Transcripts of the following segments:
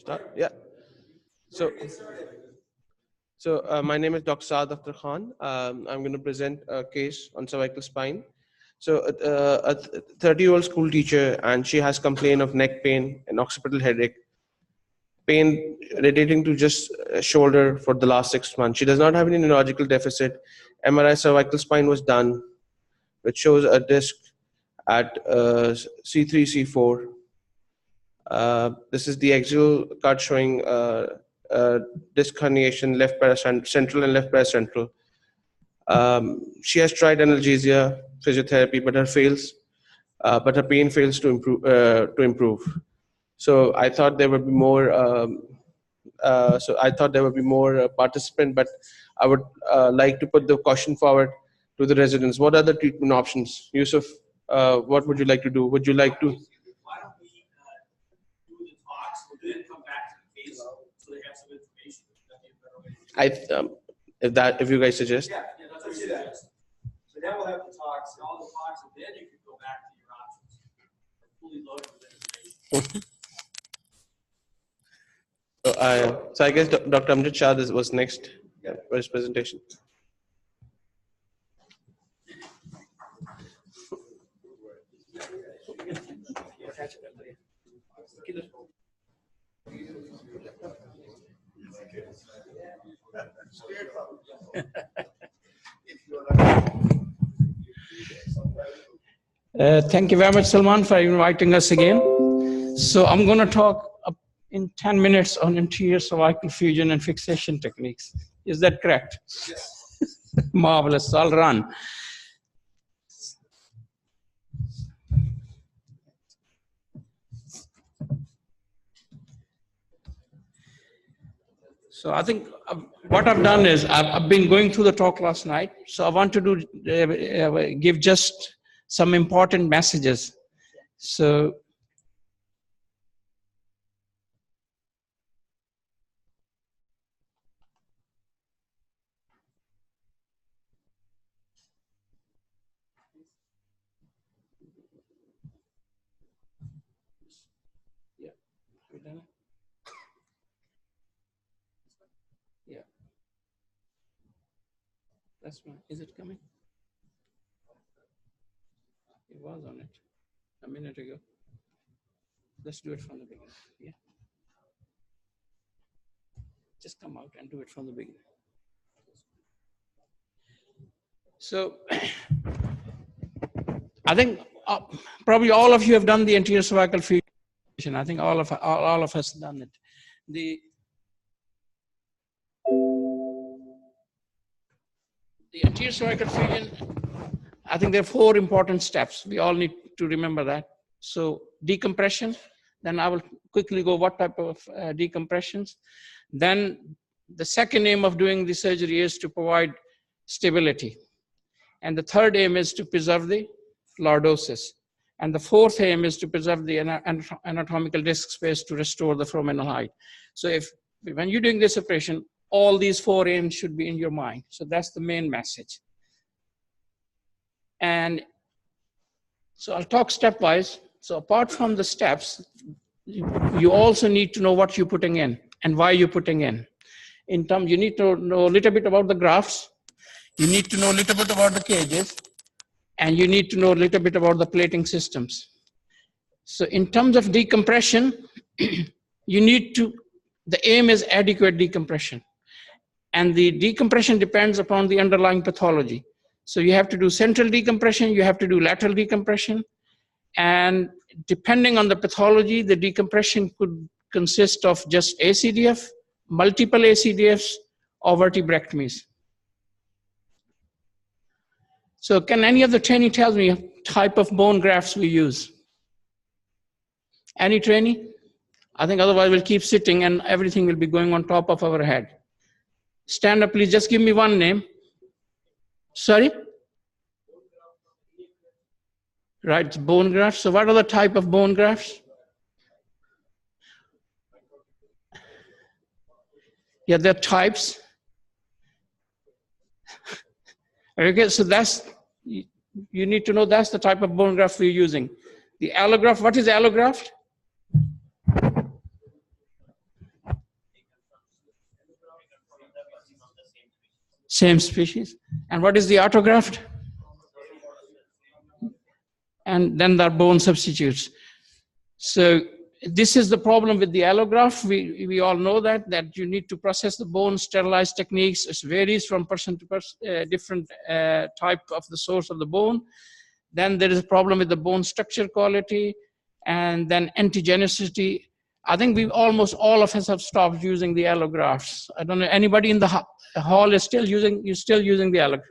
Start? Yeah. So, my name is Dr. Saad Akhtar Khan. I'm going to present a case on cervical spine. So, a 30-year-old school teacher, and she has complained of neck pain and occipital headache, pain relating to just shoulder for the last 6 months. She does not have any neurological deficit. MRI cervical spine was done, which shows a disc at C3, C4. This is the axial cut showing disc herniation, left paracentral and left paracentral. She has tried analgesia, physiotherapy, but her pain fails to improve. So I thought there would be more. Participant, but I would like to put the question forward to the residents. What are the treatment options? Yusuf, what would you like to do? Would you like to? If you guys suggest. Yeah, that's what she does. So then we'll have the talks, and all the talks, and then you can go back to your options. Fully loaded with information. So I guess Dr. Amjad Shah was next for his presentation. Thank you very much, Salman, for inviting us again. So I'm going to talk in 10 minutes on anterior cervical fusion and fixation techniques. Is that correct? Yes. Marvelous. I'll run. So I think what I've done is I've been going through the talk last night. So I want to give just some important messages. So yeah, we done it? Yeah, that's one. Is it coming? It was on it a minute ago. Let's do it from the beginning. Yeah. Just come out and do it from the beginning. So I think probably all of you have done the anterior cervical fusion. I think all of us have done it. The anterior cervical fusion, I think there are 4 important steps. We all need to remember that. So decompression, then I will quickly go what type of decompressions. Then the second aim of doing the surgery is to provide stability. And the third aim is to preserve the lordosis. And the fourth aim is to preserve the anatomical disc space to restore the foraminal height. So when you're doing this operation, all these 4 aims should be in your mind. So that's the main message. And so I'll talk stepwise. So apart from the steps, you also need to know what you're putting in and why you're putting in. You need to know a little bit about the grafts. You need to know a little bit about the cages. And you need to know a little bit about the plating systems. So in terms of decompression, the aim is adequate decompression. And the decompression depends upon the underlying pathology. So you have to do central decompression, you have to do lateral decompression. And depending on the pathology, the decompression could consist of just ACDF, multiple ACDFs, or vertebrectomies. So can any of the trainee tell me type of bone grafts we use? Any trainee? I think otherwise we'll keep sitting and everything will be going on top of our head. Stand up, please. Just give me one name. Sorry? Right, bone grafts. So what are the type of bone grafts? Yeah, there are types. Okay, so you need to know that's the type of bone graft we're using. The allograft, what is allograft? Same species. And what is the autograft? And then there are bone substitutes. So this is the problem with the allograft. We all know that you need to process the bone, sterilize techniques. It varies from person to person, different type of the source of the bone. Then there is a problem with the bone structure quality, and then antigenicity. I think almost all of us have stopped using the allografts. I don't know, anybody in the hall is still using the allograft?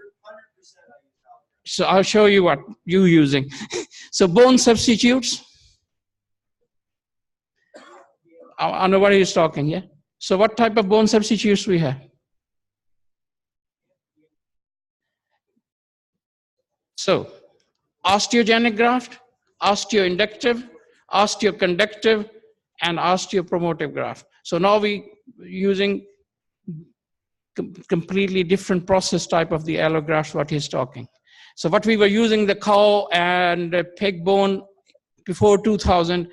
So I'll show you what you're using. So bone substitutes. I know what he's talking, yeah? So what type of bone substitutes we have? So osteogenic graft, osteoinductive, osteoconductive, and osteopromotive graft. So now we using completely different process type of the allografts, what he's talking. So what we were using the cow and the pig bone before 2000,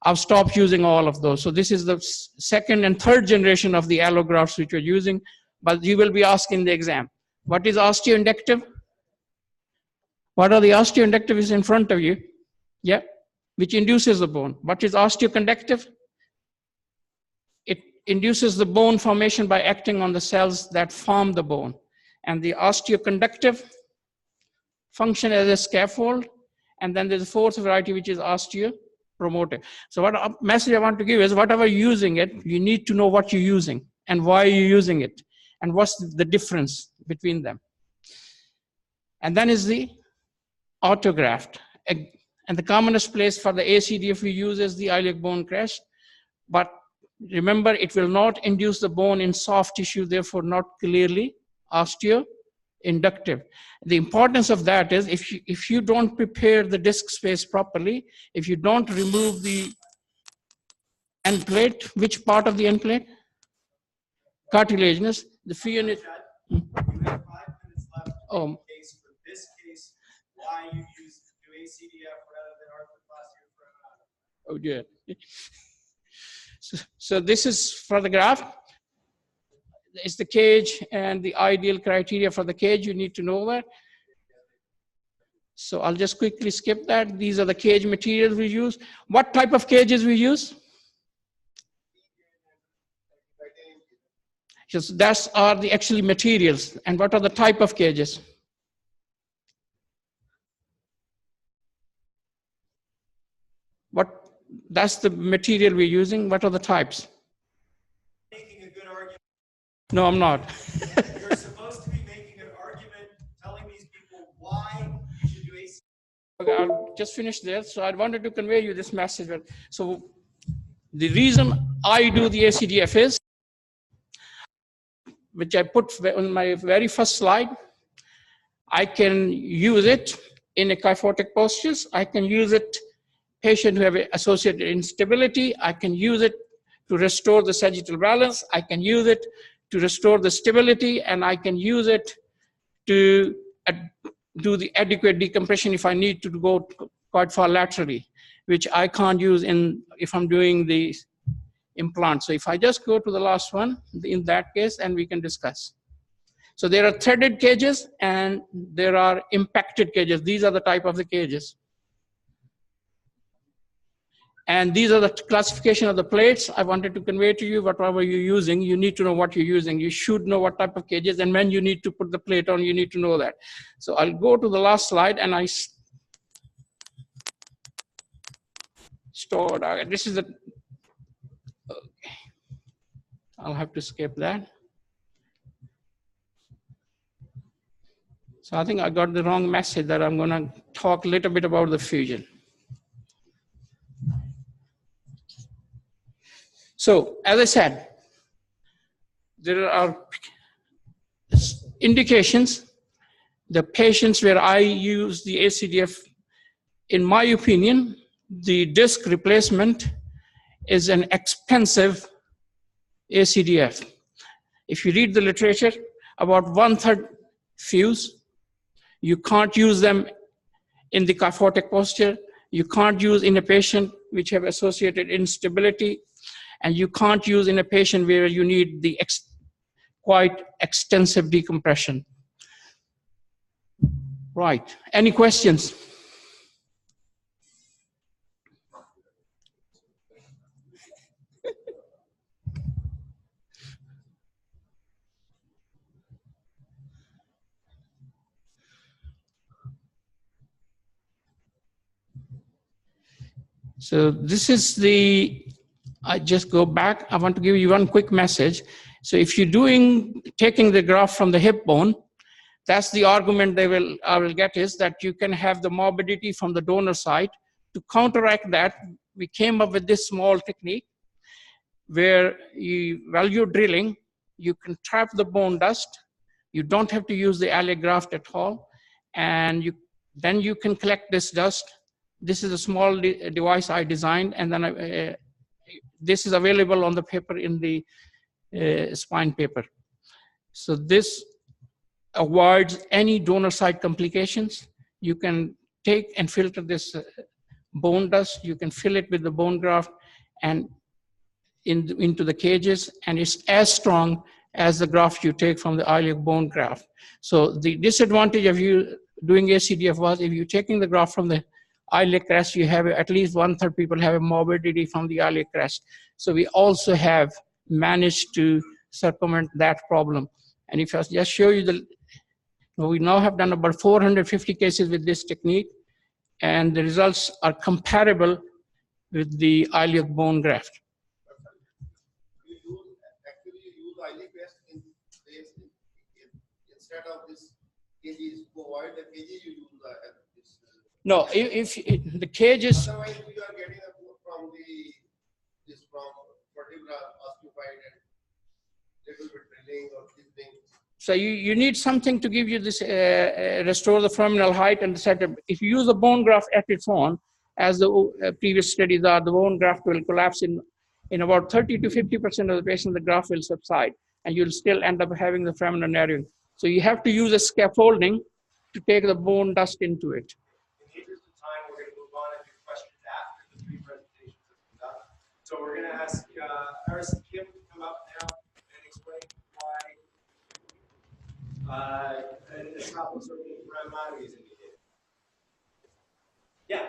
I've stopped using all of those. So this is the second and third generation of the allografts which we're using, but you will be asking the exam. What is osteoinductive? What are the osteoinductives in front of you? Yeah, which induces the bone. What is osteoconductive? It induces the bone formation by acting on the cells that form the bone. And the osteoconductive function as a scaffold. And then there's a fourth variety, which is osteopromotive. So what message I want to give is, whatever you're using it, you need to know what you're using and why you're using it and what's the difference between them. And then is the autograft. And the commonest place for the ACDF we use is the iliac bone crest. But remember, it will not induce the bone in soft tissue, therefore not clearly osteoinductive. The importance of that is, if you don't prepare the disc space properly, if you don't remove the end plate, which part of the end plate? Cartilaginous. The unit. You have 5 minutes left Oh. in case for this case, why you do ACDF rather than arthroplasty or Oh dear. So this is for the graft. It's the cage and the ideal criteria for the cage. You need to know that. So I'll just quickly skip that. These are the cage materials we use. What type of cages we use? Just that's are the actually materials. And what are the type of cages? That's the material we're using. What are the types? making a good argument. No, I'm not. You're supposed to be making an argument, telling these people why you should do ACDF. Okay, I'll just finish there. So I wanted to convey you this message. So the reason I do the ACDF is, which I put on my very first slide, I can use it in a kyphotic postures. I can use it patient who have associated instability. I can use it to restore the sagittal balance. I can use it to restore the stability, and I can use it to do the adequate decompression if I need to go quite far laterally, which I can't use if I'm doing the implant. So if I just go to the last one, in that case, and we can discuss. So there are threaded cages and there are impacted cages. These are the type of the cages. And these are the classification of the plates. I wanted to convey to you whatever you're using, you need to know what you're using. You should know what type of cages, and when you need to put the plate on, you need to know that. So I'll go to the last slide, and I stored. This is the. Okay. I'll have to skip that. So I think I got the wrong message that I'm going to talk a little bit about the fusion. So, as I said, there are indications. The patients where I use the ACDF, in my opinion, the disc replacement is an expensive ACDF. If you read the literature, about 1/3 fuse. You can't use them in the kyphotic posture. You can't use in a patient which have associated instability. And you can't use in a patient where you need the quite extensive decompression. Right, any questions? So this is I just go back. I want to give you one quick message. So if you're taking the graft from the hip bone, that's the argument I will get is that you can have the morbidity from the donor side. To counteract that, we came up with this small technique where while you're drilling, you can trap the bone dust. You don't have to use the allograft at all. And then you can collect this dust. This is a small device I designed, and then this is available on the paper in the spine paper. So this avoids any donor side complications. You can take and filter this bone dust. You can fill it with the bone graft and into the cages, and it's as strong as the graft you take from the iliac bone graft. So the disadvantage of you doing ACDF was if you're taking the graft from the iliac crest, you have at least 1/3 people have a morbidity from the iliac crest. So we also have managed to circumvent that problem. And if I just show you we now have done about 450 cases with this technique, and the results are comparable with the iliac bone graft. Actually use iliac crest instead of this cages. To avoid the cages, you use this. No, if the cages. Otherwise, you are getting from from vertebra ossified and little bit drilling or thing. So you need something to give you this, restore the femoral height and the setup. If you use the bone graft at its own, as the previous studies are, the bone graft will collapse in about 30 to 50% of the patients, the graft will subside, and you'll still end up having the femoral narrowing. So you have to use a scaffolding to take the bone dust into it. In the interest of time, we're going to move on and do questions after the three presentations have been done. So we're going to ask Harris and Kim to come up now and explain why esophageal rhinotomy is indicated. Yeah.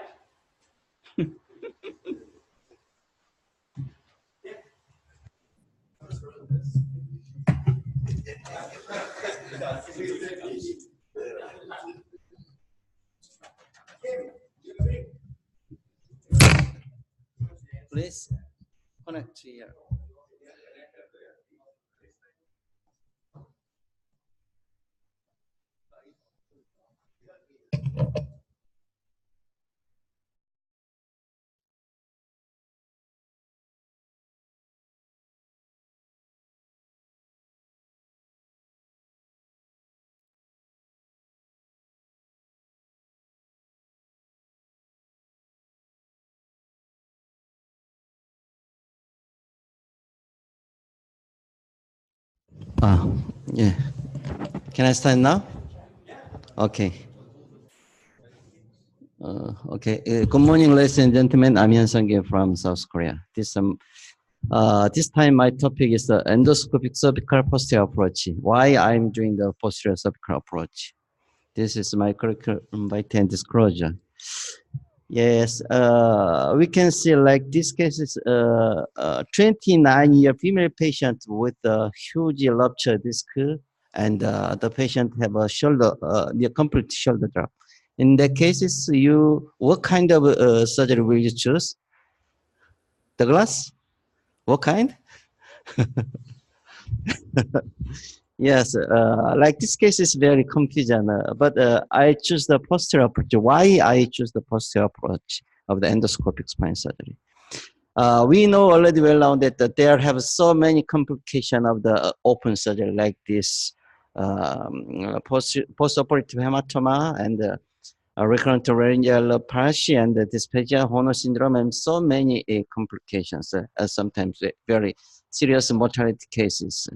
Please connect here. Yeah. Can I start now? Okay. Okay. Good morning, ladies and gentlemen. I'm Hyun Sung from South Korea. This time my topic is the endoscopic cervical posterior approach. Why I'm doing the posterior cervical approach. This is my curriculum vitae and disclosure. Yes, we can see like this case is 29-year female patient with a huge rupture disc, and the patient have a shoulder, the complete shoulder drop. In that cases, what kind of surgery will you choose? Douglas? What kind? Yes, like this case is very confusing, but I choose the posterior approach. Why I choose the posterior approach of the endoscopic spine surgery? We know already well now that there have so many complications of the open surgery like this postoperative hematoma and recurrent laryngeal palsy and dysphagia, Horner syndrome, and so many complications, sometimes very serious mortality cases.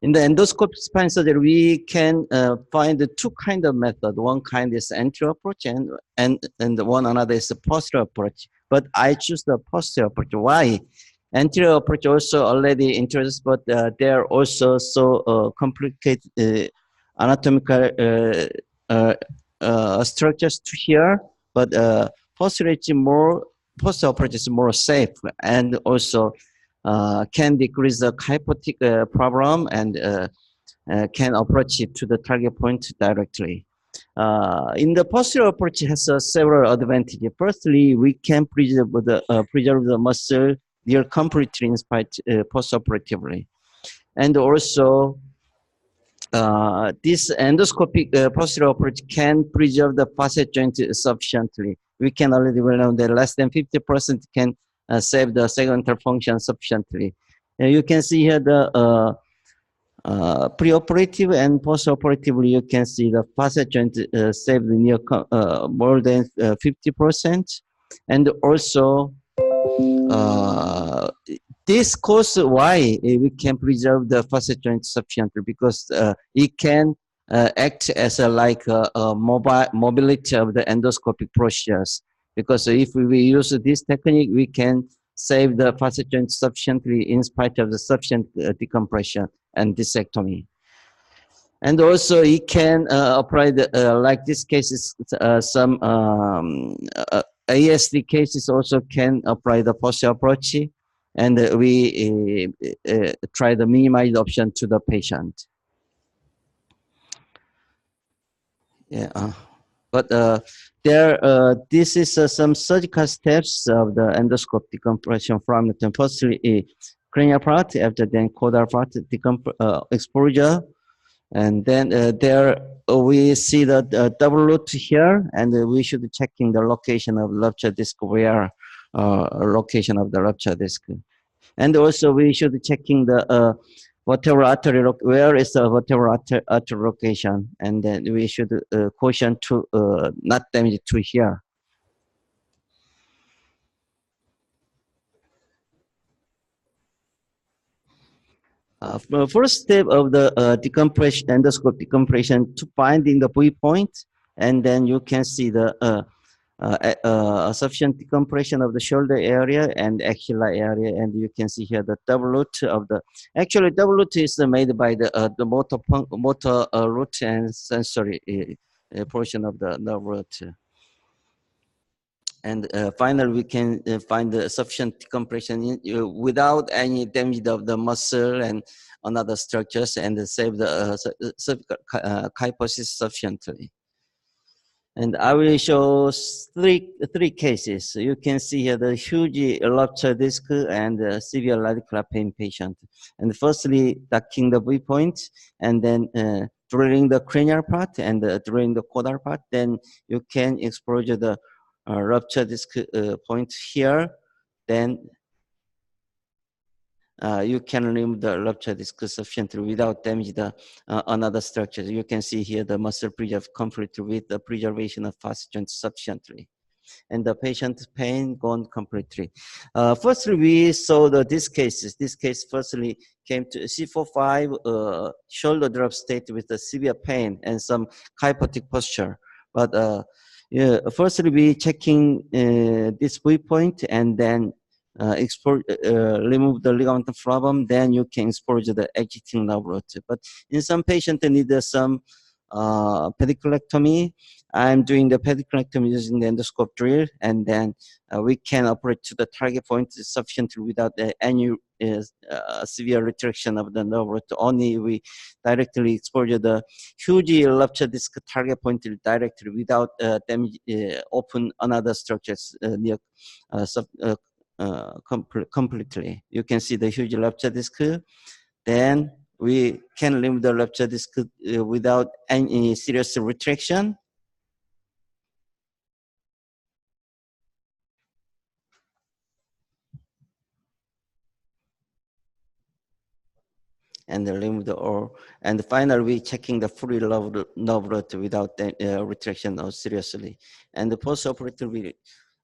In the endoscopic spine surgery, we can find the two kind of method. One kind is anterior approach, and one another is the posterior approach. But I choose the posterior approach. Why? Anterior approach also already introduced, but there are also so complicated anatomical structures to here. But posterior approach is more safe, and also can decrease the kyphotic problem, and can approach it to the target point directly. In the posterior approach has several advantages. Firstly, we can preserve the muscle near completely in spite postoperatively, and also this endoscopic posterior approach can preserve the facet joint sufficiently. We can already well know that less than 50% can save the segmental function sufficiently. You can see here the preoperative and postoperatively, you can see the facet joint saved near more than 50%, and also this cause why we can preserve the facet joint sufficiently, because it can act as a mobility of the endoscopic procedures. Because if we use this technique, we can save the facet joint sufficiently in spite of the sufficient decompression and discectomy. And also it can apply the, like this cases, some ASD cases also can apply the posterior approach, and we try the minimized option to the patient. Yeah, but this is some surgical steps of the endoscope decompression from the firstly cranial part, after then caudal part exposure, and then there we see the double root here, and we should be checking the location of rupture disc, where location of the rupture disc, and also we should be checking the vertebral artery, where is the vertebral artery location, and then we should caution to not damage to here. First step of the decompression, endoscope decompression, to finding the V point, and then you can see the sufficient decompression of the shoulder area and axilla area, and you can see here the double root of the. Actually, double root is made by the motor root and sensory portion of the nerve root. And finally, we can find the sufficient decompression without any damage of the muscle and another structures, and save the kyphosis sufficiently. And I will show three cases. You can see here the huge rupture disc and severe radicular pain patient. And firstly, ducking the V point, and then drilling the cranial part and drilling the caudal part. Then you can expose the rupture disc point here. Then you can remove the rupture disc sufficiently without damage the another structure. You can see here the muscle preserved completely with the preservation of facet joint sufficiently, and the patient's pain gone completely. Firstly, we saw these cases. This case firstly came to C4-5 shoulder drop state with the severe pain and some kyphotic posture. But yeah, firstly, we checking this V point, and then remove the ligament flabum, then you can expose the exiting nerve root. But in some patients need some pediculectomy. I'm doing the pediculectomy using the endoscope drill, and then we can operate to the target point sufficiently without any severe retraction of the nerve root. Only we directly expose the huge rupture disc target point directly without damage, open another structures near completely. You can see the huge rupture disc. Then we can remove the rupture disc without any serious retraction. And remove the ore. And finally, we checking the fully nerve root without retraction or seriously. And the post-operative,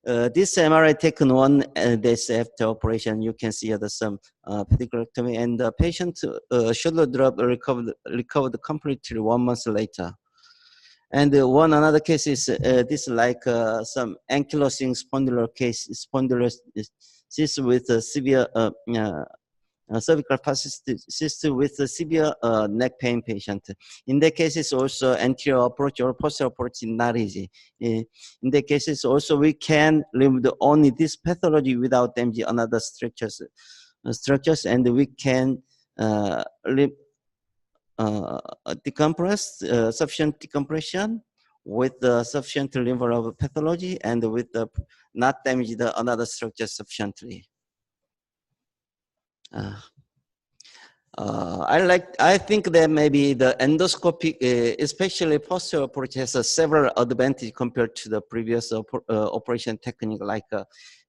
this MRI taken 1 days after operation. You can see there's some pediculectomy, and the patient shoulder drop recovered completely 1 month later. And one another case is this like some ankylosing spondylar case, cyst with a severe cervical cyst with a severe neck pain patient. In that case, it's also anterior approach or posterior approach is not easy. In that cases, also we can remove only this pathology without damaging another structures, and we can decompress sufficient decompression with the sufficient removal of pathology and with the not damage the another structure sufficiently. I think that maybe the endoscopy, especially posterior approach, has several advantages compared to the previous operation technique. Like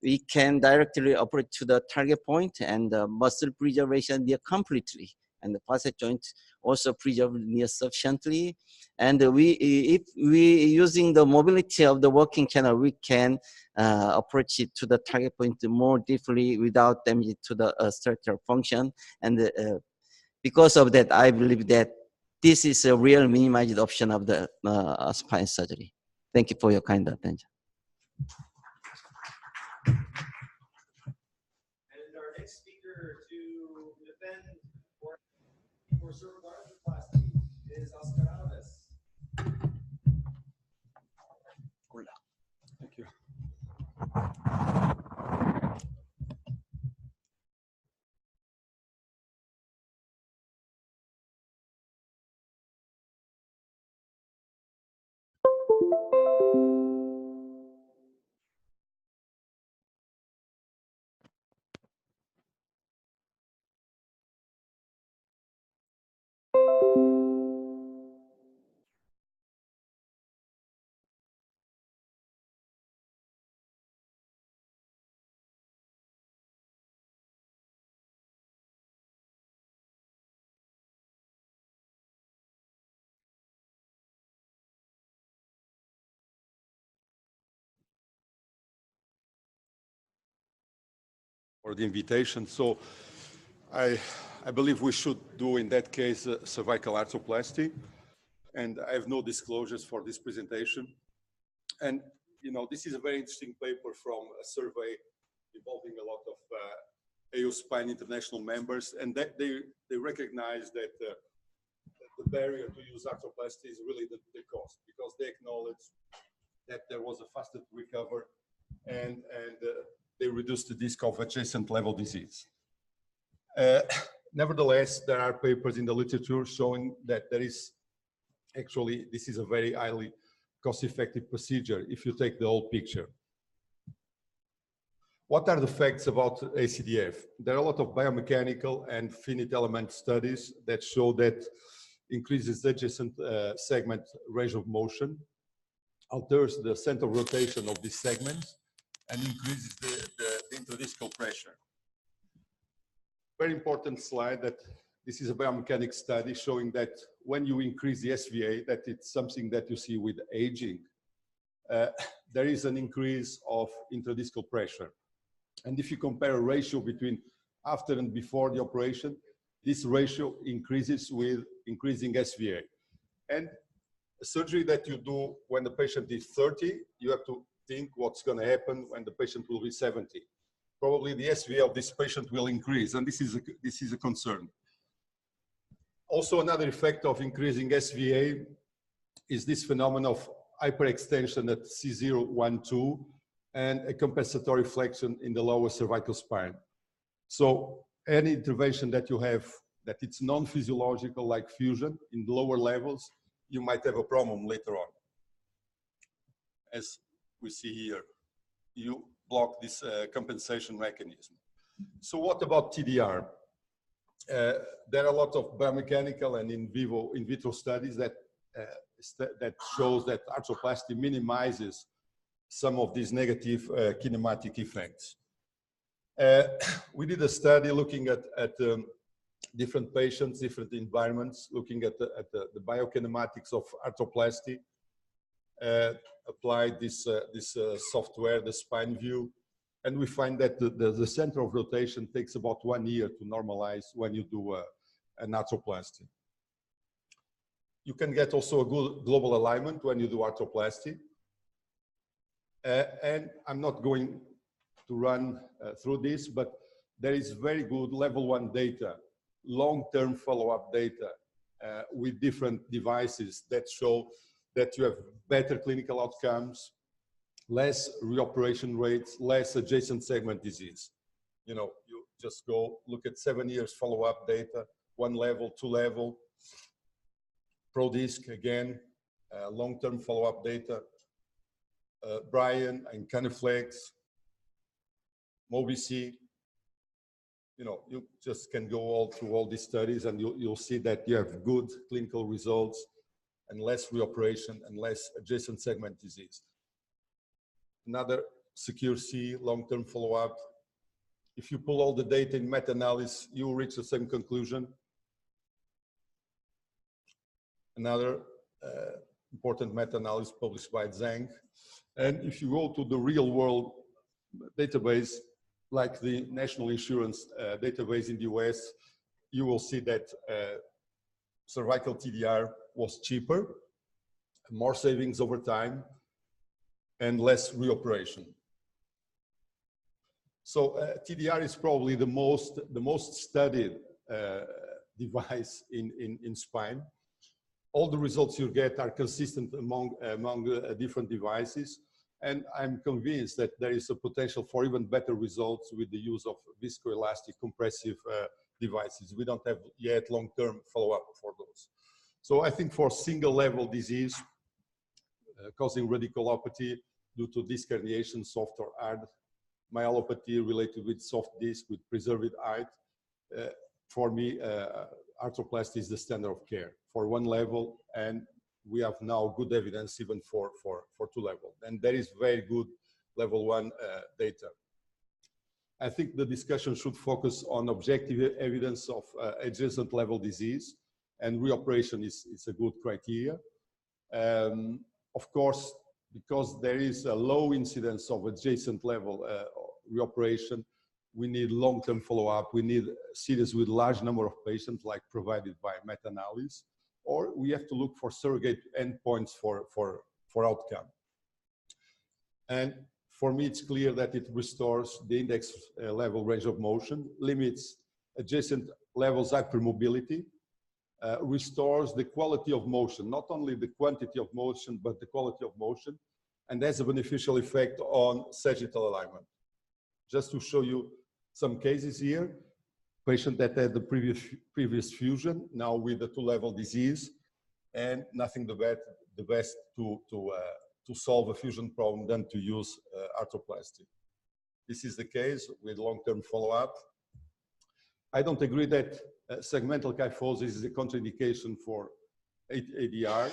we can directly operate to the target point, and muscle preservation near completely, and the facet joint also preserved near sufficiently. And if we using the mobility of the working channel, we can approach it to the target point more deeply without damage to the structural function. And because of that, I believe that this is a real minimized option of the spine surgery. Thank you for your kind attention. And our next speaker to defend for cervical arthroplasty is Oscar Alves. Thank you. For the invitation. So I believe we should do in that case cervical arthroplasty, and I have no disclosures for this presentation. And you know, this is a very interesting paper from a survey involving a lot of AO Spine International members, and that they recognize that the barrier to use arthroplasty is really the cost, because they acknowledge that there was a faster to recover, and they reduced the risk of adjacent level disease. Nevertheless, there are papers in the literature showing that there is actually, this is a very highly cost-effective procedure if you take the whole picture. What are the facts about ACDF? There are a lot of biomechanical and finite element studies that show that increases adjacent segment range of motion, alters the center of rotation of these segments, and increases the intradiscal pressure. Very important slide that this is a biomechanics study showing that when you increase the SVA, that it's something that you see with aging, there is an increase of intradiscal pressure. And if you compare a ratio between after and before the operation, this ratio increases with increasing SVA. And a surgery that you do when the patient is 30, you have to think what's going to happen when the patient will be 70. Probably the SVA of this patient will increase, and this is a concern. Also, another effect of increasing SVA is this phenomenon of hyperextension at C012 and a compensatory flexion in the lower cervical spine. So any intervention that you have that it's non-physiological, like fusion in the lower levels, you might have a problem later on. As we see here, you block this compensation mechanism. So what about TDR? There are a lot of biomechanical and in vitro studies that shows that arthroplasty minimizes some of these negative kinematic effects. We did a study looking at different patients, different environments, looking at the biokinematics of arthroplasty. Applied this software, the spine view, and we find that the center of rotation takes about 1 year to normalize when you do an arthroplasty. You can get also a good global alignment when you do arthroplasty. And I'm not going to run through this, but there is very good level 1 data, long-term follow-up data with different devices that show that you have better clinical outcomes, less reoperation rates, less adjacent segment disease. You know, you just go look at 7 years follow-up data, 1 level, 2 level, ProDisc again, long-term follow-up data, Brian and Caniflex, MobiC. You know, you just can go all through all these studies and you'll see that you have good clinical results and less reoperation and less adjacent segment disease. Another secure C, long-term follow-up. If you pull all the data in meta-analysis, you will reach the same conclusion. Another important meta-analysis published by Zhang. And if you go to the real world database, like the National Insurance database in the US, you will see that cervical TDR was cheaper, more savings over time, and less reoperation. So TDR is probably the most studied device in spine. All the results you get are consistent among different devices. And I'm convinced that there is a potential for even better results with the use of viscoelastic compressive devices. We don't have yet long-term follow-up for those. So I think for single level disease causing radiculopathy due to disc herniation, soft or hard, myelopathy related with soft disc with preserved height, for me, arthroplasty is the standard of care for 1 level, and we have now good evidence even for 2 level. And there is very good level 1 data. I think the discussion should focus on objective evidence of adjacent level disease, and reoperation is a good criteria. Of course, because there is a low incidence of adjacent level reoperation, we need long-term follow-up. We need series with large number of patients, like provided by meta-analysis, or we have to look for surrogate endpoints for outcome. And for me, it's clear that it restores the index level range of motion, limits adjacent levels hypermobility, restores the quality of motion, not only the quantity of motion, but the quality of motion, and has a beneficial effect on sagittal alignment. Just to show you some cases here, patient that had the previous fusion, now with a 2-level disease, and nothing the best to solve a fusion problem than to use arthroplasty. This is the case with long-term follow-up. I don't agree that segmental kyphosis is a contraindication for ADR.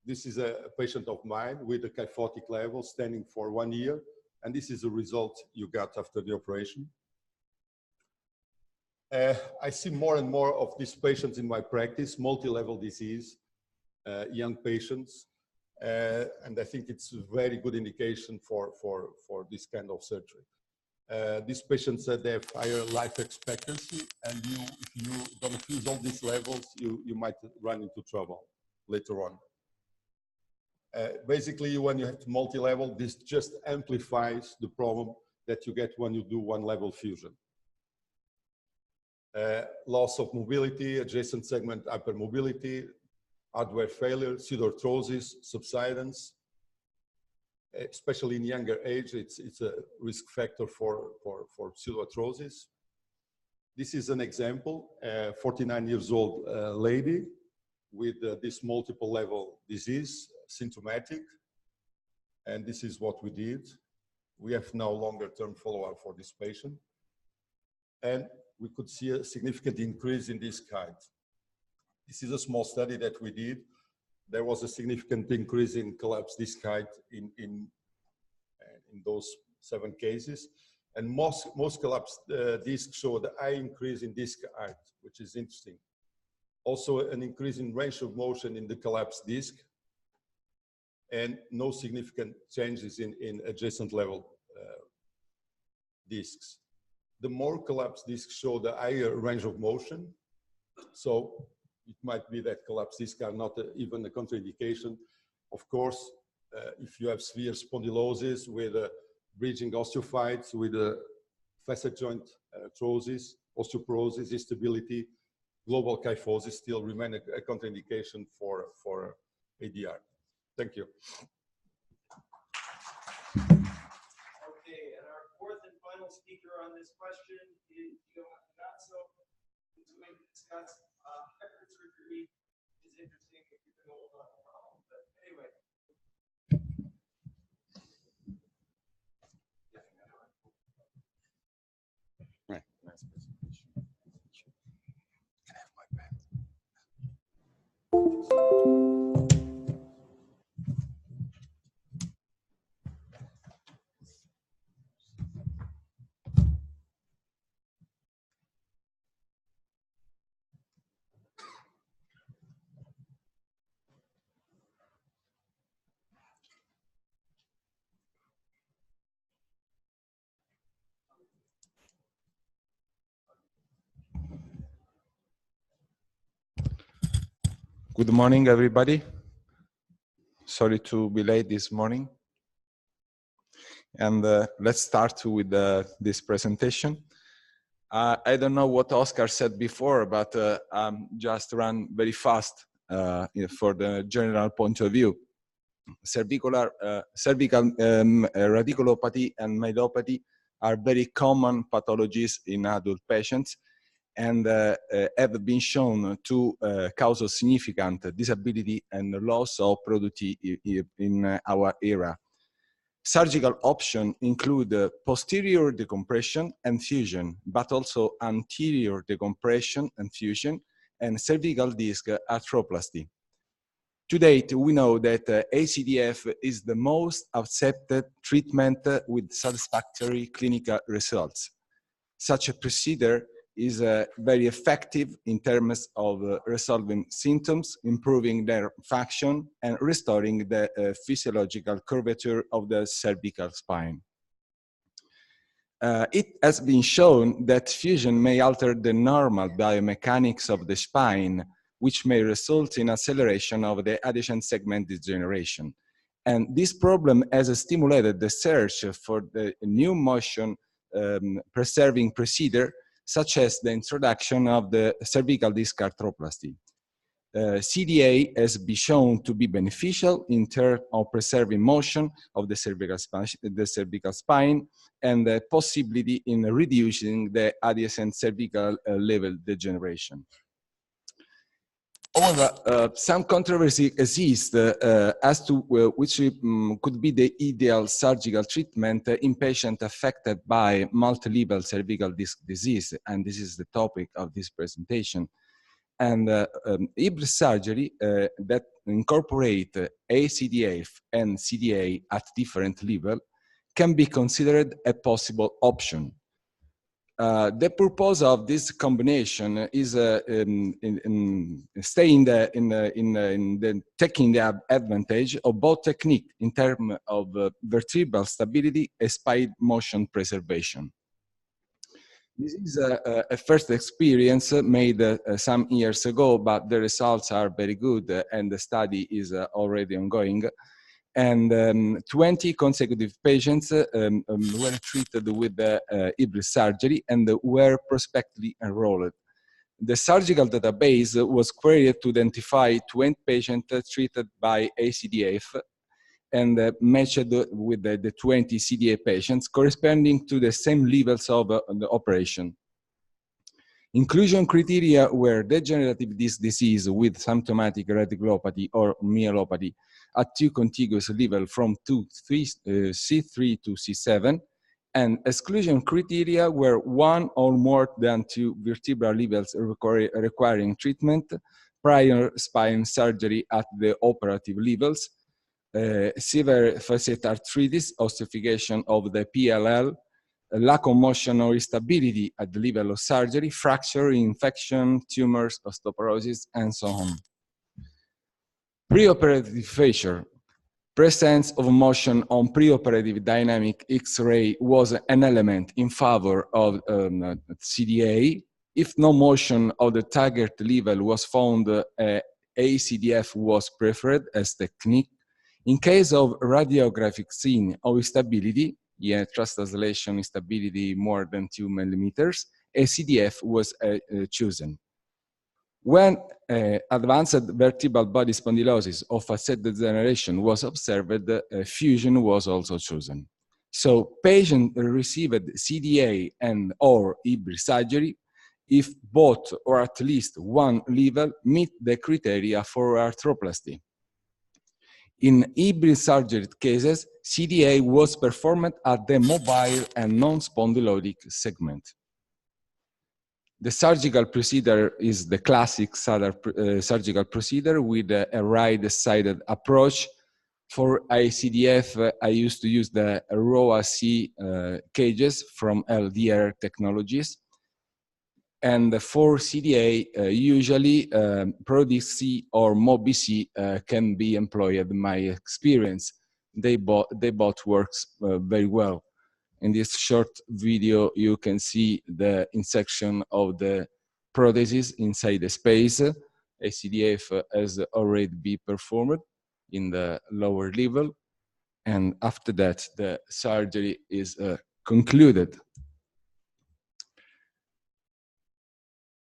This is a patient of mine with a kyphotic level standing for 1 year, and this is the result you got after the operation. I see more and more of these patients in my practice, multi-level disease, young patients, and I think it's a very good indication for this kind of surgery. These patients they have higher life expectancy, and if you don't fuse all these levels, you might run into trouble later on. Basically, when you have multi-level, this just amplifies the problem that you get when you do 1-level fusion. Loss of mobility, adjacent segment hypermobility, hardware failure, pseudoarthrosis, subsidence. Especially in younger age, it's a risk factor for pseudoarthrosis. This is an example, 49 years old lady with this multiple level disease, symptomatic. And this is what we did. We have now longer term follow-up for this patient. And we could see a significant increase in disc height. This is a small study that we did. There was a significant increase in collapsed disc height in those 7 cases. And most collapsed discs showed a high increase in disc height, which is interesting. Also an increase in range of motion in the collapsed disc, and no significant changes in adjacent level discs. The more collapsed discs show the higher range of motion. So it might be that collapsed discs are not even a contraindication. Of course, if you have severe spondylosis with bridging osteophytes with facet joint arthrosis, osteoporosis, instability, global kyphosis still remain a contraindication for ADR. Thank you. Okay, and our fourth and final speaker on this question is Johan Gatso, who's going to discuss hypersurgery, which is interesting if you've been old on the problem. But anyway. Right. Nice presentation. Can I have my pen? Good morning, everybody. Sorry to be late this morning. And let's start with this presentation. I don't know what Oscar said before, but just run very fast for the general point of view. Cervical radiculopathy and myelopathy are very common pathologies in adult patients, and have been shown to cause a significant disability and loss of productivity in our era. Surgical options include posterior decompression and fusion, but also anterior decompression and fusion, and cervical disc arthroplasty. To date, we know that ACDF is the most accepted treatment with satisfactory clinical results. Such a procedure is very effective in terms of resolving symptoms, improving their function, and restoring the physiological curvature of the cervical spine. It has been shown that fusion may alter the normal biomechanics of the spine, which may result in acceleration of the adjacent segment degeneration. And this problem has stimulated the search for the new motion preserving procedure, such as the introduction of the cervical disc arthroplasty. CDA has been shown to be beneficial in terms of preserving motion of the cervical spine and the possibility in reducing the adjacent cervical level degeneration. However, some controversy exists as to which could be the ideal surgical treatment in patients affected by multi-level cervical disc disease, and this is the topic of this presentation. And hybrid surgery that incorporate ACDF and CDA at different levels can be considered a possible option. The purpose of this combination is taking the advantage of both techniques in terms of vertebral stability and spine motion preservation. This is a first experience made some years ago, but the results are very good and the study is already ongoing. And 20 consecutive patients were treated with hybrid surgery and were prospectively enrolled. The surgical database was queried to identify 20 patients treated by ACDF and matched with the 20 CDA patients corresponding to the same levels of the operation. Inclusion criteria were degenerative disc disease with symptomatic radiculopathy or myelopathy at two contiguous levels from C3 to C7, and exclusion criteria were one or more than two vertebral levels requiring treatment, prior spine surgery at the operative levels, severe facet arthritis, ossification of the PLL, lack of motion or instability at the level of surgery, fracture, infection, tumors, osteoporosis, and so on. Preoperative feature. Presence of motion on preoperative dynamic X-ray was an element in favor of CDA. If no motion of the target level was found, ACDF was preferred as technique. In case of radiographic scene of instability, yeah, translation instability more than 2 millimeters, a CDF was chosen. When advanced vertebral body spondylosis of facet degeneration was observed, fusion was also chosen. So patient received CDA and or hybrid surgery if both or at least one level meet the criteria for arthroplasty. In hybrid surgery cases, CDA was performed at the mobile and non-spondylotic segment. The surgical procedure is the classic surgical procedure with a right-sided approach. For ICDF, I used to use the ROA-C cages from LDR Technologies. And for CDA, usually ProDC or MobiC can be employed. In my experience, they both works very well. In this short video, you can see the insertion of the prosthesis inside the space. A CDF has already been performed in the lower level. And after that, the surgery is concluded.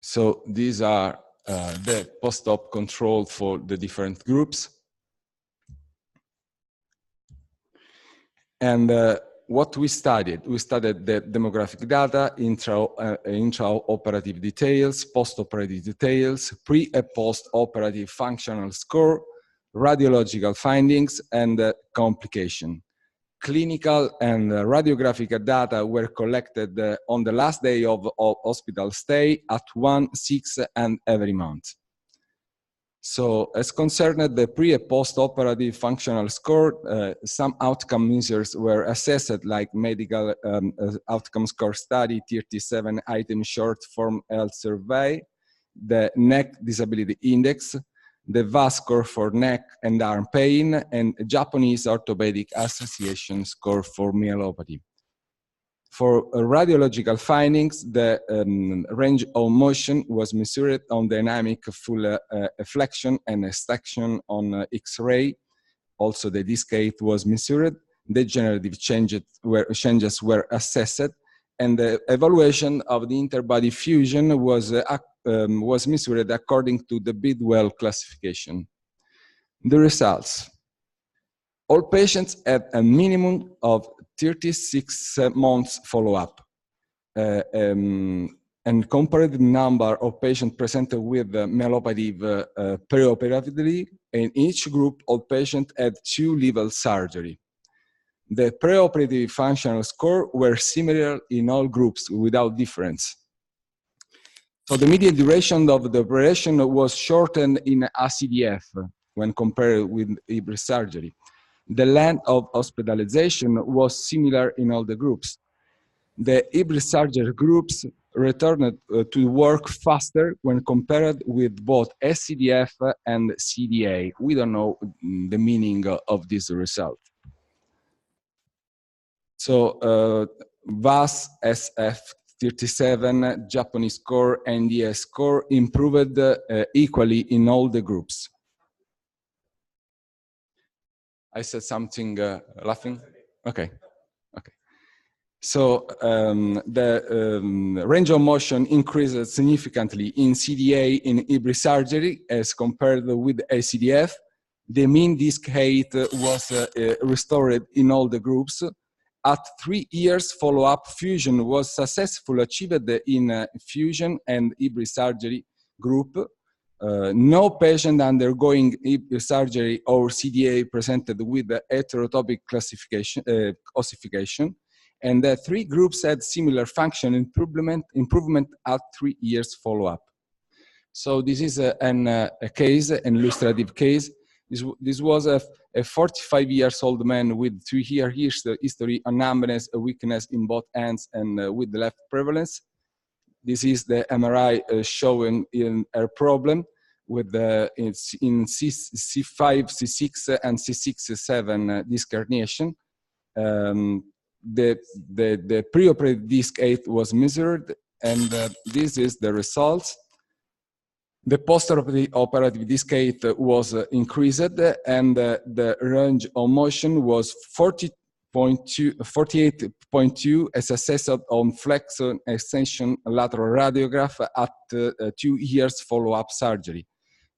So these are the post-op control for the different groups. And what we studied the demographic data, intraoperative details, post-operative details, pre- and post-operative functional score, radiological findings, and complication. Clinical and radiographic data were collected on the last day of hospital stay at 1, 6, and every month. So as concerned the pre- and post-operative functional score, some outcome measures were assessed like medical outcome score study, 37 item short form health survey, the neck disability index, the VAS score for neck and arm pain, and Japanese Orthopedic Association score for myelopathy. For radiological findings, the range of motion was measured on dynamic full flexion and extension on X-ray. Also, the disc height was measured. Degenerative changes were assessed, and the evaluation of the interbody fusion was measured according to the Bidwell classification. The results. All patients had a minimum of 36 months follow-up. And compared the number of patients presented with myelopathy preoperatively, in each group, all patients had 2-level surgery. The preoperative functional score were similar in all groups without difference. So the median duration of the operation was shortened in ACDF when compared with hybrid surgery. The length of hospitalization was similar in all the groups. The hybrid surgery groups returned to work faster when compared with both SCDF and CDA. We don't know the meaning of this result. So VAS, SF37, Japanese score, NDS score improved equally in all the groups. I said something laughing? Okay. Okay. So the range of motion increased significantly in CDA in hybrid surgery as compared with ACDF. The mean disc height was restored in all the groups. At 3 years follow-up, fusion was successfully achieved in fusion and hybrid surgery group. No patient undergoing surgery or CDA presented with the heterotopic classification, ossification, and the 3 groups had similar function improvement at 3 years follow-up. So this is a case, an illustrative case. This was a 45-year-old man with 3-year history of numbness, weakness in both hands, and with the left prevalence. This is the MRI showing in a problem with it's in C5, C6, and C6-7 disc herniation. The preoperative disc height was measured, and this is the results. The post-operative disc height was increased, and the range of motion was 48.2 as assessed on flexion extension lateral radiograph at 2 years follow-up surgery.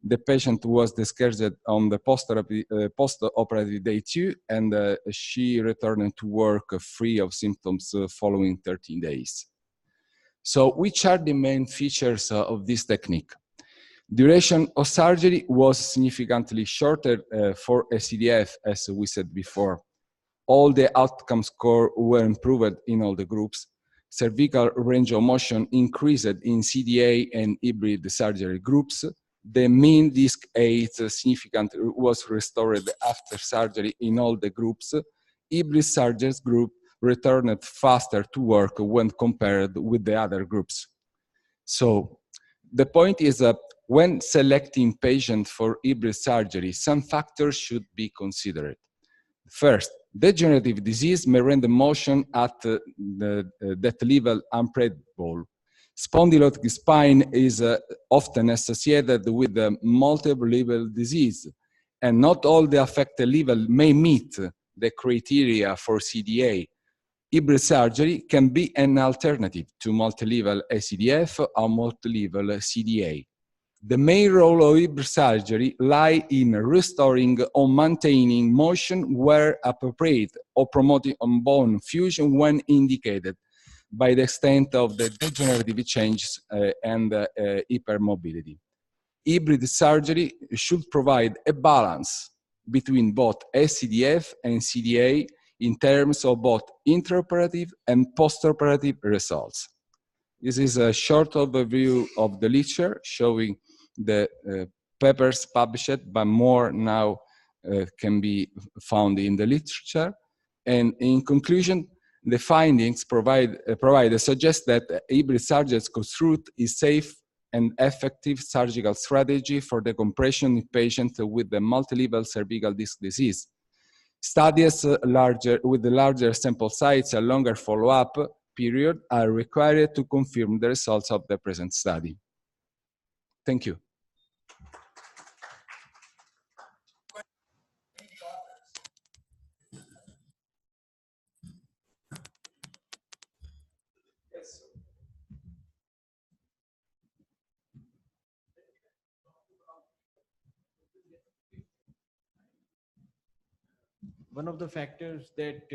The patient was discharged on the post-operative day 2, and she returned to work free of symptoms following 13 days. So which are the main features of this technique? Duration of surgery was significantly shorter for ACDF, as we said before. All the outcome scores were improved in all the groups. Cervical range of motion increased in CDA and hybrid surgery groups. The mean disc height significantly was restored after surgery in all the groups. Hybrid surgery group returned faster to work when compared with the other groups. So the point is that when selecting patients for hybrid surgery, some factors should be considered. First, degenerative disease may render motion at that level unpredictable. Spondylotic spine is often associated with multiple level disease, and not all the affected level may meet the criteria for CDA. Hybrid surgery can be an alternative to multi-level ACDF or multi-level CDA. The main role of hybrid surgery lies in restoring or maintaining motion where appropriate, or promoting bone fusion when indicated by the extent of the degenerative changes and hypermobility. Hybrid surgery should provide a balance between both ACDF and CDA in terms of both intraoperative and postoperative results. This is a short overview of the literature showing the papers published, but more now can be found in the literature. And in conclusion, the findings provided suggest that hybrid surgery construct is safe and effective surgical strategy for the compression in patients with the multilevel cervical disc disease. Studies with larger sample size and longer follow-up period are required to confirm the results of the present study. Thank you. Yes. One of the factors that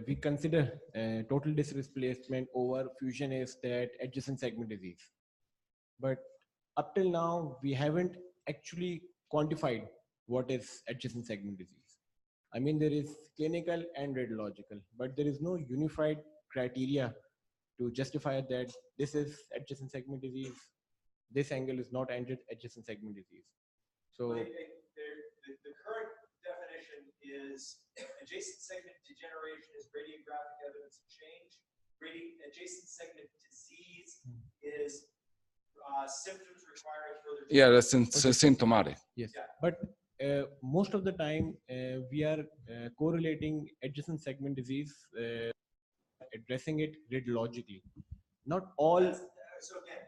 we consider total disc displacement over fusion is that adjacent segment disease. But up till now, we haven't actually quantified what is adjacent segment disease. I mean, there is clinical and radiological, but there is no unified criteria to justify that this is adjacent segment disease, this angle is not adjacent segment disease. So the current definition is adjacent segment degeneration is radiographic evidence of change. Adjacent segment disease is symptoms requiring further treatment. Yeah, that's symptomatic. Yes, yeah. But most of the time we are correlating adjacent segment disease, addressing it radiologically. Not all. So again,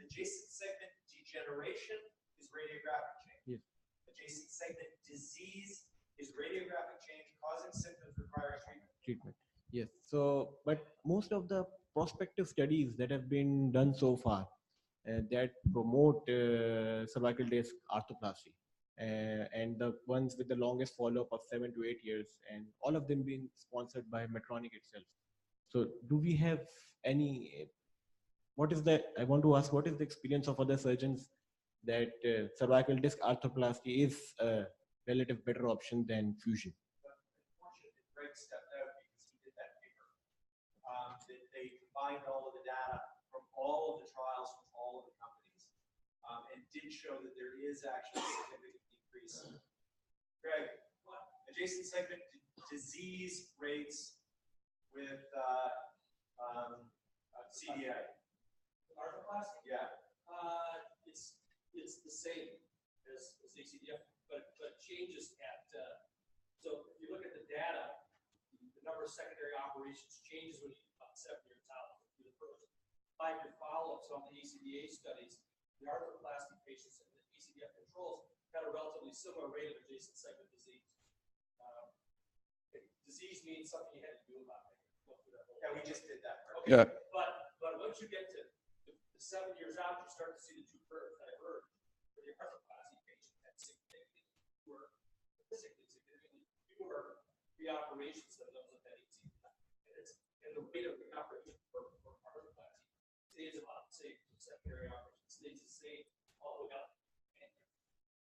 adjacent segment degeneration is radiographic change. Yes. Adjacent segment disease is radiographic change causing symptoms requiring treatment. Yes. So, but most of the prospective studies that have been done so far that promote cervical disc arthroplasty, and the ones with the longest follow-up of 7 to 8 years, and all of them being sponsored by Medtronic itself. So, do we have any? I want to ask, what is the experience of other surgeons that cervical disc arthroplasty is a relative better option than fusion? Unfortunately, Greg stepped out because he did that paper. They combined all of the data from all of the trials from all of the companies and did show that there is actually a significant decrease. Greg, adjacent segment disease rates with CDA. Arthroplasty? Yeah. It's the same as ACDF, but changes at, so if you look at the data, the number of secondary operations changes when you about 7 years out. The first 5-year follow-ups on the ACDA studies, the arthroplasty patients and the ACDF controls had a relatively similar rate of adjacent segment disease. Disease each means something you had to do about it. Yeah, we just did that. Yeah. But once you get to the 7 years out, you start to see the two curves that I heard for the arthroplasty patient had significantly fewer reoperations than those that had 18. And the rate of reoperation for arthroplasty stays about the same. Secondary operation stays the same all the way up.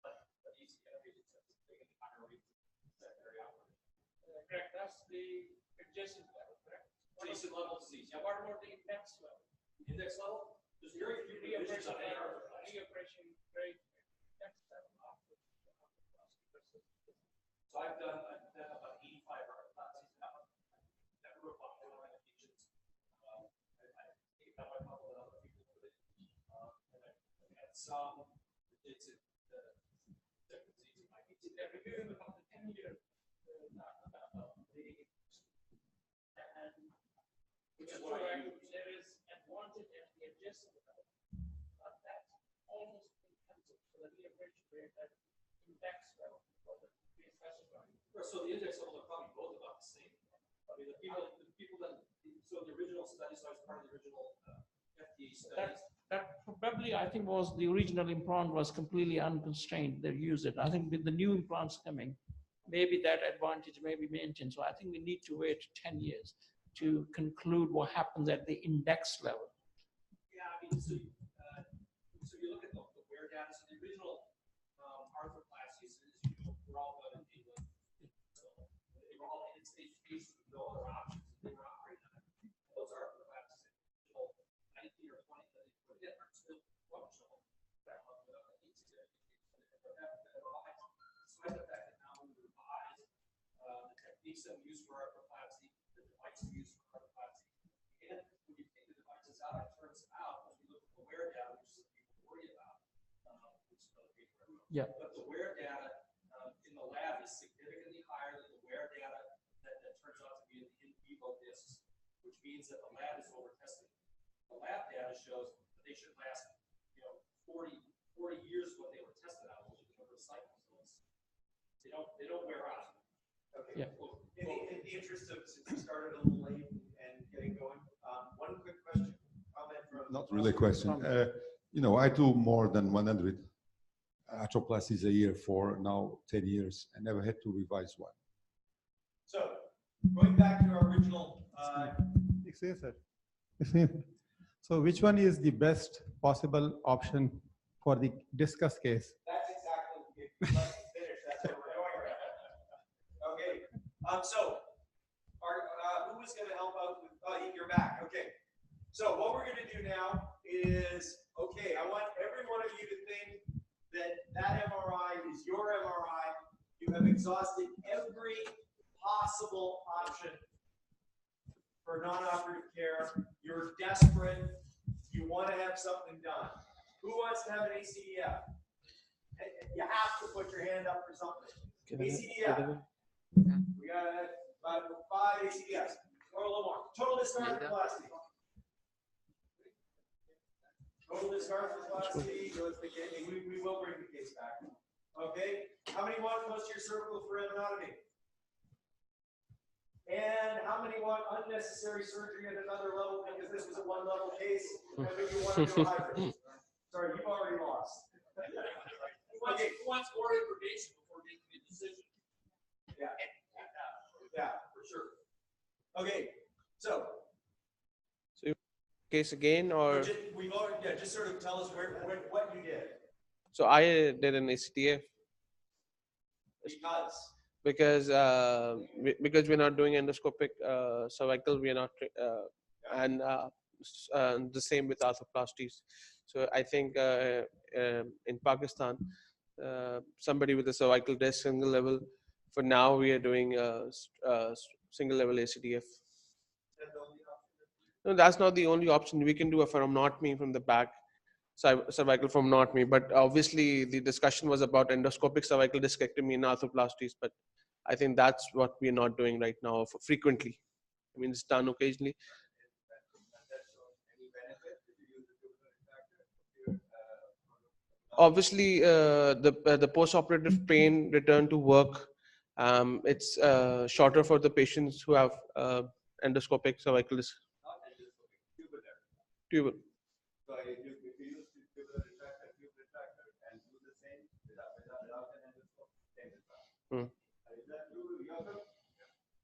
But ACDF patients have significantly higher rates of secondary operation. Correct, that's the adjacent level, correct? Adjacent level disease. Now, what about the index level? Index level, there's very few reoperations on arthroplasty. Reoperation rate, index level after versus. So I've done about 85 arthroplasties now. Never replied to my patients. I take out a couple of other people with it. And I've had some it's disease in my kids. They're reviewing about the 10-year. And Which is what I use. there is advantage at the adjacent level, but that's almost intensive for the reoperation rate at index level for the specified. So the index level are probably both about the same. I mean, the people that, so the original study, so I was part of the original FDA studies. That probably, I think, was the original implant was completely unconstrained. They use it. I think with the new implants coming, maybe that advantage may be maintained. So I think we need to wait 10 years to conclude what happens at the index level. Yeah, I mean, so you look at the wear data. So the original arthroplasties, as you know, were all done in England. So they were all in stage cases with no other options. They were operating on it. Those arthroplasties, in the original 19 or 20 that they put in, are still functional. Despite the fact that now we revise the techniques that we use for arthroplasty, the device we use for arthroplasty, and when you take the devices out, it turns out, when we look at the wear data, which is something people worry about, which is another paper. Yeah. But the wear data in the lab is significantly higher than the wear data that turns out to be in vivo discs, which means that the lab is over-tested. The lab data shows that they should last, 40 years what they were tested on, which is the number of cycles. They don't wear out. Okay. Yeah. In the interest of, since we started a little late and getting going, one quick question, comment from. Not really a question. I do more than 100 arthroplasties a year for now 10 years. I never had to revise one. So, going back to our original, Excuse me, sir. So which one is the best possible option for the discuss case? that's exactly, let's finish, that's what we're going with. Okay, so, who is gonna help out with, you're back, okay. So what we're gonna do now is, okay, I want every one of you to think that MRI is your MRI. You have exhausted every possible option for non-operative care. You're desperate. You want to have something done. Who wants to have an ACDF? You have to put your hand up for something. ACDF. We got about 5 ACDFs. Or a little more. Total discardioplasty. Total discardioplasty. We will bring the case back. Okay. How many want posterior cervical foraminotomy? And how many want unnecessary surgery at another level because this was a one-level case? And maybe you want to do a hybrid. Sorry, you've already lost. Who wants more information before making a decision? Yeah. Yeah, for sure. Okay, so Case again, or we've already, just sort of tell us what you did. so I did an ACTF Because because we're not doing endoscopic cervical, we are not, and the same with arthroplasties. So I think in Pakistan, somebody with a cervical disc single level. For now, we are doing single level ACDF. No, that's not the only option. We can do a pheromotomy from the back, cervical pheromotomy. But obviously, the discussion was about endoscopic cervical discectomy and arthroplasties. But I think that's what we're not doing right now frequently. I mean, it's done occasionally. Obviously, the post-operative pain, return to work, It's shorter for the patients who have endoscopic cervical tubal. So if you use the tubular retractor and do the same without an endoscope, same result. Is that true, Jakob?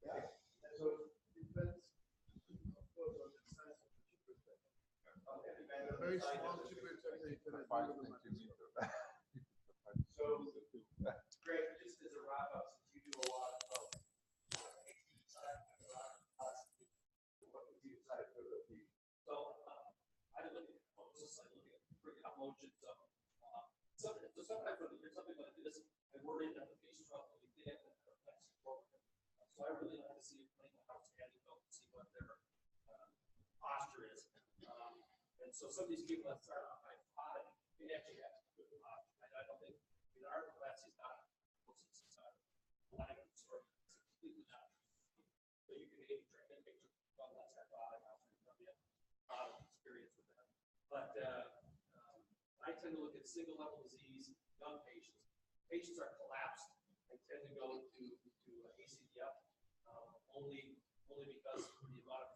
Yeah. So it depends, of course, on the size of the tubule. Okay. Very small tubule retractor, you can do 5 centimeters. So, Greg, just as a wrap up, since you do a lot of so, I didn't look at Moses, I look at bringing up motions. So sometimes when there's something like this, I worry that the patient's probably dead and they're flexing forward. So I really like to see it playing out standing up and see what their posture is. And so some of these people that start off by five, they actually have good posture. I don't think, our class is not alignment or completely not. So you can maybe try to make one less hypotic experience with that. But I tend to look at single level disease, young patients. Patients are collapsed. I tend to go to ACDF only because the amount of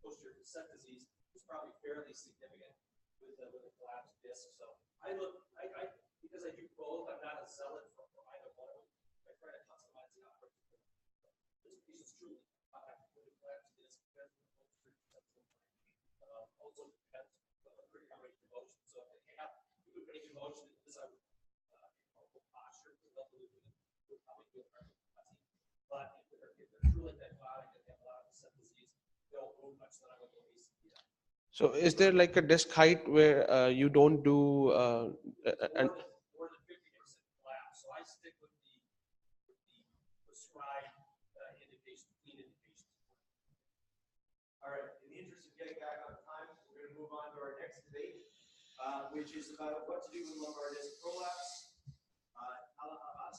posterior facet disease is probably fairly significant with a collapsed disc. So I because I do both, I'm not a zealot for either one of them. I try to customize the operation. This piece is truly with a collapsed disc. Also depends on the pretty range of motion. So if they have good range of motion, this I would posture probably do but if they're truly dichotic and they have a lot of facet disease, they don't move much, then I would go ACDF. So is there like a disc height where you don't do and more than 50% collapse. So I stick with the prescribed indication, clean indications. All right. In the interest of getting back on time, we're going to move on to our next debate, which is about what to do with lumbar disc prolapse. Allahabad.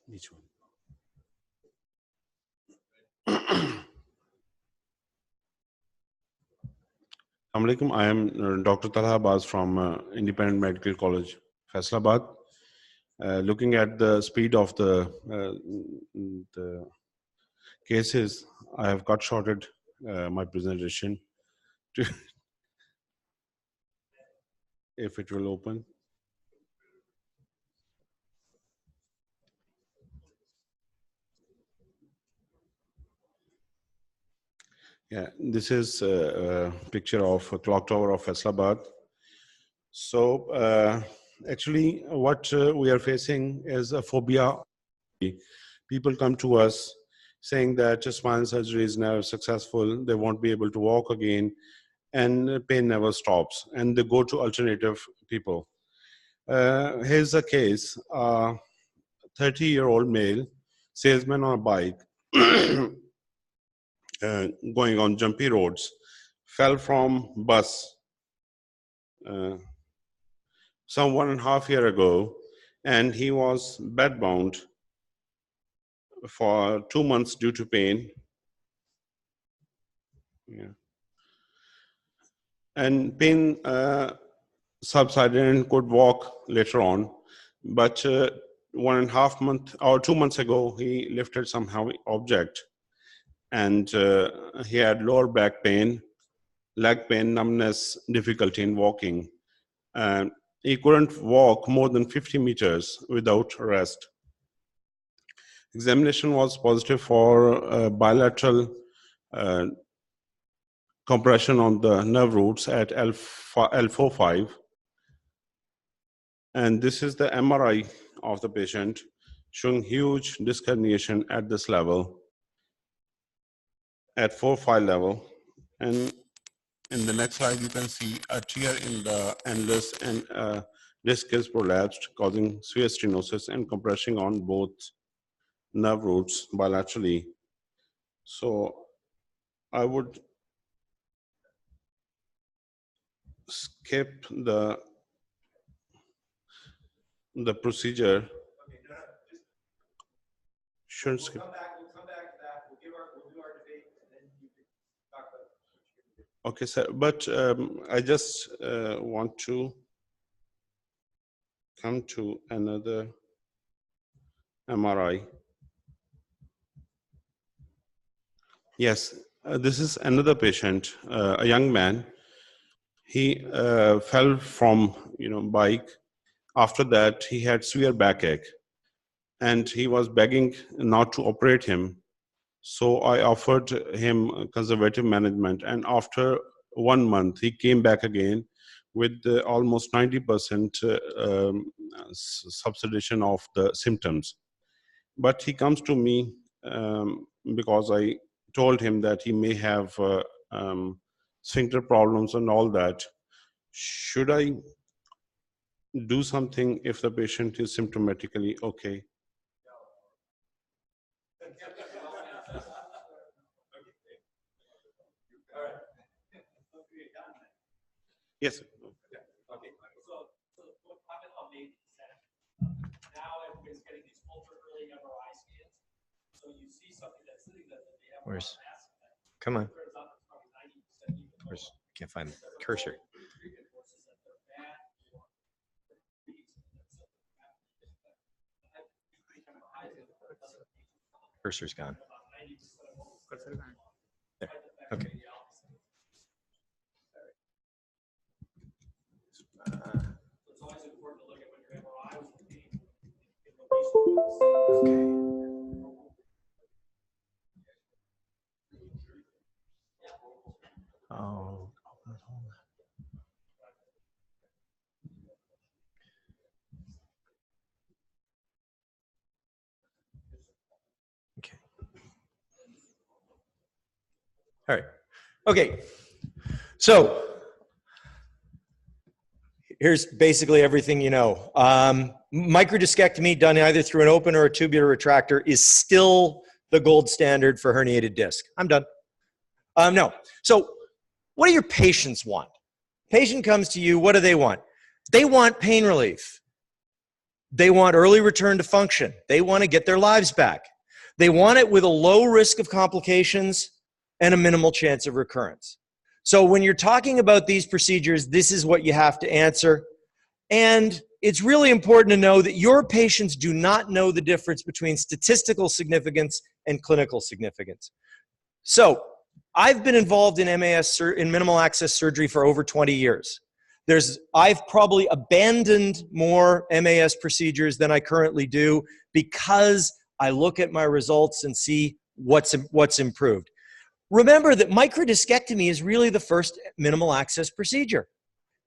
Which one? Assalamualaikum. I am Dr. Talha Baz from Independent Medical College, Faisalabad. Looking at the speed of the cases, I have cut shorted my presentation to if it will open. Yeah, this is a picture of a clock tower of Faisalabad. So actually what we are facing is a phobia. People come to us saying that spinal surgery is never successful, they won't be able to walk again, and pain never stops, and they go to alternative people. Here's a case, 30-year-old male, salesman on a bike, going on jumpy roads, fell from bus some 1.5 years ago, and he was bedbound for 2 months due to pain. Yeah. And pain subsided and could walk later on, but 1.5 months or 2 months ago, he lifted some heavy object, and he had lower back pain, leg pain, numbness, difficulty in walking. He couldn't walk more than 50 meters without rest. Examination was positive for bilateral compression on the nerve roots at L4-5. And this is the MRI of the patient showing huge disc herniation at this level, at 4-5 level. And in the next slide, you can see a tear in the annulus and disc is prolapsed, causing severe stenosis and compression on both nerve roots bilaterally. So I would skip the procedure. Shouldn't skip. We'll come back to that. We'll do our debate, and then you can talk about what you're gonna do. Okay, sir, but I just want to come to another MRI. Yes, this is another patient, a young man. He fell from bike. After that, he had severe backache, and he was begging not to operate him. So I offered him conservative management, and after 1 month, he came back again with almost 90% subsidation of the symptoms. But he comes to me because I told him that he may have sphincter problems and all that. Should I do something if the patient is symptomatically okay? Yes. Sir. Okay. So what I'll make is that now everybody's getting these ultra early MRI scans. So you see something that's sitting there that they have. Where's? Come on. Where's? Can't find the cursor. Cursor's gone. There. Okay. It's always important to look at what your MRI was looking in relation to. Oh. Okay. All right. Okay. So here's basically everything you know. Microdiscectomy done either through an open or a tubular retractor is still the gold standard for herniated disc. I'm done. No. So what do your patients want? Patient comes to you, what do they want? They want pain relief. They want early return to function. They want to get their lives back. They want it with a low risk of complications and a minimal chance of recurrence. So when you're talking about these procedures, this is what you have to answer. And it's really important to know that your patients do not know the difference between statistical significance and clinical significance. So I've been involved in MAS, in minimal access surgery for over 20 years. I've probably abandoned more MAS procedures than I currently do because I look at my results and see what's improved. Remember that microdiscectomy is really the first minimal access procedure.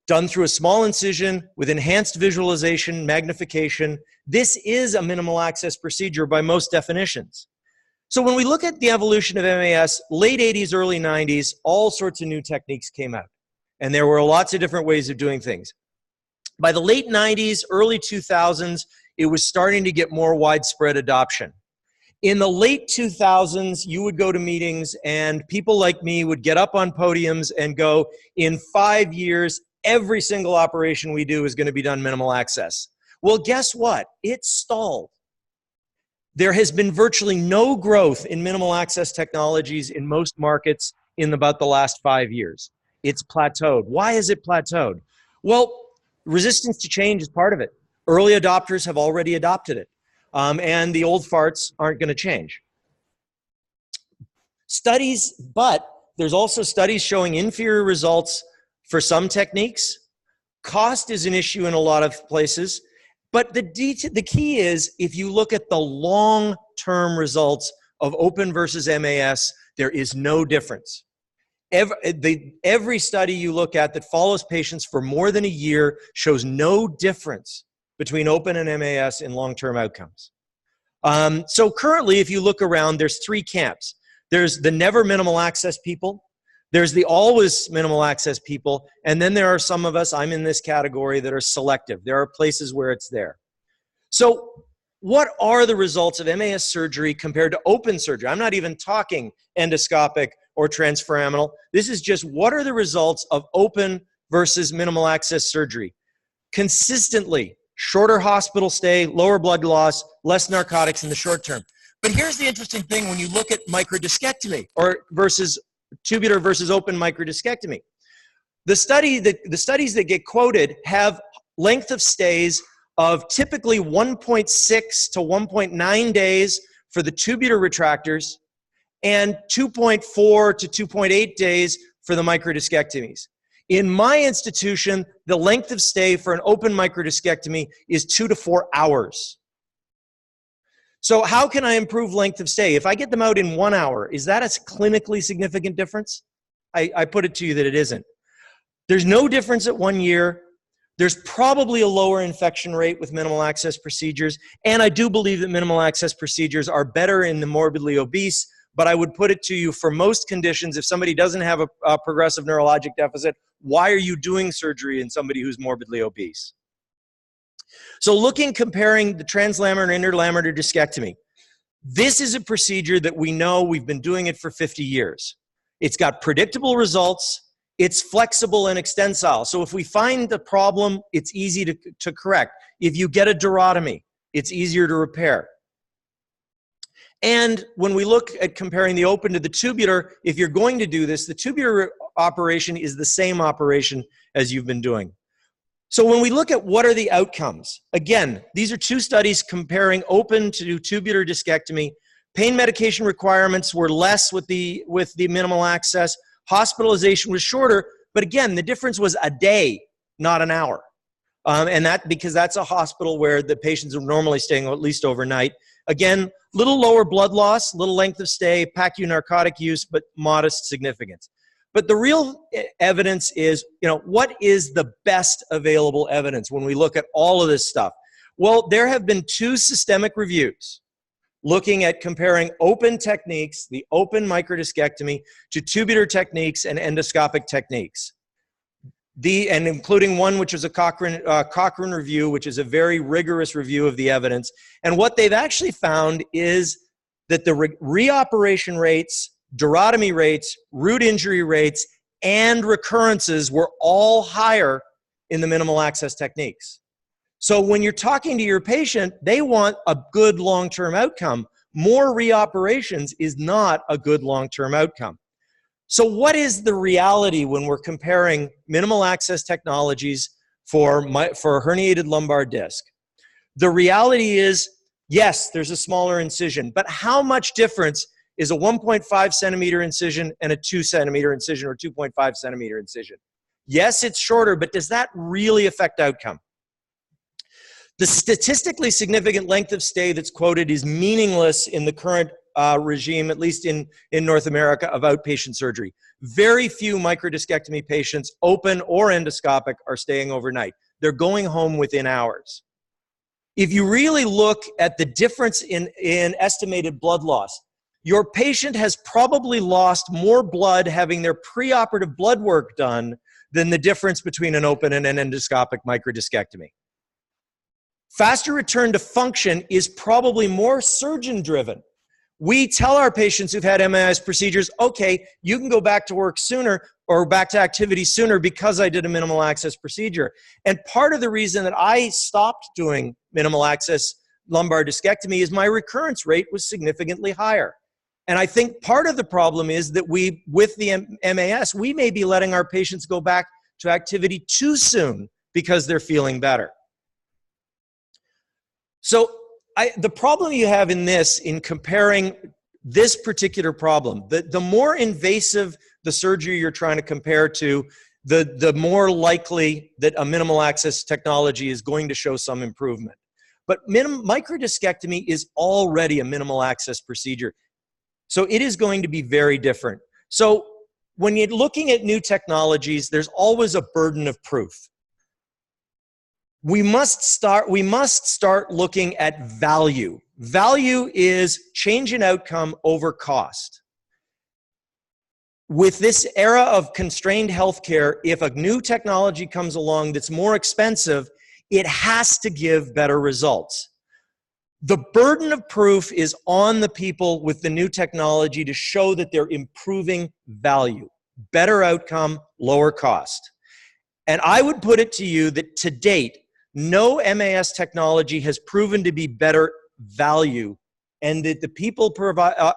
Done through a small incision with enhanced visualization, magnification. This is a minimal access procedure by most definitions. So when we look at the evolution of MAS, late 80s, early 90s, all sorts of new techniques came out. And there were lots of different ways of doing things. By the late 90s, early 2000s, it was starting to get more widespread adoption. In the late 2000s, you would go to meetings and people like me would get up on podiums and go, in 5 years, every single operation we do is going to be done minimal access. Well, guess what? It stalled. There has been virtually no growth in minimal access technologies in most markets in about the last 5 years. It's plateaued. Why is it plateaued? Well, resistance to change is part of it. Early adopters have already adopted it. And the old farts aren't going to change. Studies, but there's also studies showing inferior results for some techniques. Cost is an issue in a lot of places. But the key is, if you look at the long-term results of open versus MAS, there is no difference. Every study you look at that follows patients for more than a year shows no difference between open and MAS in long-term outcomes. So currently, if you look around, there's 3 camps. There's the never minimal access people There's the always minimal access people, and then there are some of us, I'm in this category, that are selective. There are places where it's there. So what are the results of MAS surgery compared to open surgery? I'm not even talking endoscopic or transforaminal. This is just what are the results of open versus minimal access surgery? Consistently, shorter hospital stay, lower blood loss, less narcotics in the short term. But here's the interesting thing when you look at microdiscectomy or versus tubular versus open microdiscectomy. The studies that get quoted have length of stays of typically 1.6 to 1.9 days for the tubular retractors and 2.4 to 2.8 days for the microdiscectomies. In my institution, the length of stay for an open microdiscectomy is 2 to 4 hours. So how can I improve length of stay? If I get them out in 1 hour, is that a clinically significant difference? I put it to you that it isn't. There's no difference at 1 year. There's probably a lower infection rate with minimal access procedures. And I do believe that minimal access procedures are better in the morbidly obese. But I would put it to you, for most conditions, if somebody doesn't have a progressive neurologic deficit, why are you doing surgery in somebody who's morbidly obese? So comparing the translaminar and interlaminar discectomy, this is a procedure that we know we've been doing it for 50 years. It's got predictable results. It's flexible and extensile. So if we find the problem, it's easy to correct. If you get a durotomy, it's easier to repair. And when we look at comparing the open to the tubular, if you're going to do this, the tubular operation is the same operation as you've been doing. So when we look at what are the outcomes, again, these are two studies comparing open to tubular discectomy. Pain medication requirements were less with the minimal access. Hospitalization was shorter, but again, the difference was a day, not an hour. And that because that's a hospital where the patients are normally staying at least overnight. Again, little lower blood loss, little length of stay, PACU narcotic use, but modest significance. But the real evidence is, what is the best available evidence when we look at all of this stuff? Well, there have been 2 systemic reviews looking at comparing open techniques, the open microdiscectomy, to tubular techniques and endoscopic techniques. And including one which is a Cochrane review, which is a very rigorous review of the evidence. And what they've actually found is that the reoperation rates, durotomy rates, root injury rates, and recurrences were all higher in the minimal access techniques. So when you're talking to your patient, they want a good long-term outcome. More reoperations is not a good long-term outcome. So what is the reality when we're comparing minimal access technologies for herniated lumbar disc? The reality is, yes, there's a smaller incision, but how much difference is a 1.5 centimeter incision and a 2 centimeter incision or 2.5 centimeter incision? Yes, it's shorter, but does that really affect outcome? The statistically significant length of stay that's quoted is meaningless in the current regime, at least in North America, of outpatient surgery. Very few microdiscectomy patients, open or endoscopic, are staying overnight. They're going home within hours. If you really look at the difference in estimated blood loss, your patient has probably lost more blood having their preoperative blood work done than the difference between an open and an endoscopic microdiscectomy. Faster return to function is probably more surgeon-driven. We tell our patients who've had MIS procedures, okay, you can go back to work sooner or back to activity sooner because I did a minimal access procedure. And part of the reason that I stopped doing minimal access lumbar discectomy is my recurrence rate was significantly higher. And I think part of the problem is that with the MAS, we may be letting our patients go back to activity too soon because they're feeling better. So the problem you have in comparing this particular problem, the more invasive the surgery you're trying to compare to, the more likely that a minimal access technology is going to show some improvement. But microdiscectomy is already a minimal access procedure. So it is going to be very different. So when you're looking at new technologies, there's always a burden of proof. We must start looking at value. Value is change in outcome over cost. with this era of constrained healthcare, if a new technology comes along that's more expensive, it has to give better results. The burden of proof is on the people with the new technology to show that they're improving value, better outcome, lower cost. And I would put it to you that to date, no MAS technology has proven to be better value, and that the people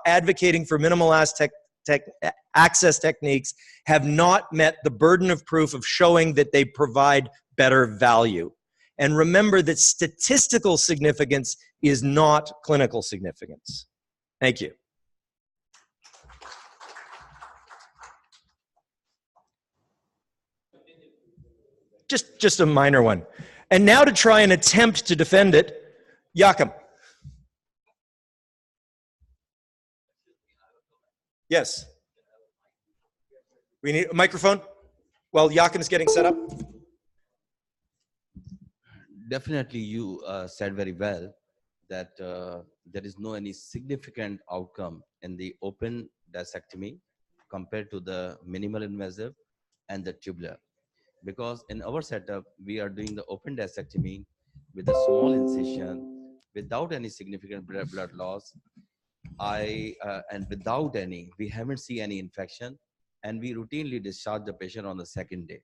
advocating for minimal access techniques have not met the burden of proof of showing that they provide better value. And remember that statistical significance is not clinical significance. Thank you. Just a minor one. And now to try and attempt to defend it, Joachim. Yes. We need a microphone while Joachim's getting set up. Definitely, you said very well that there is no any significant outcome in the open discectomy compared to the minimal invasive and the tubular. Because in our setup, we are doing the open discectomy with a small incision without any significant blood loss. And without any, we haven't seen any infection, and we routinely discharge the patient on the second day.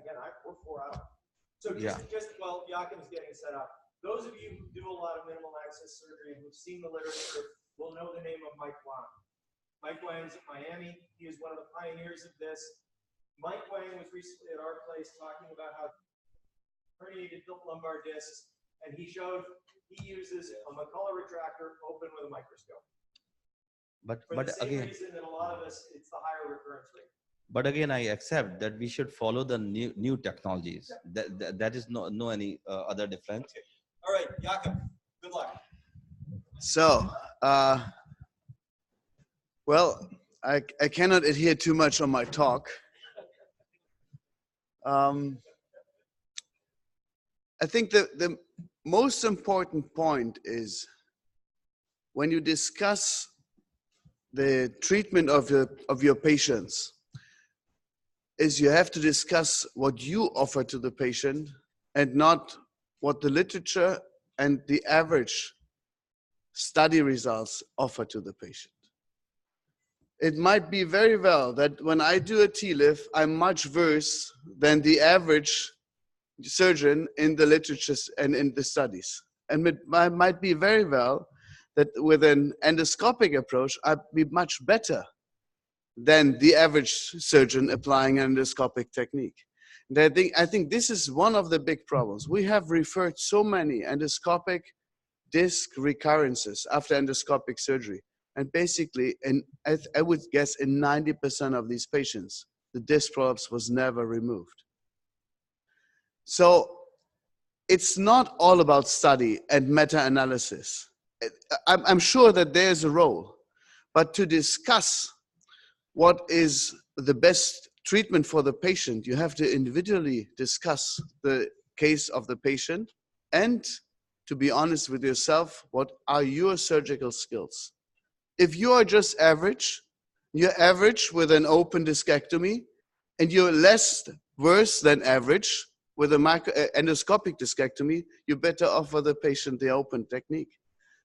Again, we're 4 hours. So Yeah. just while Joachim's getting it set up, those of you who do a lot of minimal access surgery and who've seen the literature will know the name of Mike Wang. Mike Wang's at Miami. He is one of the pioneers of this. Mike Wang was recently at our place talking about how herniated lumbar discs, and he showed he uses a McCullough retractor open with a microscope. But For the same again, reason that a lot of us, it's the higher recurrence rate. but again, I accept that we should follow the new technologies. That is no any other difference. Okay. All right, Joachim, good luck. So, well, I cannot adhere too much on my talk. I think the most important point is when you discuss the treatment of your patients, is you have to discuss what you offer to the patient and not what the literature and the average study results offer to the patient. It might be very well that when I do a TLIF, I'm much worse than the average surgeon in the literature and in the studies. And it might be very well that with an endoscopic approach, I'd be much better than the average surgeon applying an endoscopic technique. And I think this is one of the big problems. We have referred so many endoscopic disc recurrences after endoscopic surgery. And basically, I would guess in 90% of these patients, the disc prolapse was never removed. So it's not all about study and meta-analysis. I'm sure that there's a role, but to discuss what is the best treatment for the patient, you have to individually discuss the case of the patient and, to be honest with yourself, what are your surgical skills? If you are just average, you're average with an open discectomy, and you're less worse than average with a endoscopic discectomy, you better offer the patient the open technique.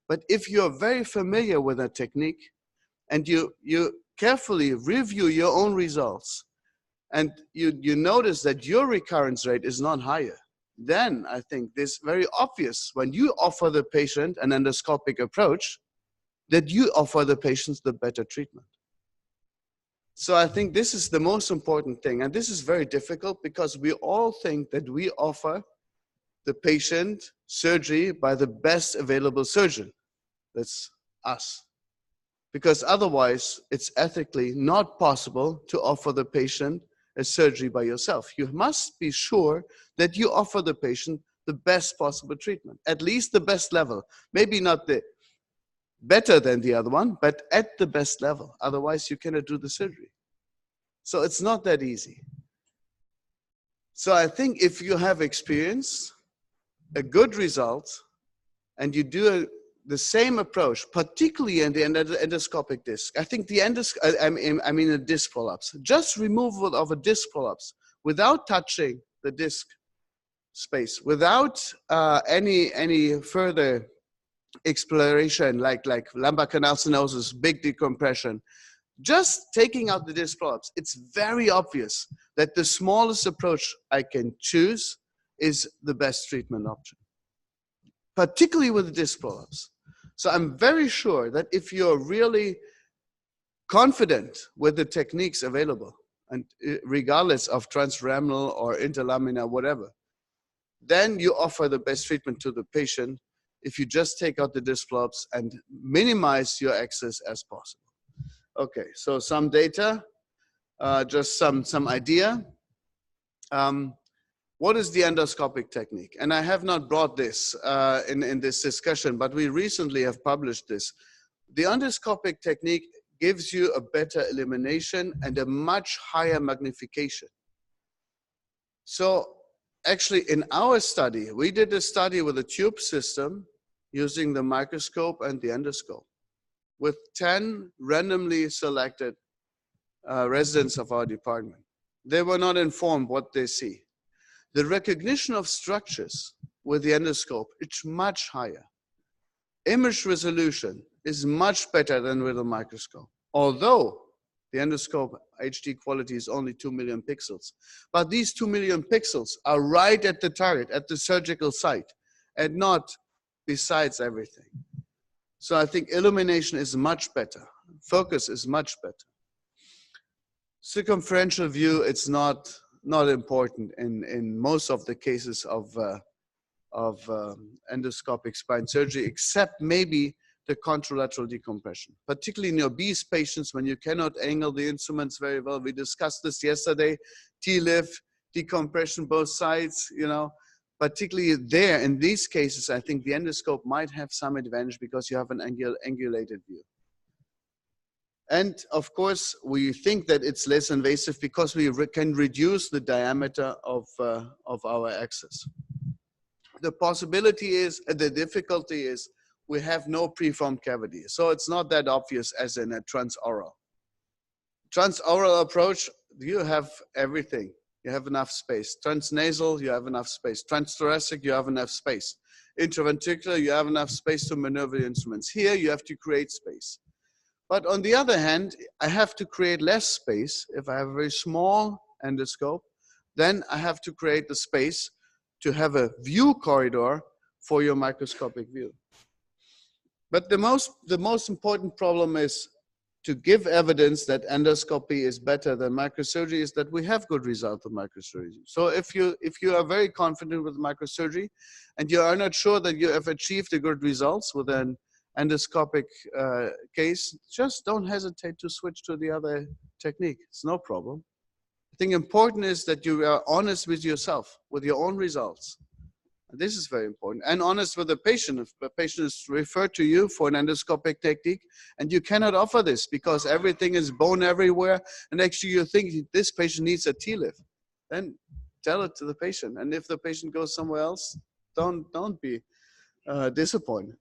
But if you're very familiar with that technique and you carefully review your own results and you notice that your recurrence rate is not higher, then I think this very obvious when you offer the patient an endoscopic approach that you offer the patients the better treatment. So I think this is the most important thing. And this is very difficult because we all think that we offer the patient surgery by the best available surgeon. That's us. Because otherwise, it's ethically not possible to offer the patient a surgery by yourself. You must be sure that you offer the patient the best possible treatment, at least the best level. Maybe not the better than the other one, but at the best level. Otherwise, you cannot do the surgery. So it's not that easy. So I think if you have experience, a good result, and you do the same approach, particularly in the endoscopic disc. I think the I mean a disc prolapse. Just removal of a disc prolapse without touching the disc space, without any further exploration like lumbar canal stenosis, big decompression, just taking out the disc prolapse, it's very obvious that the smallest approach I can choose is the best treatment option, particularly with the disc prolapse. So I'm very sure that if you're really confident with the techniques available, and regardless of transforaminal or interlaminar, whatever, then you offer the best treatment to the patient if you just take out the disc prolapse and minimize your access as possible. Okay, so some data, just some idea. What is the endoscopic technique? And I have not brought this in this discussion, but we recently have published this. The endoscopic technique gives you a better elimination and a much higher magnification. So actually in our study, we did a study with a tube system using the microscope and the endoscope with 10 randomly selected residents of our department. They were not informed what they see. The recognition of structures with the endoscope, it's much higher. Image resolution is much better than with a microscope, although the endoscope HD quality is only 2 million pixels. But these 2 million pixels are right at the target, at the surgical site, and not besides everything. So I think illumination is much better. Focus is much better. Circumferential view, it's not important in most of the cases of endoscopic spine surgery, except maybe the contralateral decompression, particularly in obese patients when you cannot angle the instruments very well. We discussed this yesterday, T-lift, decompression both sides, you know, particularly there in these cases, I think the endoscope might have some advantage because you have an angulated view. And of course, we think that it's less invasive because we can reduce the diameter of our axis. The possibility is, the difficulty is, we have no preformed cavity. So it's not that obvious as in a transoral. Transoral approach, you have everything. You have enough space. Transnasal, you have enough space. Transthoracic, you have enough space. Intraventricular, you have enough space to maneuver the instruments. Here, you have to create space. But on the other hand, I have to create less space. If I have a very small endoscope, then I have to create the space to have a view corridor for your microscopic view. But the most important problem is to give evidence that endoscopy is better than microsurgery is that we have good results with microsurgery. So if you are very confident with microsurgery and you are not sure that you have achieved the good results with an endoscopic case, just don't hesitate to switch to the other technique. It's no problem. I think important is that you are honest with yourself, with your own results. This is very important. And honest with the patient. If the patient is referred to you for an endoscopic technique and you cannot offer this because everything is bone everywhere and actually you think this patient needs a T-lift, then tell it to the patient. And if the patient goes somewhere else, don't be disappointed.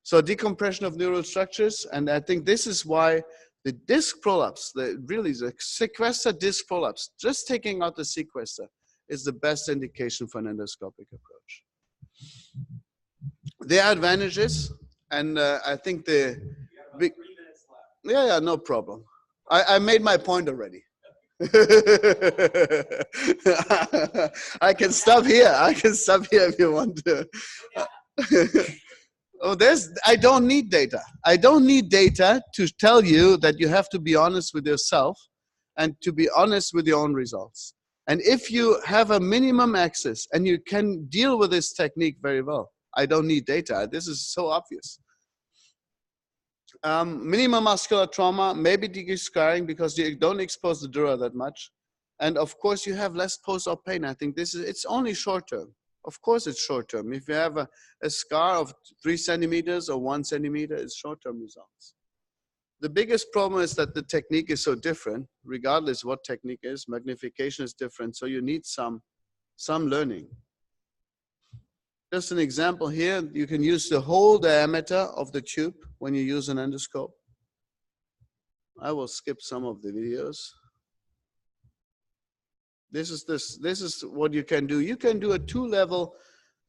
So decompression of neural structures, and I think this is why the disc prolapse, the sequester disc prolapse, just taking out the sequester, is the best indication for an endoscopic approach. There are advantages, and I think the big, yeah, no problem. I made my point already. I can stop here. I can stop here if you want to. Oh, I don't need data. I don't need data to tell you that you have to be honest with yourself and to be honest with your own results. And if you have a minimum access and you can deal with this technique very well, I don't need data. This is so obvious. Minimum muscular trauma, maybe descarring because you don't expose the dura that much. And of course, you have less post-op pain. I think it's only short term. Of course, it's short term. If you have a scar of 3 centimeters or 1 centimeter, it's short term results. The biggest problem is that the technique is so different, regardless what technique is, magnification is different, so you need some learning. Just an example here, you can use the whole diameter of the tube when you use an endoscope. I will skip some of the videos. This is what you can do. You can do a 2-level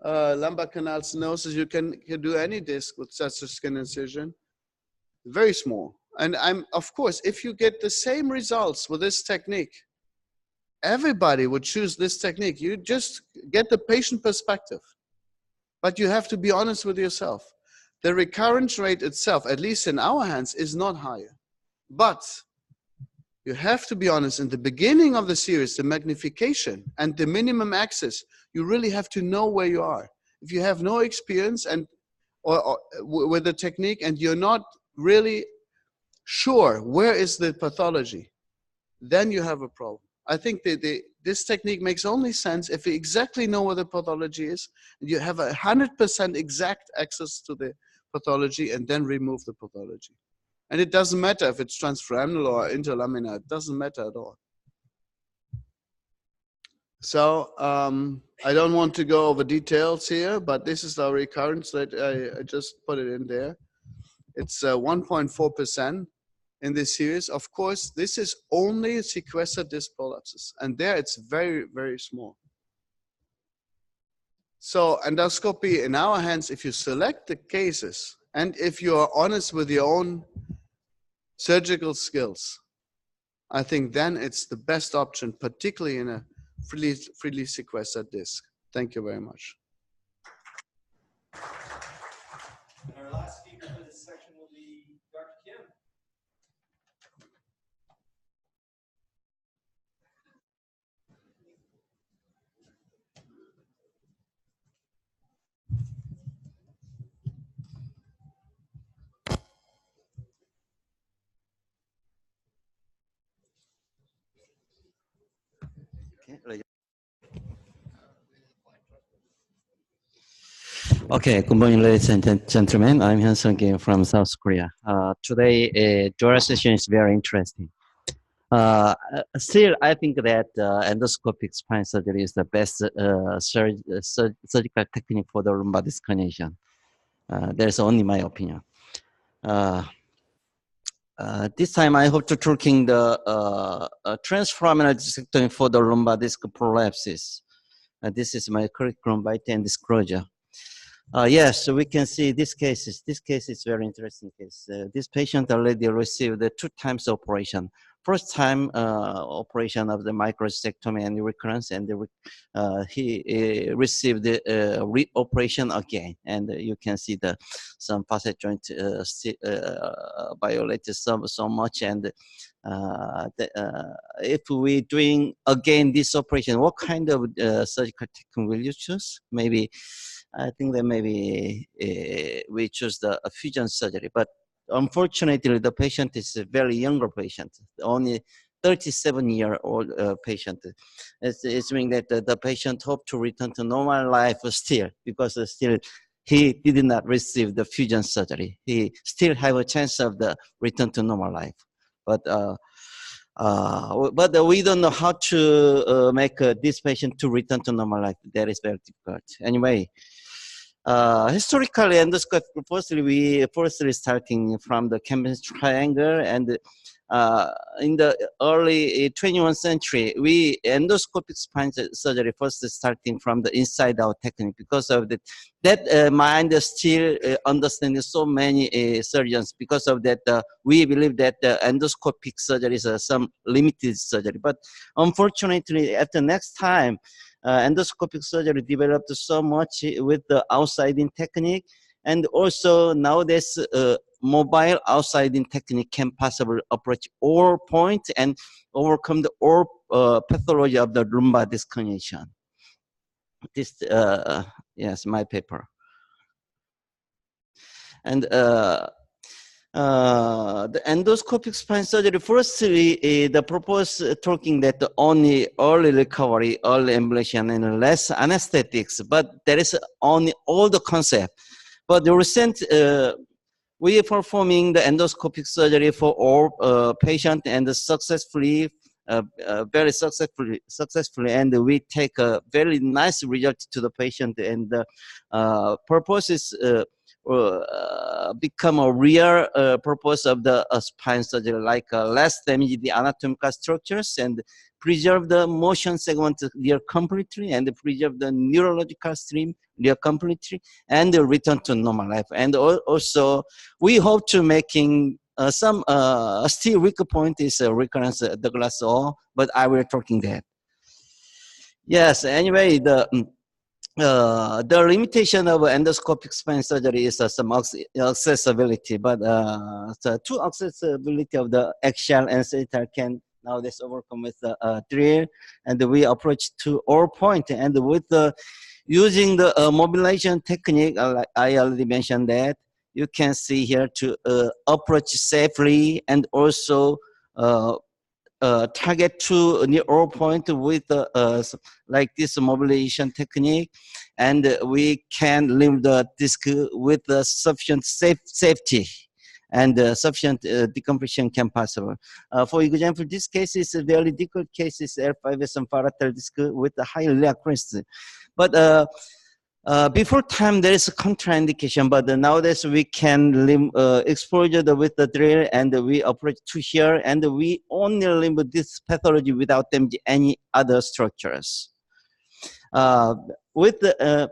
lumbar canal stenosis. You can do any disc with such a skin incision. Very small. And of course, if you get the same results with this technique, everybody would choose this technique. You just get the patient perspective. But you have to be honest with yourself. The recurrence rate itself, at least in our hands, is not higher. But you have to be honest, in the beginning of the series, the magnification and the minimum access, you really have to know where you are. If you have no experience or with the technique and you're not really sure where is the pathology, then you have a problem. I think this technique makes only sense if you exactly know where the pathology is, and you have 100% exact access to the pathology, and then remove the pathology. And it doesn't matter if it's transforaminal or interlaminar, it doesn't matter at all. So I don't want to go over details here, but this is our recurrence rate. I just put it in there. It's 1.4%. In this series. Of course, this is only sequestered disc prolapses, and there it's very, very small. So endoscopy in our hands, if you select the cases, and if you are honest with your own surgical skills, I think then it's the best option, particularly in a freely sequestered disc. Thank you very much. And our last speaker for this section will be Dr. Kim. Okay, good morning, ladies and gentlemen. I'm Hyun Sung Kim from South Korea. Today, dual session is very interesting. Still, I think that endoscopic spine surgery is the best surgical technique for the lumbar disc herniation. That's only my opinion. This time, I hope to talking the transforaminal discectomy for the lumbar disc prolapses. This is my curriculum vitae and disclosure. Yes, so we can see this case is very interesting case. This patient already received 2 times operation. First time operation of the microcystectomy and recurrence, and he received the re-operation again. And you can see some facet joint violated so much. And if we doing again this operation, what kind of surgical technique will you choose? Maybe I think that maybe we choose the fusion surgery, but unfortunately, the patient is a very younger patient, only 37-year-old patient. It's meaning that the patient hope to return to normal life still, because still he did not receive the fusion surgery. He still have a chance of the return to normal life, but we don't know how to make this patient to return to normal life. That is very difficult. Anyway. Historically, endoscopy, firstly starting from the Cambridge Triangle, and in the early 21st century, endoscopic spine surgery first starting from the inside out technique, because of that mind still understanding so many surgeons. Because of that, we believe that endoscopic surgery is some limited surgery. But unfortunately, at the next time, endoscopic surgery developed so much with the outside-in technique, and also nowadays mobile outside-in technique can possibly approach all points and overcome the all pathology of the lumbar disc herniation. This, yes, my paper. And the endoscopic spine surgery, firstly, the purpose talking that only early recovery, early ambulation, and less anesthetics, but there is only all the concept. But the recent, we are performing the endoscopic surgery for all patients and successfully very successfully, and we take a very nice result to the patient, and the purpose is become a real purpose of the spine surgery, like less damage the anatomical structures and preserve the motion segment near completely, and preserve the neurological stream near completely, and return to normal life. And also, we hope to making some still weak point is recurrence Douglas O, but I will talking that. Yes. Anyway, the limitation of endoscopic spine surgery is some accessibility, but the two accessibility of the axial and sagittal can nowadays overcome with the drill, and we approach to all point, and with the using the mobilization technique, like I already mentioned that, you can see here to approach safely, and also target to near all point with like this mobilization technique, and we can limit the disc with sufficient safety, and sufficient decompression can possible. For example, this case is a very difficult case, is L5S parietal disc with a high reoccurrence. But before time, there is a contraindication, but nowadays we can exposure with the drill, and we approach to here, and we only limit this pathology without damaging any other structures. With the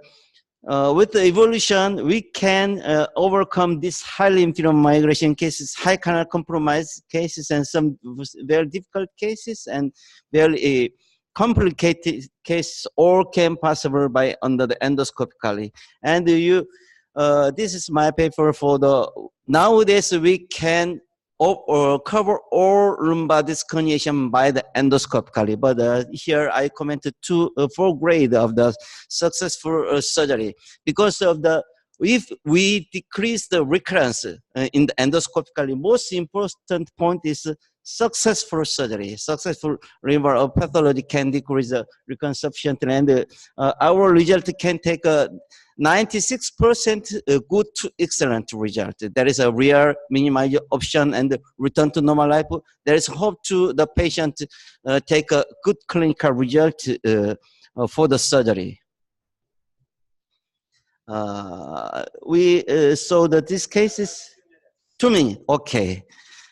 evolution, we can overcome this highly inferior migration cases, high canal compromise cases, and some very difficult cases, and very complicated cases, all can possible by under the endoscopically. And this is my paper for the, nowadays we can cover all lumbar disc herniation by the endoscopically, but here I commented 4 grade of the successful surgery, because of the, if we decrease the recurrence in the endoscopically, most important point is successful surgery. Successful removal of pathology can decrease the recurrence sufficiently, and our result can take a 96% good to excellent result. There is a real minimize option and return to normal life. There is hope to the patient take a good clinical result for the surgery. We saw that this case is 2 minutes. Okay.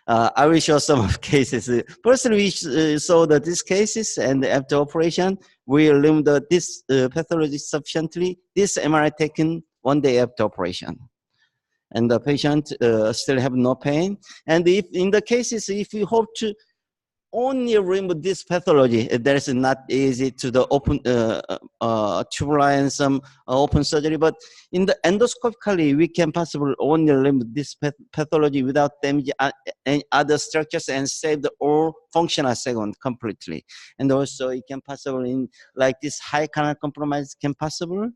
I will show some of cases. First, we saw that these cases, and after operation, we limit this pathology sufficiently. This MRI taken 1 day after operation, and the patient still have no pain. And if in the cases, if we hope to only remove this pathology, that is not easy to the open tubular and some open surgery, but in the endoscopically, we can possibly only remove this pathology without damaging any other structures, and save the all functional segment completely. And also it can possible in like this high canal compromise can possible.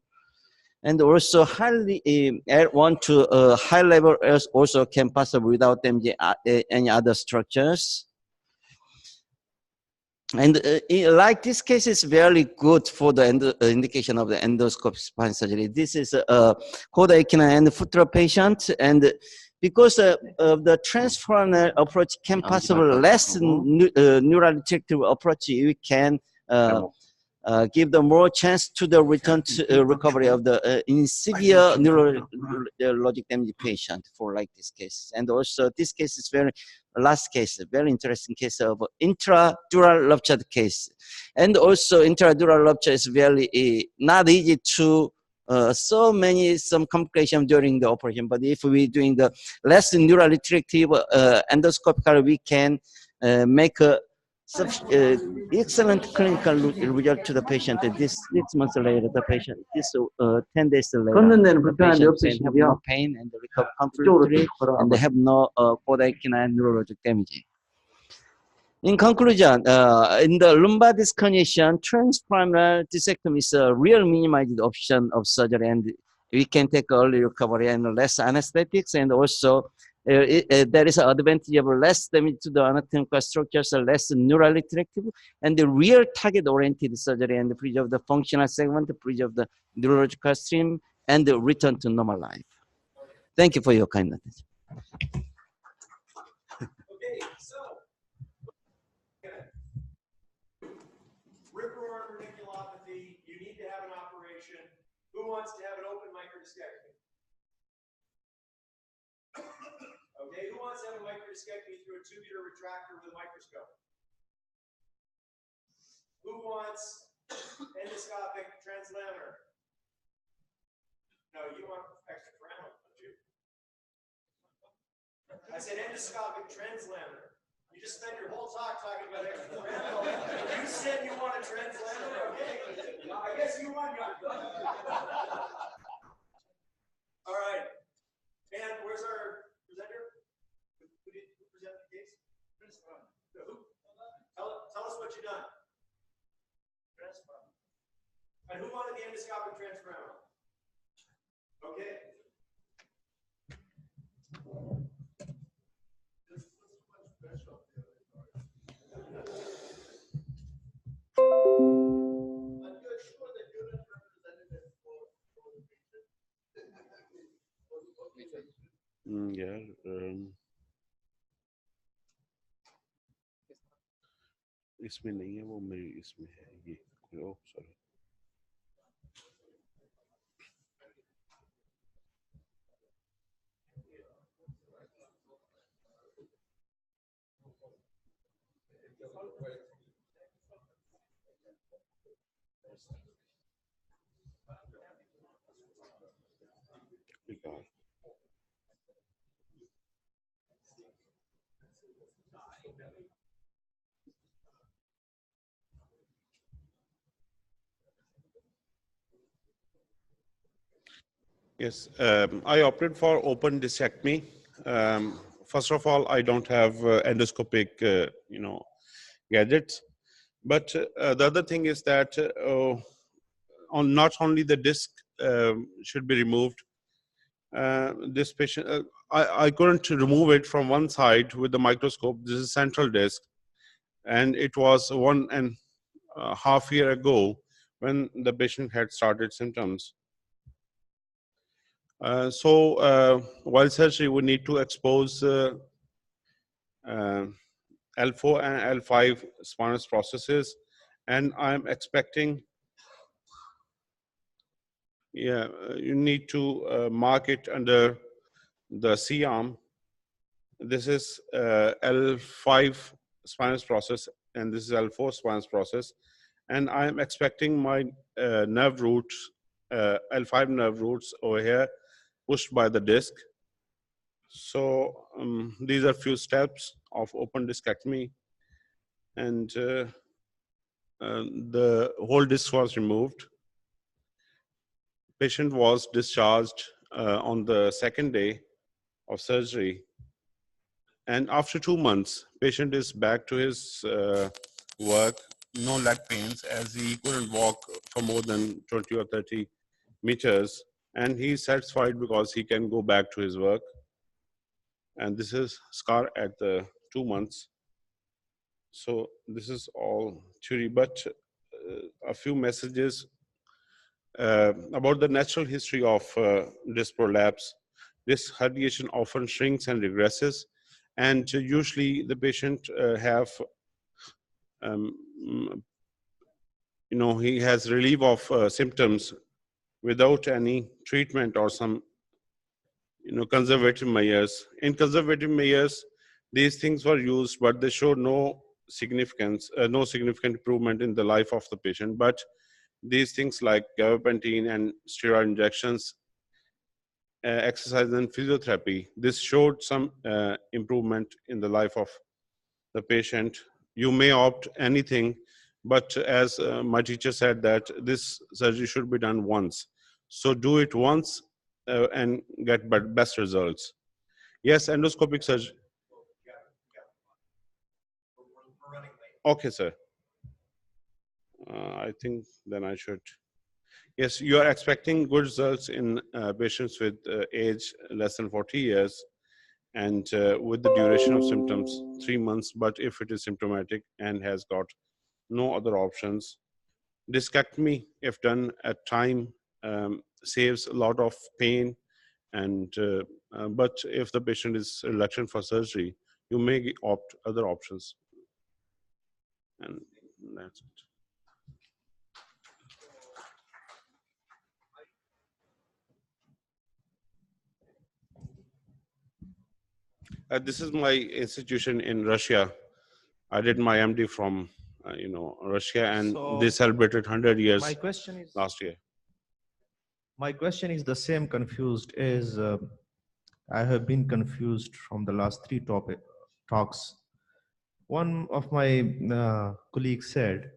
And also highly L1 to high level also can possible without damaging any other structures. And like this case is very good for the indication of the endoscopic spine surgery. This is a coda echina and foot patient, and because of the transforaminal approach can possible less neural restrictive approach, we can give them more chance to the return to recovery of the in severe neurologic damage patient for like this case. And also this case is very last case, a very interesting case of intradural ruptured case. And also intradural rupture is very not easy to so many some complications during the operation. But if we doing the less neural restrictive endoscopical, we can make a excellent clinical result to the patient. This 6 months later, the patient, this 10 days later, the patient have no pain and recover completely, and they have no coda-echina and neurologic damage. In conclusion, in the lumbar disc herniation, transperineal discectomy is a real minimized option of surgery, and we can take early recovery and less anesthetics, and also there is an advantage of less damage to the anatomical structures, less neurally restrictive, and the real target-oriented surgery, and preserve the functional segment, preserve the neurological stream, and return to normal life. Thank you for your kind attention. Who wants to have an open microdiscectomy? Okay, who wants to have a microdiscectomy through a tubular retractor with a microscope? Who wants endoscopic translaminar? No, you want extraforaminal, don't you? I said endoscopic translaminar. You just spent your whole talk talking about extraforaminal. You said you want a translaminar, okay? I guess you won, young. All right. And where's our presenter? Who presented the case? Who? Tell us what you've done. And who wanted the endoscopic transforaminal? Okay. यार इसमें नहीं है वो मेरी इसमें है ये ओ sorry निकाल Yes, I opted for open discectomy. First of all, I don't have endoscopic, gadgets. But the other thing is that on not only the disc should be removed. This patient, I couldn't remove it from one side with the microscope. This is central disc, and it was 1.5 years ago when the patient had started symptoms. While surgery, we need to expose L4 and L5 spinous processes, and I'm expecting, you need to mark it under the C-arm. This is L5 spinous process, and this is L4 spinous process, and I'm expecting my nerve roots, L5 nerve roots over here, pushed by the disc. So these are few steps of open discectomy, and the whole disc was removed. Patient was discharged on the second day of surgery, and after 2 months, patient is back to his work, no leg pains, as he couldn't walk for more than 20 or 30 meters, and he's satisfied because he can go back to his work. And this is scar at the 2 months. So this is all theory, but a few messages about the natural history of disc prolapse. This herniation often shrinks and regresses, and usually the patient have, he has relief of symptoms without any treatment or some, conservative measures. In conservative measures, these things were used, but they showed no significance, no significant improvement in the life of the patient. But these things like gabapentin and steroid injections, exercise and physiotherapy, this showed some improvement in the life of the patient. You may opt anything, but as my teacher said that this surgery should be done once. So do it once and get best results. Yes, endoscopic surgery. Okay, sir. I think then I should. Yes, you are expecting good results in patients with age less than 40 years and with the duration of symptoms 3 months, but if it is symptomatic and has got no other options, discectomy, if done at time, saves a lot of pain. And but if the patient is reluctant for surgery, you may opt other options. And that's it. This is my institution in Russia. I did my MD from, Russia, and So, they celebrated 100 years my question is last year. my question is the same. Confused is I have been confused from the last three topic talks. One of my colleagues said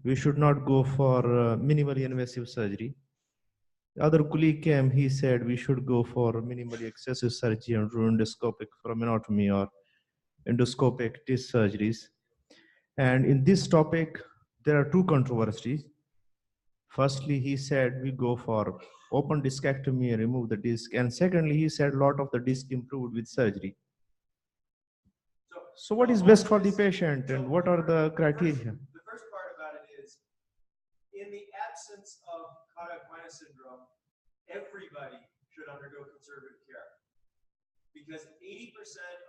we should not go for minimally invasive surgery. The other colleague came, he said we should go for minimally excessive surgery and do endoscopic femorotomy or endoscopic disc surgeries. And in this topic, there are two controversies. Firstly, he said we go for open discectomy and remove the disc. And secondly, he said a lot of the disc improved with surgery. So what is best for the patient and what are the criteria? The first part about it is, in the absence of Karachi syndrome, everybody should undergo conservative care. Because 80%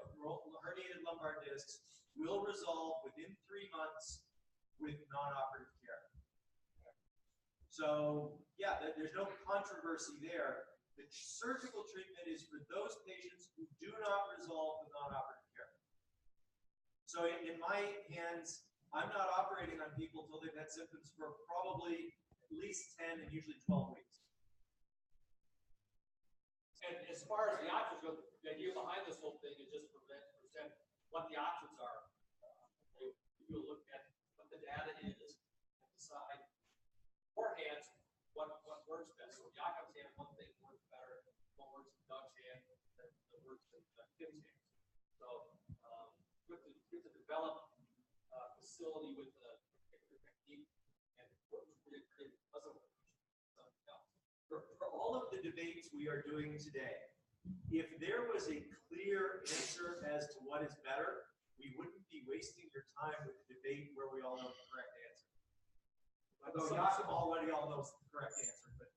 of herniated lumbar discs will resolve within 3 months with non-operative care. So yeah, there's no controversy there. The surgical treatment is for those patients who do not resolve with non-operative care. So in my hands, I'm not operating on people until they've had symptoms for probably at least 10 and usually 12 weeks. And as far as the options go, the idea behind this whole thing is just present what the options are. You look at what the data is and decide beforehand what works best. So the outcomes hand, one thing works better, what works in Doug's hand, that works in Tim's hand. So good to develop a facility with a particular technique and work really puzzle something else. For all of the debates we are doing today, if there was a clear answer as to what is better, we wouldn't be wasting your time with a debate where we all know the correct answer. Although Yasim already all knows the correct answer, but.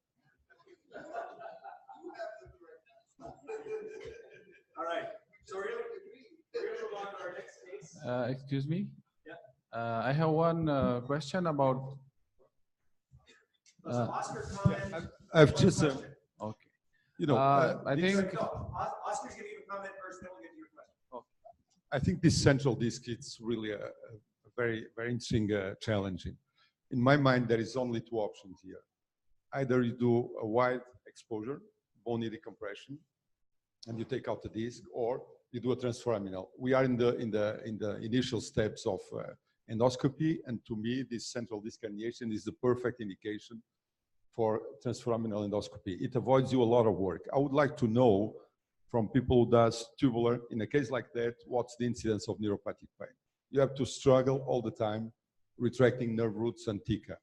All right, so we're gonna move on to our next case. Excuse me? Yeah. I have one question about. Oscar, comment. I've just, Okay. I think. No, Oscar's gonna give a comment first, then we'll get to your question. I think this central disc is really a very, very interesting challenging. In my mind, there is only two options here. Either you do a wide exposure, bony decompression, and you take out the disc, or you do a transforaminal. We are in the initial steps of endoscopy, and to me, this central disc herniation is the perfect indication for transforaminal endoscopy. It avoids you a lot of work. I would like to know from people who does tubular, in a case like that, what's the incidence of neuropathic pain? You have to struggle all the time retracting nerve roots and theca.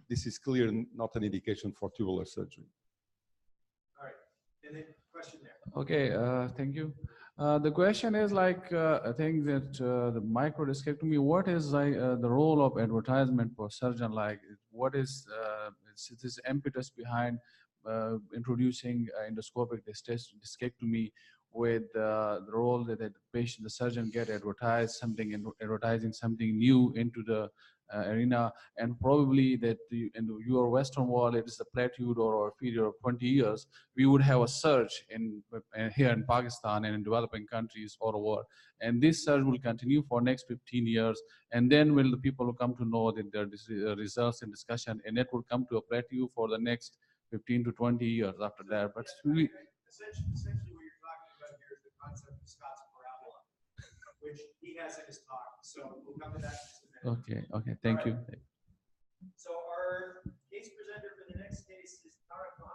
This is clearly not an indication for tubular surgery. All right, and then question there. Okay, thank you. The question is like, I think that the microdiscectomy, what is like the role of advertisement for surgeon? Like, what is this impetus behind introducing endoscopic discectomy with the role that the patient, the surgeon get advertised something and advertising something new into the arena, and probably that in your Western world, it is a plateaued or a period of 20 years, we would have a surge in here in Pakistan and in developing countries all over. And this surge will continue for next 15 years. And then will the people come to know that there are results and discussion, and it will come to a plateau for the next 15 to 20 years after that. But we, Essentially what you're talking about here is the concept of Scott's parabola, which he has in his talk. So we'll come to that in just a minute. okay, thank you. So our case presenter for the next case is Tara Khan.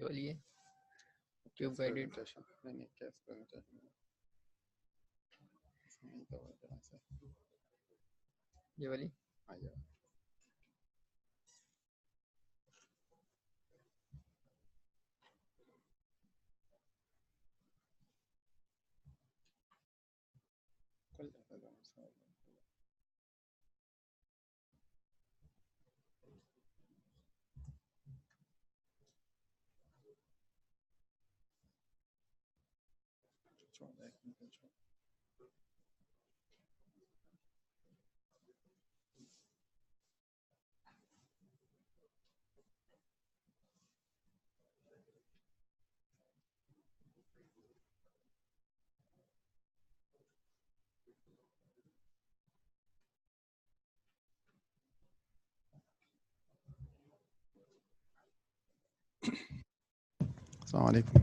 बोलिए tube guided ये वाली Assalamu alaikum.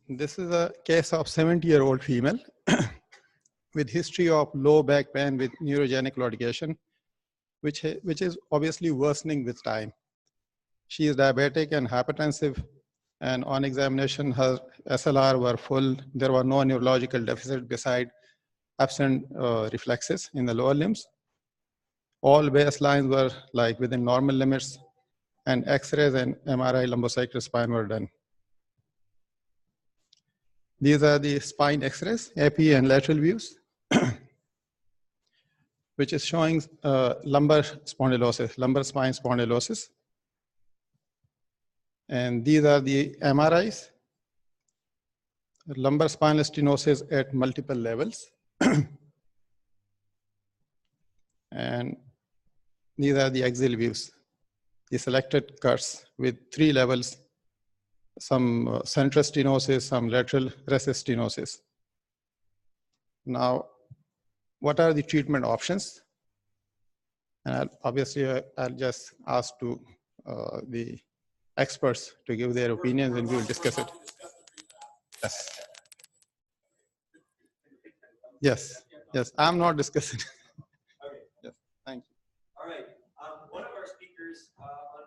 This is a case of 70-year-old female with history of low back pain with neurogenic litigation, which is obviously worsening with time. She is diabetic and hypertensive, and on examination, her SLR were full. There were no neurological deficit beside absent reflexes in the lower limbs. All baselines were like within normal limits, and X-rays and MRI lumbosacral spine were done. These are the spine X-rays, AP and lateral views, which is showing lumbar spondylosis, lumbar spine spondylosis. And these are the MRIs, lumbar spinal stenosis at multiple levels. And these are the axial views, the selected cuts with 3 levels, some central stenosis, some lateral recess stenosis. Now, what are the treatment options? And obviously, I'll just ask to the experts to give their opinions, and we will discuss it. Yes. Yes. Yes. I'm not discussing. Yes. Thank you. All right. One of our speakers,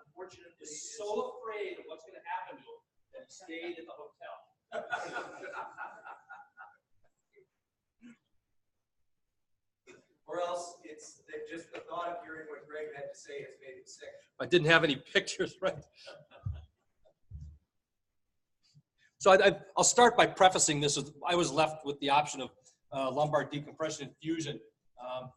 unfortunately, is so afraid of what's going to happen to him that he stayed at the hotel. Or else it's just the thought of hearing what Greg had to say has made him sick. I didn't have any pictures, right? So I'll start by prefacing this with, I was left with the option of lumbar decompression infusion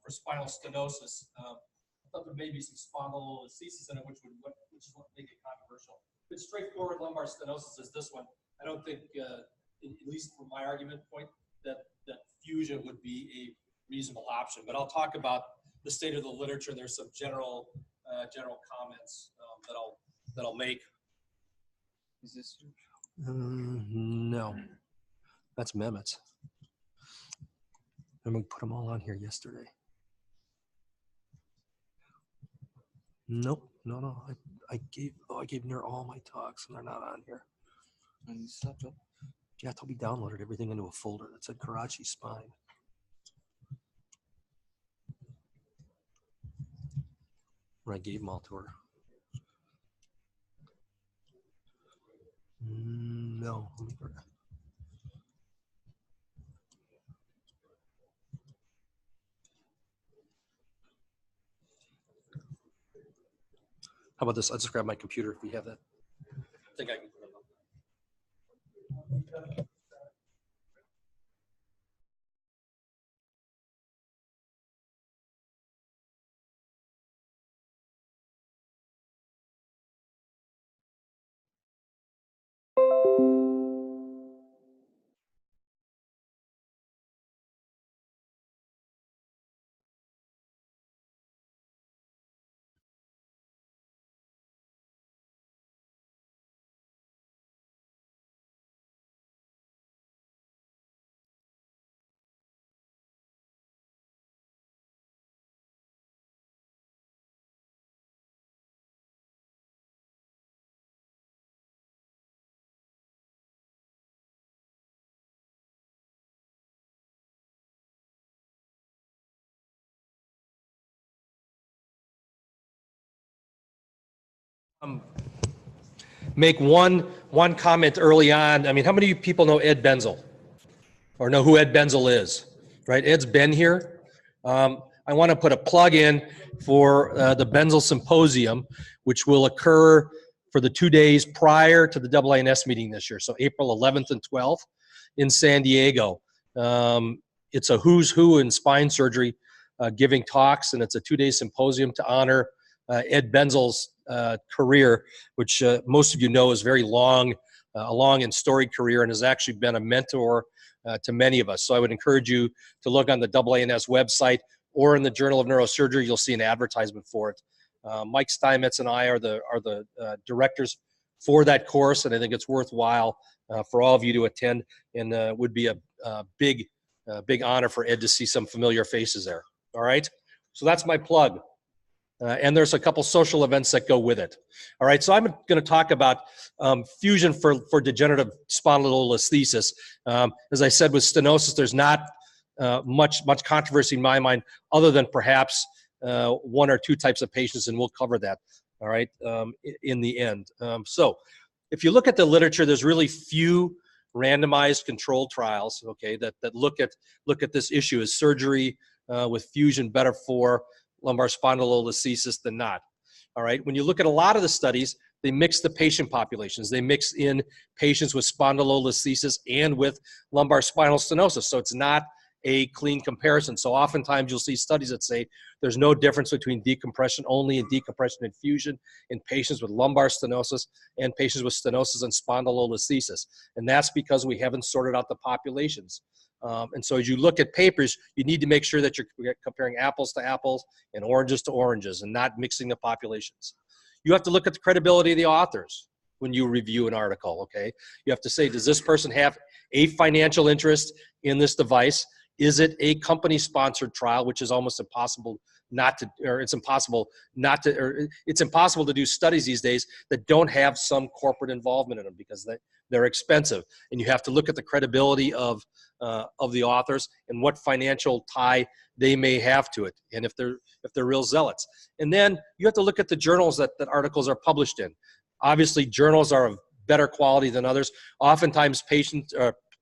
for spinal stenosis. I thought there may be some spondylolisthesis in it, which is what make it controversial. But straightforward lumbar stenosis is this one. I don't think, at least from my argument point, that fusion would be a reasonable option. But I'll talk about the state of the literature. There's some general comments that I'll make. Is this? No, that's Mehmet's. And we put them all on here yesterday. Nope, no. I gave Nur all my talks, and they're not on here. And slept up. Yeah, Toby downloaded everything into a folder that said Karachi Spine. I gave them all to her. No. How about this? I'll just grab my computer if we have that. I think I can put it up. Make one comment early on. I mean, how many of you people know Ed Benzel or know who Ed Benzel is? Right, Ed's been here. I want to put a plug in for the Benzel Symposium, which will occur for the 2 days prior to the AANS meeting this year. So April 11th and 12th in San Diego. It's a who's who in spine surgery giving talks, and it's a 2-day symposium to honor Ed Benzel's career, which most of you know is very long, a long and storied career, and has actually been a mentor to many of us. So I would encourage you to look on the AANS website or in the Journal of Neurosurgery. You'll see an advertisement for it. Mike Steinmetz and I are the directors for that course, and I think it's worthwhile for all of you to attend, and would be a big honor for Ed to see some familiar faces there. All right, so that's my plug. And there's a couple social events that go with it. All right, so I'm going to talk about fusion for degenerative spondylolisthesis. As I said, with stenosis, there's not much controversy in my mind, other than perhaps one or two types of patients, and we'll cover that. All right, in the end. So, if you look at the literature, there's really few randomized controlled trials, okay, that look at this issue. Is surgery with fusion better for lumbar spondylolisthesis than not? All right, when you look at a lot of the studies, they mix the patient populations. They mix in patients with spondylolisthesis and with lumbar spinal stenosis. So it's not a clean comparison. So oftentimes you'll see studies that say there's no difference between decompression only and decompression and fusion in patients with lumbar stenosis and patients with stenosis and spondylolisthesis. And that's because we haven't sorted out the populations. And so as you look at papers, you need to make sure that you're comparing apples to apples and oranges to oranges and not mixing the populations. You have to look at the credibility of the authors when you review an article, okay? You have to say, does this person have a financial interest in this device? Is it a company-sponsored trial, which is almost impossible not to, or it's impossible not to, or it's impossible to do studies these days that don't have some corporate involvement in them because they're expensive. And you have to look at the credibility of the authors and what financial tie they may have to it, and if they're real zealots. And then you have to look at the journals that articles are published in. Obviously, journals are of better quality than others. Oftentimes,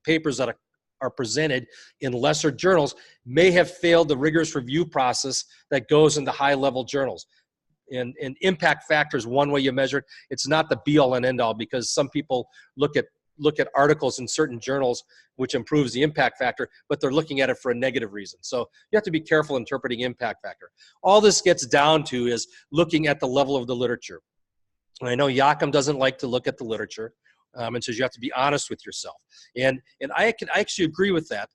papers that are presented in lesser journals may have failed the rigorous review process that goes into high-level journals. And impact factor is one way you measure it. It's not the be-all and end-all, because some people look at articles in certain journals which improves the impact factor, but they're looking at it for a negative reason. So you have to be careful interpreting impact factor. All this gets down to is looking at the level of the literature. And I know Joachim doesn't like to look at the literature, and says you have to be honest with yourself. And I actually agree with that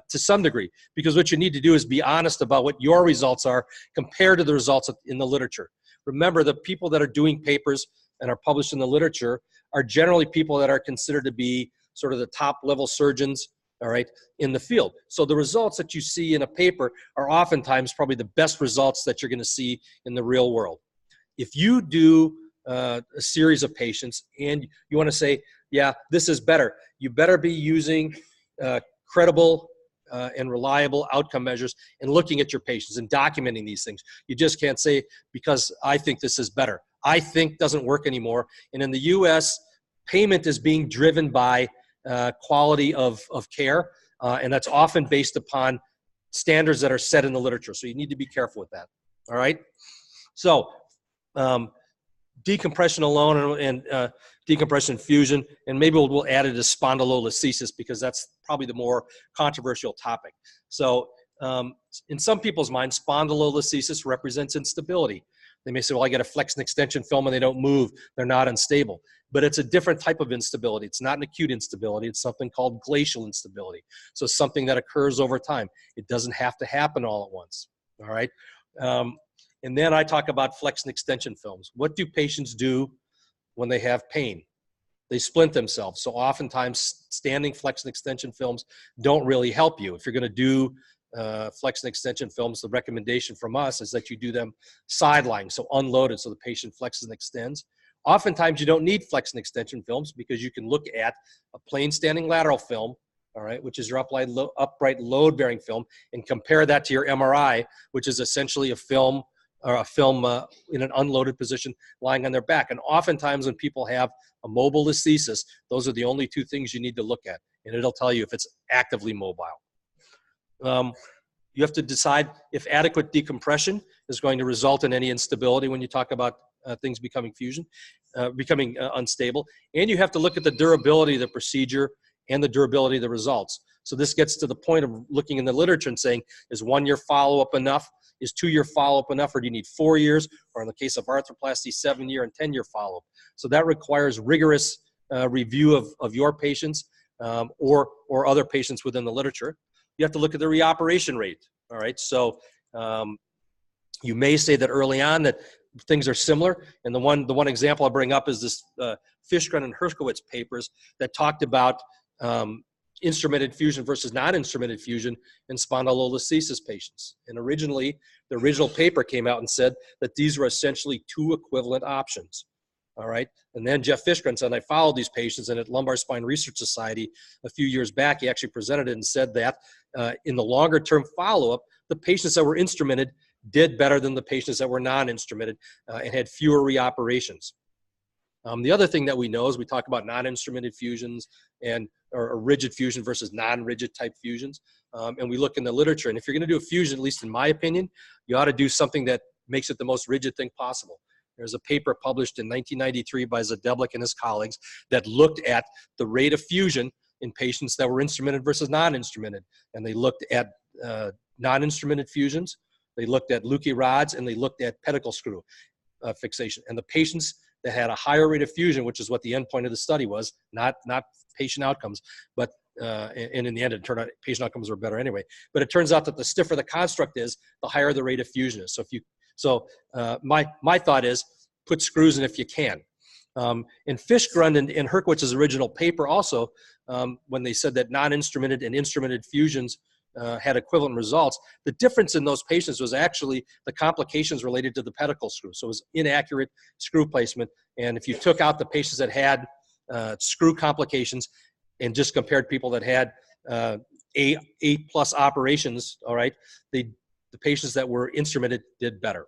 to some degree, because what you need to do is be honest about what your results are compared to the results in the literature. Remember, the people that are doing papers and are published in the literature are generally people that are considered to be sort of the top level surgeons, all right, in the field. So the results that you see in a paper are oftentimes probably the best results that you're going to see in the real world. If you do a series of patients and you want to say, yeah, this is better, you better be using credible and reliable outcome measures and looking at your patients and documenting these things. You just can't say, because I think this is better. I think doesn't work anymore. And in the US, payment is being driven by quality of care, and that's often based upon standards that are set in the literature. So you need to be careful with that, all right? So decompression alone and decompression fusion, and maybe we'll add it to spondylolisthesis because that's probably the more controversial topic. So in some people's minds, spondylolisthesis represents instability. They may say, well, I get a flex and extension film and they don't move, they're not unstable. But it's a different type of instability. It's not an acute instability. It's something called glacial instability. So it's something that occurs over time. It doesn't have to happen all at once, all right? And then I talk about flex and extension films. What do patients do when they have pain? They splint themselves. So oftentimes standing flex and extension films don't really help you. If you're going to do flex and extension films, the recommendation from us is that you do them sideline, so unloaded, so the patient flexes and extends. Oftentimes you don't need flex and extension films because you can look at a plain standing lateral film, all right, which is your upright load-bearing film, and compare that to your MRI, which is essentially a film or a film in an unloaded position lying on their back. And oftentimes when people have a mobile listhesis, those are the only two things you need to look at, and it'll tell you if it's actively mobile. You have to decide if adequate decompression is going to result in any instability when you talk about things becoming unstable. And you have to look at the durability of the procedure and the durability of the results. So this gets to the point of looking in the literature and saying, is 1 year follow-up enough? Is 2 year follow-up enough, or do you need 4 years? Or in the case of arthroplasty, 7 year and 10 year follow-up. So that requires rigorous review of your patients or other patients within the literature. You have to look at the reoperation rate, all right? So you may say that early on that things are similar, and the one example I bring up is this Fishgren and Herskowitz papers that talked about instrumented fusion versus non-instrumented fusion in spondylolisthesis patients. And originally, the original paper came out and said that these were essentially two equivalent options. All right. And then Jeff Fishgren said, I followed these patients, and at Lumbar Spine Research Society a few years back, he actually presented it and said that in the longer term follow-up, the patients that were instrumented did better than the patients that were non-instrumented and had fewer reoperations. The other thing that we know is we talk about non-instrumented fusions and or rigid fusion versus non-rigid type fusions. And we look in the literature, and if you're going to do a fusion, at least in my opinion, you ought to do something that makes it the most rigid thing possible. There's a paper published in 1993 by Zadeblik and his colleagues that looked at the rate of fusion in patients that were instrumented versus non-instrumented. And they looked at non-instrumented fusions, they looked at Lukey rods, and they looked at pedicle screw fixation. And the patients that had a higher rate of fusion, which is what the endpoint of the study was, not patient outcomes, but and in the end, it turned out patient outcomes were better anyway. But it turns out that the stiffer the construct is, the higher the rate of fusion is. So my thought is, put screws in if you can. In Fishgren and Herkwitz's original paper also, when they said that non-instrumented and instrumented fusions had equivalent results, the difference in those patients was actually the complications related to the pedicle screw. So it was inaccurate screw placement. And if you took out the patients that had screw complications and just compared people that had 8+ operations, all right, the patients that were instrumented did better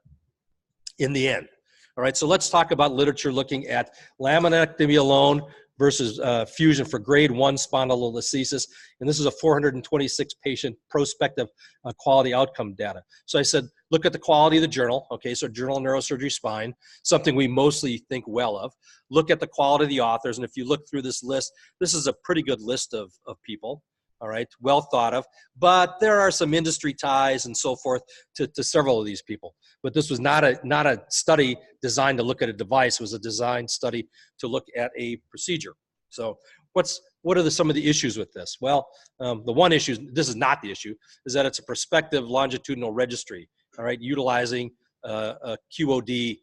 in the end. All right, so let's talk about literature looking at laminectomy alone versus fusion for grade 1 spondylolisthesis. And this is a 426 patient prospective quality outcome data. So I said, look at the quality of the journal. Okay, so Journal of Neurosurgery Spine, something we mostly think well of. Look at the quality of the authors. And if you look through this list, this is a pretty good list of people. All right, well thought of, but there are some industry ties and so forth to several of these people. But this was not a study designed to look at a device. It was a design study to look at a procedure. So what are some of the issues with this? Well, the one issue, this is not the issue, is that it's a prospective longitudinal registry, all right, utilizing a QOD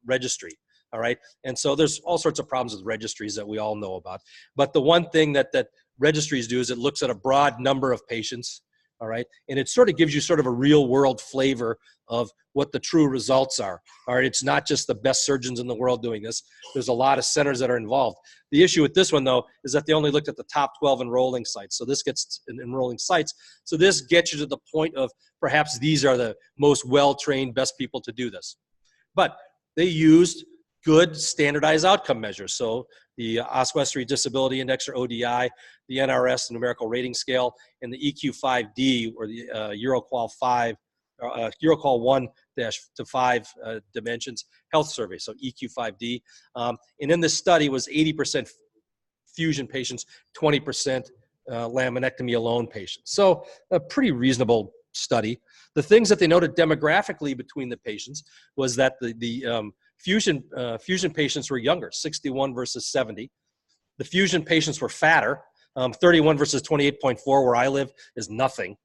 registry. All right, and so there's all sorts of problems with registries that we all know about. But the one thing that registries do is it looks at a broad number of patients, all right, and it sort of gives you sort of a real world flavor of what the true results are. All right, it's not just the best surgeons in the world doing this. There's a lot of centers that are involved. The issue with this one, though, is that they only looked at the top 12 enrolling sites. So this gets enrolling sites. So this gets you to the point of perhaps these are the most well-trained, best people to do this. But they used good standardized outcome measures. So the Oswestry Disability Index, or ODI, the NRS, the numerical rating scale, and the EQ5D, or the Euroqual 5, Euroqual 1-5 dimensions health survey, so EQ5D. And in this study was 80% fusion patients, 20% laminectomy alone patients. So a pretty reasonable study. The things that they noted demographically between the patients was that the fusion patients were younger, 61 versus 70. The fusion patients were fatter, 31 versus 28.4, where I live is nothing.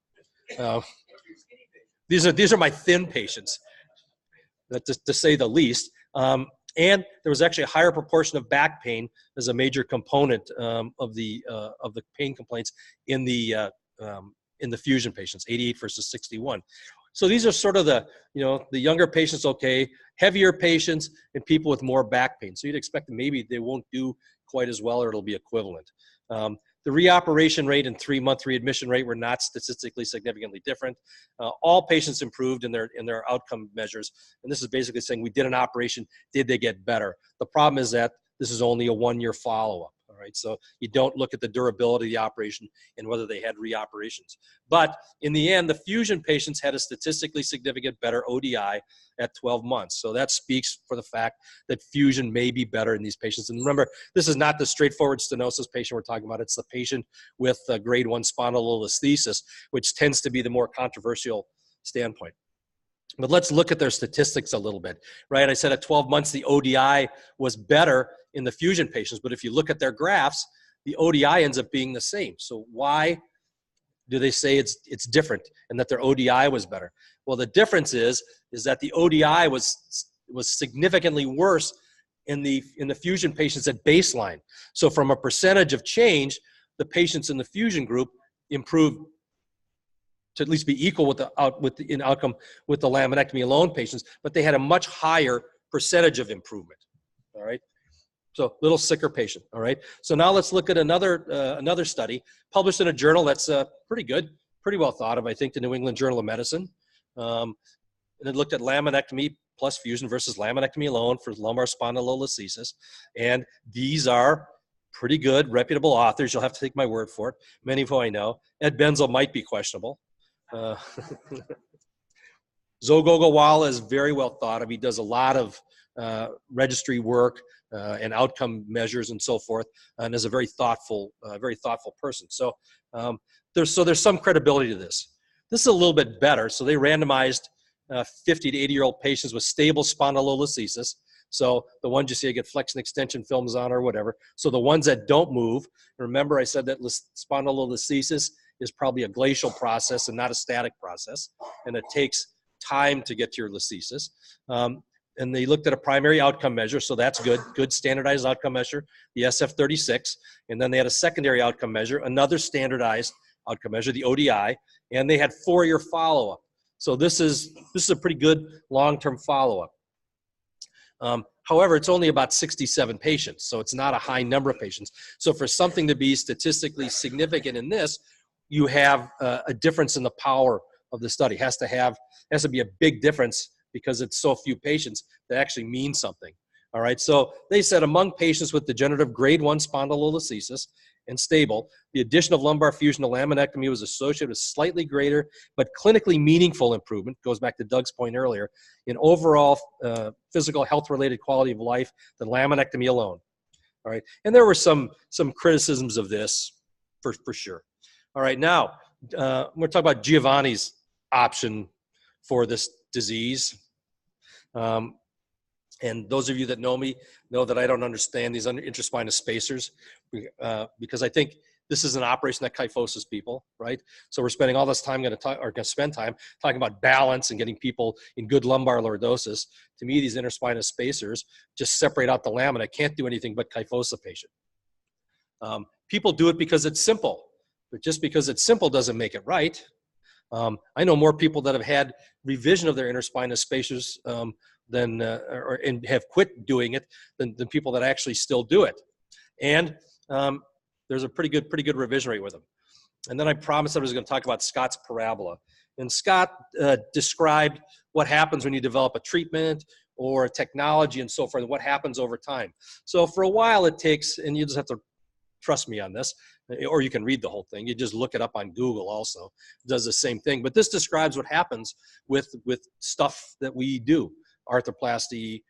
These are my thin patients, to say the least. And there was actually a higher proportion of back pain as a major component of the pain complaints in the fusion patients, 88 versus 61. So these are sort of the younger patients, okay, heavier patients, and people with more back pain. So you'd expect that maybe they won't do quite as well, or it'll be equivalent. The reoperation rate and 3-month readmission rate were not statistically significantly different. All patients improved in their outcome measures. And this is basically saying we did an operation, did they get better? The problem is that this is only a 1-year follow-up. All right, so you don't look at the durability of the operation and whether they had reoperations. But in the end, the fusion patients had a statistically significant better ODI at 12 months. So that speaks for the fact that fusion may be better in these patients. And remember, this is not the straightforward stenosis patient we're talking about. It's the patient with grade 1 spondylolisthesis, which tends to be the more controversial standpoint. But let's look at their statistics a little bit, right? I said at 12 months, the ODI was better in the fusion patients, but if you look at their graphs, the ODI ends up being the same. So why do they say it's different and that their ODI was better? Well, the difference is that the ODI was significantly worse in the fusion patients at baseline. So from a percentage of change, the patients in the fusion group improved to at least be equal with in outcome with the laminectomy alone patients, but they had a much higher percentage of improvement. All right. So little sicker patient. All right. So now let's look at another study published in a journal that's pretty good, pretty well thought of, I think, the New England Journal of Medicine. And it looked at laminectomy plus fusion versus laminectomy alone for lumbar spondylolisthesis. And these are pretty good, reputable authors. You'll have to take my word for it. Many of whom I know. Ed Benzel might be questionable. Zogogawala is very well thought of. He does a lot of registry work and outcome measures and so forth, and is a very thoughtful person. So there's some credibility to this. This is a little bit better. So they randomized 50 to 80-year-old patients with stable spondylolisthesis. So the ones you see I get flexion extension films on or whatever. So the ones that don't move, remember I said that spondylolisthesis is probably a glacial process and not a static process, and it takes time to get to your listhesis. And they looked at a primary outcome measure, so that's good standardized outcome measure, the SF-36, and then they had a secondary outcome measure, another standardized outcome measure, the ODI, and they had 4-year follow-up. So this is a pretty good long-term follow-up. However, it's only about 67 patients, so it's not a high number of patients. So for something to be statistically significant in this, you have a difference in the power of the study. Has to be a big difference because it's so few patients that actually means something. All right, so they said among patients with degenerative grade 1 spondylolisthesis and stable, the addition of lumbar fusion to laminectomy was associated with slightly greater but clinically meaningful improvement, goes back to Doug's point earlier, in overall physical health-related quality of life than laminectomy alone. All right, and there were some criticisms of this for sure. All right, now we're talking about Giovanni's option for this disease. And those of you that know me know that I don't understand these interspinous spacers because I think this is an operation that kyphoses people, right? So we're spending all this time going to spend time talking about balance and getting people in good lumbar lordosis. To me, these interspinous spacers just separate out the lamina, can't do anything but kyphose a patient. People do it because it's simple, but just because it's simple doesn't make it right. I know more people that have had revision of their interspinous spacers and have quit doing it than people that actually still do it. And there's a pretty good revision rate with them. And then I promised I was going to talk about Scott's parabola. And Scott described what happens when you develop a treatment or a technology and so forth, and what happens over time. So for a while it takes, and you just have to trust me on this, or you can read the whole thing. You just look it up on Google also. It does the same thing. But this describes what happens with stuff that we do. Arthroplasty,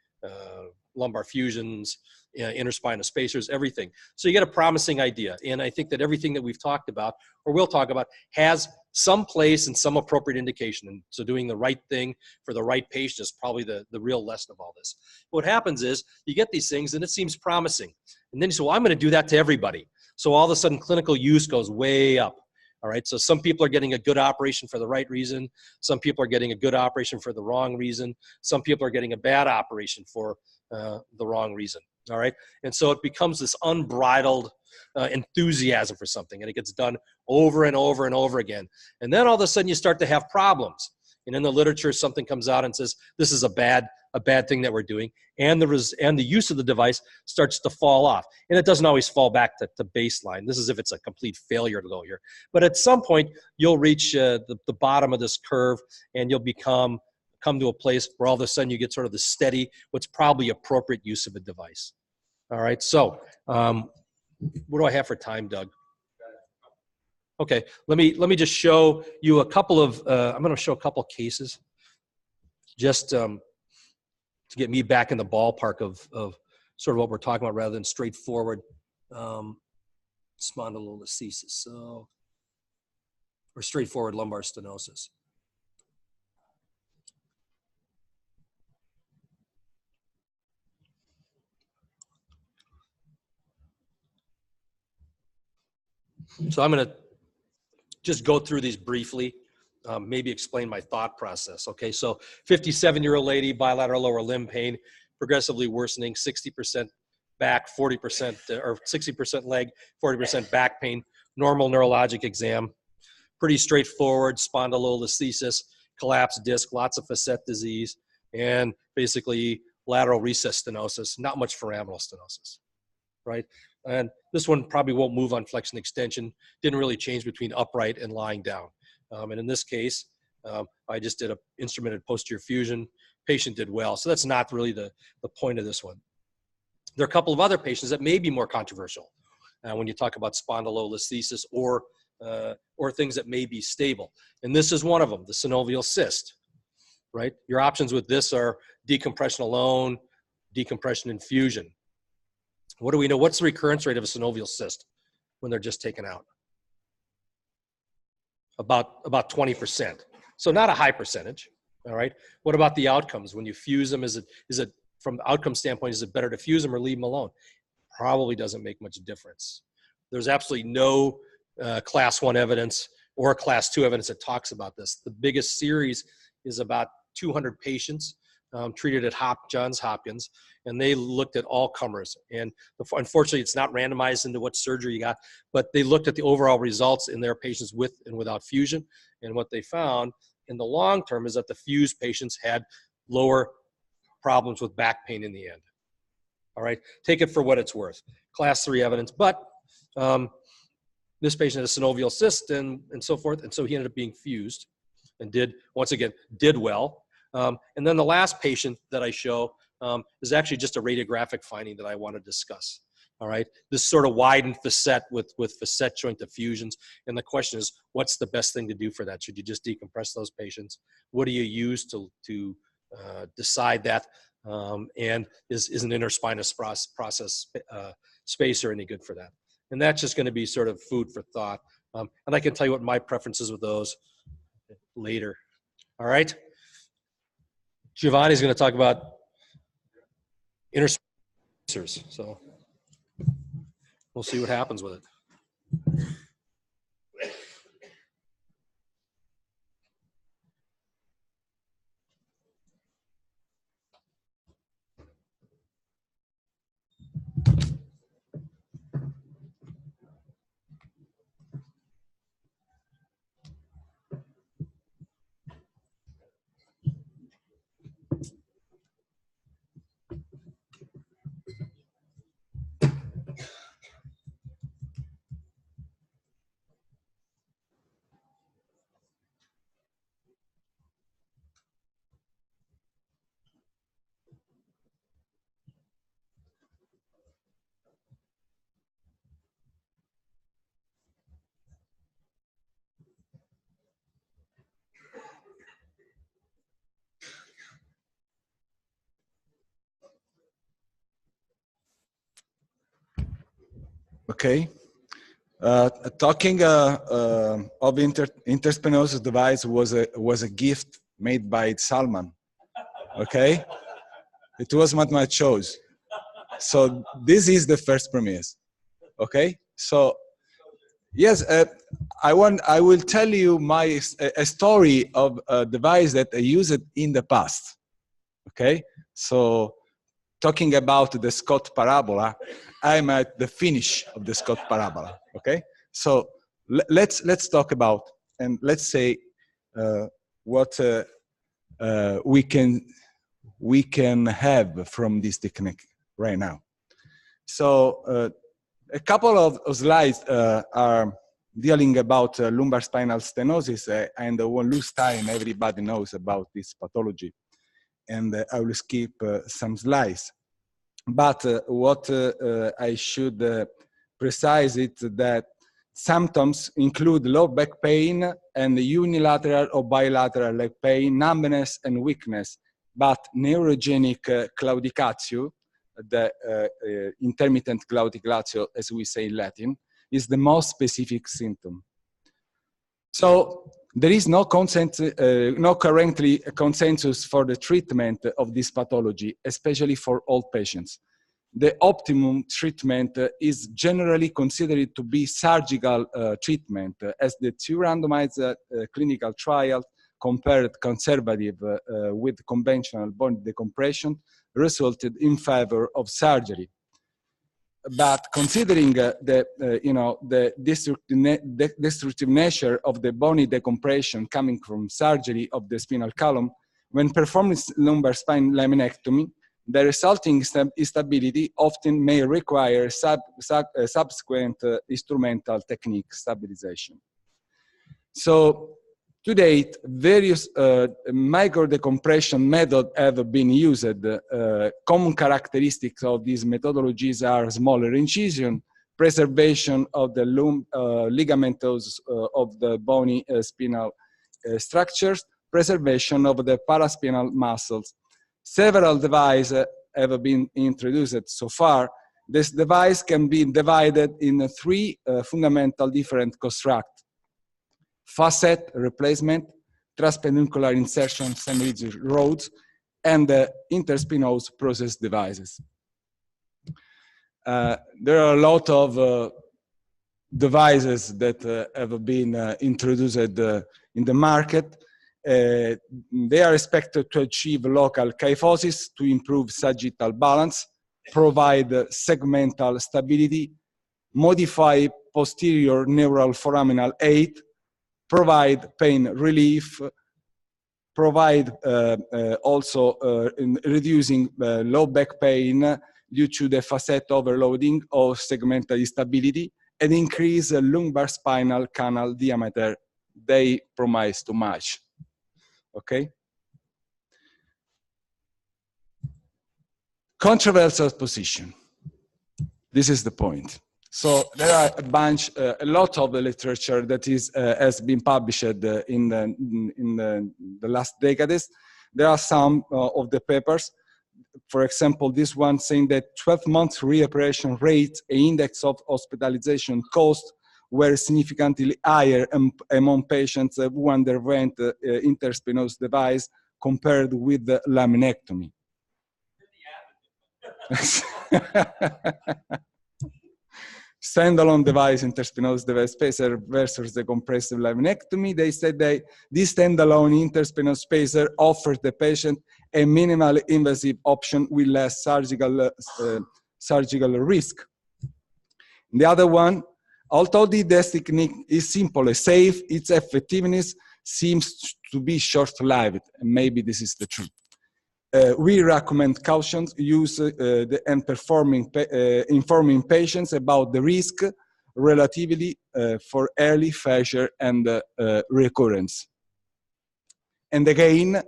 lumbar fusions, interspinal spacers, everything. So you get a promising idea. And I think that everything that we've talked about, or will talk about, has some place and some appropriate indication. And so doing the right thing for the right patient is probably the real lesson of all this. What happens is you get these things and it seems promising. And then you say, well, I'm going to do that to everybody. So all of a sudden clinical use goes way up. All right, so some people are getting a good operation for the right reason. Some people are getting a good operation for the wrong reason. Some people are getting a bad operation for the wrong reason. All right, and so it becomes this unbridled enthusiasm for something, and it gets done over and over and over again. And then all of a sudden you start to have problems. And in the literature, something comes out and says, this is a bad thing that we're doing. And the use of the device starts to fall off. And it doesn't always fall back to baseline. This is if it's a complete failure to go here. But at some point, you'll reach the bottom of this curve and you'll come to a place where all of a sudden you get sort of the steady, what's probably appropriate use of a device. All right, so what do I have for time, Doug? Okay, let me just show you a couple of, I'm going to show a couple of cases just to get me back in the ballpark of sort of what we're talking about rather than straightforward spondylolisthesis, so, or straightforward lumbar stenosis. So I'm going to just go through these briefly, maybe explain my thought process. Okay, so 57-year-old lady, bilateral lower limb pain, progressively worsening, 60% back, 40% or 60% leg, 40% back pain, normal neurologic exam. Pretty straightforward, spondylolisthesis, collapsed disc, lots of facet disease, and basically lateral recess stenosis, not much foraminal stenosis, right? And this one probably won't move on flexion extension, didn't really change between upright and lying down. And in this case, I just did a instrumented posterior fusion, patient did well. So that's not really the point of this one. There are a couple of other patients that may be more controversial when you talk about spondylolisthesis or things that may be stable. And this is one of them, the synovial cyst, right? Your options with this are decompression alone, decompression infusion. What do we know? What's the recurrence rate of a synovial cyst when they're just taken out? About 20%. So not a high percentage, all right? What about the outcomes? When you fuse them, is it from the outcome standpoint, is it better to fuse them or leave them alone? Probably doesn't make much difference. There's absolutely no class 1 evidence or class 2 evidence that talks about this. The biggest series is about 200 patients treated at Johns Hopkins, and they looked at all comers. And unfortunately, it's not randomized into what surgery you got, but they looked at the overall results in their patients with and without fusion. And what they found in the long term is that the fused patients had lower problems with back pain in the end. All right, take it for what it's worth. Class 3 evidence, but this patient had a synovial cyst and so forth, and so he ended up being fused and did well. And then the last patient that I show is actually just a radiographic finding that I want to discuss. All right, this sort of widened facet with facet joint effusions, and the question is, what's the best thing to do for that? Should you just decompress those patients? What do you use to decide that? And is an interspinous process spacer any good for that? And that's just going to be sort of food for thought. And I can tell you what my preferences with those later. All right. Giovanni's going to talk about interspacers. So we'll see what happens with it. Okay. Talking of interspinosus device was a gift made by Salman. Okay, it was not my choice. So this is the first premise. Okay, so yes, I will tell you a story of a device that I used in the past. Okay, so talking about the Scott parabola, I'm at the finish of the Scott parabola. Okay, so let's talk about and let's say what we can have from this technique right now. So a couple of slides are dealing about lumbar spinal stenosis, and I won't lose time. Everybody knows about this pathology, and I will skip some slides. But what I should precise is that symptoms include low back pain and unilateral or bilateral leg pain, numbness and weakness, but neurogenic claudicatio, the intermittent claudicatio, as we say in Latin, is the most specific symptom. So there is no currently consensus for the treatment of this pathology, especially for old patients. The optimum treatment is generally considered to be surgical treatment, as the 2 randomized clinical trials compared conservative with conventional bone decompression resulted in favor of surgery. but considering the destructive nature of the bony decompression coming from surgery of the spinal column, when performing lumbar spine laminectomy, the resulting instability often may require subsequent instrumental technique stabilization. So, to date, various micro-decompression methods have been used. Common characteristics of these methodologies are smaller incision, preservation of the ligamentous of the bony spinal structures, preservation of the paraspinal muscles. Several devices have been introduced so far. This device can be divided in three fundamental different constructs: facet replacement, transpeduncular insertion, semi-rigid rods, and interspinous process devices. There are a lot of devices that have been introduced in the market. They are expected to achieve local kyphosis to improve sagittal balance, provide segmental stability, modify posterior neural foraminal aid, provide pain relief, provide also in reducing low back pain due to the facet overloading or segmental instability, and increase lumbar spinal canal diameter. They promise too much. Okay? Controversial position. This is the point. So there are a lot of the literature that has been published in the last decades. There are some of the papers, for example, this one saying that 12-month reoperation rate and index of hospitalization cost were significantly higher among patients who underwent interspinous device compared with the laminectomy. Standalone device, interspinous device spacer versus the compressive laminectomy. They said that this standalone interspinous spacer offers the patient a minimally invasive option with less surgical risk. The other one, although this technique is simple and safe, its effectiveness seems to be short-lived, and maybe this is the truth. We recommend cautions use and informing patients about the risk relatively for early fracture and recurrence. And again,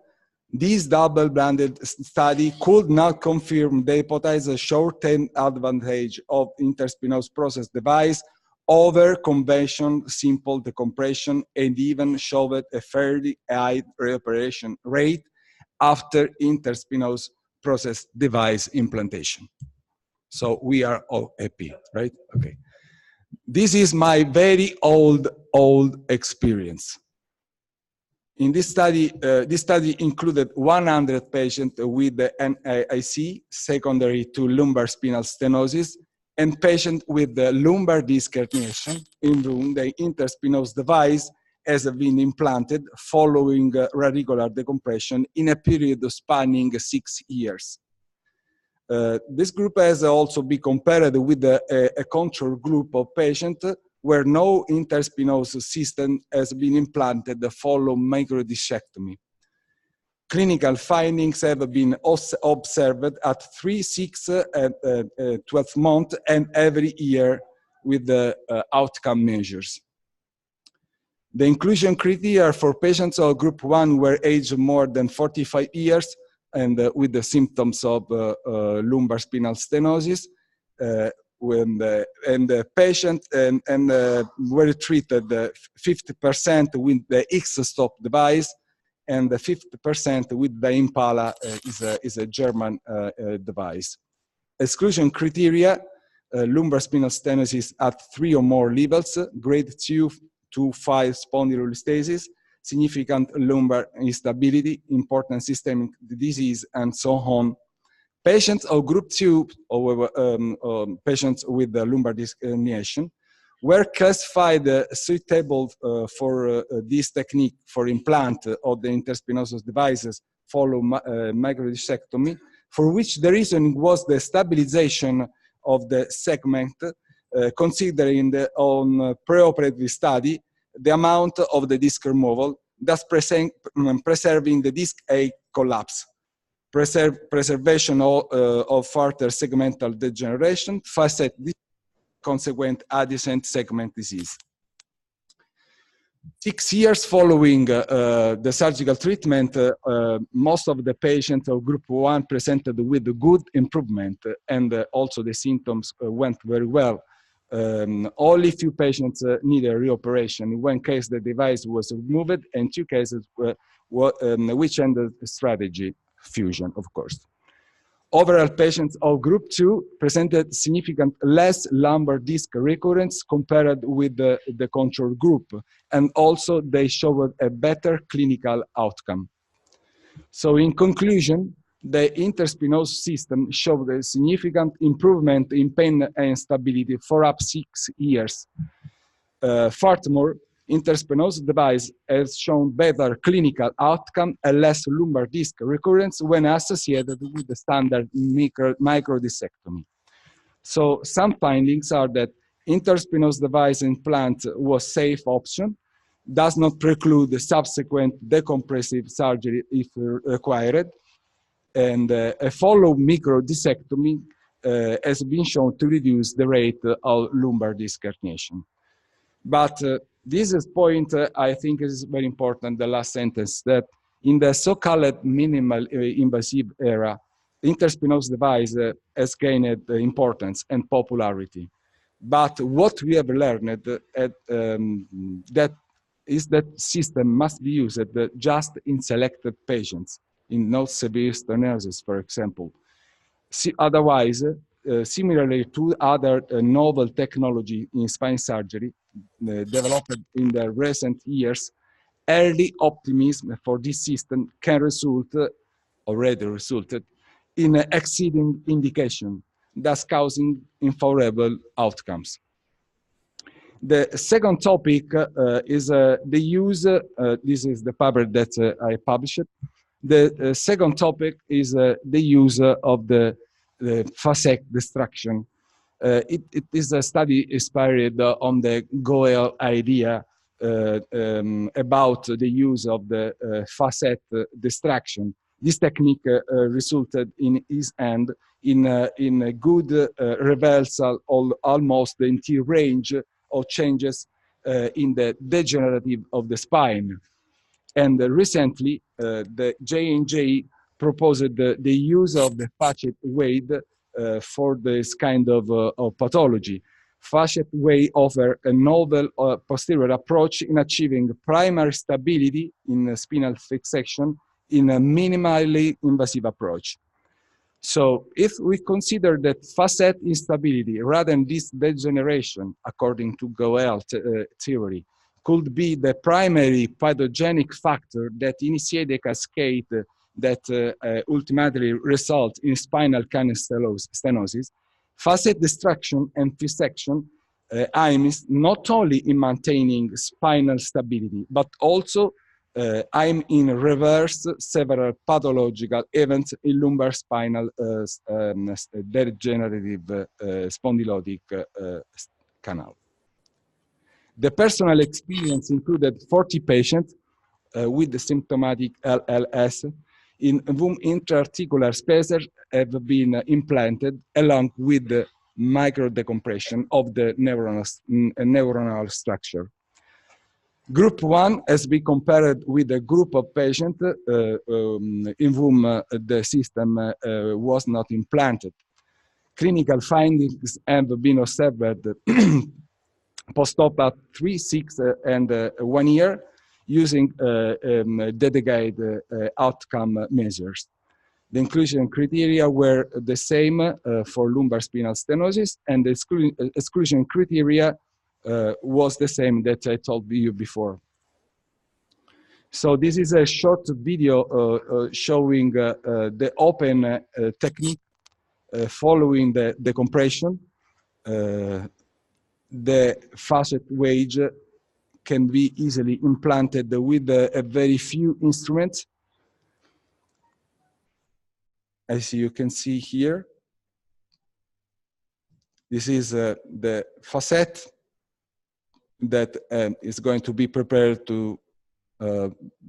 this double-blinded study could not confirm the hypothesis short-term advantage of interspinous process device over conventional simple decompression, and even showed a fairly high reoperation rate after interspinous process device implantation. So we are all happy, right? Okay. This is my very old experience. In this study included 100 patients with the NAIC, secondary to lumbar spinal stenosis, and patients with the lumbar disc herniation, in whom the interspinous device has been implanted following radicular decompression in a period spanning 6 years. This group has also been compared with a control group of patients where no interspinous system has been implanted following microdiscectomy. Clinical findings have been observed at 3, 6, and 12 months and every year with the outcome measures. The inclusion criteria for patients of group 1 were aged more than 45 years and with the symptoms of lumbar spinal stenosis. And the patient were treated 50% with the X-stop device and 50% with the Impala is a German device. Exclusion criteria, lumbar spinal stenosis at 3 or more levels, grade 2 to 5 spondylolisthesis, significant lumbar instability, important systemic disease, and so on. Patients of group 2, or patients with the lumbar disc herniation, were classified suitable for this technique for implant of the interspinous devices following microdiscectomy, for which the reasoning was the stabilization of the segment, considering on preoperative study the amount of the disc removal, thus preserving the disc A collapse, preservation of further segmental degeneration, facet consequent adjacent segment disease. 6 years following the surgical treatment, most of the patients of group 1 presented with good improvement, and also the symptoms went very well. Only few patients needed reoperation. In one case, the device was removed, and 2 cases which ended strategy fusion, of course. Overall, patients of group 2 presented significant less lumbar disc recurrence compared with the control group, and also they showed a better clinical outcome. So in conclusion, the interspinous system showed a significant improvement in pain and stability for up 6 years. Furthermore, interspinous device has shown better clinical outcome and less lumbar disc recurrence when associated with the standard microdiscectomy. So some findings are that interspinous device implant was safe option, does not preclude the subsequent decompressive surgery if required, and a follow microdiscectomy has been shown to reduce the rate of lumbar disc herniation. But this is point I think is very important, the last sentence, that in the so-called minimal invasive era, interspinous device has gained importance and popularity. But what we have learned that is that system must be used just in selected patients, in not severe stenosis, for example. Otherwise, similarly to other novel technology in spine surgery developed in the recent years, early optimism for this system can already resulted, in exceeding indication, thus causing unfavorable outcomes. The second topic is the use, this is the paper that I published. The second topic is the use of the facet destruction. It is a study inspired on the Goel idea about the use of the facet destruction. This technique resulted in his end in a good reversal of almost the entire range of changes in the degenerative of the spine. And recently, the J&J proposed the use of the facet weight for this kind of pathology. Facet weight offers a novel posterior approach in achieving primary stability in spinal fixation in a minimally invasive approach. So if we consider that facet instability rather than this degeneration, according to Goel theory, could be the primary pathogenic factor that initiates the cascade that ultimately results in spinal canal stenosis, facet destruction and fixation aims not only in maintaining spinal stability, but also aim in reverse several pathological events in lumbar spinal degenerative spondylotic canal. The personal experience included 40 patients with the symptomatic LLS in whom intra-articular spacers have been implanted along with the microdecompression of the neuronal structure. Group 1 has been compared with a group of patients in whom the system was not implanted. Clinical findings have been observed post-op at 3, 6, and 1 year using dedicated outcome measures. The inclusion criteria were the same for lumbar spinal stenosis, and the exclusion criteria was the same that I told you before. So this is a short video showing the open technique following the decompression. The facet wedge can be easily implanted with a very few instruments, as you can see here. This is the facet that is going to be prepared to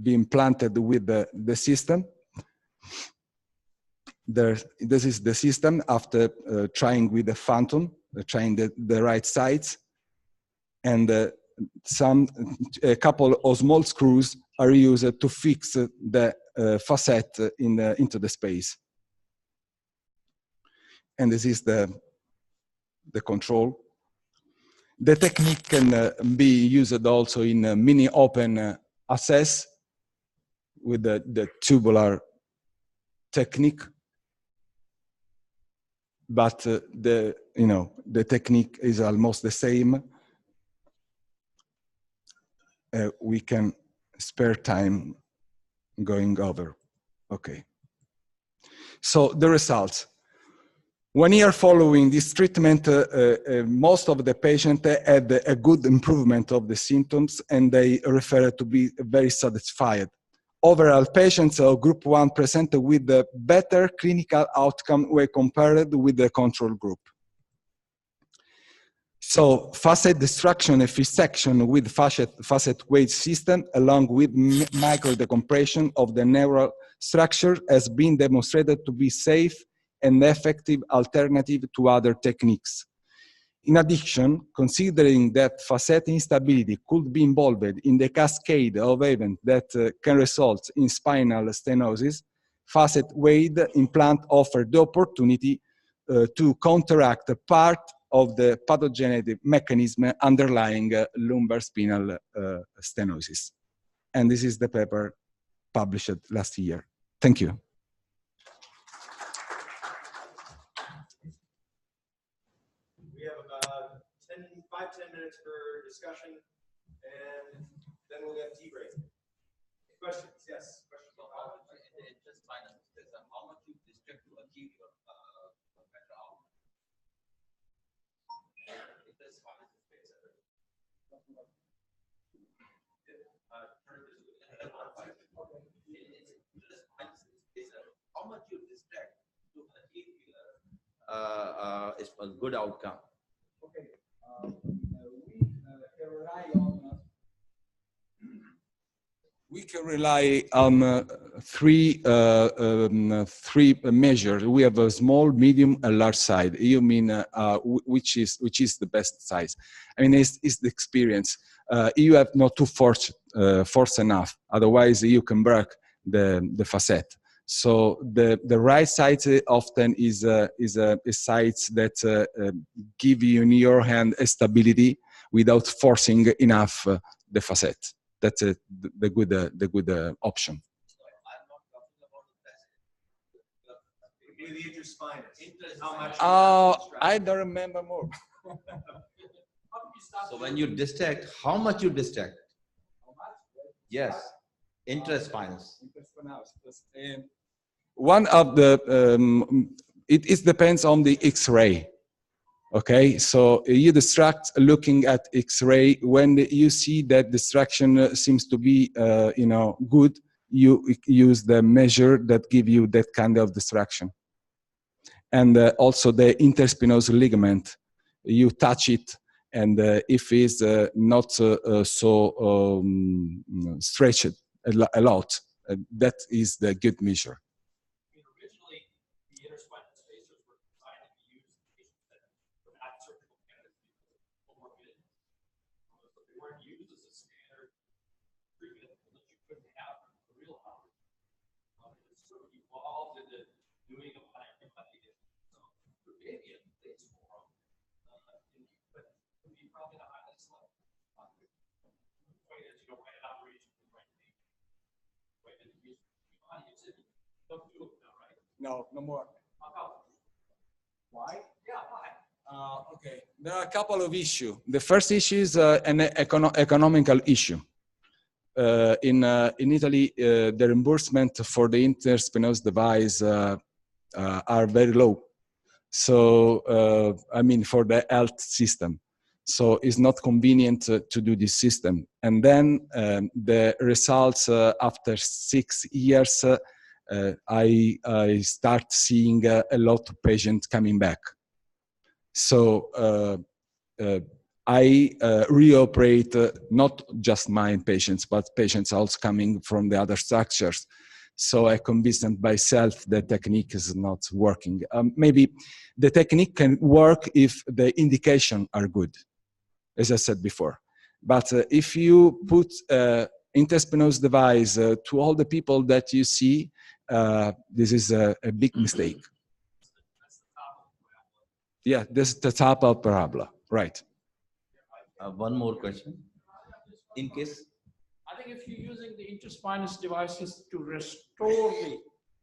be implanted with the system. This is the system after trying with the phantom, trying the right sides, and a couple of small screws are used to fix the facet into the space. And this is the control. The technique can be used also in mini open access with the tubular technique. But the technique is almost the same. We can spare time going over. Okay. So the results. 1 year following this treatment, most of the patients had a good improvement of the symptoms, and they referred to be very satisfied. Overall, patients of group 1 presented with a better clinical outcome when compared with the control group. So facet destruction and fixation with facet weight system, along with micro decompression of the neural structure, has been demonstrated to be safe and effective alternative to other techniques. In addition, considering that facet instability could be involved in the cascade of events that can result in spinal stenosis, facet weight implant offered the opportunity to counteract part of the pathogenic mechanism underlying lumbar spinal stenosis. And this is the paper published last year. Thank you. We have about 10 minutes for discussion, and then we'll get tea break. Questions? Yes. Questions? Just final. How much you distract to achieve your better outcome? How much you distract to achieve is a good outcome. Okay. We can rely on three measures. We have a small, medium, and large size. You mean which is the best size? I mean, it's the experience. You have not to force enough. Otherwise, you can break the facet. So the right size often is a size that give you in your hand a stability without forcing enough the facet. That's the good option. I don't remember more. So when you distract, how much you distract? Yes, interspinous. One of the it depends on the X-ray. Okay, so you distract looking at X-ray. When you see that distraction seems to be, good, you use the measure that give you that kind of distraction. And also the interspinous ligament, you touch it, and if it's not so stretched a lot, that is the good measure. No more. Why? Yeah, why? Okay, there are a couple of issues. The first issue is an economical issue. In Italy, the reimbursement for the interspinous device are very low. So, I mean, for the health system. So it's not convenient to do this system. And then the results after 6 years, I start seeing a lot of patients coming back. So I reoperate not just my patients, but patients also coming from the other structures. So I convinced myself the technique is not working. Maybe the technique can work if the indication are good, as I said before. But if you put interspinous device to all the people that you see, this is a big mistake. Yeah, this is the top of parabola, right? One more question. In case, I think if you're using the interspinous devices to restore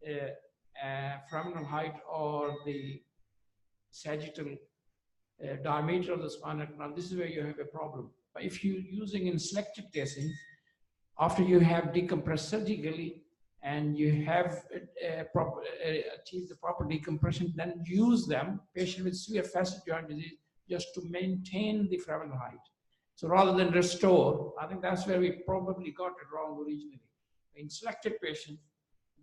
the foraminal height or the sagittal diameter of the spinal canal, this is where you have a problem. But if you're using in selective casing, after you have decompressed surgically and you have achieved the proper decompression, then use them, patient with severe facet joint disease, just to maintain the foraminal height. So rather than restore, I think that's where we probably got it wrong originally. In selected patients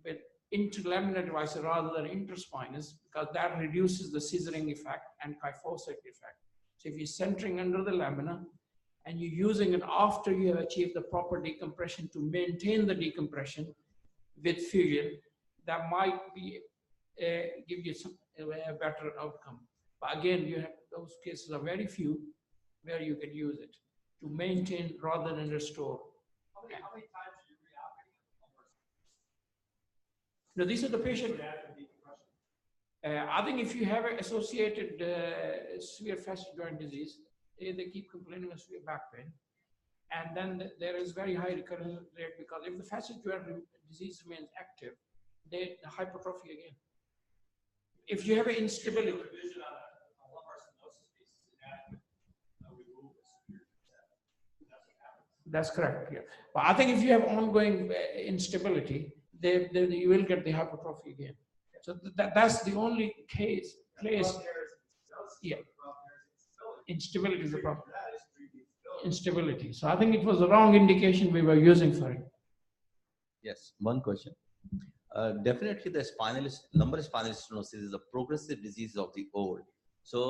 with interlaminar devices rather than interspinous, because that reduces the scissoring effect and kyphosate effect. So if you're centering under the lamina and you're using it after you have achieved the proper decompression to maintain the decompression with fusion, that might be give you some a better outcome. But again, you have those cases are very few where you can use it to maintain rather than restore. How many times do you reoperate? Now, these are the patient. I think if you have an associated severe facet joint disease, they keep complaining of severe back pain. And then there is very high recurrence rate because if the facet joint disease remains active, they hypertrophy again. If you have an instability. That's correct, yeah. But I think if you have ongoing instability, you will get the hypertrophy again. So that's the only place. Yeah. Instability is the problem. Instability. So I think it was the wrong indication we were using for it. yes, one question. Definitely the lumbar spinal stenosis is a progressive disease of the old. So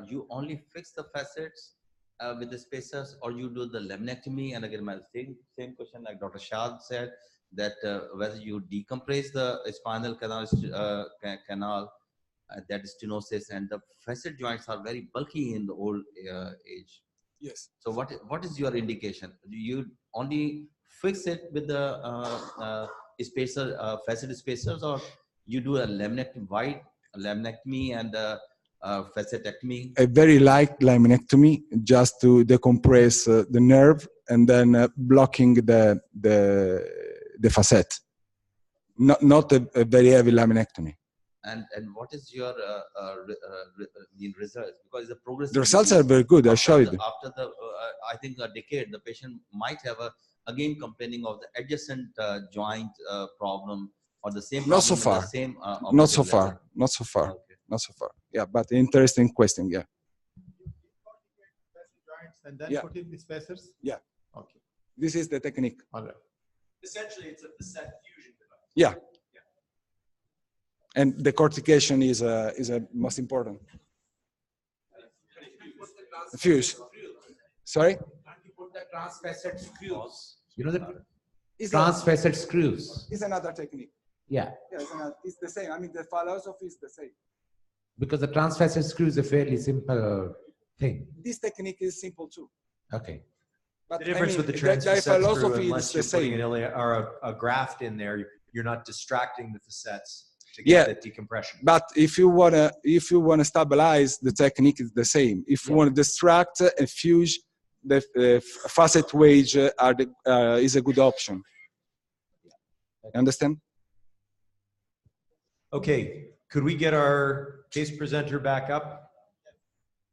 you only fix the facets with the spacers, or you do the laminectomy? And again, my same question like Dr. Shah said, that whether you decompress the spinal canal, that is stenosis, and the facet joints are very bulky in the old age. Yes. So what is your indication? Do you only fix it with the facet spacers, or you do a laminectomy and facetectomy? A very light laminectomy, just to decompress the nerve and then blocking the facet. Not a very heavy laminectomy. And what is your results? Because the progressive The results disease, are very good. I showed you. after the I think a decade, the patient might have again complaining of the adjacent joint problem or the same. Not so far. Not so far. Not so far. Okay. Not so far. Yeah, but interesting question. Yeah. And then put in the spacers? Yeah. Okay. This is the technique. All right. Essentially, it's a facet fusion device. Yeah. And the cortication is most important. Fuse. Sorry? Can't you put the transfacet screws? You know the It's transfacet screws? It's another technique. Yeah. Yeah, it's the same. I mean, the philosophy is the same. Because the transfacet screw is a fairly simple thing. This technique is simple too. Okay. The difference with the transfacet screw, unless you're putting a graft in there, you're not distracting the facets to get the decompression. But if you wanna stabilize, the technique is the same. If you want to distract and fuse, the facet wedge is a good option. Understand? Okay, could we get our case presenter back up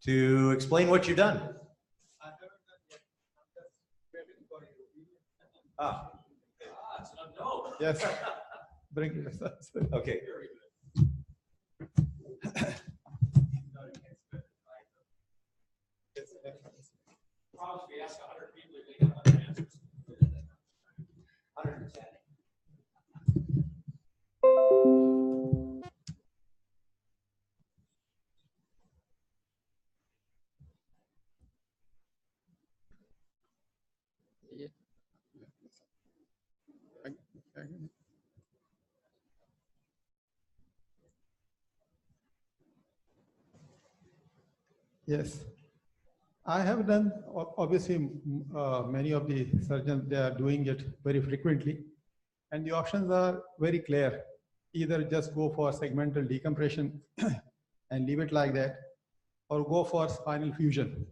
to explain what you've done? Ah. No. Yes. Bring it. Okay. Probably ask 100 people if they got 100 answers. 110. Yes. I have done, obviously, many of the surgeons, they are doing it very frequently. And the options are very clear. Either just go for segmental decompression and leave it like that, or go for spinal fusion.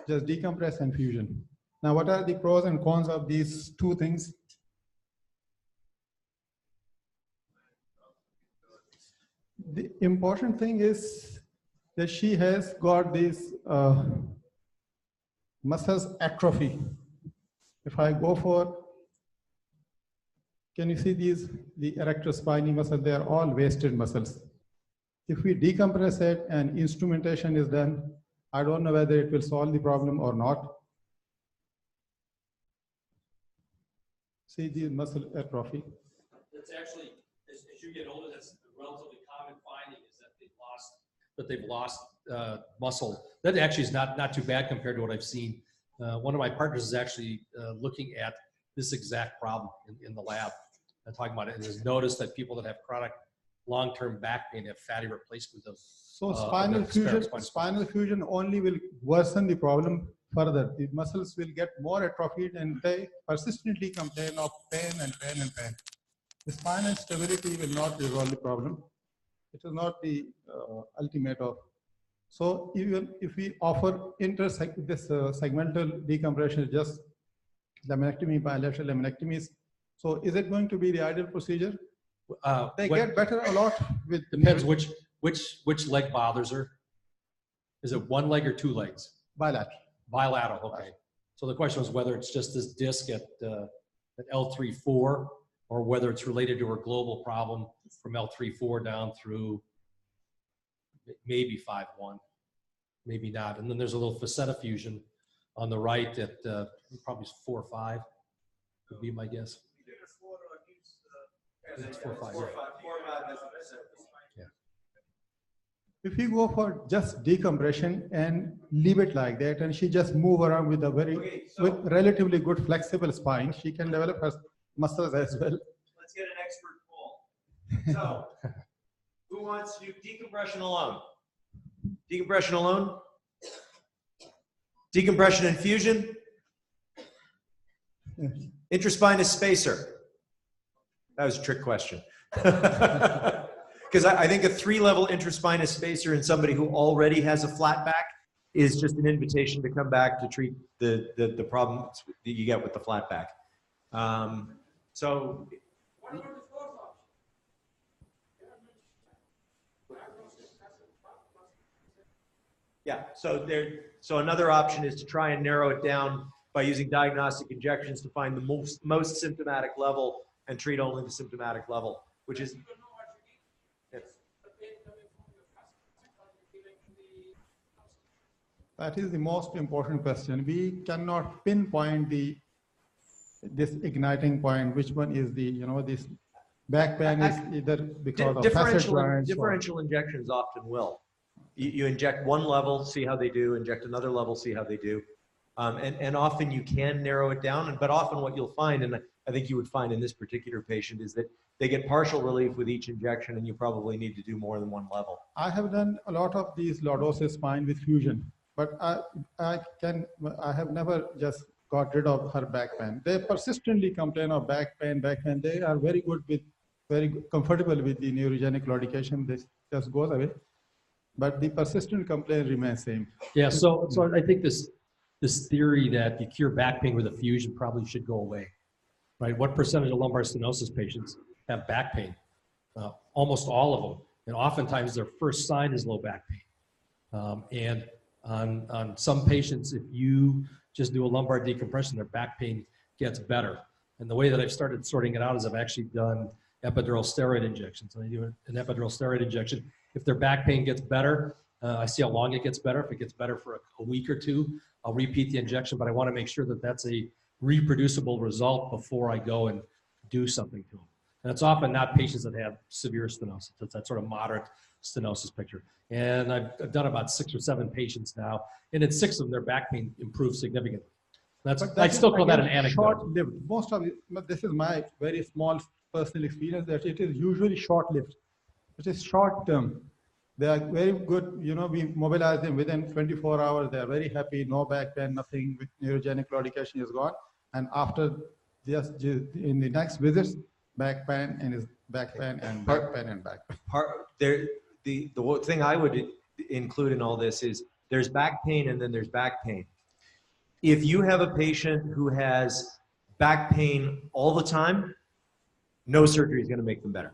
Just decompress and fusion. Now, what are the pros and cons of these two things? The important thing is that she has got this muscles atrophy. If I go for, can you see these, the erector spinae muscles, they are all wasted muscles. If we decompress it and instrumentation is done, I don't know whether it will solve the problem or not. See the muscle atrophy. That's actually, as you get older, that's a relatively common finding is that they've lost muscle. That actually is not too bad compared to what I've seen. One of my partners is actually looking at this exact problem in the lab and talking about it, and has noticed that people that have chronic long-term back pain have fatty replacement of So spinal fusion only will worsen the problem further. The muscles will get more atrophied and they persistently complain of pain and pain and pain. The spinal stability will not resolve the problem. It is not the ultimate of. So even if we offer segmental decompression, just laminectomy, bilateral laminectomies, so is it going to be the ideal procedure? They get better a lot with. Depends which leg bothers her. Is it one leg or two legs? Bilateral. Bilateral, okay. So the question was whether it's just this disc at L3-4 or whether it's related to her global problem from L3-4 down through maybe 5-1, maybe not. And then there's a little faceta fusion on the right at probably 4-5 would be my guess. It's 4-5. Yeah. If you go for just decompression and leave it like that, and she just move around with a with relatively good flexible spine, she can develop her muscles as well. Let's get an expert poll. So, who wants to do decompression alone? Decompression alone? Decompression and fusion? Intraspinous spacer? That was a trick question. Because I think a 3-level intraspinous spacer in somebody who already has a flat back is just an invitation to come back to treat the problems that you get with the flat back. So, yeah, so another option is to try and narrow it down by using diagnostic injections to find the most symptomatic level and treat only the symptomatic level, which is. Yes. That is the most important question. We cannot pinpoint this igniting point. Which one is the, this back pain is either because of facet joints. Differential injections often will. You inject one level, see how they do, inject another level, see how they do. And often you can narrow it down, but often what you'll find, and I think you would find in this particular patient, is that they get partial relief with each injection and you probably need to do more than one level. I have done a lot of these lordosis spine with fusion, but I have never just got rid of her back pain. They persistently complain of back pain. They are very comfortable with the neurogenic claudication. This just goes away. But the persistent complaint remains same. Yeah, so I think this theory that you cure back pain with a fusion probably should go away, right? What percentage of lumbar stenosis patients have back pain? Almost all of them. And oftentimes their first sign is low back pain. And on some patients, if you just do a lumbar decompression, their back pain gets better. And the way that I've started sorting it out is I've actually done epidural steroid injections. And I do an epidural steroid injection. If their back pain gets better, I see how long it gets better. If it gets better for a week or two, I'll repeat the injection, but I want to make sure that that's a reproducible result before I go and do something to them. And it's often not patients that have severe stenosis. It's that sort of moderate stenosis picture. And I've done about 6 or 7 patients now, and in 6 of them, their back pain improved significantly. But I'd that still is, call that an again, anecdote. short-lived. Most of it, but this is my very small personal experience, that it is usually short-lived. It is short-term. They are very good, you know, we mobilize them within 24 hours. They are very happy, no back pain, nothing, with neurogenic claudication is gone. And after just in the next visits, back pain and is back pain and back pain and back pain. The thing I would include in all this is there's back pain and then there's back pain. If you have a patient who has back pain all the time, no surgery is going to make them better.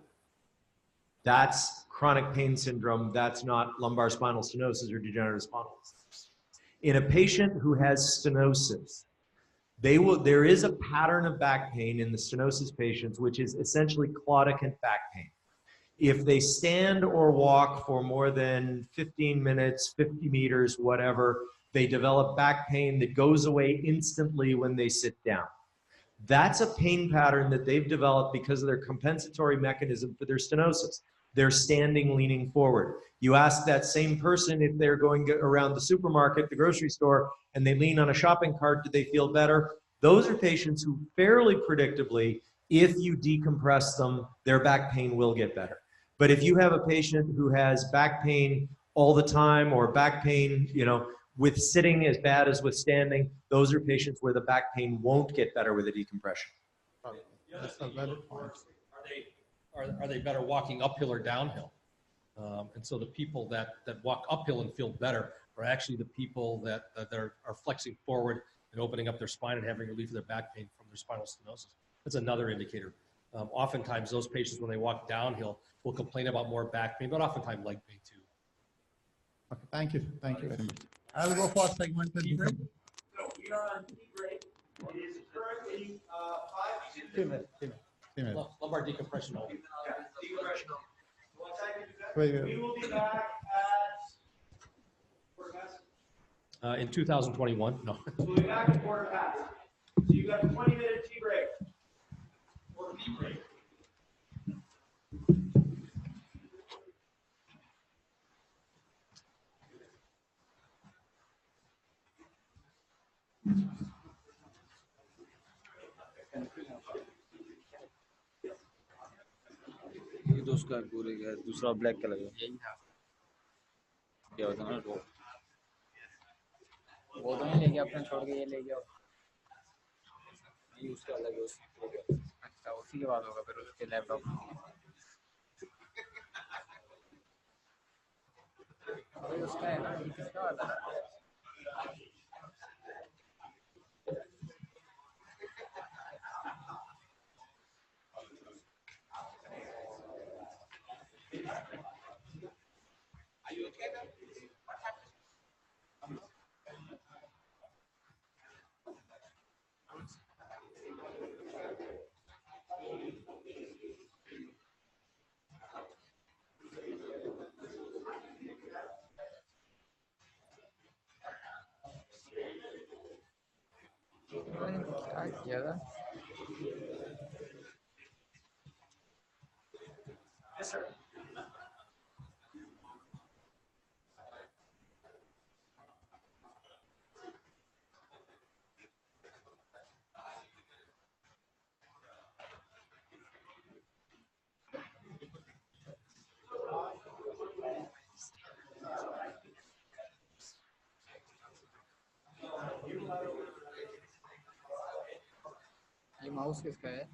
That's chronic pain syndrome. That's not lumbar spinal stenosis or degenerative spinal disease. In a patient who has stenosis, there is a pattern of back pain in the stenosis patients, which is essentially claudicant back pain. If they stand or walk for more than 15 minutes, 50 meters, whatever, they develop back pain that goes away instantly when they sit down. That's a pain pattern that they've developed because of their compensatory mechanism for their stenosis. They're standing, leaning forward. You ask that same person if they're going around the supermarket, the grocery store, and they lean on a shopping cart, do they feel better? Those are patients who fairly predictably, if you decompress them, their back pain will get better. But if you have a patient who has back pain all the time, or back pain, you know, with sitting as bad as with standing, those are patients where the back pain won't get better with a decompression. That's a valid point. Are they better walking uphill or downhill? And so the people that walk uphill and feel better are actually the people that are flexing forward and opening up their spine and having relief of their back pain from their spinal stenosis. That's another indicator. Oftentimes those patients, when they walk downhill, will complain about more back pain, but oftentimes leg pain too. Okay, thank you very much. I'll go for segmented break. So we are on tea break. It is currently 5 lumbar decompression only. Yeah, decompression only. What time did you get? Wait. We will be back at in 2021. No. We'll be back at 4:15. So you got a 20-minute tea break. Or tea break. ये तो उसका पूरे का दूसरा black colour है यही था क्या होता है ना वो तो नहीं लेके अपना छोड़ के ये ले गया ये उसका अलग है अच्छा उसी के बाद होगा फिर उसके लैपटॉप अरे उसका है ना ये किसका वाला है क्या किया था Yes, sir. ये माउस किसका है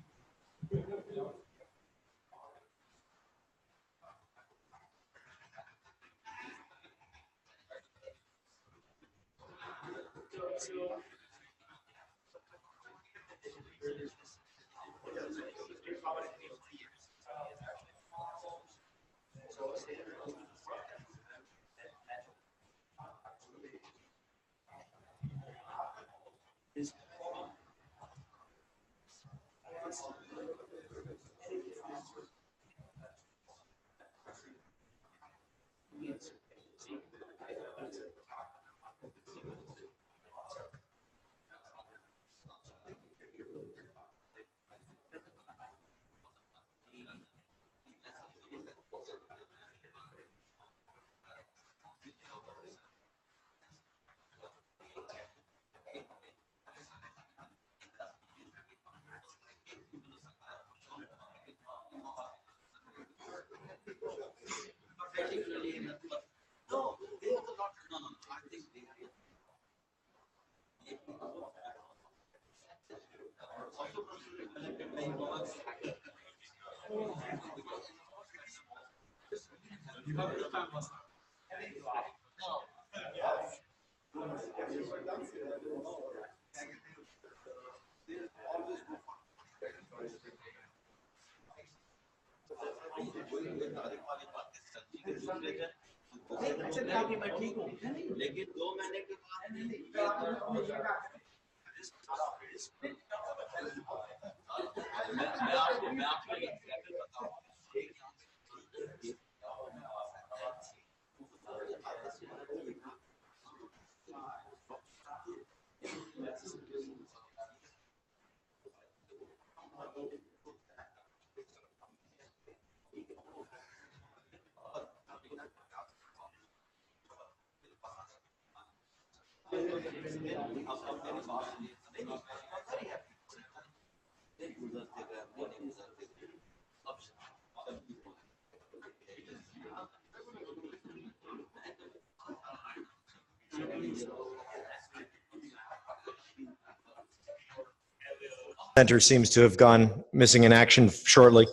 Center seems to have gone missing in action shortly.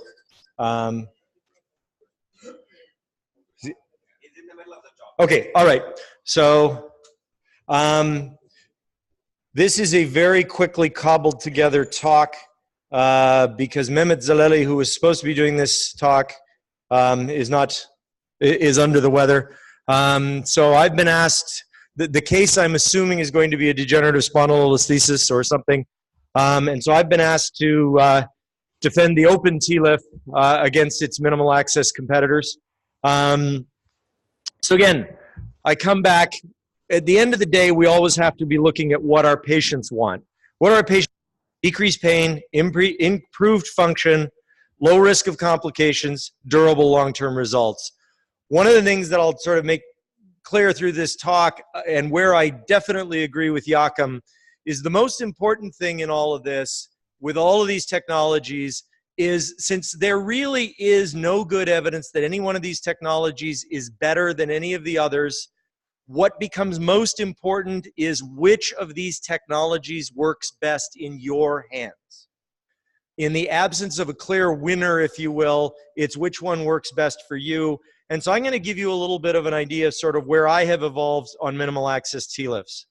Okay, all right. So this is a very quickly cobbled together talk because Mehmet Zaleli, who was supposed to be doing this talk, is under the weather. So I've been asked, the case I'm assuming is going to be a degenerative spondylolisthesis or something. And so I've been asked to defend the open TLIF against its minimal access competitors. So again, I come back. At the end of the day, we always have to be looking at what our patients want. What are our patients? Decreased pain, improved function, low risk of complications, durable long-term results. One of the things that I'll sort of make clear through this talk, and where I definitely agree with Joachim, is the most important thing in all of this, with all of these technologies, is since there really is no good evidence that any one of these technologies is better than any of the others, what becomes most important is which of these technologies works best in your hands. In the absence of a clear winner, if you will, it's which one works best for you. And so I'm going to give you a little bit of an idea of sort of where I have evolved on minimal access TLIFs.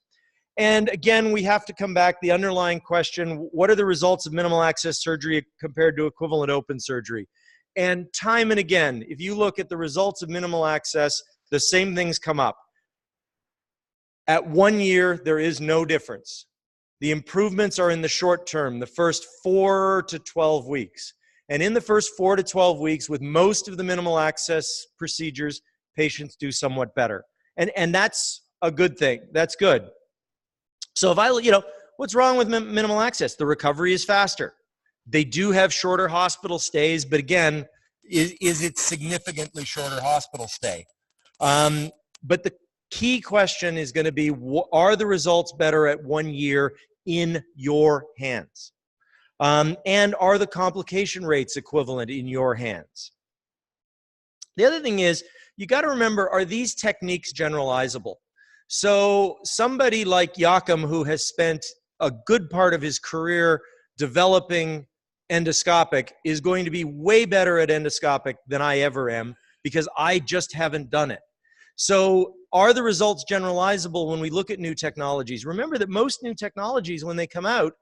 And again, we have to come back, the underlying question, what are the results of minimal access surgery compared to equivalent open surgery? And time and again, if you look at the results of minimal access, the same things come up. At 1 year, there is no difference. The improvements are in the short term, the first 4 to 12 weeks. And in the first 4 to 12 weeks, with most of the minimal access procedures, patients do somewhat better. And that's a good thing. That's good. So if what's wrong with minimal access? The recovery is faster. They do have shorter hospital stays, but again, is it significantly shorter hospital stay? But the key question is going to be, are the results better at 1 year in your hands? And are the complication rates equivalent in your hands? The other thing is, you got to remember, are these techniques generalizable? So somebody like Joachim, who has spent a good part of his career developing endoscopic, is going to be way better at endoscopic than I ever am, because I just haven't done it. So are the results generalizable when we look at new technologies? Remember that most new technologies, when they come out,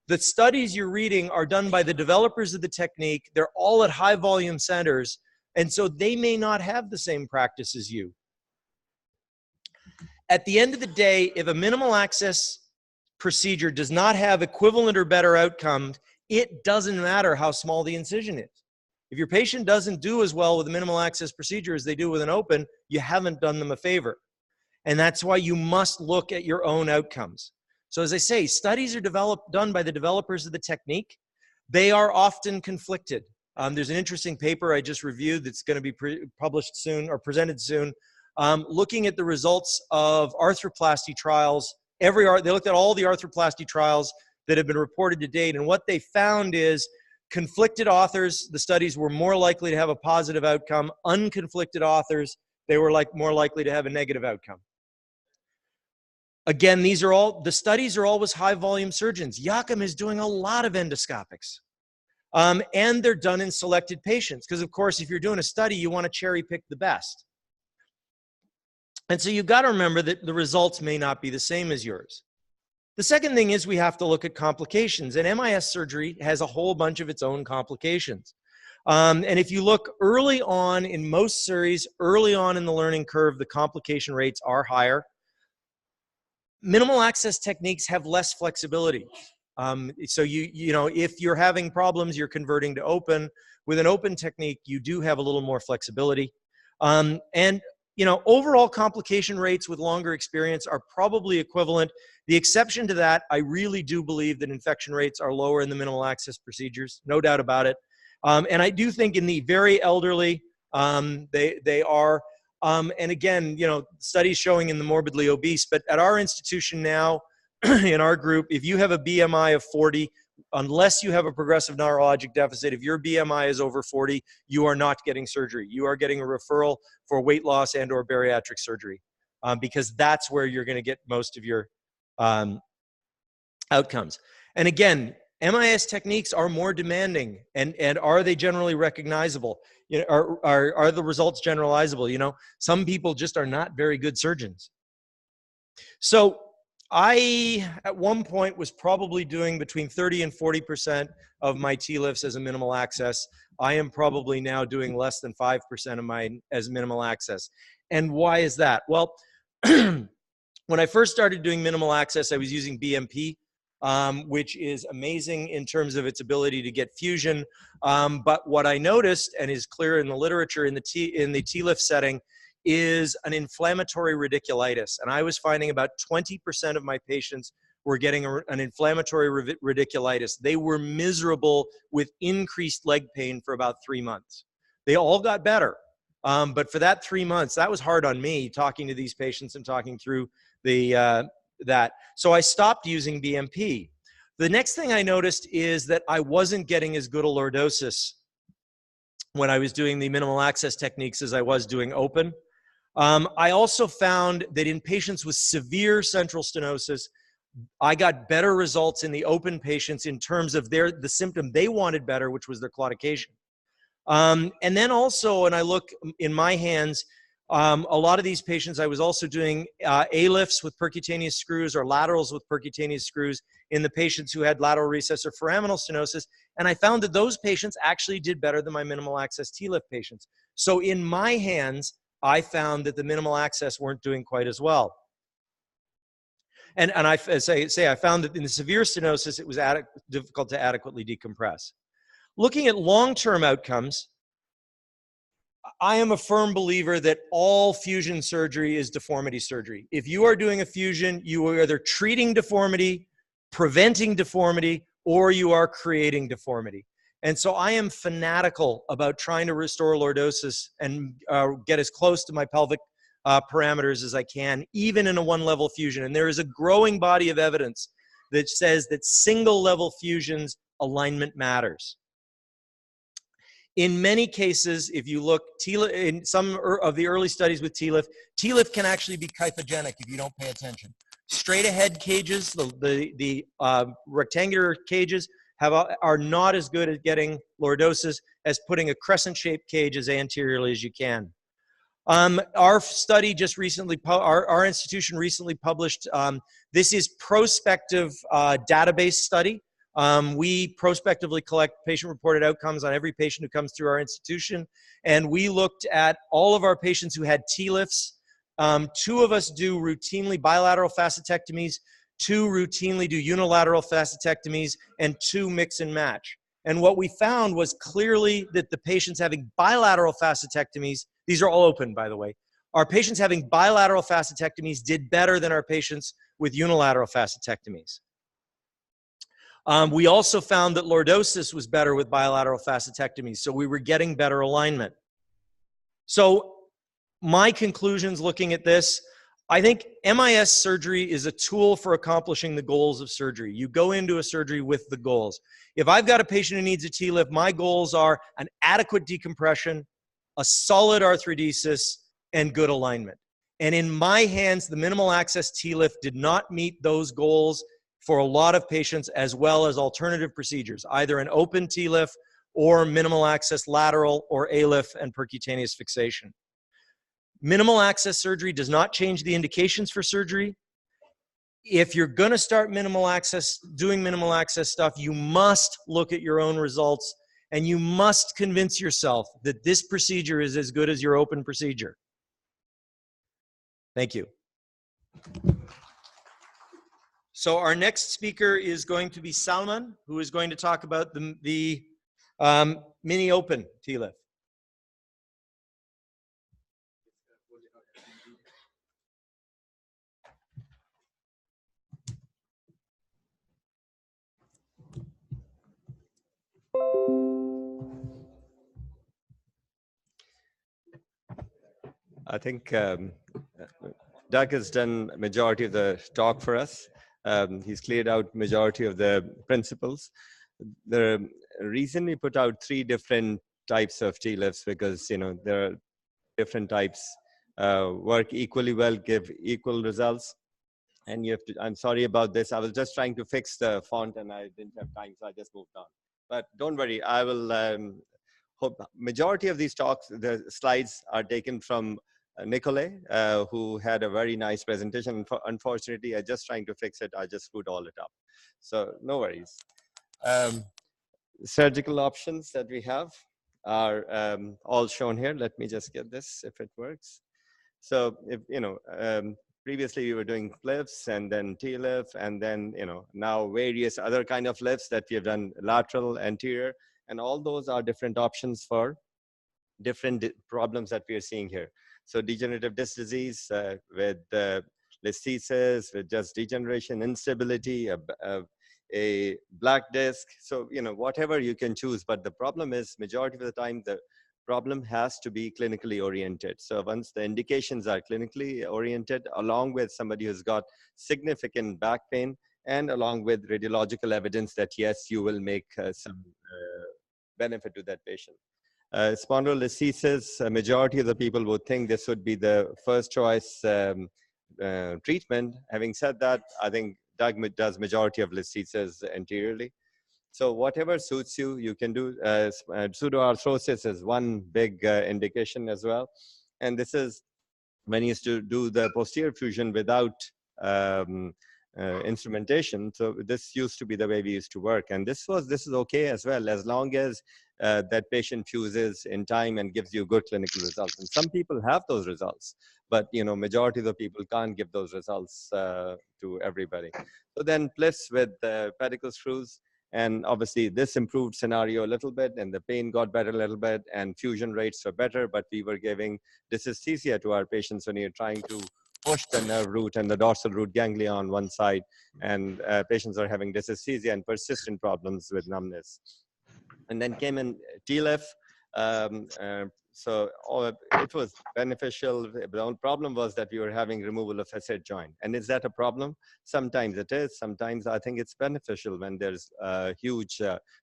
the studies you're reading are done by the developers of the technique. They're all at high volume centers, and so they may not have the same practice as you. At the end of the day, if a minimal access procedure does not have equivalent or better outcomes, it doesn't matter how small the incision is. If your patient doesn't do as well with a minimal access procedure as they do with an open, you haven't done them a favor. And that's why you must look at your own outcomes. So as I say, studies are done by the developers of the technique. They are often conflicted. There's an interesting paper I just reviewed that's going to be published soon or presented soon, looking at the results of arthroplasty trials. They looked at all the arthroplasty trials that have been reported to date, and what they found is conflicted authors, the studies were more likely to have a positive outcome. Unconflicted authors they were more likely to have a negative outcome. Again, the studies are always high volume surgeons. Joachim is doing a lot of endoscopics. And they're done in selected patients. Because of course, if you're doing a study, you want to cherry pick the best. And so you've got to remember that the results may not be the same as yours. The second thing is we have to look at complications. And MIS surgery has a whole bunch of its own complications. And if you look early on in most series, early on in the learning curve, the complication rates are higher. Minimal access techniques have less flexibility. So you know, if you're having problems, you're converting to open. With an open technique, you do have a little more flexibility. And you know, overall complication rates with longer experience are probably equivalent. The exception to that, I really do believe that infection rates are lower in the minimal access procedures, no doubt about it. And I do think in the very elderly, they are. And again, you know, studies showing in the morbidly obese, but at our institution now, in our group, if you have a BMI of 40, unless you have a progressive neurologic deficit, if your BMI is over 40, you are not getting surgery. You are getting a referral for weight loss and or bariatric surgery because that's where you're going to get most of your outcomes. And again, MIS techniques are more demanding, and are they generally recognizable? You know, are the results generalizable? You know, some people just are not very good surgeons. So I, at one point, was probably doing between 30 and 40% of my TLIFs as a minimal access. I am probably now doing less than 5% of mine as minimal access. And why is that? Well, when I first started doing minimal access, I was using BMP, which is amazing in terms of its ability to get fusion. But what I noticed, and is clear in the literature in the TLIF setting, is an inflammatory radiculitis. And I was finding about 20% of my patients were getting an inflammatory radiculitis. They were miserable with increased leg pain for about 3 months. They all got better. But for that 3 months, that was hard on me, talking to these patients and talking through that. So I stopped using BMP. The next thing I noticed is that I wasn't getting as good a lordosis when I was doing the minimal access techniques as I was doing open. I also found that in patients with severe central stenosis, I got better results in the open patients in terms of the symptom they wanted better, which was their claudication. And then also, when I look in my hands, a lot of these patients, I was also doing ALIFs with percutaneous screws or laterals with percutaneous screws in the patients who had lateral recess or foraminal stenosis. And I found that those patients actually did better than my minimal access TLIF patients. So in my hands, I found that the minimal access weren't doing quite as well. And I say I found that in the severe stenosis, it was difficult to adequately decompress. Looking at long-term outcomes, I am a firm believer that all fusion surgery is deformity surgery. If you are doing a fusion, you are either treating deformity, preventing deformity, or you are creating deformity. And so I am fanatical about trying to restore lordosis and get as close to my pelvic parameters as I can, even in a one-level fusion. And there is a growing body of evidence that says that single-level fusions, alignment matters. In many cases, if you look, in some of the early studies with TLIF can actually be kyphogenic if you don't pay attention. Straight ahead cages, the rectangular cages, are not as good at getting lordosis as putting a crescent-shaped cage as anteriorly as you can. Our study just recently, our institution recently published, this is prospective database study. We prospectively collect patient-reported outcomes on every patient who comes through our institution, and we looked at all of our patients who had TLIFs. 2 of us do routinely bilateral facetectomies, 2 routinely do unilateral facetectomies, and 2 mix and match. And what we found was clearly that the patients having bilateral facetectomies, these are all open, by the way, our patients having bilateral facetectomies did better than our patients with unilateral facetectomies. We also found that lordosis was better with bilateral facetectomies, so we were getting better alignment. So my conclusions looking at this, I think MIS surgery is a tool for accomplishing the goals of surgery. You go into a surgery with the goals. If I've got a patient who needs a TLIF, my goals are an adequate decompression, a solid arthrodesis, and good alignment. And in my hands, the minimal access TLIF did not meet those goals for a lot of patients, as well as alternative procedures, either an open TLIF or minimal access lateral or ALIF and percutaneous fixation. Minimal access surgery does not change the indications for surgery. If you're going to start minimal access, doing minimal access stuff, you must look at your own results, and you must convince yourself that this procedure is as good as your open procedure. Thank you. So our next speaker is going to be Salman, who is going to talk about the mini open TLIF. I think Doug has done majority of the talk for us. He's cleared out majority of the principles. The reason we put out 3 different types of TLIFs, because there are different types work equally well, give equal results. And you have to, I'm sorry about this. I was just trying to fix the font and I didn't have time, so I just moved on. But don't worry, I will hope majority of these talks, the slides are taken from Nicolay, who had a very nice presentation. Unfortunately, I just trying to fix it. I just screwed all it up. So no worries. Surgical options that we have are all shown here. Let me just get this if it works. So if previously we were doing lifts and then TLIF, and then now various other kind of lifts that we have done, lateral, anterior, and all those are different options for different problems that we are seeing here. So degenerative disc disease with listhesis, with just degeneration, instability, a black disc. So whatever you can choose, but the problem is majority of the time the problem has to be clinically oriented. So once the indications are clinically oriented, along with somebody who's got significant back pain, and along with radiological evidence that yes, you will make some benefit to that patient. Spondylolisthesis, a majority of the people would think this would be the first choice treatment. Having said that, I think Doug does majority of listhesis anteriorly. So whatever suits you, you can do. Pseudoarthrosis is one big indication as well. And this is when you used to do the posterior fusion without instrumentation. So this used to be the way we used to work. And this is okay as well, as long as that patient fuses in time and gives you good clinical results. And some people have those results, but majority of the people can't give those results to everybody. So then PLIFs with pedicle screws. And obviously this improved scenario a little bit, and the pain got better a little bit, and fusion rates were better, but we were giving dysesthesia to our patients when you're trying to push the nerve root and the dorsal root ganglia on one side, and patients are having dysesthesia and persistent problems with numbness. And then came in TLIF. So it was beneficial. The only problem was that we were having removal of facet joint. And is that a problem? Sometimes it is. Sometimes I think it's beneficial when there's huge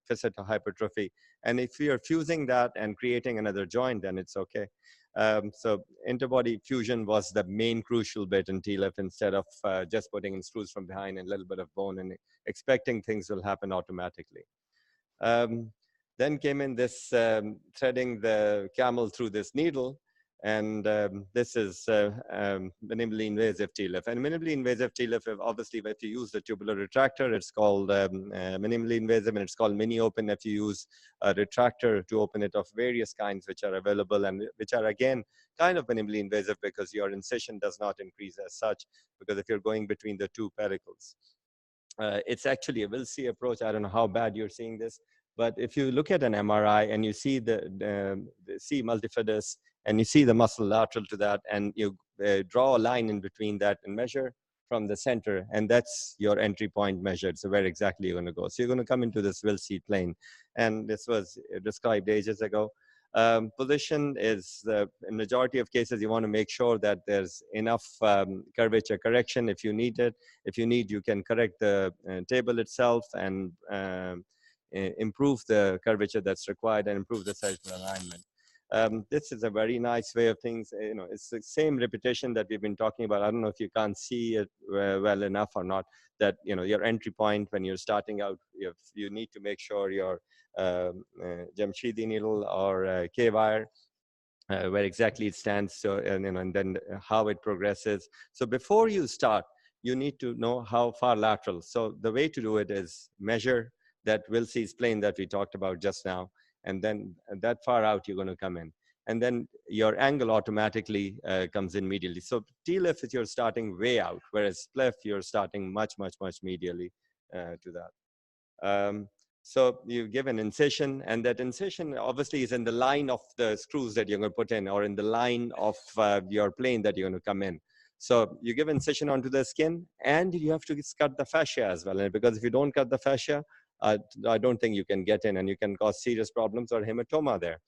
facet hypertrophy. And if you're fusing that and creating another joint, then it's okay. So interbody fusion was the main crucial bit in TLIF, instead of just putting in screws from behind and a little bit of bone and expecting things will happen automatically. Then came in this threading the camel through this needle, and this is minimally invasive TLIF. And minimally invasive TLIF, obviously, if you use the tubular retractor, it's called minimally invasive, and it's called mini open if you use a retractor to open it of various kinds which are available, and which are again kind of minimally invasive because your incision does not increase as such, because if you're going between the two pedicles. It's actually a Wilsey approach. I don't know how bad you're seeing this, but if you look at an MRI and you see the C multifidus and you see the muscle lateral to that, and you draw a line in between that and measure from the center, and that's your entry point measured. So where exactly you're going to go. So you're going to come into this Wilsey plane, and this was described ages ago. Position is, in majority of cases, you want to make sure that there's enough curvature correction if you need it. If you need, you can correct the table itself and improve the curvature that's required and improve the surgical alignment. This is a very nice way of things. It's the same repetition that we've been talking about. I don't know if you can't see it well enough or not, that your entry point when you're starting out, you need to make sure your Jamshidi needle or K-wire, where exactly it stands, so and then how it progresses. So before you start, you need to know how far lateral. So the way to do it is measure that Wilsey's plane that we talked about just now, and then that far out you're going to come in, and then your angle automatically comes in medially. So TLIF is you're starting way out, whereas SPLIF you're starting much medially to that. So you give an incision, and that incision obviously is in the line of the screws that you're going to put in, or in the line of your plane that you're going to come in. So you give incision onto the skin, and you have to cut the fascia as well. And because if you don't cut the fascia, I don't think you can get in, and you can cause serious problems or hematoma there.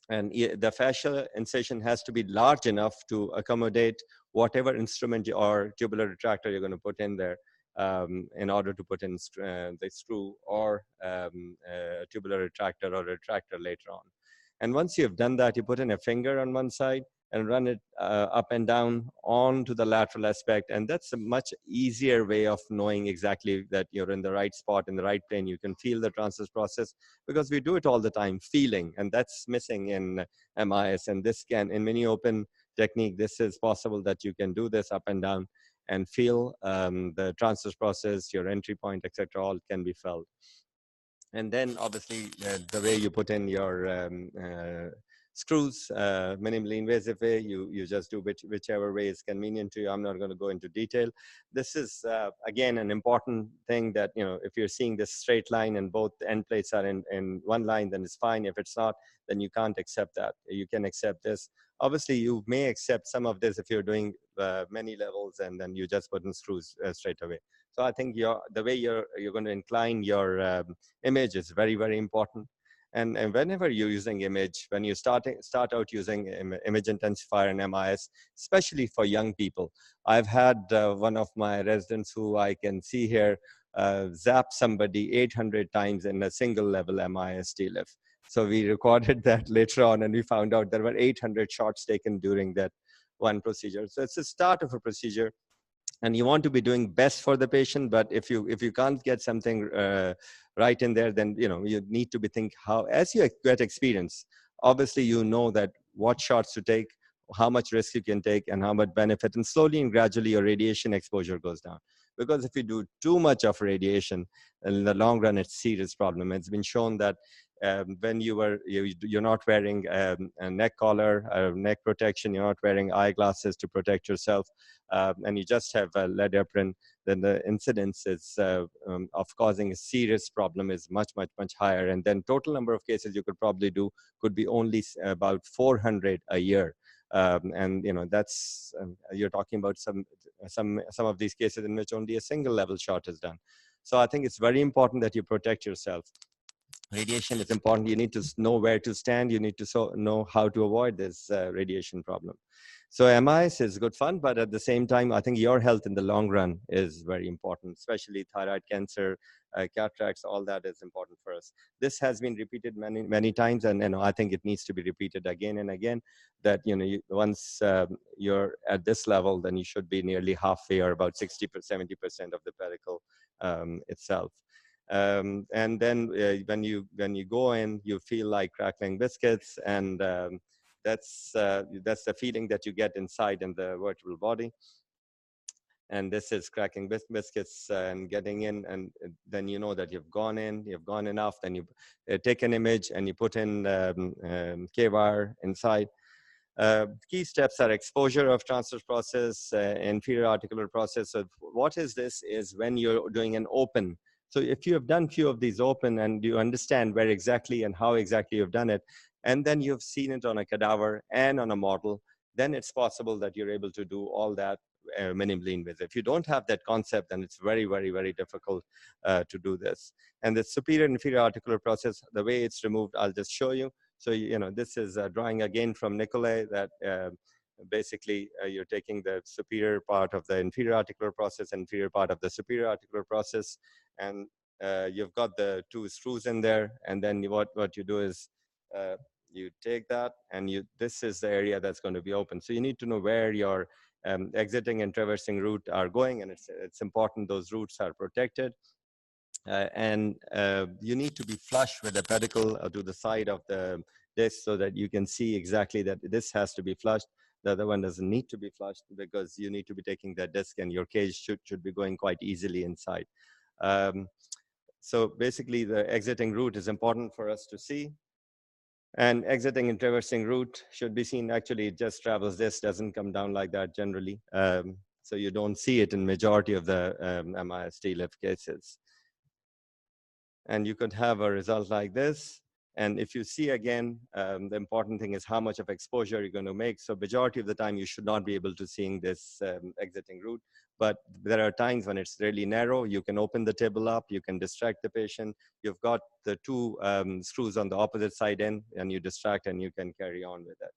And the fascial incision has to be large enough to accommodate whatever instrument or tubular retractor you're going to put in there, in order to put in the screw or tubular retractor or retractor later on. And once you've done that, you put in a finger on one side and run it up and down onto the lateral aspect. And that's a much easier way of knowing exactly that you're in the right spot, in the right plane. You can feel the transverse process, because we do it all the time, feeling, and that's missing in MIS. And this can, in mini open technique, this is possible that you can do this up and down and feel the transverse process, your entry point, etc. All can be felt. And then obviously the way you put in your screws, minimally invasive way, you just do whichever way is convenient to you. I'm not going to go into detail. This is again an important thing, that if you're seeing this straight line and both end plates are in one line, then it's fine. If it's not, then you can't accept that. You can accept this. Obviously, you may accept some of this if you're doing many levels, and then you just put in screws straight away. So I think the way you're going to incline your image is very important. And whenever you're using image, when you start out using image intensifier and MIS, especially for young people, I've had one of my residents who I can see here zap somebody 800 times in a single level MIS TLIF. So we recorded that later on, and we found out there were 800 shots taken during that one procedure. So it's the start of a procedure, and you want to be doing best for the patient. But if you can't get something right in there, then you need to be think how, as you get experience, obviously you know that what shots to take, how much risk you can take, and how much benefit, and slowly and gradually your radiation exposure goes down. Because if you do too much of radiation, in the long run, it's a serious problem. It's been shown that when you're not wearing a neck collar, neck protection, you're not wearing eyeglasses to protect yourself, and you just have a lead apron, then the incidence is of causing a serious problem is much higher. And then total number of cases you could probably do could be only about 400 a year. And that's you're talking about some of these cases in which only a single level shot is done. So I think it's very important that you protect yourself. Radiation is important. You need to know where to stand. You need to know how to avoid this radiation problem. So MIS is good fun, but at the same time, I think your health in the long run is very important, especially thyroid cancer, cataracts, all that is important for us. This has been repeated many times, and I think it needs to be repeated again and again, that once you're at this level, then you should be nearly halfway, or about 60-70% of the pedicle itself. And then when you go in, you feel like crackling biscuits, and that's the feeling that you get inside in the vertebral body. And this is cracking biscuits and getting in, and then you know that you've gone enough. Then you take an image and you put in K-wire inside. Key steps are exposure of transverse process, inferior articular process. So what is this is when you're doing an open. So if you have done few of these open, and you understand where exactly and how exactly you've done it, and then you've seen it on a cadaver and on a model, then it's possible that you're able to do all that minimally invasive. If you don't have that concept, then it's very difficult to do this. And the superior inferior articular process, the way it's removed, I'll just show you. So, this is a drawing again from Nicolai, that basically you're taking the superior part of the inferior articular process, inferior part of the superior articular process, and you've got the two screws in there. And then what you do is you take that, and this is the area that's going to be open. So you need to know where your exiting and traversing route are going, and it's important those routes are protected. And you need to be flush with the pedicle to the side of the disc so that you can see exactly that this has to be flushed. The other one doesn't need to be flushed because you need to be taking that disc, and your cage should be going quite easily inside. So basically, the exiting route is important for us to see. And exiting and traversing route should be seen. Actually, it just travels this, doesn't come down like that generally. So you don't see it in majority of the MIS TLIF cases. And you could have a result like this. And if you see again, the important thing is how much of exposure you're going to make. So majority of the time, you should not be able to seeing this exiting route. But there are times when it's really narrow. You can open the table up. You can distract the patient. You've got the two screws on the opposite side in, and you distract, and you can carry on with it.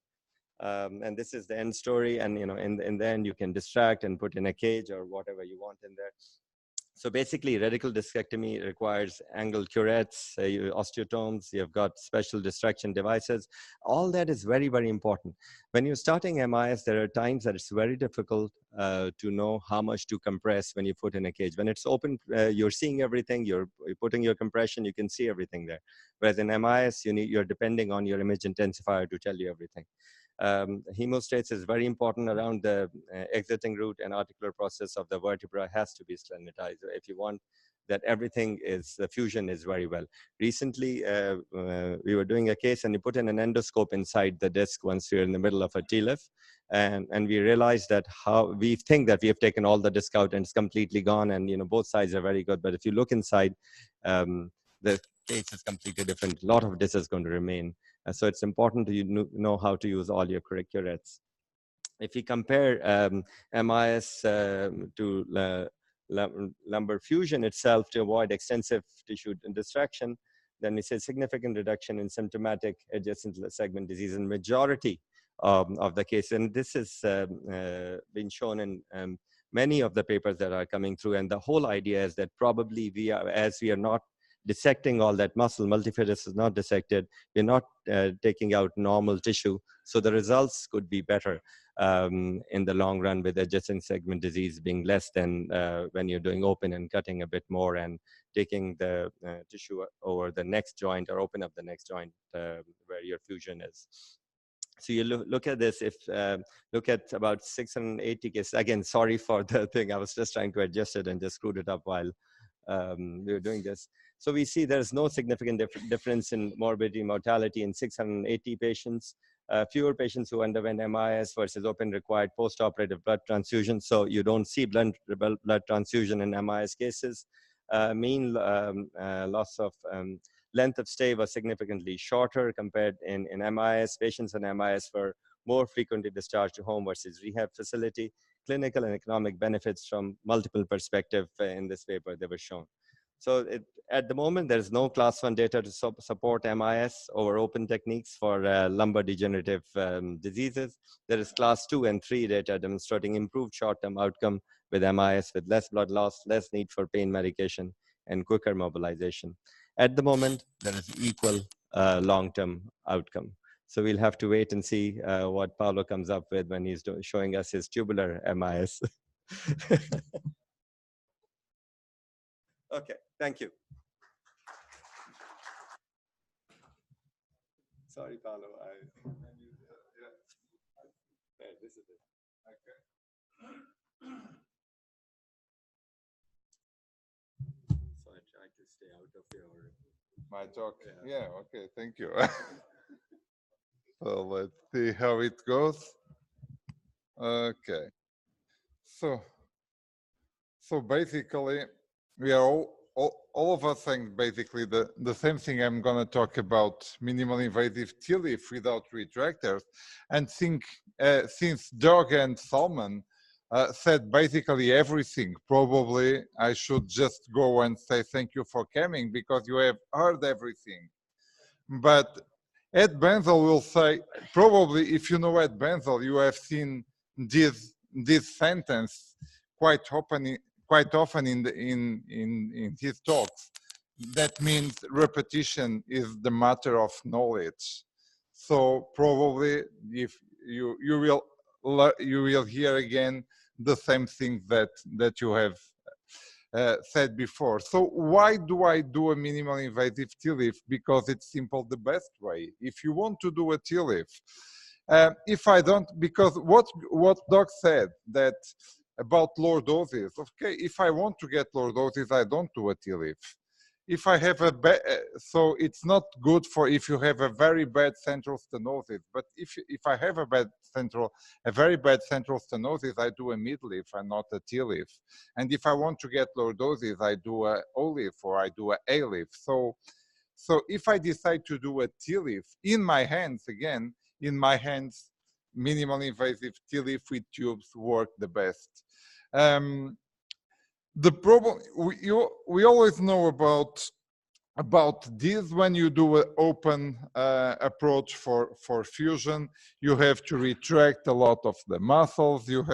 And this is the end story. And in the end, you can distract and put in a cage or whatever you want in there. So basically, radical discectomy requires angled curettes, osteotomes. You've got special distraction devices. All that is very, very important. When you're starting MIS, there are times that it's very difficult to know how much to compress when you put in a cage. When it's open, you're seeing everything. You're putting your compression. You can see everything there. Whereas in MIS, you're depending on your image intensifier to tell you everything. Hemostasis is very important around the exiting route, and articular process of the vertebra has to be slenderized if you want that everything is, the fusion is very well. Recently, we were doing a case, and you put in an endoscope inside the disc once you're in the middle of a TLIF, and we realized that how we think that we have taken all the disc out and it's completely gone, and both sides are very good, but if you look inside, the case is completely different. A lot of this is going to remain. So it's important to know how to use all your curettes. If you compare MIS to lumbar fusion itself to avoid extensive tissue distraction, then we see a significant reduction in symptomatic adjacent segment disease in majority of the case. And this has been shown in many of the papers that are coming through. And the whole idea is that probably as we are not dissecting all that muscle, multifidus is not dissected, we're not taking out normal tissue. So the results could be better in the long run, with adjacent segment disease being less than when you're doing open and cutting a bit more and taking the tissue over the next joint or open up the next joint where your fusion is. So you look at this, look at about 680 cases. Again, sorry for the thing. I was just trying to adjust it and just screwed it up while we were doing this. So we see there's no significant difference in morbidity mortality in 680 patients. Fewer patients who underwent MIS versus open required post-operative blood transfusion. So you don't see blood transfusion in MIS cases. Mean loss of length of stay was significantly shorter compared in MIS. Patients in MIS were more frequently discharged to home versus rehab facility. Clinical and economic benefits from multiple perspectives in this paper, they were shown. So at the moment, there's no class 1 data to support MIS over open techniques for lumbar degenerative diseases. There is class 2 and 3 data demonstrating improved short-term outcome with MIS, with less blood loss, less need for pain medication, and quicker mobilization. At the moment, there is equal long-term outcome. So we'll have to wait and see what Paolo comes up with when he's showing us his tubular MIS. Okay, thank you. Sorry, Paolo. This is it. Okay. So I try to stay out of your... My talk. Yeah, okay, thank you. So let's see how it goes. Okay. So basically, we are all of us saying basically the same thing. I'm going to talk about minimal invasive TLIF without retractors. And since Doug and Salman said basically everything, probably I should just go and say thank you for coming because you have heard everything. But Ed Benzel will say, probably if you know Ed Benzel, you have seen this sentence quite often in his talks. That means repetition is the matter of knowledge. So probably if you will hear again the same thing that you have said before. So why do I do a minimal invasive TLIF? Because it's simple the best way. If you want to do a TLIF, if I don't, because what Doc said that about low doses, okay, if I want to get low doses, I don't do a TLIF. If I have so it's not good for if you have a very bad central stenosis, but if I have a very bad central stenosis, I do a midliff and not a T-liff. And if I want to get low doses, I do a O-liff or I do a A-liff. So if I decide to do a T-liff in my hands, again, in my hands, minimal invasive T-liff with tubes work the best. The problem we always know about this when you do an open approach for fusion, you have to retract a lot of the muscles. You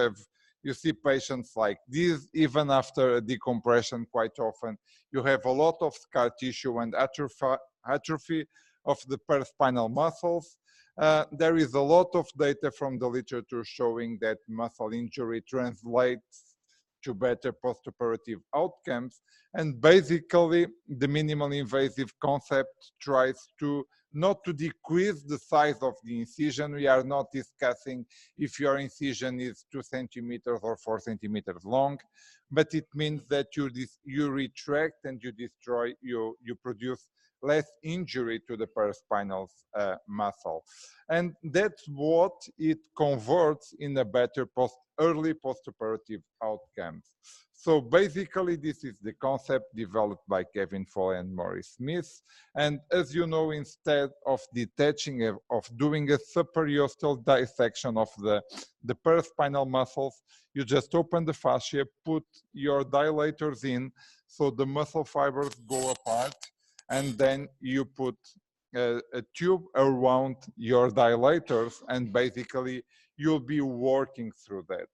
see patients like this even after a decompression quite often. You have a lot of scar tissue and atrophy of the paraspinal muscles. There is a lot of data from the literature showing that muscle injury translates to better postoperative outcomes. And basically, the minimal invasive concept tries to not to decrease the size of the incision. We are not discussing if your incision is 2 centimeters or 4 centimeters long, but it means that you retract and you destroy, you produce less injury to the paraspinal muscle. And that's what it converts in a better early postoperative outcomes. So basically, this is the concept developed by Kevin Foley and Maurice Smith. And as you know, instead of detaching, of doing a subperiosteal dissection of the paraspinal muscles, you just open the fascia, put your dilators in, so the muscle fibers go apart, and then you put a tube around your dilators, and basically you'll be working through that.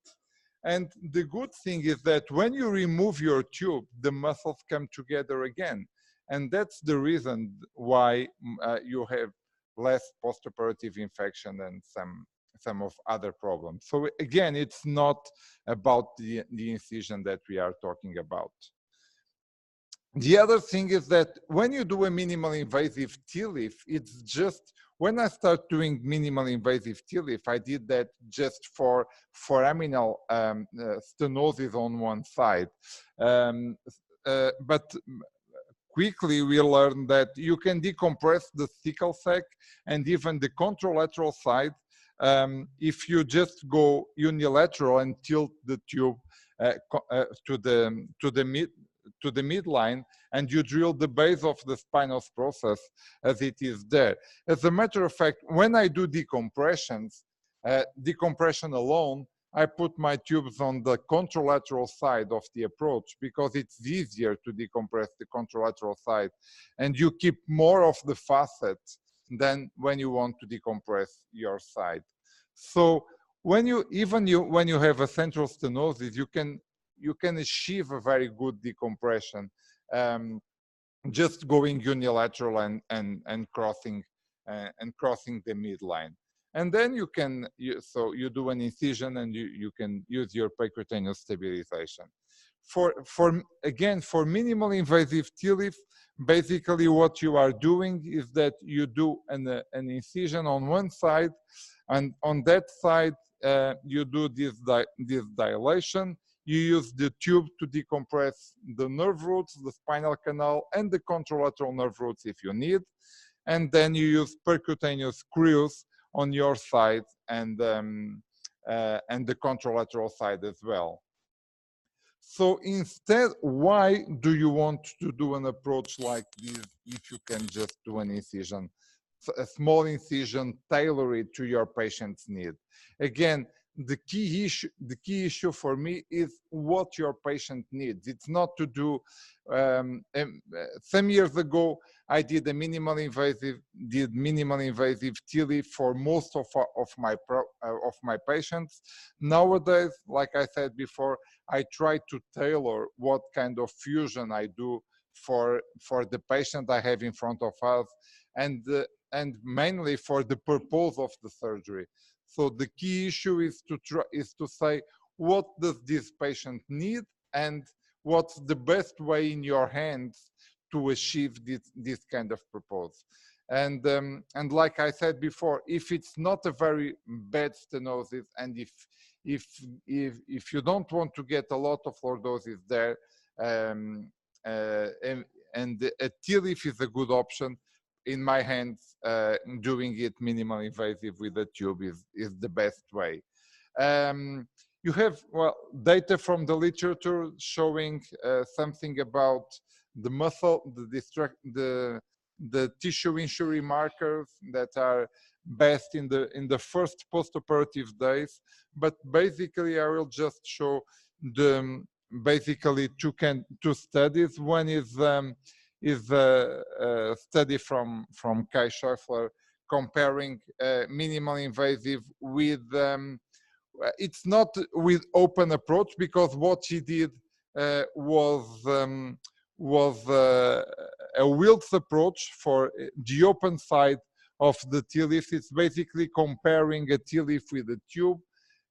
And the good thing is that when you remove your tube, the muscles come together again. And that's the reason why you have less postoperative infection and some of other problems. So again, it's not about the incision that we are talking about. The other thing is that when you do a minimal invasive TLIF, it's just, when I start doing minimal invasive TLIF, I did that just for foraminal stenosis on one side. But quickly we learned that you can decompress the thecal sac and even the contralateral side if you just go unilateral and tilt the tube to the midline, and you drill the base of the spinous process as it is there. As a matter of fact, when I do decompressions, decompression alone, I put my tubes on the contralateral side of the approach because it's easier to decompress the contralateral side, and you keep more of the facet than when you want to decompress your side. So when you have a central stenosis, you can achieve a very good decompression just going unilateral and crossing the midline. And then you do an incision and you can use your percutaneous stabilization. For minimal invasive TLIF, basically what you are doing is that you do an incision on one side, and on that side you do this dilation. You use the tube to decompress the nerve roots, the spinal canal, and the contralateral nerve roots if you need. And then you use percutaneous screws on your side and the contralateral side as well. So instead, why do you want to do an approach like this if you can just do an incision? A small incision, tailor it to your patient's need. Again, the key issue for me is what your patient needs. It's not to do. Some years ago, I did minimal invasive TLIF for most of my patients. Nowadays, like I said before, I try to tailor what kind of fusion I do for the patient I have in front of us. And and mainly for the purpose of the surgery. So the key issue is to say, what does this patient need and what's the best way in your hands to achieve this kind of purpose. And like I said before, if it's not a very bad stenosis, and if you don't want to get a lot of lordosis there, and a TLIF is a good option. In my hands, doing it minimally invasive with a tube is the best way. You have data from the literature showing something about the muscle, the tissue injury markers that are best in the first postoperative days. But basically, I will just show basically two studies. One is a study from Kai Scheffler comparing minimally invasive with it's not with open approach, because what he did was a Wilks approach for the open side of the TLIF. It's basically comparing a TLIF with a tube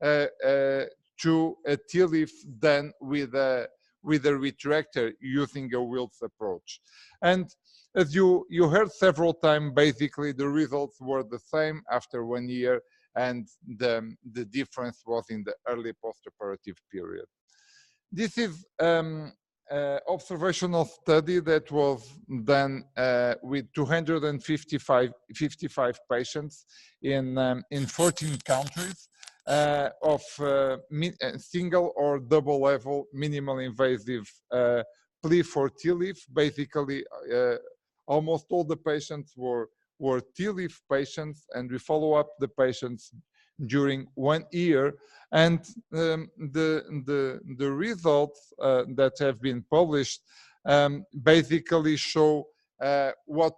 to a TLIF done with a retractor using a Wilks approach. And as you heard several times, basically the results were the same after 1 year, and the difference was in the early postoperative period. This is observational study that was done with 255 patients in 14 countries of single or double level minimally invasive plea for TLIF. Basically, almost all the patients were TLIF patients, and we follow up the patients during 1 year. And the results that have been published basically show what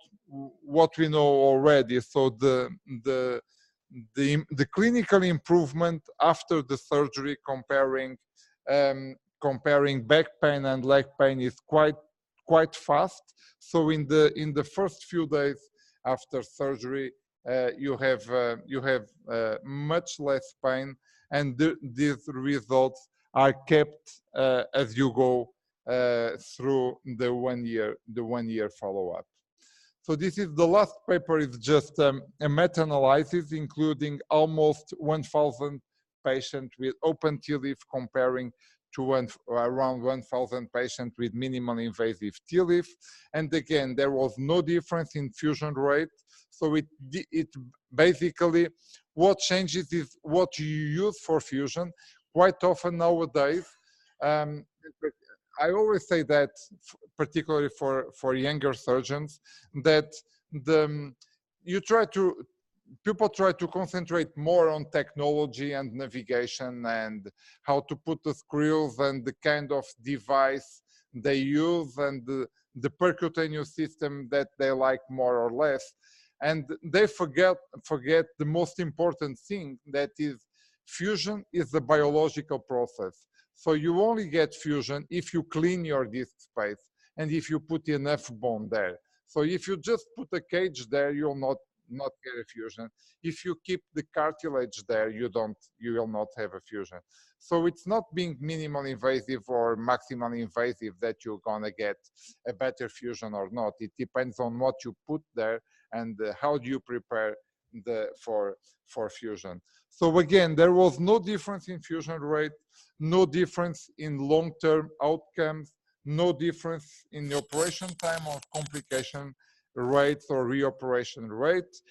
we know already. So the clinical improvement after the surgery, comparing back pain and leg pain, is quite fast. So in the first few days after surgery, you have much less pain, and these results are kept as you go through the 1 year follow-up. So this is the last paper. Is just a meta-analysis including almost 1,000 patients with open TLIF comparing to around 1,000 patients with minimally invasive TLIF. And again, there was no difference in fusion rate. So it basically, what changes is what you use for fusion. Quite often nowadays, I always say that, particularly for younger surgeons, that people try to concentrate more on technology and navigation and how to put the screws and the kind of device they use and the percutaneous system that they like more or less. And they forget the most important thing, that is fusion is a biological process. So you only get fusion if you clean your disc space and if you put enough bone there. So if you just put a cage there, you'll not get a fusion. If you keep the cartilage there, you will not have a fusion. So it's not being minimally invasive or maximally invasive that you're gonna get a better fusion or not. It depends on what you put there and how do you prepare for fusion. So again, there was no difference in fusion rate, no difference in long-term outcomes, no difference in the operation time or complication rates or reoperation rate.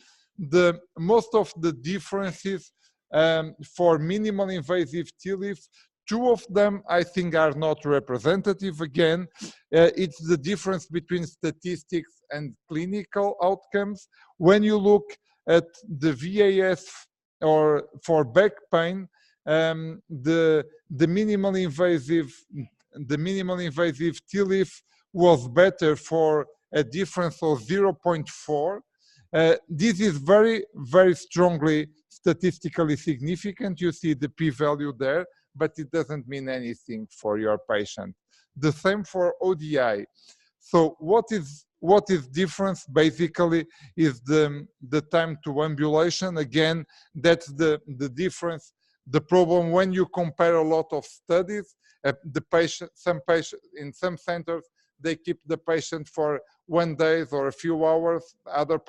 Most of the differences for minimally invasive TLIF, 2 of them I think are not representative. Again, it's the difference between statistics and clinical outcomes. When you look at the VAS or for back pain, the minimally invasive TLIF was better for a difference of 0.4. This is very, very strongly statistically significant. You see the p-value there, but it doesn't mean anything for your patient. The same for ODI. So what is difference basically is the time to ambulation. Again, that's the difference. The problem when you compare a lot of studies, the patient, in some centers, they keep the patient for 1 day or a few hours. Other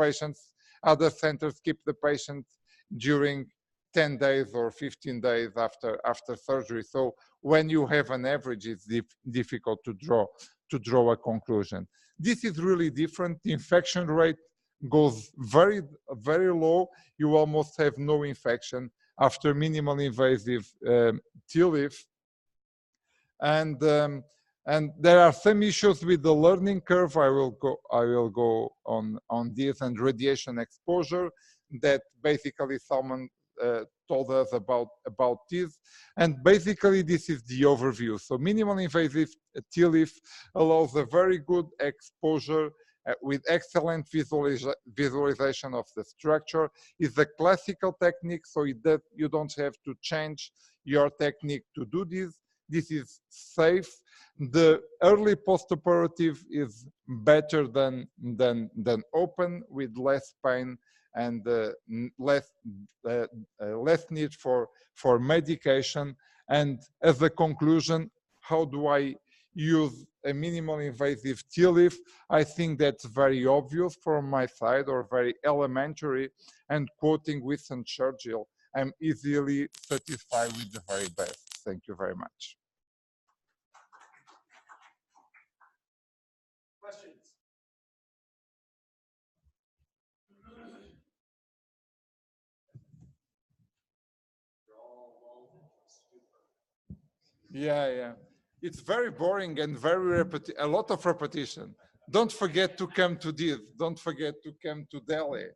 centers keep the patient during 10 days or 15 days after surgery. So when you have an average, it's difficult to draw a conclusion. This is really different. The infection rate goes very, very low. You almost have no infection after minimal invasive TLIF. And there are some issues with the learning curve. I will go on this, and radiation exposure that basically someone told us about this. And basically this is the overview. So minimal invasive TLIF allows a very good exposure with excellent visualization of the structure. It's a classical technique, so you don't have to change your technique to do this. This is safe. The early postoperative is better than open, with less pain and less need for medication. And as a conclusion, how do I use a minimal invasive TLIF? I think that's very obvious from my side, or very elementary, and quoting Winston Churchill, I'm easily satisfied with the very best. Thank you very much. Questions? Yeah. It's very boring and very a lot of repetition. Don't forget to come to this. Don't forget to come to Delhi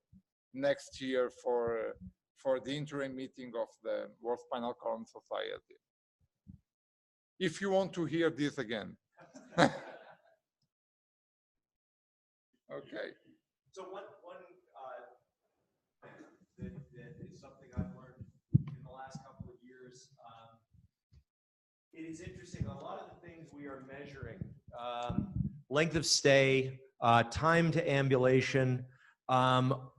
next year for the interim meeting of the World Spinal Column Society. If you want to hear this again. Okay. So one that is something I've learned in the last couple of years. It is interesting. A lot of the things we are measuring, length of stay, time to ambulation.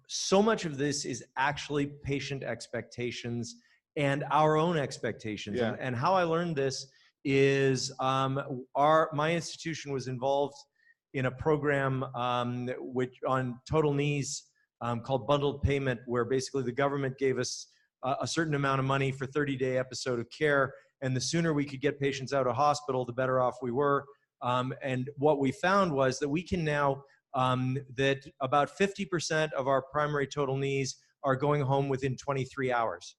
So much of this is actually patient expectations and our own expectations. Yeah. And how I learned this is my institution was involved in a program which on total knees called bundled payment, where basically the government gave us a certain amount of money for 30-day episode of care. And the sooner we could get patients out of hospital, the better off we were. And what we found was that we can now, that about 50% of our primary total knees are going home within 23 hours.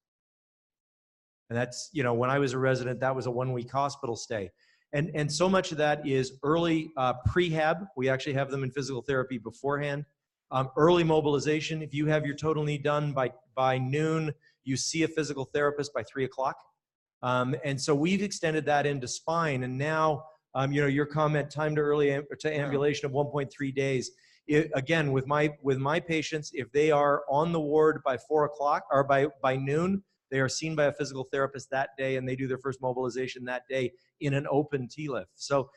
And that's, when I was a resident, that was a 1-week hospital stay. And so much of that is early prehab. We actually have them in physical therapy beforehand. Early mobilization. If you have your total knee done by noon, you see a physical therapist by 3 o'clock. And so we've extended that into spine. And now, your comment, time to ambulation of 1.3 days. Again, with my patients, if they are on the ward by 4 o'clock or by noon, they are seen by a physical therapist that day, and they do their first mobilization that day in an open TLIF. So,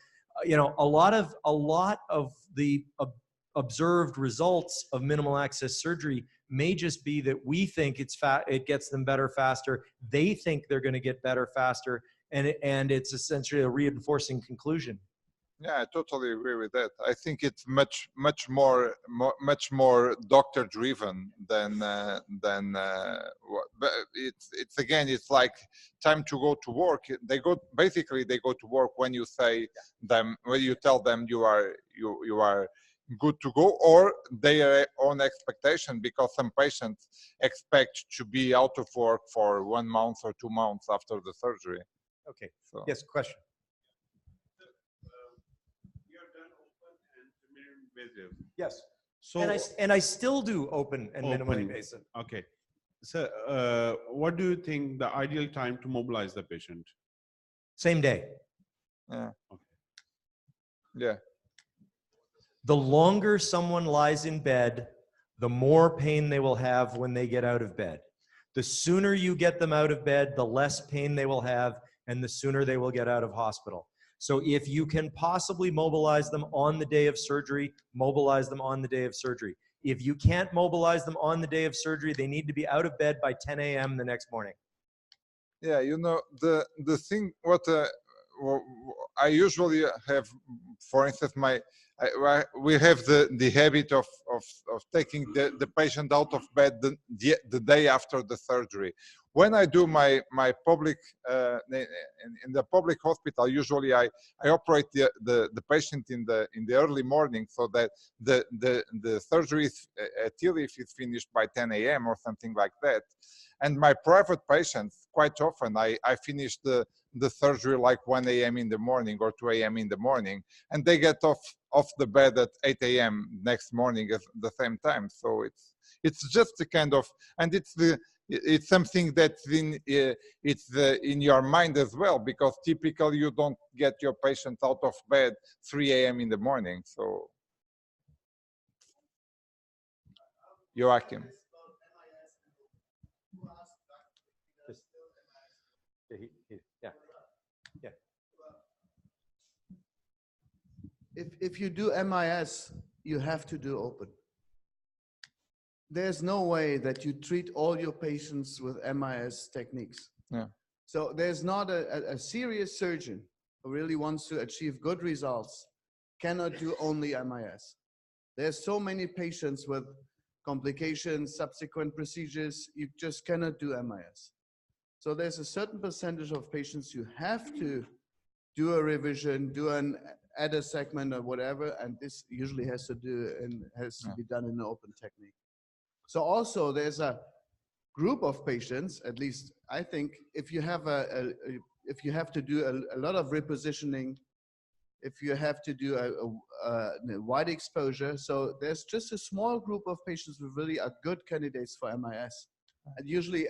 a lot of the observed results of minimal access surgery may just be that we think it gets them better faster. They think they're going to get better faster, and it's essentially a reinforcing conclusion. Yeah, I totally agree with that. I think it's much more doctor driven than but it's again, it's like time to go to work. They go to work when you tell them you are good to go, or their own expectation, because some patients expect to be out of work for 1 month or 2 months after the surgery. Okay. So. Yes, question. Yes. So and I still do open and minimally invasive. Okay. So what do you think the ideal time to mobilize the patient? Same day. Yeah. Okay. Yeah. The longer someone lies in bed, the more pain they will have when they get out of bed. The sooner you get them out of bed, the less pain they will have, and the sooner they will get out of hospital. So if you can possibly mobilize them on the day of surgery, mobilize them on the day of surgery. If you can't mobilize them on the day of surgery, they need to be out of bed by 10 a.m. the next morning. Yeah, you know, the thing what I usually have, for instance, we have the habit of taking the patient out of bed the day after the surgery. When I do my public in the public hospital, usually I operate the patient in the early morning, so that the surgery at TILIF is finished by 10 a.m. or something like that. And my private patients, quite often, I finish the surgery like 1 a.m. in the morning or 2 a.m. in the morning, and they get off the bed at 8 a.m. next morning at the same time. So it's just a kind of, and it's something that's in your mind as well, because typically you don't get your patient out of bed 3 a.m. in the morning. So, Joachim. Yeah. Yeah. If you do MIS, you have to do open. There's no way that you treat all your patients with MIS techniques. Yeah. So there's not a serious surgeon who really wants to achieve good results cannot do only MIS. There's so many patients with complications, subsequent procedures, you just cannot do MIS. So there's a certain percentage of patients you have to do a revision, add a segment or whatever, and this usually has to be done in an open technique. So also there's a group of patients, at least I think, if you have if you have to do a lot of repositioning, if you have to do a wide exposure, so there's just a small group of patients who really are good candidates for MIS. And usually,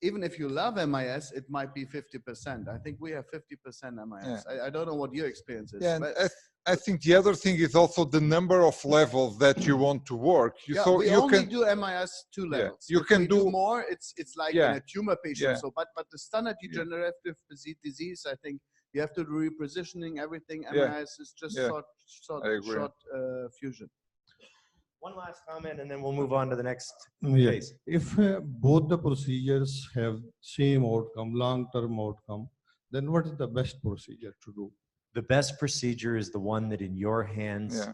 even if you love MIS, it might be 50%. I think we have 50% MIS. Yeah. I don't know what your experience is. Yeah, but I think the other thing is also the number of levels that you want to work. yeah, So we you only can do MIS 2 levels. you If can we do more, it's like in a tumor patient. Yeah. So, but the standard degenerative disease, I think you have to do repositioning everything. Yeah. MIS is just Yeah. short fusion. One last comment, and then we'll move on to the next Yeah. case. If both the procedures have same outcome, long-term outcome, then what is the best procedure to do? The best procedure is the one that in your hands, Yeah.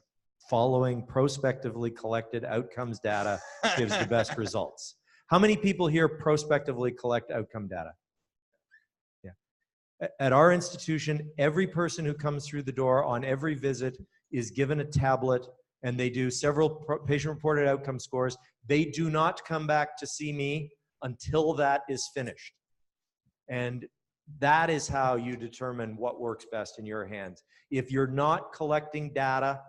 following prospectively collected outcomes data, gives the best results. How many people here prospectively collect outcome data? Yeah. At our institution, every person who comes through the door on every visit is given a tablet, and they do several patient-reported outcome scores. They do not come back to see me until that is finished. And that is how you determine what works best in your hands. If you're not collecting data,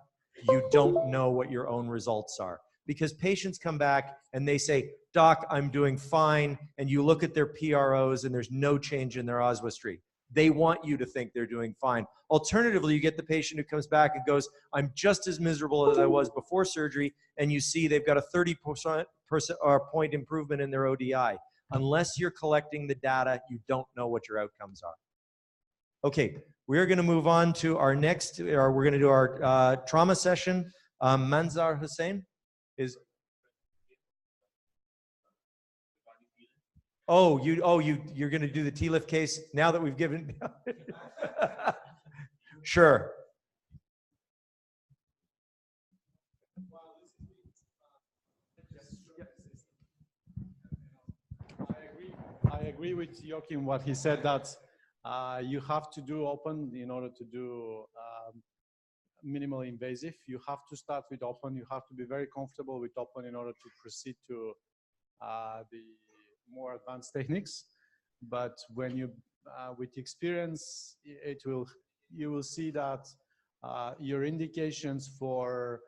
you don't know what your own results are. Because patients come back and they say, "Doc, I'm doing fine," and you look at their PROs and there's no change in their oswestry. They want you to think they're doing fine. Alternatively, you get the patient who comes back and goes, "I'm just as miserable as I was before surgery," and you see they've got a 30% point improvement in their ODI. Unless you're collecting the data, you don't know what your outcomes are. Okay, we're going to move on to our next, or we're going to do our trauma session. Manzar Hussain is. You're going to do the TLIF case now that we've given. Sure. I agree with Joachim what he said, that you have to do open in order to do minimally invasive. You have to start with open. You have to be very comfortable with open in order to proceed to the more advanced techniques. But when you, with experience, you will see that your indications for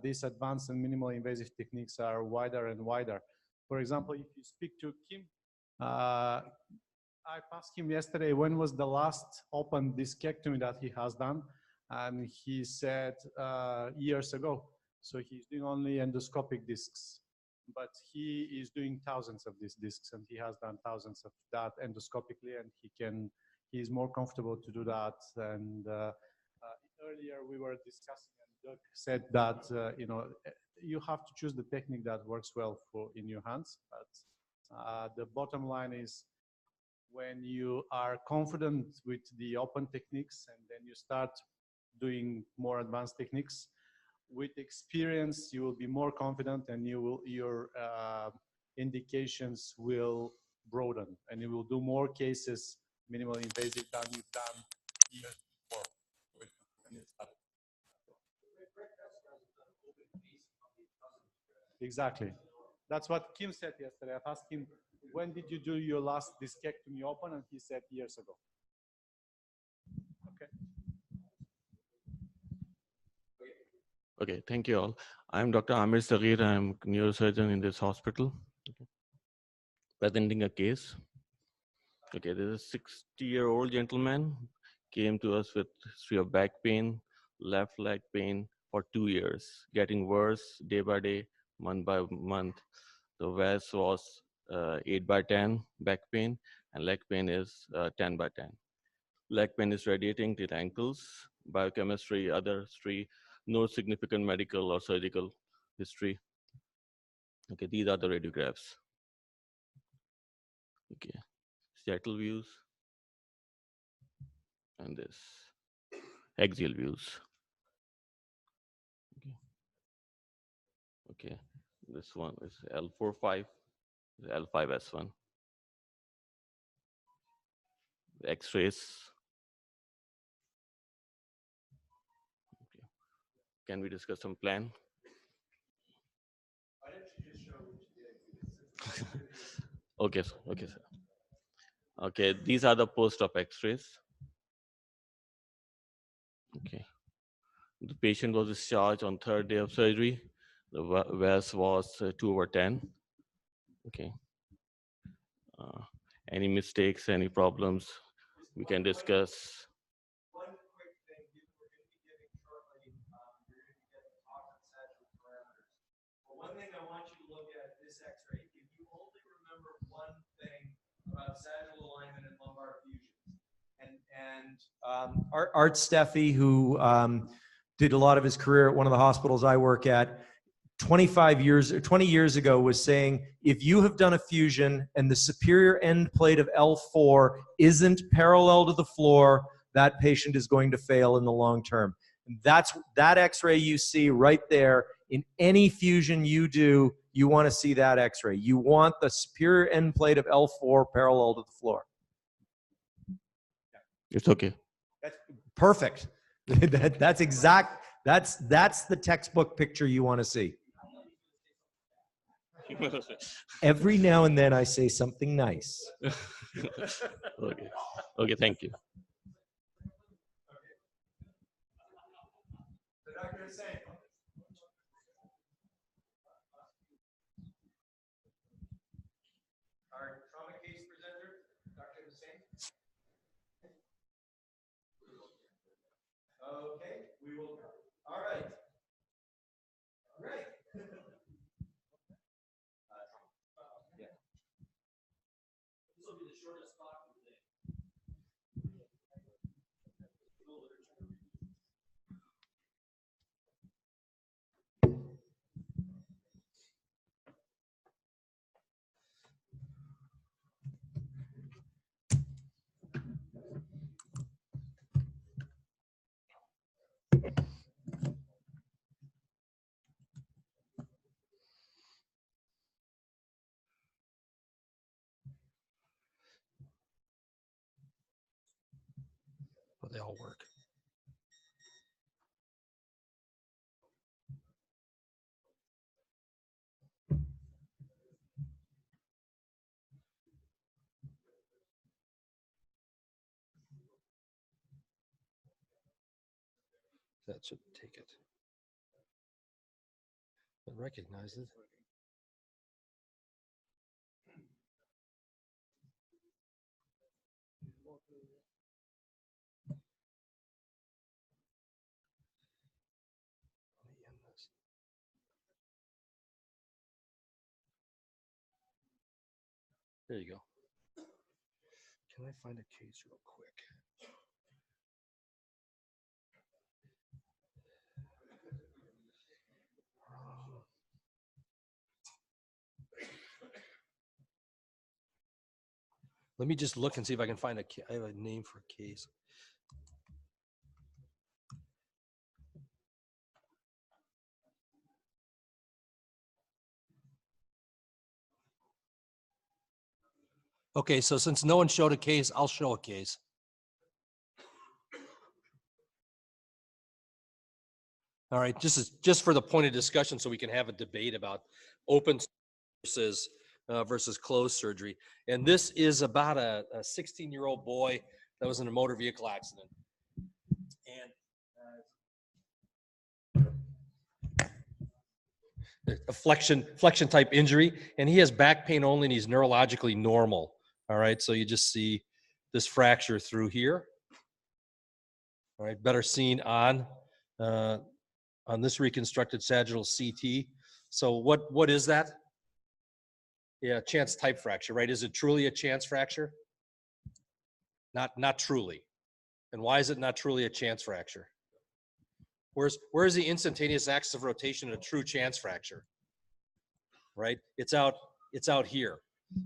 these advanced and minimally invasive techniques are wider and wider. For example, if you speak to Kim, I asked him yesterday when was the last open discectomy that he has done, and he said years ago. So he's doing only endoscopic discs, but he is doing thousands of these discs, and he has done thousands of that endoscopically, and he's more comfortable to do that. And earlier we were discussing, and Doug said that you have to choose the technique that works well in your hands. But the bottom line is, when you are confident with the open techniques and then you start doing more advanced techniques, with experience you will be more confident, and your indications will broaden, and you will do more cases minimally invasive than you've done years before. Exactly. That's what Kim said yesterday. I asked him, when did you do your last discectomy open? And he said years ago. Okay. Okay, thank you all. I'm Dr. Amir Sagir. I'm a neurosurgeon in this hospital. Okay. Presenting a case. Okay, there's a 60-year-old gentleman came to us with history of back pain, left leg pain for 2 years, getting worse day by day, month by month. The VAS was 8 by 10 back pain, and leg pain is 10 by 10. Leg pain is radiating till ankles, biochemistry, other history, no significant medical or surgical history. Okay, these are the radiographs. Okay, sagittal views, and this axial views. Okay, this one is L45, L5S1. X-rays. Okay. Can we discuss some plan? Okay, okay, sir. Okay, these are the post-op X-rays. Okay. The patient was discharged on 3rd day of surgery. The VAS was 2/10. Okay. Any mistakes, any problems, we can discuss. One quick thing, we're going to be giving shortly, you're going to be getting talk on sagittal parameters. But one thing I want you to look at this X-ray, if you only remember one thing about sagittal alignment and lumbar fusions. And Art Steffi, who did a lot of his career at one of the hospitals I work at, 20 years ago was saying, if you have done a fusion and the superior end plate of L4 isn't parallel to the floor, that patient is going to fail in the long term. And that's that X-ray you see right there. In any fusion you do, you want to see that X-ray. You want the superior end plate of L4 parallel to the floor. It's okay. That's perfect. That's the textbook picture you want to see. Every now and then I say something nice. Okay. Okay, thank you. Dr. Hussain. Our trauma case presenter, Dr. Hussain. Okay, we will. All right. Great. Yeah. This will be the shortest talk of the day. Well, they all work. That should take it. But recognize it. There you go. Can I find a case real quick? Let me just look and see if I can find I have a name for a case. Okay, so since no one showed a case, I'll show a case. All right, just for the point of discussion, so we can have a debate about open versus closed surgery. And this is about a 16-year-old boy that was in a motor vehicle accident. And a flexion type injury, and he has back pain only, and he's neurologically normal. All right, so you just see this fracture through here. All right, better seen on this reconstructed sagittal CT. So what is that? Yeah, chance type fracture, right? Is it truly a chance fracture? Not truly. And why is it not truly a chance fracture? Where's the instantaneous axis of rotation in a true chance fracture? Right? It's out here.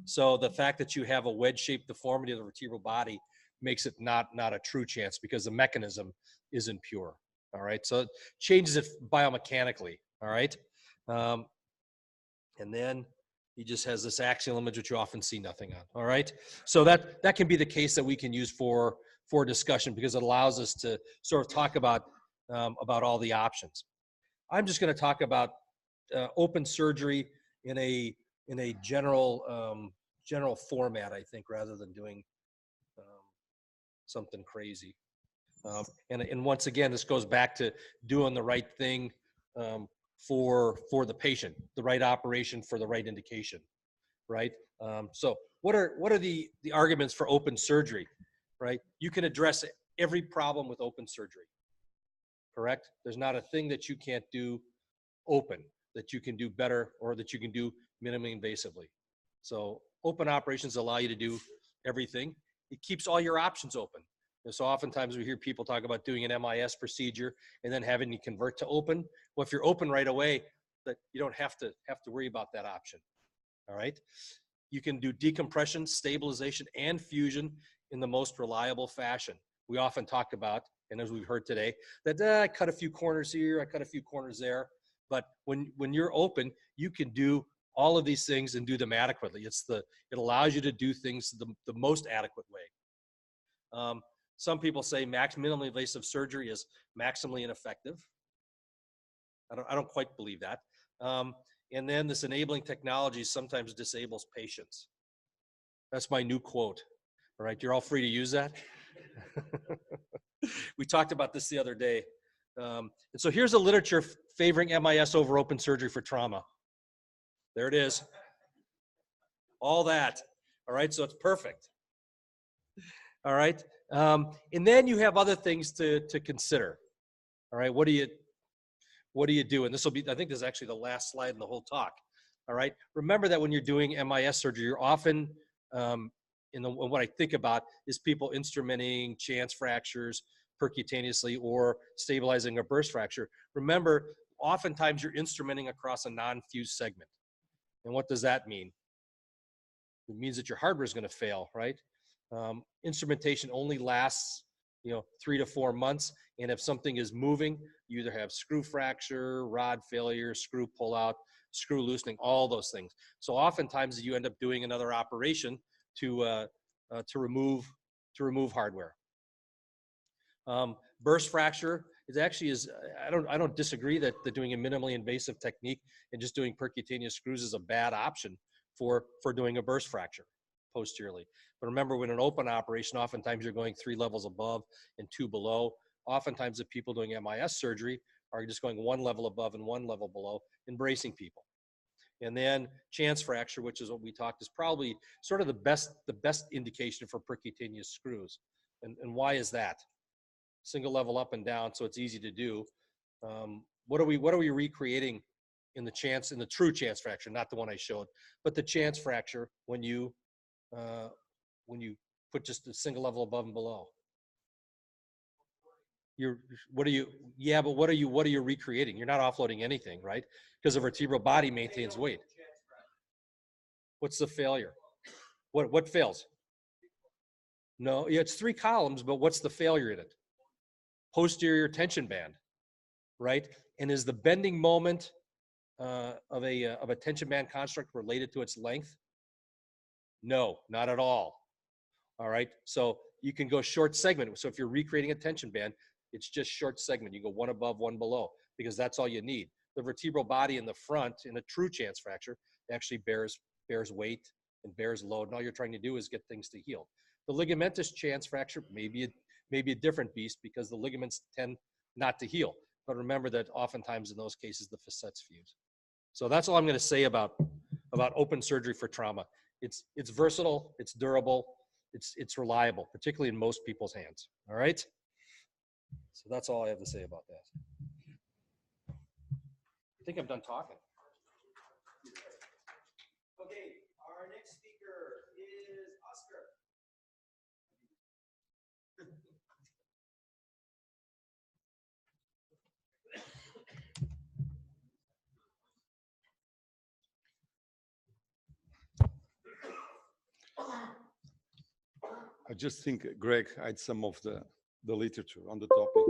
So the fact that you have a wedge-shaped deformity of the vertebral body makes it not a true chance, because the mechanism isn't pure. All right, so it changes it biomechanically. All right, and then he just has this axial image, which you often see nothing on. All right, so that can be the case that we can use for discussion, because it allows us to sort of talk about all the options. I'm just going to talk about open surgery in a general format, I think, rather than doing something crazy. And once again, this goes back to doing the right thing for the patient, the right operation for the right indication, right? So what are the arguments for open surgery, right? You can address every problem with open surgery, correct? There's not a thing that you can't do open, that you can do better, or that you can do minimally invasively. So open operations allow you to do everything. It keeps all your options open. And so oftentimes we hear people talk about doing an MIS procedure and then having to convert to open. Well, if you're open right away, that you don't have to worry about that option. All right. You can do decompression, stabilization, and fusion in the most reliable fashion. We often talk about, and as we've heard today, that I cut a few corners here, I cut a few corners there. But when you're open, you can do all of these things and do them adequately. It allows you to do things the most adequate way. Some people say minimally invasive surgery is maximally ineffective. I don't quite believe that. And then this enabling technology sometimes disables patients. That's my new quote. All right, you're all free to use that. We talked about this the other day. And so here's a literature favoring MIS over open surgery for trauma. There it is. All that. All right, so it's perfect. All right. And then you have other things to consider. All right, what do you do? And this will be, I think this is actually the last slide in the whole talk. All right, remember that when you're doing MIS surgery, you're often, what I think about is people instrumenting chance fractures percutaneously or stabilizing a burst fracture. Remember, oftentimes you're instrumenting across a non-fused segment. And what does that mean? It means that your hardware is going to fail, right? Instrumentation only lasts 3 to 4 months, and if something is moving, you either have screw fracture, rod failure, screw pullout, screw loosening, all those things. So oftentimes you end up doing another operation to remove hardware. Burst fracture I don't disagree that doing a minimally invasive technique and just doing percutaneous screws is a bad option for doing a burst fracture posteriorly. But remember, when an open operation, oftentimes you're going 3 levels above and 2 below. Oftentimes the people doing MIS surgery are just going 1 level above and 1 level below, embracing people. And then chance fracture, which is what we talked, is probably sort of the best indication for percutaneous screws. And why is that? Single level up and down, so it's easy to do. What are we recreating in the true chance fracture, not the one I showed, but the chance fracture when you put just a single level above and below. Yeah, but what are you recreating? You're not offloading anything, right? Because the vertebral body maintains weight. What's the failure? What fails? No, yeah, it's 3 columns, but what's the failure in it? Posterior tension band, right? And is the bending moment of a tension band construct related to its length? No, not at all. All right, so you can go short segment. So if you're recreating a tension band, it's just short segment. You go one above, one below, because that's all you need. The vertebral body in the front, in a true chance fracture, actually bears weight and bears load, and all you're trying to do is get things to heal. The ligamentous chance fracture may be a different beast because the ligaments tend not to heal. But remember that oftentimes in those cases, the facets fuse. So that's all I'm going to say about open surgery for trauma. It's versatile, it's durable, it's reliable, particularly in most people's hands. All right. So that's all I have to say about that. I think I'm done talking. Okay, our next speaker is Oscar. I just think Greg had some of the literature on the topic.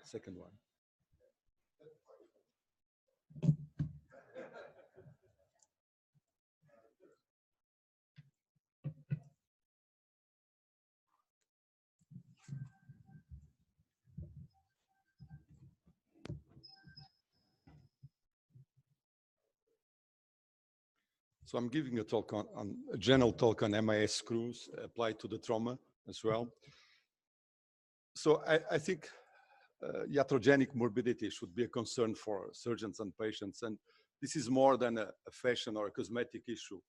Second one. So I'm giving a talk on a general talk on MIS screws applied to the trauma as well. So I think iatrogenic morbidity should be a concern for surgeons and patients. And this is more than a fashion or a cosmetic issue.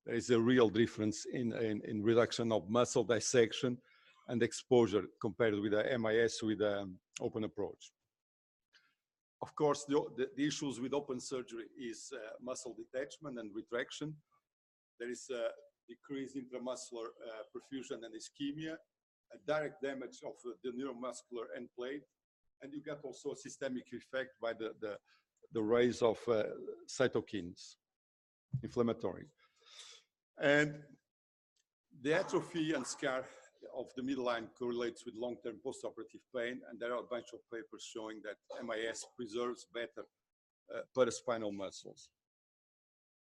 There is a real difference in reduction of muscle dissection and exposure compared with the MIS with an open approach. Of course, the issues with open surgery is muscle detachment and retraction. There is a decreased intramuscular perfusion and ischemia, a direct damage of the neuromuscular end plate, and you get also a systemic effect by the rise of cytokines, inflammatory. And the atrophy and scar of the midline correlates with long-term postoperative pain, and there are a bunch of papers showing that MIS preserves better paraspinal muscles.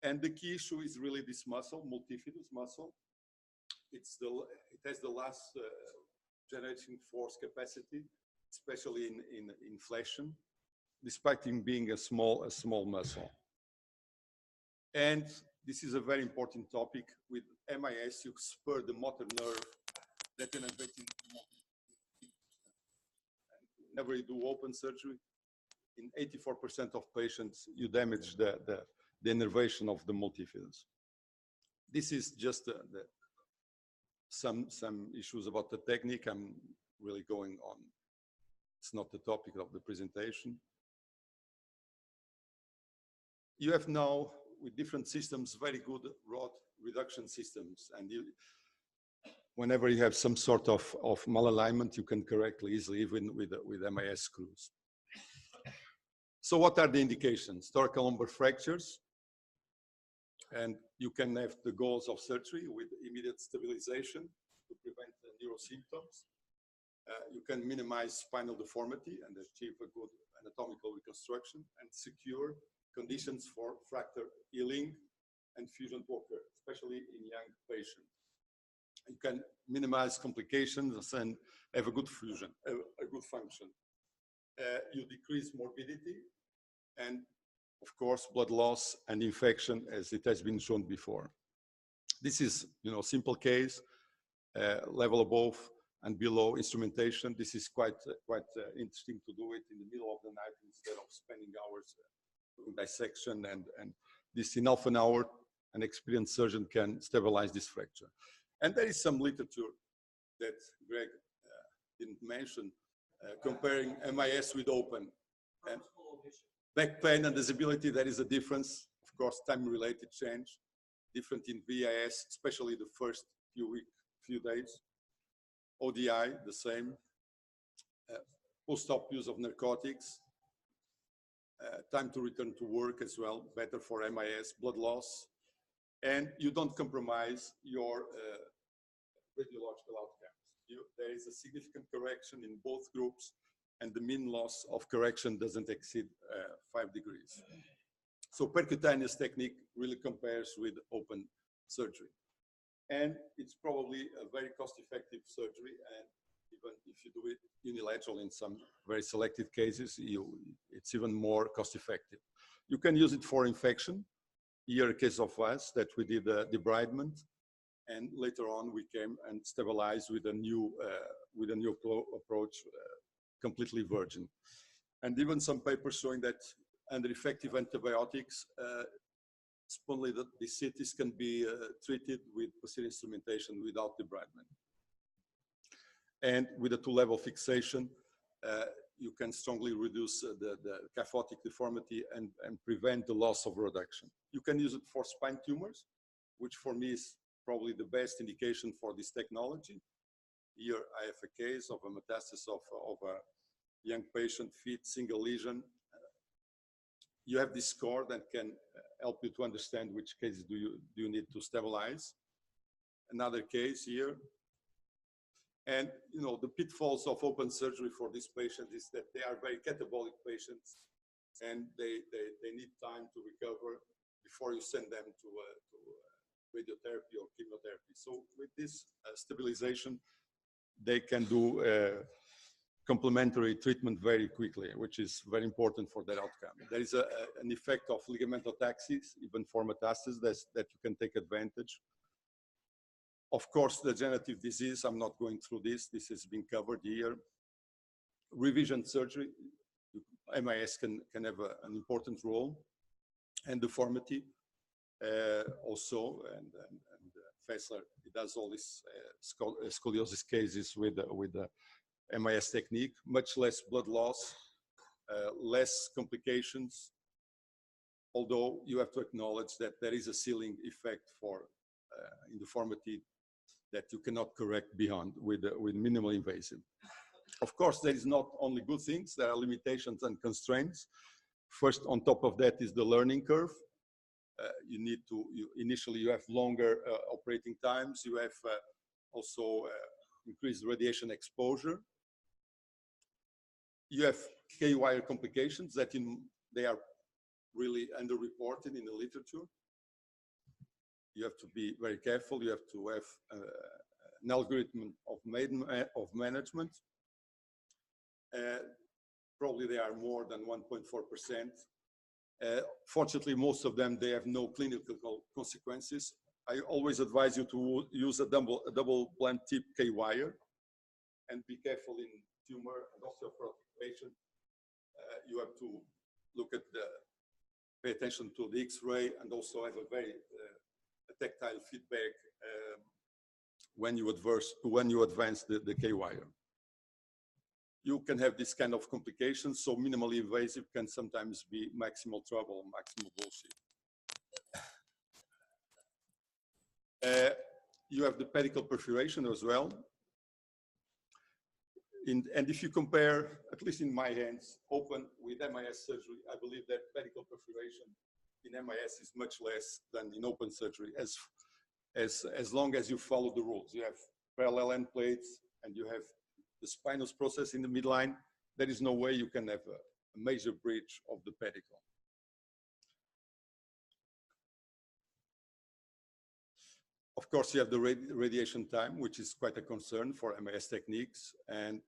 And the key issue is really this muscle, multifidus muscle. It has the last generating force capacity, especially in flexion, despite it being a small muscle. And this is a very important topic. With MIS, you spur the motor nerve that innervating. Whenever you do open surgery, in 84% of patients, you damage the innervation of the multifidus. This is just some issues about the technique. I'm really going on. It's not the topic of the presentation. You have now, with different systems, very good rod reduction systems. And whenever you have some sort of malalignment, you can correct easily, even with MIS screws. So what are the indications? Thoracolumbar fractures. And you can have the goals of surgery with immediate stabilization to prevent neurosymptoms. You can minimize spinal deformity and achieve a good anatomical reconstruction and secure conditions for fracture healing and fusion to occur, especially in young patients. You can minimize complications and have a good fusion, a good function. You decrease morbidity and, of course, blood loss and infection, as it has been shown before. This is, simple case, level above and below instrumentation. This is quite interesting to do it in the middle of the night instead of spending hours doing dissection. And this in half an hour, an experienced surgeon can stabilize this fracture. And there is some literature that Greg didn't mention comparing MIS with open. And back pain and disability, there is a difference. Of course, time-related change, different in VIS, especially the first few days. ODI, the same. Post-op use of narcotics. Time to return to work as well, better for MIS, blood loss. And you don't compromise your radiological outcomes. There is a significant correction in both groups, and the mean loss of correction doesn't exceed 5 degrees. So percutaneous technique really compares with open surgery. And it's probably a very cost-effective surgery, and even if you do it unilateral in some very selected cases, it's even more cost-effective. You can use it for infection. Here, a case of us that we did debridement, and later on we came and stabilized with a new approach, completely virgin. And even some papers showing that under effective antibiotics, spondylolisthesis can be treated with posterior instrumentation without debridement. And with a two-level fixation, you can strongly reduce the kyphotic deformity and prevent the loss of reduction. You can use it for spine tumors, which for me is probably the best indication for this technology. Here I have a case of a metastasis of a young patient, feet, single lesion. You have this score that can help you to understand which cases do you need to stabilize. Another case here. And the pitfalls of open surgery for these patients is that they are very catabolic patients, and they need time to recover before you send them to radiotherapy or chemotherapy. So with this stabilization, they can do complementary treatment very quickly, which is very important for their outcome. There is an effect of ligamentotaxis, even for metastasis, that you can take advantage. Of course, degenerative disease, I'm not going through this. This has been covered here. Revision surgery, MIS can have an important role. And deformity also, and Fessler, he does all these scoliosis cases with the MIS technique, much less blood loss, less complications, although you have to acknowledge that there is a ceiling effect for in deformity that you cannot correct beyond with minimal invasive. Of course, there is not only good things, there are limitations and constraints. First, on top of that is the learning curve. Initially you have longer operating times, you have also increased radiation exposure. You have K-wire complications that they are really underreported in the literature. You have to be very careful. You have to have an algorithm of management. Probably they are more than 1.4%. Fortunately, most of them, they have no clinical consequences. I always advise you to use a double blunt tip K-wire and be careful in tumor and osteoporotic patient. You have to pay attention to the X-ray and also have a very tactile feedback when you advance the K-wire. You can have this kind of complications, so minimally invasive can sometimes be maximal trouble, maximal bullshit. You have the pedicle perforation as well. And if you compare, at least in my hands, open with MIS surgery, I believe that pedicle perforation in MIS is much less than in open surgery, as long as you follow the rules. You have parallel end plates and you have the spinous process in the midline. There is no way you can have a major breach of the pedicle. Of course, you have the radiation time, which is quite a concern for MIS techniques. And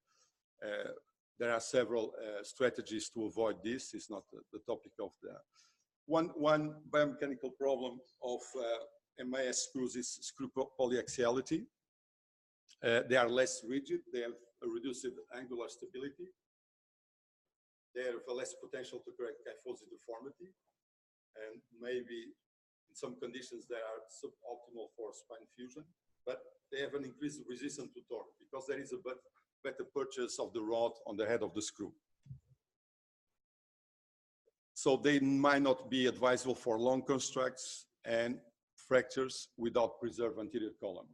there are several strategies to avoid this. It's not the topic of the... One biomechanical problem of MIS screws is screw polyaxiality. They are less rigid. They have a reduced angular stability. They have a less potential to correct kyphosis deformity. And maybe in some conditions they are suboptimal for spine fusion, but they have an increased resistance to torque. Because there is a but, better purchase of the rod on the head of the screw. So they might not be advisable for long constructs and fractures without preserved anterior column.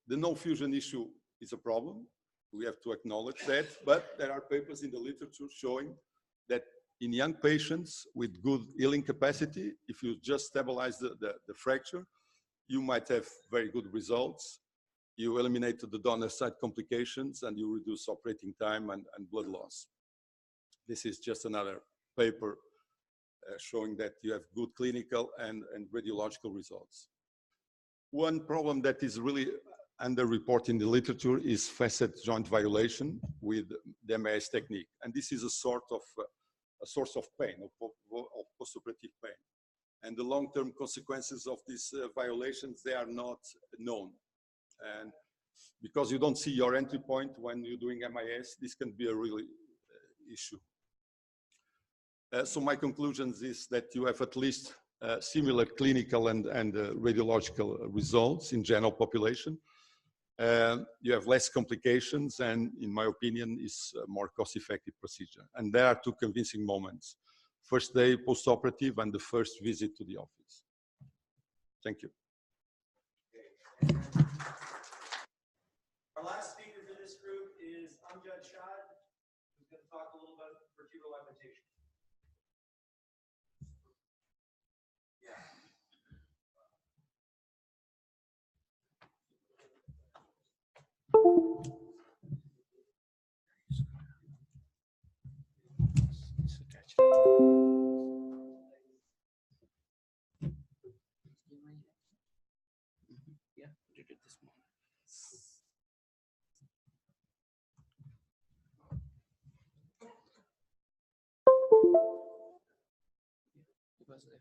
The no fusion issue is a problem. We have to acknowledge that, but there are papers in the literature showing that in young patients with good healing capacity, if you just stabilize the fracture, you might have very good results. You eliminate the donor site complications and you reduce operating time and blood loss. This is just another paper showing that you have good clinical and radiological results. One problem that is really underreported in the literature is facet joint violation with the MIS technique. And this is a source of pain, of postoperative pain. And the long-term consequences of these violations, they are not known. And because you don't see your entry point when you're doing MIS, this can be a really issue. So my conclusions is that you have at least similar clinical and radiological results in general population. You have less complications and, in my opinion, is a more cost-effective procedure. And there are two convincing moments. First day post-operative and the first visit to the office. Thank you. Our last speaker for this group is Amjad Shad, who's going to talk a little about vertebral augmentation. Yeah, did it this morning. It was there.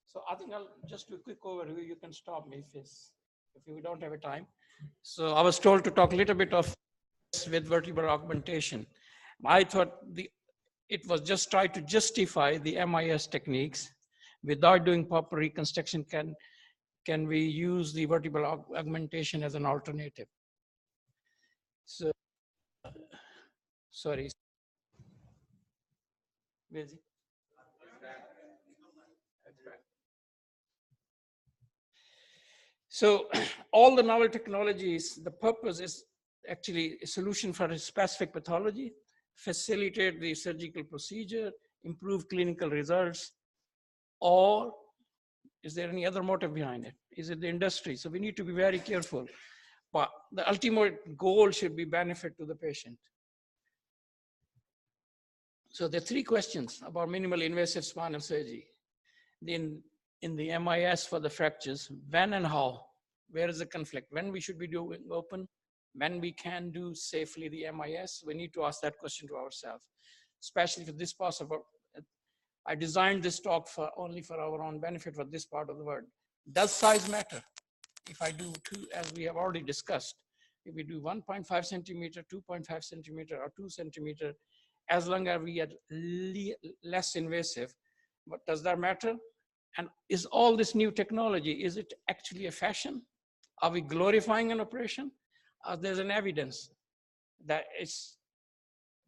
So I think I'll just do a quick overview. You can stop me if we don't have a time. So I was told to talk a little bit of with vertebral augmentation. I thought it was just try to justify the MIS techniques without doing proper reconstruction. Can we use the vertebral augmentation as an alternative? So, sorry. Where is it? So all the novel technologies, the purpose is actually a solution for a specific pathology, facilitate the surgical procedure, improve clinical results, or is there any other motive behind it? Is it the industry? So we need to be very careful. But the ultimate goal should be benefit to the patient. So there are three questions about minimal invasive spinal surgery. In the MIS for the fractures, when and how, where is the conflict? When we should be doing open, when we can do safely the MIS, we need to ask that question to ourselves, especially for this possible. I designed this talk only for our own benefit for this part of the world. Does size matter? If I do two, as we have already discussed, if we do 1.5 centimeter, 2.5 centimeter, or 2 centimeter, as long as we are less invasive, but does that matter? And is all this new technology, is it actually a fashion? Are we glorifying an operation? There's an evidence that it's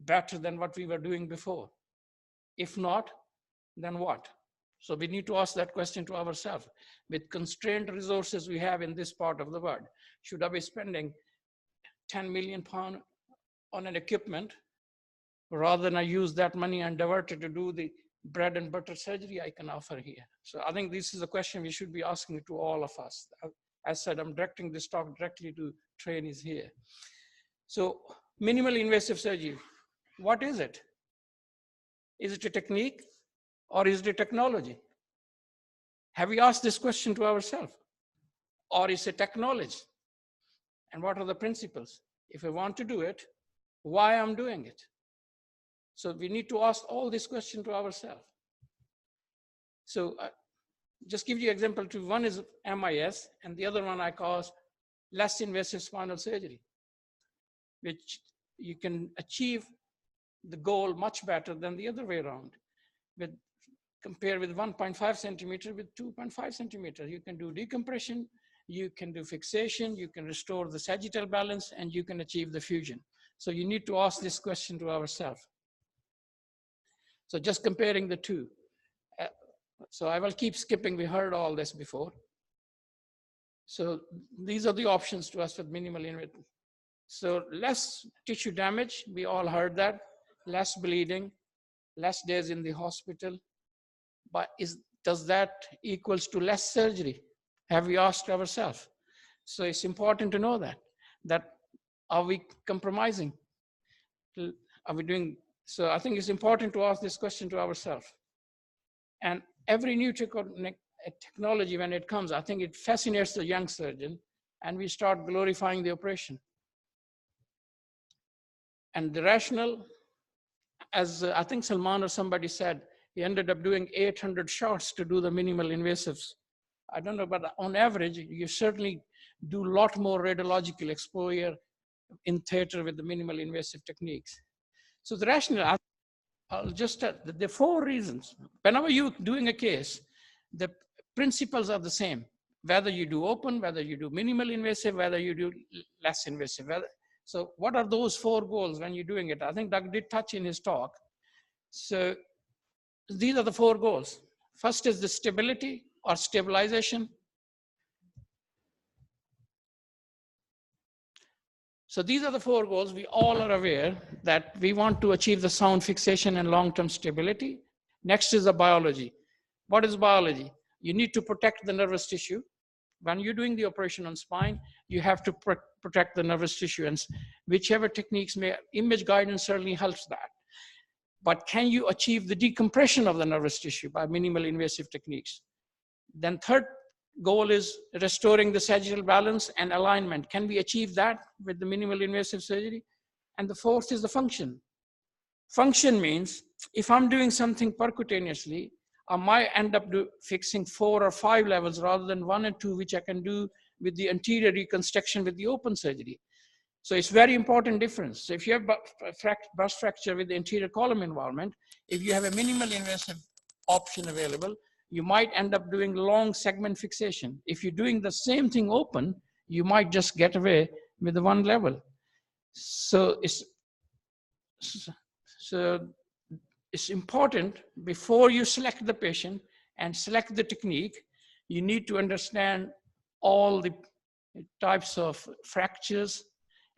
better than what we were doing before. If not, then what? So we need to ask that question to ourselves. With constrained resources we have in this part of the world, should I be spending 10 million pounds on an equipment rather than I use that money and divert it to do the bread and butter surgery I can offer here? So I think this is a question we should be asking to all of us. As said, I'm directing this talk directly to trainees here. So minimal invasive surgery, what is it? Is it a technique or is it a technology? Have we asked this question to ourselves? Or is it technology? And what are the principles? If I want to do it, why I'm doing it? So we need to ask all these questions to ourselves. So just give you an example to one is MIS and the other one I call less invasive spinal surgery, which you can achieve the goal much better than the other way around with compare with 1.5 centimeter with 2.5 centimeter. You can do decompression, you can do fixation, you can restore the sagittal balance, and you can achieve the fusion. So you need to ask this question to ourselves. So just comparing the two. So I will keep skipping, we heard all this before. So these are the options to us with minimal invasive. So less tissue damage, we all heard that, less bleeding, less days in the hospital. But does that equals to less surgery? Have we asked ourselves? So it's important to know that are we compromising? Are we doing, so I think it's important to ask this question to ourselves. And every new technology, when it comes, I think it fascinates the young surgeon, and we start glorifying the operation. And the rationale, as I think Salman or somebody said, he ended up doing 800 shots to do the minimal invasives. I don't know, but on average, you certainly do a lot more radiological exposure in theater with the minimal invasive techniques. So the rationale, I'll just tell the 4 reasons. Whenever you're doing a case, the principles are the same. Whether you do open, whether you do minimal invasive, whether you do less invasive. So what are those 4 goals when you're doing it? I think Doug did touch in his talk. So these are the 4 goals. First is the stability or stabilization. So these are the 4 goals. We all are aware that we want to achieve the sound fixation and long-term stability. Next is the biology. What is biology? You need to protect the nervous tissue. When you're doing the operation on spine, you have to protect the nervous tissue, and whichever techniques image guidance certainly helps that. But can you achieve the decompression of the nervous tissue by minimal invasive techniques? Then third goal is restoring the sagittal balance and alignment. Can we achieve that with the minimal invasive surgery? And the fourth is the function. Function means if I'm doing something percutaneously, I might end up fixing 4 or 5 levels rather than 1 and 2, which I can do with the anterior reconstruction with the open surgery. So it's very important difference. So if you have burst fracture with the anterior column involvement, if you have a minimal invasive option available, you might end up doing long segment fixation. If you're doing the same thing open, you might just get away with the 1 level. So it's important before you select the patient and select the technique, you need to understand all the types of fractures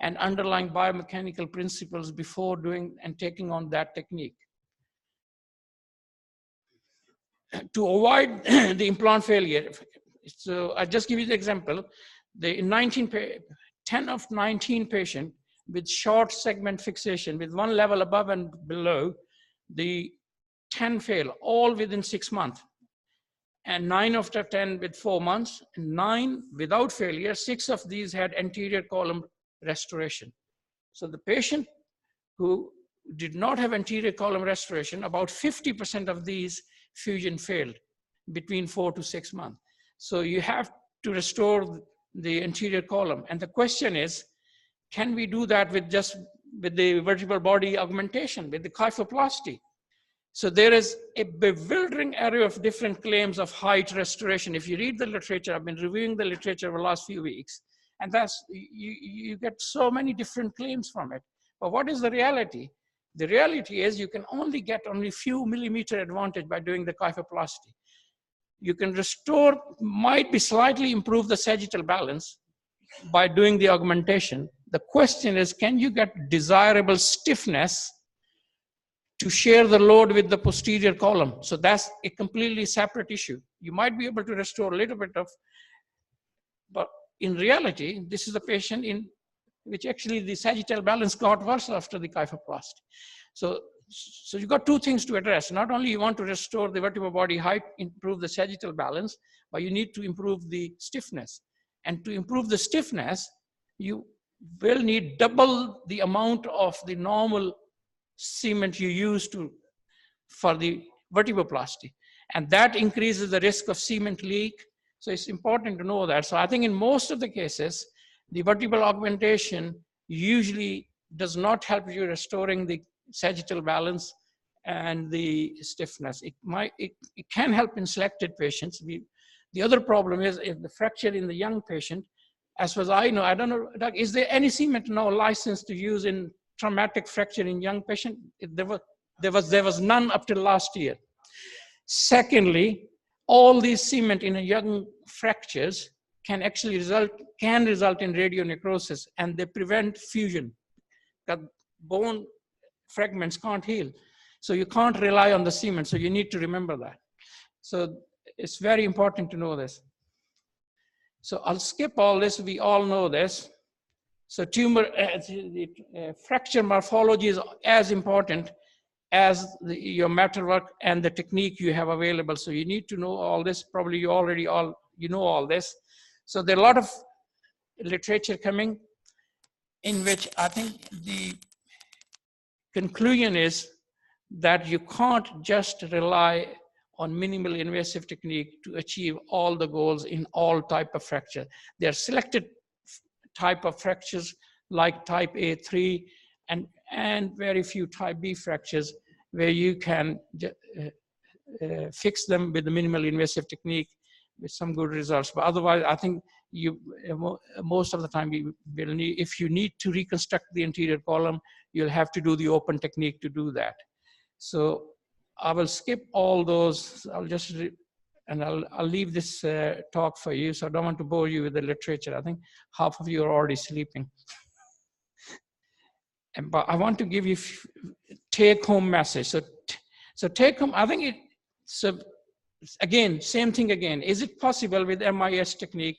and underlying biomechanical principles before doing and taking on that technique. To avoid the implant failure, so I'll just give you the example. 10 of 19 patients with short segment fixation with 1 level above and below, the 10 fail, all within 6 months. And 9 of the 10 with 4 months, 9 without failure, 6 of these had anterior column restoration. So the patient who did not have anterior column restoration, about 50% of these fusion failed between 4 to 6 months. So you have to restore the anterior column. And the question is, can we do that with the vertebral body augmentation, with the kyphoplasty? So there is a bewildering array of different claims of height restoration. If you read the literature, I've been reviewing the literature over the last few weeks, and you get so many different claims from it. But what is the reality? The reality is you can only get only few millimeter advantage by doing the kyphoplasty. You can restore, might be slightly improve the sagittal balance by doing the augmentation. The question is, can you get desirable stiffness to share the load with the posterior column? So that's a completely separate issue. You might be able to restore a little bit of, but in reality, this is a patient in which actually the sagittal balance got worse after the kyphoplasty. So you've got 2 things to address. Not only you want to restore the vertebral body height, improve the sagittal balance, but you need to improve the stiffness. And to improve the stiffness, you will need double the amount of the normal cement you use for the vertebroplasty. And that increases the risk of cement leak. So it's important to know that. So I think in most of the cases, the vertebral augmentation usually does not help you restoring the sagittal balance and the stiffness. It can help in selected patients. The other problem is if the fracture in the young patient, as far as I know, I don't know, Doug, is there any cement now licensed to use in traumatic fracture in young patient? There was none up till last year. Secondly, all these cement in a young fractures can actually result in radionecrosis, and they prevent fusion. Because bone fragments can't heal. So you can't rely on the cement. So you need to remember that. So it's very important to know this. So I'll skip all this. We all know this. So fracture morphology is as important as your matter work and the technique you have available. So you need to know all this. Probably you already know all this. So there are a lot of literature coming in which I think the conclusion is that you can't just rely on minimal invasive technique to achieve all the goals in all type of fracture. There are selected type of fractures like type A3 and very few type B fractures where you can fix them with the minimal invasive technique with some good results. But otherwise, I think most of the time you will need, if you need to reconstruct the anterior column, you'll have to do the open technique to do that. So I will skip all those. I'll just I'll leave this talk for you. So I don't want to bore you with the literature. I think half of you are already sleeping. But I want to give you take-home message. So take-home. I think so. Again, same thing again. Is it possible with MIS technique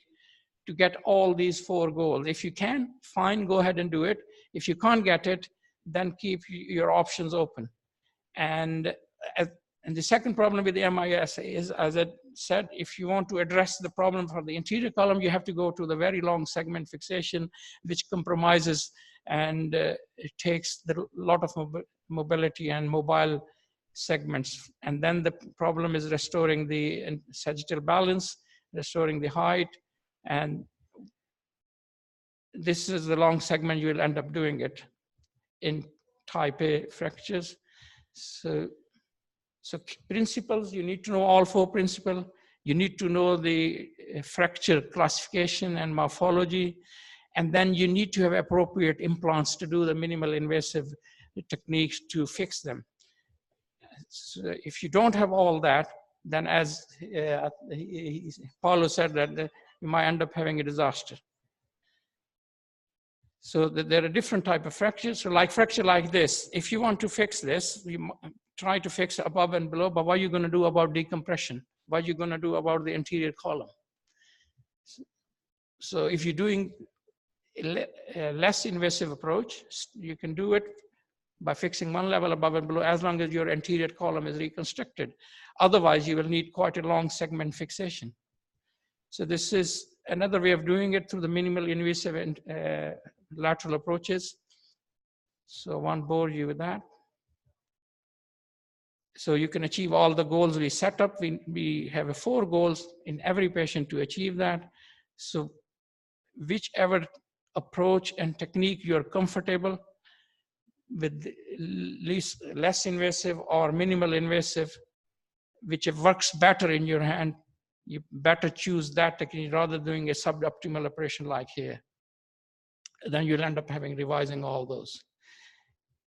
to get all these 4 goals? If you can, fine, go ahead and do it. If you can't get it, then keep your options open. And the second problem with the MIS is, as I said, if you want to address the problem for the anterior column, you have to go to the very long segment fixation, which compromises and it takes a lot of mobility and mobile segments. And then the problem is restoring the sagittal balance, restoring the height, and this is the long segment you will end up doing it in type A fractures. So principles, you need to know all 4 principles. You need to know the fracture classification and morphology. And then you need to have appropriate implants to do the minimal invasive techniques to fix them. So if you don't have all that, then as Paulo said, that you might end up having a disaster. So there are different types of fractures. So like fracture like this, if you want to fix this, you try to fix above and below, but what are you going to do about decompression? What are you going to do about the anterior column? So if you're doing a less invasive approach, you can do it by fixing one level above and below as long as your anterior column is reconstructed. Otherwise, you will need quite a long segment fixation. So this is another way of doing it through the minimal invasive and lateral approaches. So I won't bore you with that. So you can achieve all the goals we set up. We have 4 goals in every patient to achieve that. So whichever approach and technique you're comfortable with, less invasive or minimal invasive, which works better in your hand, you better choose that technique rather than doing a suboptimal operation like here. Then you'll end up revising all those.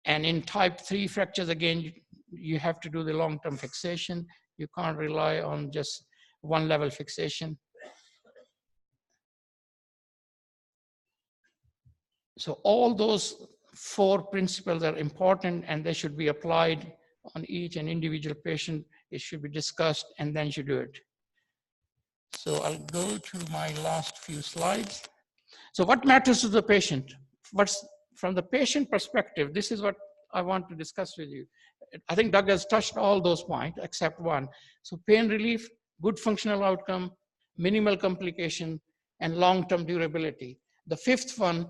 And in type 3 fractures, again, you have to do the long-term fixation. You can't rely on just one level fixation. So all those 4 principles are important and they should be applied on each and individual patient. It should be discussed and then you do it. So I'll go to my last few slides. So what matters to the patient? From the patient perspective, this is what I want to discuss with you. I think Doug has touched all those points except one. So pain relief, good functional outcome, minimal complication, and long-term durability. The 5th one,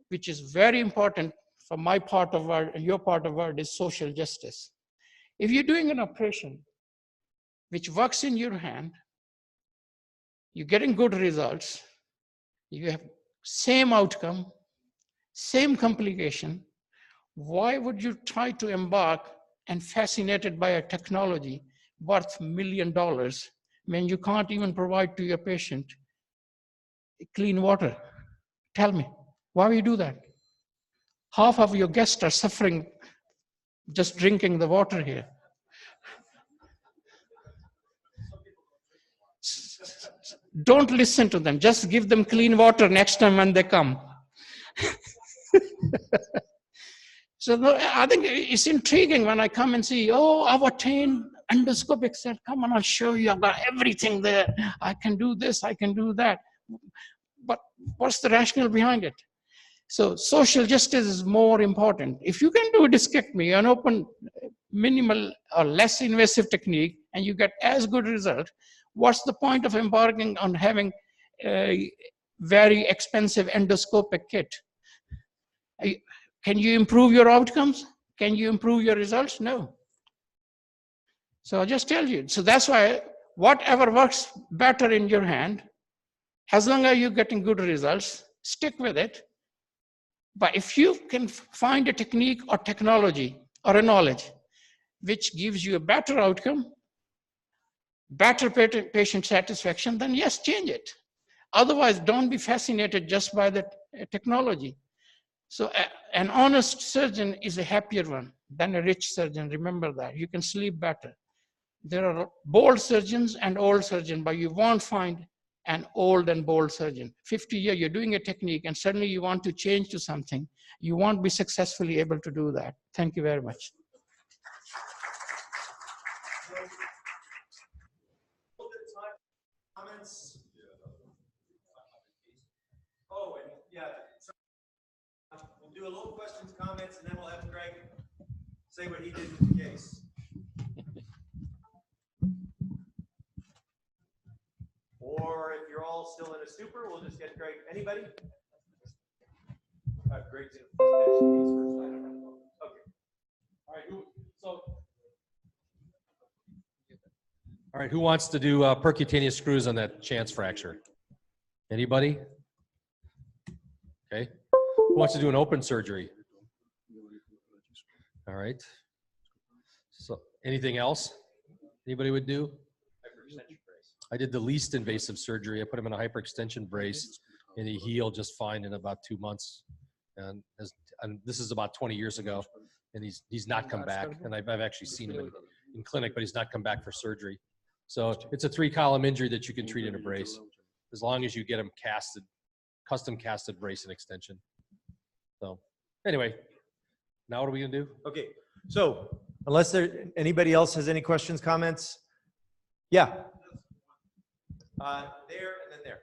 which is very important for my part of word and your part of word, is social justice. If you're doing an operation which works in your hand, you're getting good results, you have same outcome, same complication, why would you try to embark and fascinated by a technology worth $1 million when you can't even provide to your patient clean water? Tell me, why will you do that? Half of your guests are suffering just drinking the water here. Don't listen to them. Just give them clean water next time when they come. So I think it's intriguing when I come and see, oh, I've attained endoscopic set. Come on, I'll show you. I've got everything there. I can do this, I can do that. But what's the rationale behind it? So social justice is more important. If you can do a discectomy, an open, minimal or less invasive technique, and you get as good a result, what's the point of embarking on having a very expensive endoscopic kit? Can you improve your outcomes? Can you improve your results? No. So I'll just tell you. So that's why whatever works better in your hand, as long as you're getting good results, stick with it. But if you can find a technique or technology or a knowledge which gives you a better outcome, better patient satisfaction, then yes, change it. Otherwise, don't be fascinated just by the technology. So an honest surgeon is a happier one than a rich surgeon. Remember that. You can sleep better. There are bold surgeons and old surgeons, but you won't find an old and bold surgeon. 50 years, you're doing a technique, and suddenly you want to change to something. You won't be successfully able to do that. Thank you very much. Comments? Oh, and yeah, so we'll do a little questions, comments, and then we'll have Greg say what he did with the case. Or if you're all still in a stupor, we'll just get Greg. Anybody? Greg's in the case first. I don't know. Okay. All right. All right. Who wants to do percutaneous screws on that chance fracture? Anybody? Okay. Who wants to do an open surgery? All right. So anything else anybody would do? I did the least invasive surgery. I put him in a hyperextension brace and he healed just fine in about 2 months. And this is about 20 years ago, and he's not come back. And I've actually seen him in clinic, but he's not come back for surgery. So it's a 3-column injury that you can treat in a brace, as long as you get him casted, custom casted brace and extension. So anyway, now what are we gonna do? Okay, so unless anybody else has any questions, comments? Yeah. There and then there.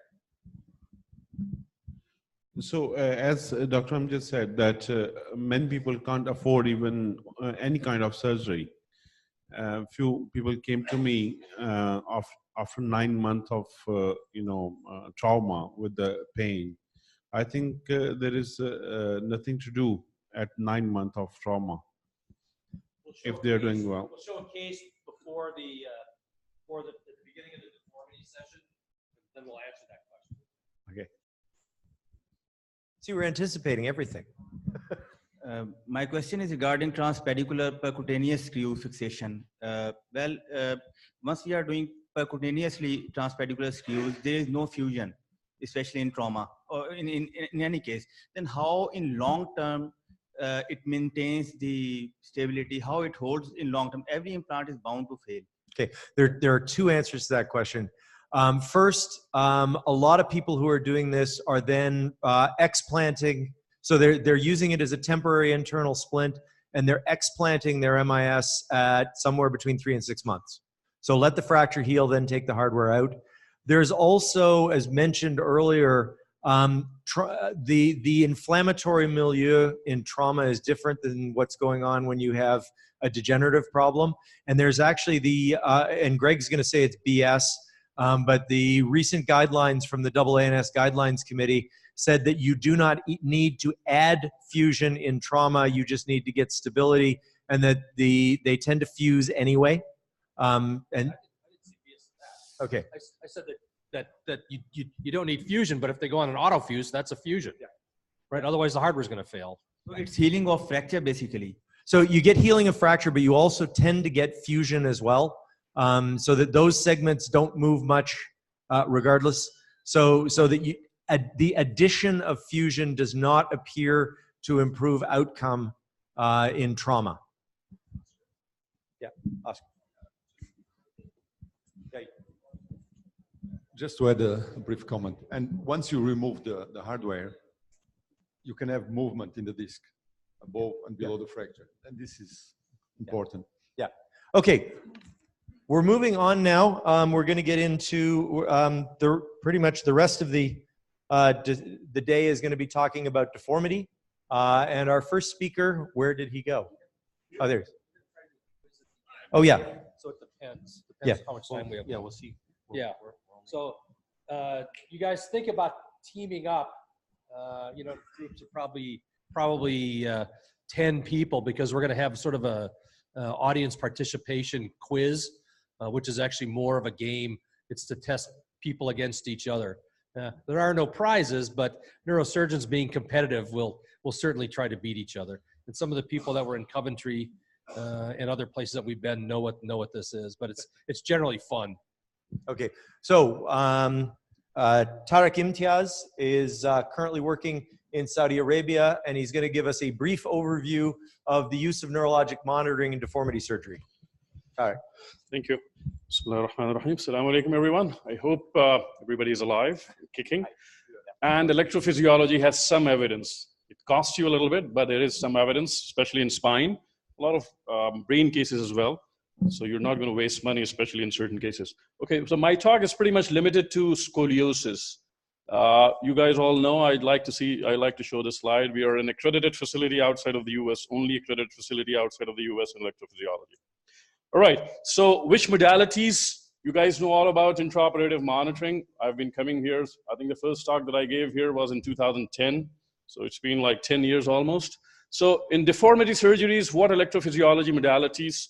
So as Dr. Amjad said, that many people can't afford even any kind of surgery. Few people came to me after 9 months of trauma with the pain. I think there is nothing to do at 9 months of trauma if they're doing well. We'll show a case before the beginning of the deformity session, then we'll answer that question. Okay. See, we're anticipating everything. My question is regarding transpedicular percutaneous screw fixation. Once we are doing percutaneously transpedicular screws, there is no fusion, especially in trauma or in any case. Then how in long term it maintains the stability, how it holds in long term? Every implant is bound to fail. Okay, there are 2 answers to that question. First, a lot of people who are doing this are then explanting. So they're using it as a temporary internal splint, and they're explanting their MIS at somewhere between 3 and 6 months. So let the fracture heal, then take the hardware out. There's also, as mentioned earlier, the inflammatory milieu in trauma is different than what's going on when you have a degenerative problem. And there's actually and Greg's going to say it's BS, but the recent guidelines from the AANS Guidelines Committee said that you do not need to add fusion in trauma. You just need to get stability, and that they tend to fuse anyway. Okay. I said that you don't need fusion, but if they go on an auto fuse, that's a fusion, right? Otherwise, the hardware is going to fail. So it's healing of fracture basically. So you get healing of fracture, but you also tend to get fusion as well, so that those segments don't move much regardless. So that the addition of fusion does not appear to improve outcome in trauma. Yeah, Oscar. Just to add a brief comment, and once you remove the hardware, you can have movement in the disc above and below the fracture, and this is important. Yeah. Okay. We're moving on now. We're going to get into pretty much the rest of the day is going to be talking about deformity. And our first speaker, where did he go? Oh, there. Oh, yeah. So it depends. Yeah. How much time we have. Yeah, we'll see. Yeah. So you guys think about teaming up. You know, groups of probably 10 people, because we're going to have sort of a audience participation quiz, which is actually more of a game. It's to test people against each other. There are no prizes, but neurosurgeons being competitive will certainly try to beat each other. And some of the people that were in Coventry and other places that we've been know what this is, but it's generally fun. Okay, so Tariq Imtiaz is currently working in Saudi Arabia, and he's going to give us a brief overview of the use of neurologic monitoring in deformity surgery. Tariq. Thank you. Bismillah ar-Rahman ar-Rahim. Assalamu alaikum, everyone. I hope everybody is alive, kicking. And electrophysiology has some evidence. It costs you a little bit, but there is some evidence, especially in spine. A lot of brain cases as well. So you're not going to waste money, especially in certain cases. Okay, so my talk is pretty much limited to scoliosis. You guys all know I like to show this slide. We are an accredited facility outside of the US, only accredited facility outside of the US in electrophysiology. All right, so which modalities you guys know all about intraoperative monitoring? I've been coming here. I think the first talk that I gave here was in 2010. So it's been like 10 years almost. So in deformity surgeries, what electrophysiology modalities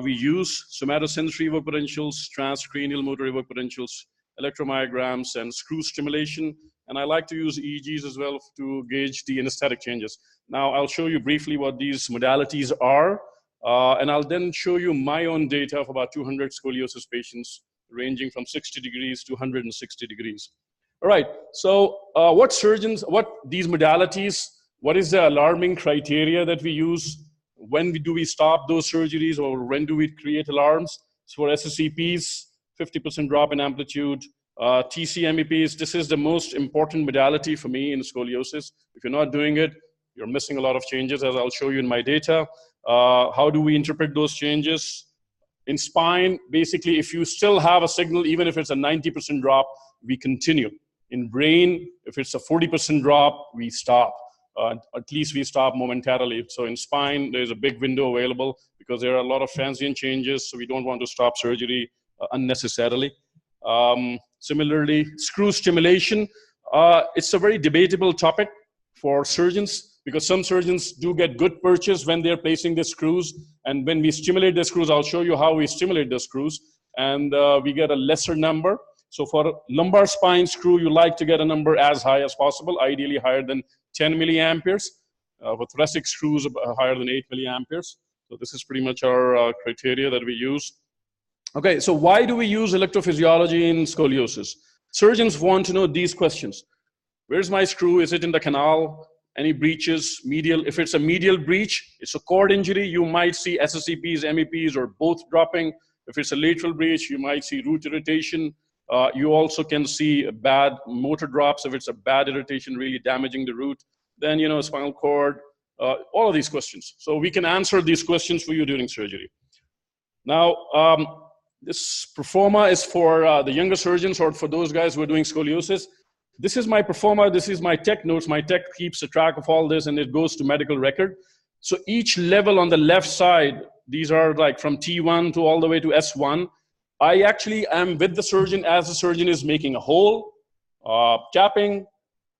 we use? Somatosensory evok potentials, transcranial motor evok potentials, electromyograms, and screw stimulation. And I like to use EEGs as well to gauge the anesthetic changes. Now I'll show you briefly what these modalities are. And I'll then show you my own data of about 200 scoliosis patients ranging from 60 degrees to 160 degrees. All right, so what these modalities, what is the alarming criteria that we use? When do we stop those surgeries, or when do we create alarms? So for SSEPs, 50% drop in amplitude. TCMEPs, this is the most important modality for me in scoliosis. If you're not doing it, you're missing a lot of changes, as I'll show you in my data. How do we interpret those changes? In spine, basically, if you still have a signal, even if it's a 90% drop, we continue. In brain, if it's a 40% drop, we stop. At least we stop momentarily. So in spine, there's a big window available because there are a lot of transient changes, so we don't want to stop surgery unnecessarily. Similarly, screw stimulation, it's a very debatable topic for surgeons, because some surgeons do get good purchase when they're placing the screws. And when we stimulate the screws, I'll show you how we stimulate the screws, and we get a lesser number. So for lumbar spine screw, you like to get a number as high as possible, ideally higher than 10 milliamperes. For thoracic screws, higher than 8 milliamperes. So this is pretty much our criteria that we use. Okay, so why do we use electrophysiology in scoliosis? Surgeons want to know these questions. Where's my screw? Is it in the canal? Any breaches, medial? If it's a medial breach, it's a cord injury, you might see SSEPs, MEPs, or both dropping. If it's a lateral breach, you might see root irritation. You also can see bad motor drops if it's a bad irritation really damaging the root. Then, you know, spinal cord, all of these questions. So we can answer these questions for you during surgery. Now, this performa is for the younger surgeons, or for those guys who are doing scoliosis. This is my performa, this is my tech notes. My tech keeps a track of all this, and it goes to medical record. So each level on the left side, these are like from T1 to all the way to S1. I actually am with the surgeon as the surgeon is making a hole, capping,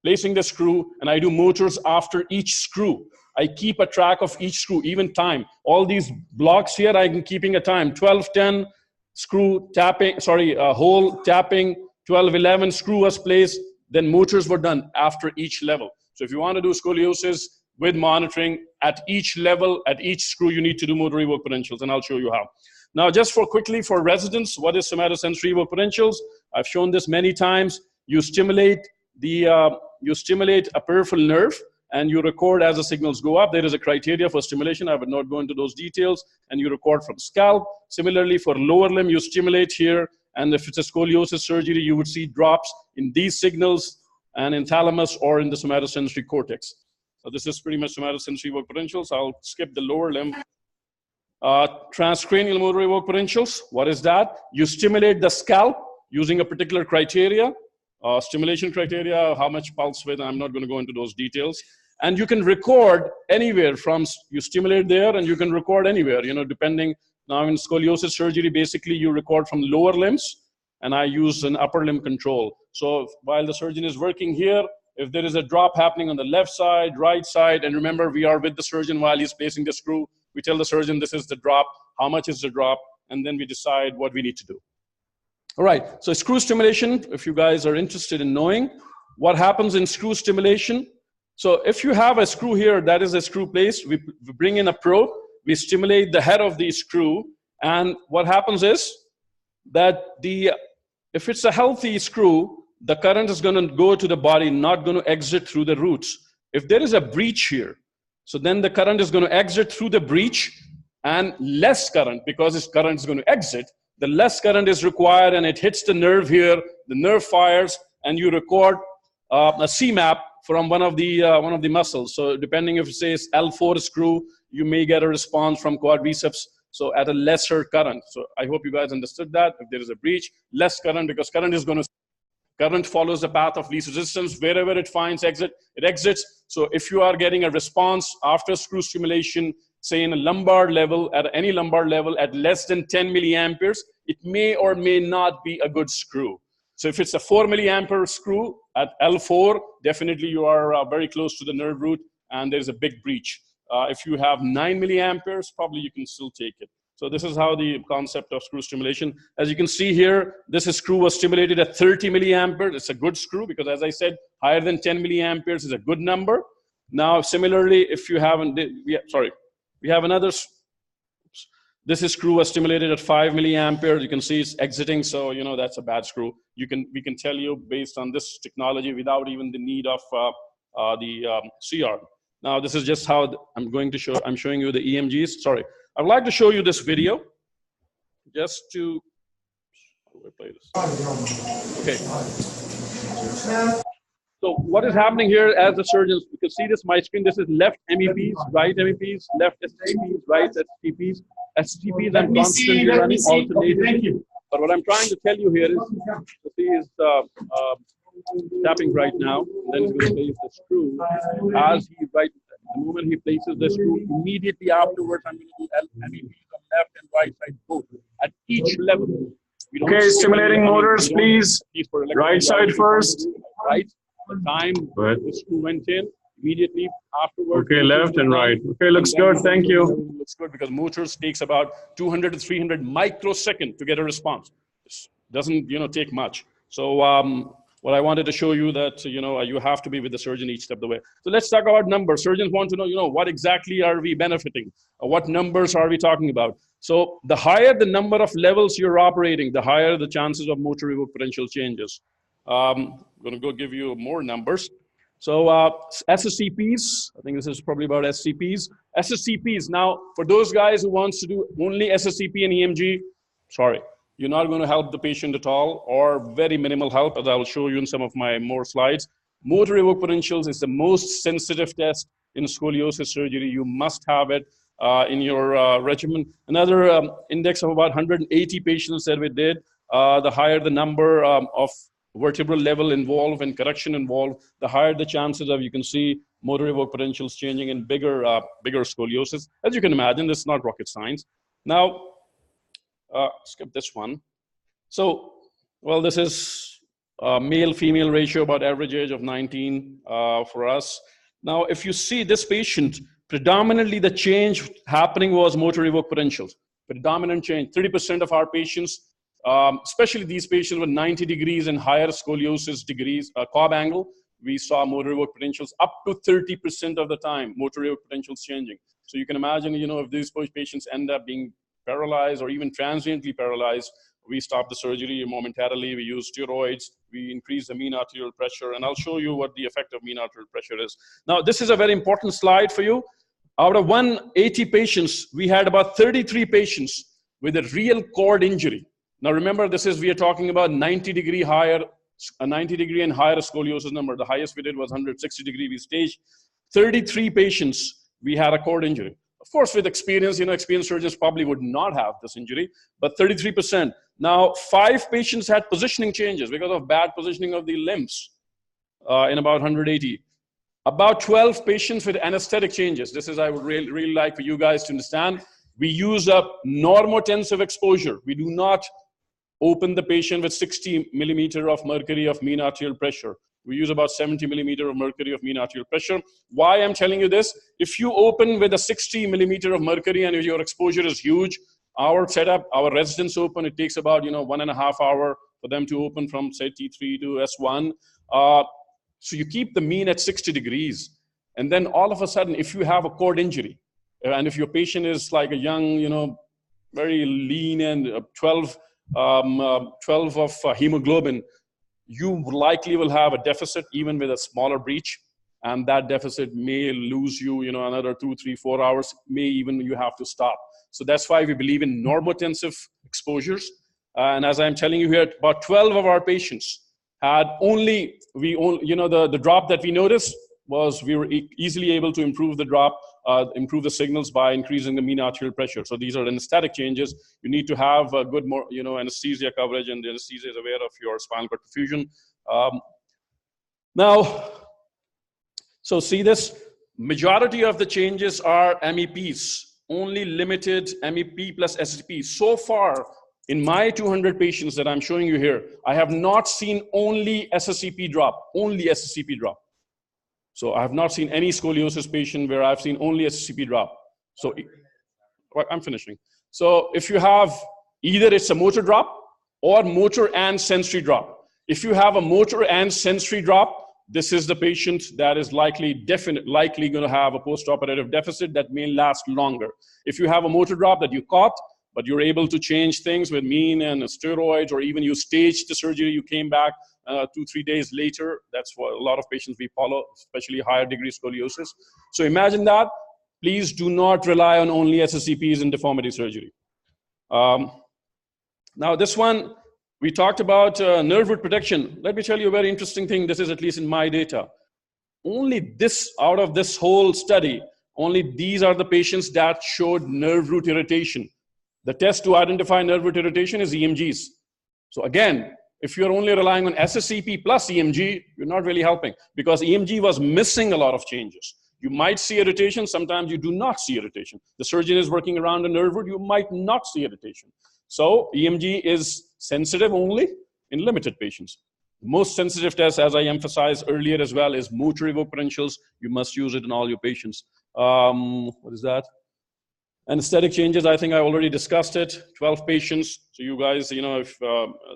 placing the screw, and I do motors after each screw. I keep a track of each screw, even time. All these blocks here, I'm keeping a time. 12:10, screw tapping, hole tapping, 12:11, screw was placed, then motors were done after each level. So if you want to do scoliosis, with monitoring at each level, at each screw, you need to do motor evoked potentials, and I'll show you how. Now, just quickly for residents, what is somatosensory evoked potentials? I've shown this many times. You stimulate a peripheral nerve, and you record as the signals go up. There is a criteria for stimulation. I would not go into those details. And you record from scalp. Similarly, for lower limb, you stimulate here. And if it's a scoliosis surgery, you would see drops in these signals and in thalamus or in the somatosensory cortex. So this is pretty much somatosensory evoked potentials. I'll skip the lower limb. Transcranial motor evoked potentials. What is that? You stimulate the scalp using a particular criteria. Stimulation criteria, how much pulse width, I'm not going to go into those details. And you can record anywhere from, you stimulate there and you can record anywhere, depending. Now in scoliosis surgery, basically you record from lower limbs, and I use an upper limb control. So while the surgeon is working here, if there is a drop happening on the left side, right side, and remember we are with the surgeon while he's placing the screw, we tell the surgeon this is the drop, how much is the drop, and then we decide what we need to do. All right, so screw stimulation, if you guys are interested in knowing what happens in screw stimulation. So if you have a screw here, that is a screw placed, we bring in a probe, we stimulate the head of the screw, and what happens is that if it's a healthy screw, the current is going to go to the body, not going to exit through the roots. If there is a breach here, so then the current is going to exit through the breach, and less current, because its current is going to exit, the less current is required, and it hits the nerve here, the nerve fires, and you record a CMAP from one of the muscles. So depending if it says L4 screw, you may get a response from quadriceps, so at a lesser current. So I hope you guys understood that. If there is a breach, less current, because current follows the path of least resistance. Wherever it finds exit, it exits. So if you are getting a response after screw stimulation, say in a lumbar level, at any lumbar level at less than 10 milliamperes, it may or may not be a good screw. So if it's a 4 milliampere screw at L4, definitely you are very close to the nerve root and there's a big breach. If you have 9 milliamperes, probably you can still take it. So this is how the concept of screw stimulation. As you can see here, this screw was stimulated at 30 milliamperes. It's a good screw because, as I said, higher than 10 milliamperes is a good number. Now, similarly, if you haven't, we have another. This screw was stimulated at 5 milliamperes. You can see it's exiting, so that's a bad screw. We can tell you based on this technology without even the need of CR. Now, this is just how I'm showing you the EMGs. Sorry. I'd like to show you this video just to play this. Okay. So what is happening here as the surgeons, you can see this, my screen, this is left MEPs, right MEPs, left STPs, right STPs. STPs I'm constantly running alternatively. But what I'm trying to tell you here is, he is tapping right now, then he's going to place the screw. As he the moment he places the screw, immediately afterwards, I'm going to do MEPs on left and right side both at each level. Okay, stimulating motors, please. Right side first. Right. The time the screw went in, immediately afterwards. Okay, left and right. Okay, looks good. Thank you. Looks good because motors takes about 200 to 300 microseconds to get a response. This doesn't take much. So what I wanted to show you that you have to be with the surgeon each step of the way. So let's talk about numbers. Surgeons want to know what exactly are we benefiting? What numbers are we talking about? So the higher the number of levels you're operating, the higher the chances of motor evoked potential changes. I'm going to go give you more numbers. So SSCPs, I think this is probably about SCPs. SSCPs, now for those guys who wants to do only SSCP and EMG, sorry, you're not going to help the patient at all or very minimal help, as I'll show you in some of my more slides. Motor evoked potentials is the most sensitive test in scoliosis surgery. You must have it in your regimen. Another index of about 180 patients that we did, the higher the number of vertebral level involved and correction involved, the higher the chances of, you can see, motor evoked potentials changing in bigger scoliosis. As you can imagine, this is not rocket science. Now, skip this one. So, well, this is male-female ratio, about average age of 19 for us. Now, if you see this patient, predominantly the change happening was motor evoked potentials. Predominant change, 30% of our patients, especially these patients with 90 degrees and higher scoliosis degrees, Cobb angle, we saw motor evoked potentials up to 30% of the time, motor evoked potentials changing. So you can imagine, if these patients end up being paralyzed or even transiently paralyzed, we stop the surgery momentarily, we use steroids, we increase the mean arterial pressure, and I'll show you what the effect of mean arterial pressure is. Now, this is a very important slide for you. Out of 180 patients, we had about 33 patients with a real cord injury. Now remember, we are talking about 90-degree higher, a 90-degree and higher scoliosis number. The highest we did was 160-degree. We staged 33 patients, we had a cord injury. Of course, with experience, experienced surgeons probably would not have this injury, but 33%. Now, 5 patients had positioning changes because of bad positioning of the limbs in about 180. About 12 patients with anesthetic changes. This is, I would really like for you guys to understand. We use a normotensive exposure. We do not open the patient with 60 millimeter of mercury of mean arterial pressure. We use about 70 millimeter of mercury of mean arterial pressure. Why I'm telling you this? If you open with a 60 millimeter of mercury and if your exposure is huge, our setup, our residents open, it takes about 1.5 hours for them to open from say T3 to S1. So you keep the mean at 60 degrees. And then all of a sudden, if you have a cord injury, and if your patient is like a young, very lean and 12 of hemoglobin, you likely will have a deficit even with a smaller breach. And that deficit may lose you, another 2, 3, 4 hours, may even you have to stop. So that's why we believe in normotensive exposures. And as I'm telling you here, about 12 of our patients had the drop that we noticed was we were easily able to improve the drop, improve the signals by increasing the mean arterial pressure. So these are anesthetic changes. You need to have a good, anesthesia coverage, and the anesthesia is aware of your spinal cord perfusion. So see this, majority of the changes are MEPs, only limited MEP plus SCP. So far, in my 200 patients that I'm showing you here, I have not seen only SSCP drop, only SSCP drop. So I have not seen any scoliosis patient where I've seen only SSCP drop. So I'm finishing. So if you have, either it's a motor drop or motor and sensory drop. If you have a motor and sensory drop, this is the patient that is likely going to have a postoperative deficit that may last longer. If you have a motor drop that you caught, but you're able to change things with mean and steroids, or even you staged the surgery, you came back 2-3 days later, that's what a lot of patients we follow, especially higher degree scoliosis. So imagine that. Please do not rely on only SSCPs in deformity surgery. Now this one, we talked about nerve root protection. Let me tell you a very interesting thing. This is at least in my data. Only this, out of this whole study, only these are the patients that showed nerve root irritation. The test to identify nerve root irritation is EMGs. So again, if you're only relying on SSCP plus EMG, you're not really helping, because EMG was missing a lot of changes. You might see irritation, sometimes you do not see irritation. The surgeon is working around a nerve root, you might not see irritation. So EMG is sensitive only in limited patients. The most sensitive test, as I emphasized earlier as well, is motor evoked potentials. You must use it in all your patients. What is that? Anesthetic changes, I think I already discussed it. 12 patients. So you guys, if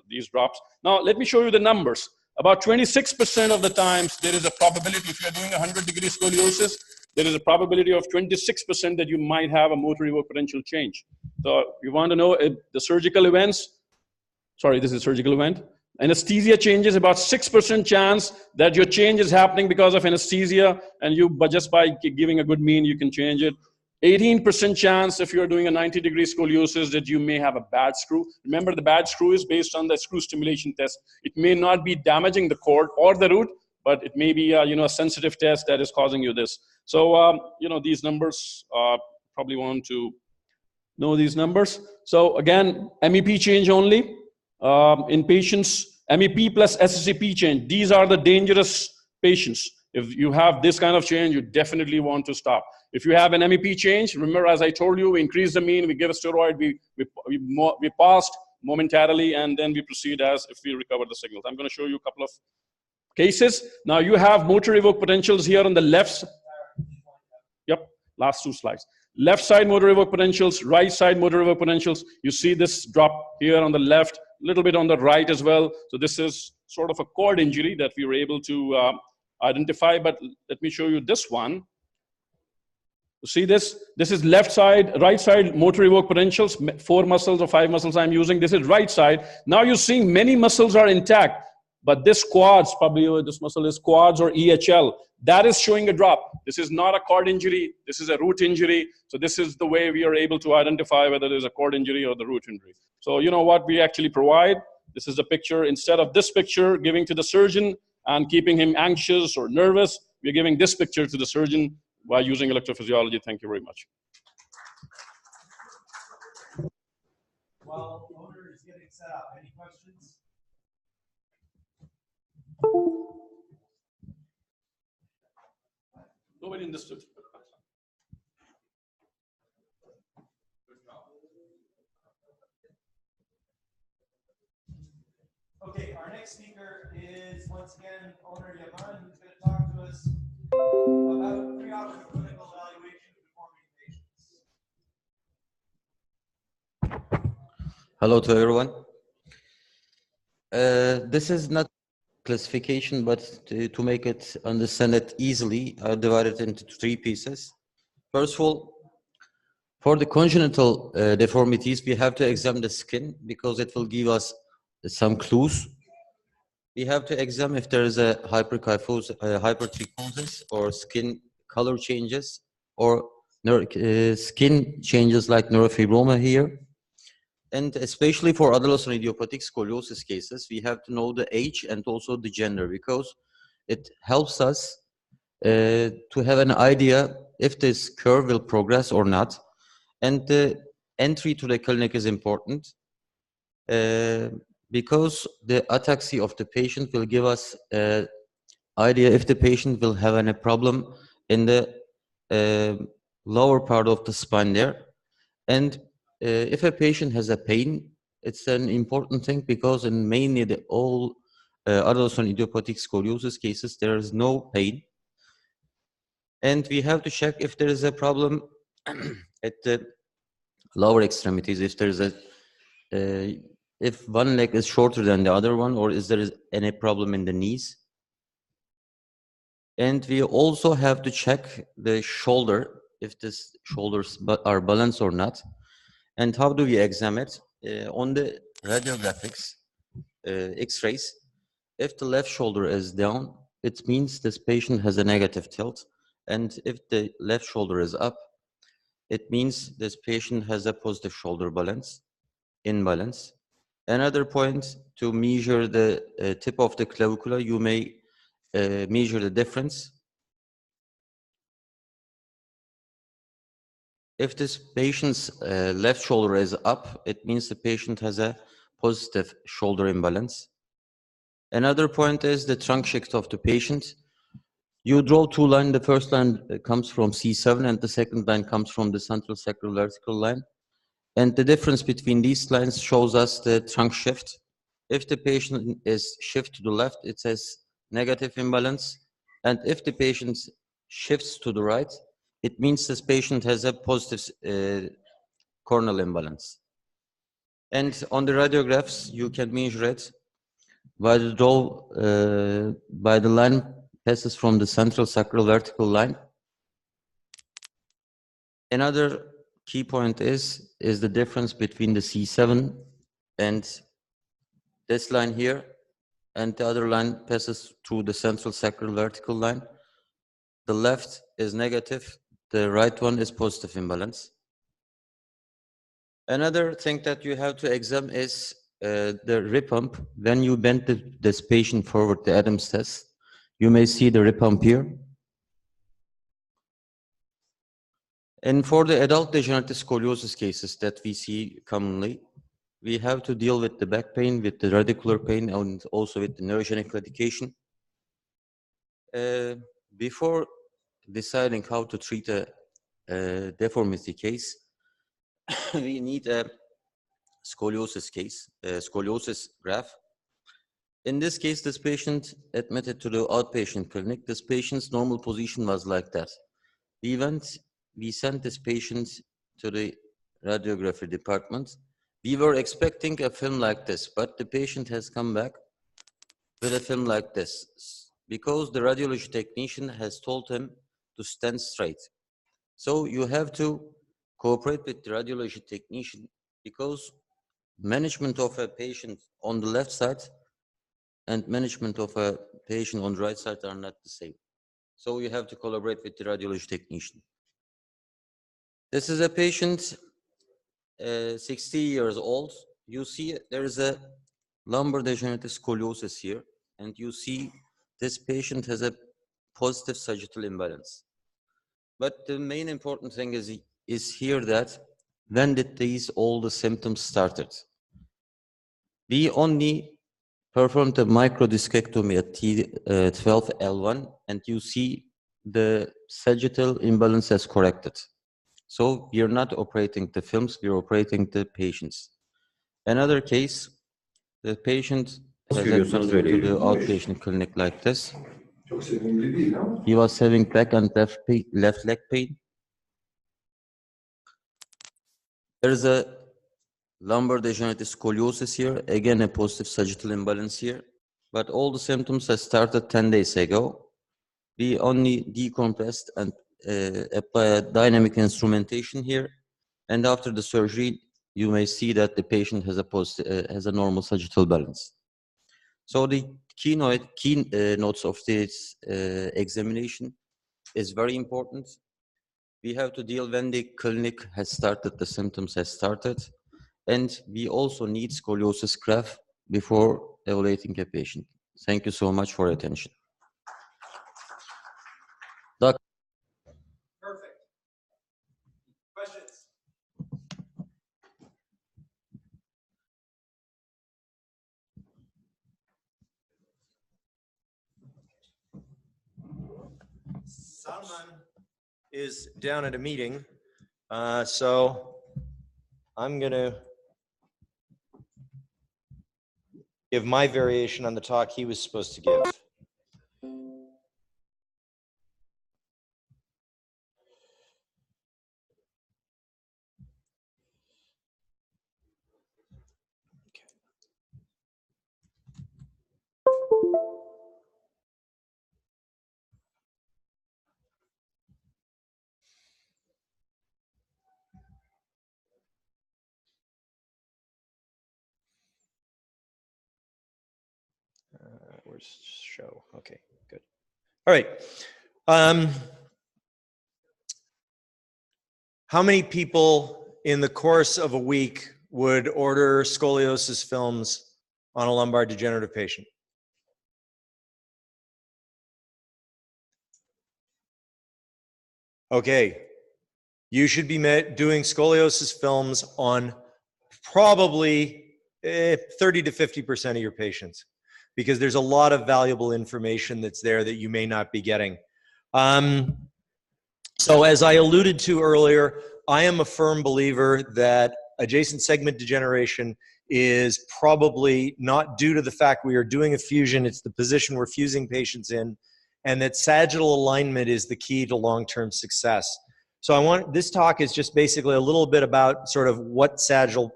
these drops. Now, let me show you the numbers. About 26% of the times, there is a probability, if you're doing 100-degree scoliosis, there is a probability of 26% that you might have a motor evoked potential change. So you want to know if the surgical events, sorry, this is a surgical event. Anesthesia changes, about 6% chance that your change is happening because of anesthesia, and but just by giving a good mean, you can change it. 18% chance if you're doing a 90-degree scoliosis that you may have a bad screw. Remember, the bad screw is based on the screw stimulation test. It may not be damaging the cord or the root, but it may be a sensitive test that is causing you this. So these numbers, probably want to know these numbers. So again, MEP change only in patients. MEP plus SSCP change. These are the dangerous patients. If you have this kind of change, you definitely want to stop. If you have an MEP change, remember, as I told you, we increase the mean, we give a steroid, we paused momentarily, and then we proceed as if we recover the signals. I'm going to show you a couple of cases. Now you have motor evoked potentials here on the left. Yep, last 2 slides. Left side motor evoked potentials, right side motor evoked potentials. You see this drop here on the left, a little bit on the right as well. So this is sort of a cord injury that we were able to identify, but let me show you this one. You see this? This is left side, right side motor evoked potentials, 4 muscles or 5 muscles I'm using. This is right side. Now you're seeing many muscles are intact, but this quads, probably this muscle is quads or EHL, that is showing a drop. This is not a cord injury. This is a root injury. So this is the way we are able to identify whether there's a cord injury or the root injury. So you know what we actually provide? This is a picture. Instead of this picture giving to the surgeon and keeping him anxious or nervous, we're giving this picture to the surgeon by using electrophysiology. Thank you very much. While owner is getting set up, any questions? Nobody understood. Okay, our next speaker is once again owner Yaman, who's going to talk to us about preoperative clinical evaluation of deformity patients. Hello to everyone. This is not classification, but to make it understand it easily, I'll divide it into 3 pieces. First of all, for the congenital deformities, we have to examine the skin because it will give us some clues. We have to examine if there is a hypertrichosis or skin color changes or skin changes like neurofibroma here. And especially for adolescent idiopathic scoliosis cases, we have to know the age and also the gender because it helps us to have an idea if this curve will progress or not. And the entry to the clinic is important because the ataxy of the patient will give us an idea if the patient will have any problem in the lower part of the spine there. And if a patient has a pain, it's an important thing because in mainly all adolescent idiopathic scoliosis cases, there is no pain. And we have to check if there is a problem at the lower extremities, if there is a, if one leg is shorter than the other one, or is there any problem in the knees. And we also have to check the shoulder, if the shoulders are balanced or not. And how do we examine it? On the radiographics, X-rays, if the left shoulder is down, it means this patient has a negative tilt. And if the left shoulder is up, it means this patient has a positive shoulder balance, imbalance. Another point, to measure the tip of the clavicula, you may measure the difference. If this patient's left shoulder is up, it means the patient has a positive shoulder imbalance. Another point is the trunk shift of the patient. You draw 2 lines. The first line comes from C7 and the second line comes from the central sacral vertical line. And the difference between these lines shows us the trunk shift. If the patient is shift to the left, it says negative imbalance. And if the patient shifts to the right, it means this patient has a positive corneal imbalance. And on the radiographs, you can measure it by the line passes from the central sacral vertical line. Another key point is the difference between the C7 and this line here, and the other line passes through the central sacral vertical line. The left is negative, the right one is positive imbalance. Another thing that you have to examine is the rib pump. When you bend this patient forward, the Adams test, you may see the rib pump here. And for the adult degenerative scoliosis cases that we see commonly, we have to deal with the back pain, with the radicular pain, and also with the neurogenic claudication. Before deciding how to treat a deformity case, we need a scoliosis case, a scoliosis graph. In this case, this patient admitted to the outpatient clinic. This patient's normal position was like that. We sent this patient to the radiography department. We were expecting a film like this, but the patient has come back with a film like this. because the radiology technician has told him to stand straight. So you have to cooperate with the radiology technician, because management of a patient on the left side and management of a patient on the right side are not the same. So you have to collaborate with the radiology technician. This is a patient, 60 years old. You see there is a lumbar degenerative scoliosis here, and you see this patient has a positive sagittal imbalance. But the main important thing is here that when did all the symptoms started? We only performed a microdiscectomy at T12L1, and you see the sagittal imbalance has corrected. So we are not operating the films, we are operating the patients. Another case, the patient has admitted to the outpatient clinic like this. He was having back and left leg pain. There is a lumbar degenerative scoliosis here, again a positive sagittal imbalance here, but all the symptoms have started 10 days ago. We only decompressed and apply a dynamic instrumentation here, and after the surgery, you may see that the patient has a normal sagittal balance. So the key notes of this examination is very important. We have to deal when the clinic has started, the symptoms has started, and we also need scoliosis graph before evaluating a patient. Thank you so much for your attention. Perfect. Questions? Salman is down at a meeting, so I'm going to give my variation on the talk he was supposed to give. Where's show? Okay, good. All right. How many people in the course of a week would order scoliosis films on a lumbar degenerative patient? Okay. You should be doing scoliosis films on probably 30 to 50% of your patients, because there's a lot of valuable information that's there that you may not be getting. So as I alluded to earlier, I am a firm believer that adjacent segment degeneration is probably not due to the fact we are doing a fusion, it's the position we're fusing patients in, and that sagittal alignment is the key to long-term success. So this talk is just basically a little bit about sort of what sagittal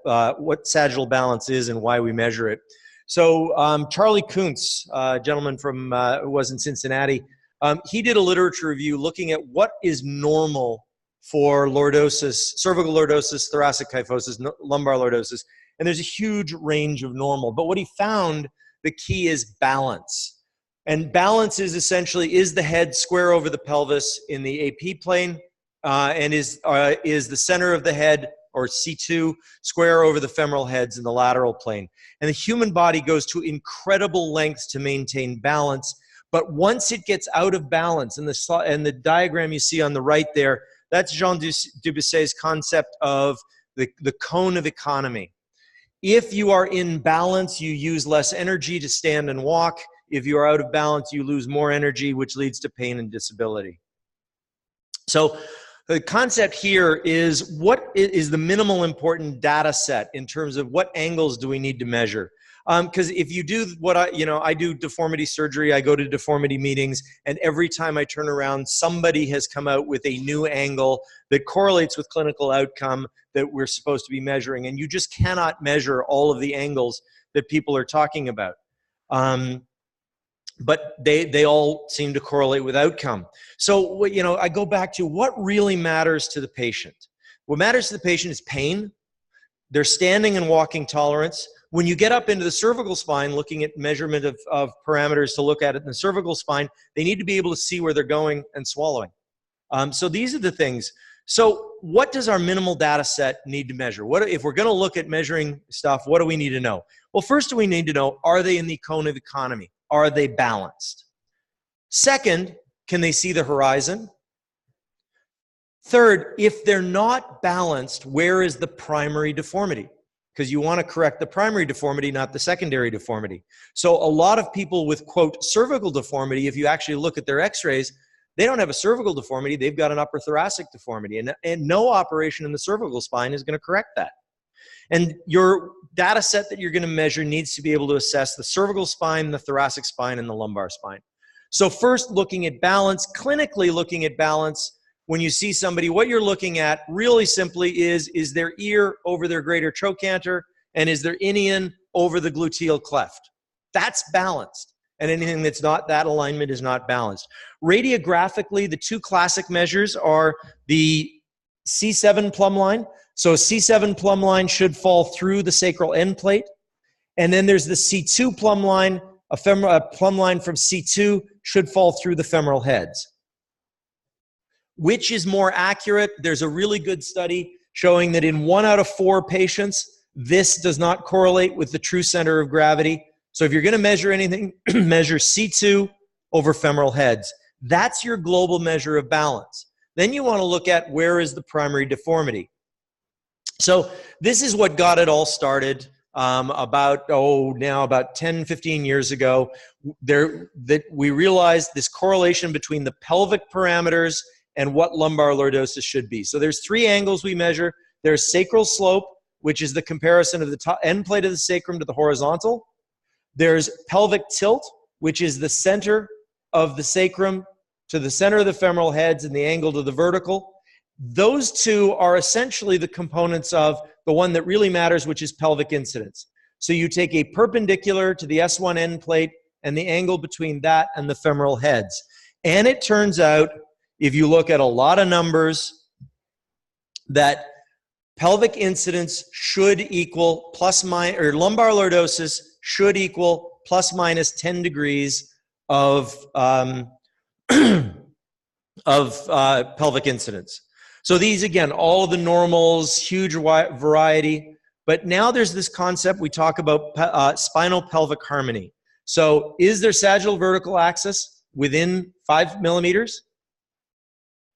balance is and why we measure it. So Charlie Kuntz, a gentleman from who was in Cincinnati, he did a literature review looking at what is normal for lordosis, cervical lordosis, thoracic kyphosis, lumbar lordosis, and there's a huge range of normal. But what he found, the key is balance. And balance is essentially, is the head square over the pelvis in the AP plane, and is the center of the head, or C2, square over the femoral heads in the lateral plane. And the human body goes to incredible lengths to maintain balance. But once it gets out of balance, and the diagram you see on the right there, that's Jean Dubusset's concept of the cone of economy. If you are in balance, you use less energy to stand and walk. If you are out of balance, you lose more energy, which leads to pain and disability. So the concept here is, what is the minimal important data set in terms of what angles do we need to measure? Because if you do what I do deformity surgery, I go to deformity meetings, and every time I turn around, somebody has come out with a new angle that correlates with clinical outcome that we're supposed to be measuring. And you just cannot measure all of the angles that people are talking about. but they all seem to correlate with outcome. So, you know, I go back to what really matters to the patient. What matters to the patient is pain, their standing and walking tolerance. When you get up into the cervical spine, looking at measurement of parameters to look at it in the cervical spine, they need to be able to see where they're going and swallowing. So these are the things. So what does our minimal data set need to measure? What if we're going to look at measuring stuff, what do we need to know? Well, first we need to know, are they in the cone of economy? Are they balanced? Second, can they see the horizon? Third, if they're not balanced, where is the primary deformity? Because you want to correct the primary deformity, not the secondary deformity. So a lot of people with, quote, cervical deformity, if you actually look at their x-rays, they don't have a cervical deformity, they've got an upper thoracic deformity. And no operation in the cervical spine is going to correct that. And your data set that you're going to measure needs to be able to assess the cervical spine, the thoracic spine, and the lumbar spine. So first, looking at balance, clinically looking at balance, when you see somebody, what you're looking at really simply is their ear over their greater trochanter, and is their inion over the gluteal cleft. That's balanced. And anything that's not that alignment is not balanced. Radiographically, the two classic measures are the C7 plumb line. So C7 plumb line should fall through the sacral end plate. And then there's the C2 plumb line. A plumb line from C2 should fall through the femoral heads. Which is more accurate? There's a really good study showing that in 1 out of 4 patients, this does not correlate with the true center of gravity. So if you're going to measure anything, measure C2 over femoral heads. That's your global measure of balance. Then you want to look at where is the primary deformity. So this is what got it all started about 10, 15 years ago. That we realized this correlation between the pelvic parameters and what lumbar lordosis should be. So there's 3 angles we measure. There's sacral slope, which is the comparison of the top end plate of the sacrum to the horizontal. There's pelvic tilt, which is the center of the sacrum to the center of the femoral heads and the angle to the vertical. Those two are essentially the components of the one that really matters, which is pelvic incidence. So you take a perpendicular to the S1 end plate and the angle between that and the femoral heads. And it turns out, if you look at a lot of numbers, that pelvic incidence should equal or lumbar lordosis should equal plus minus 10 degrees of pelvic incidence. So these, again, all of the normals, huge variety. But now there's this concept we talk about spinal pelvic harmony. So is there sagittal vertical axis within 5 millimeters?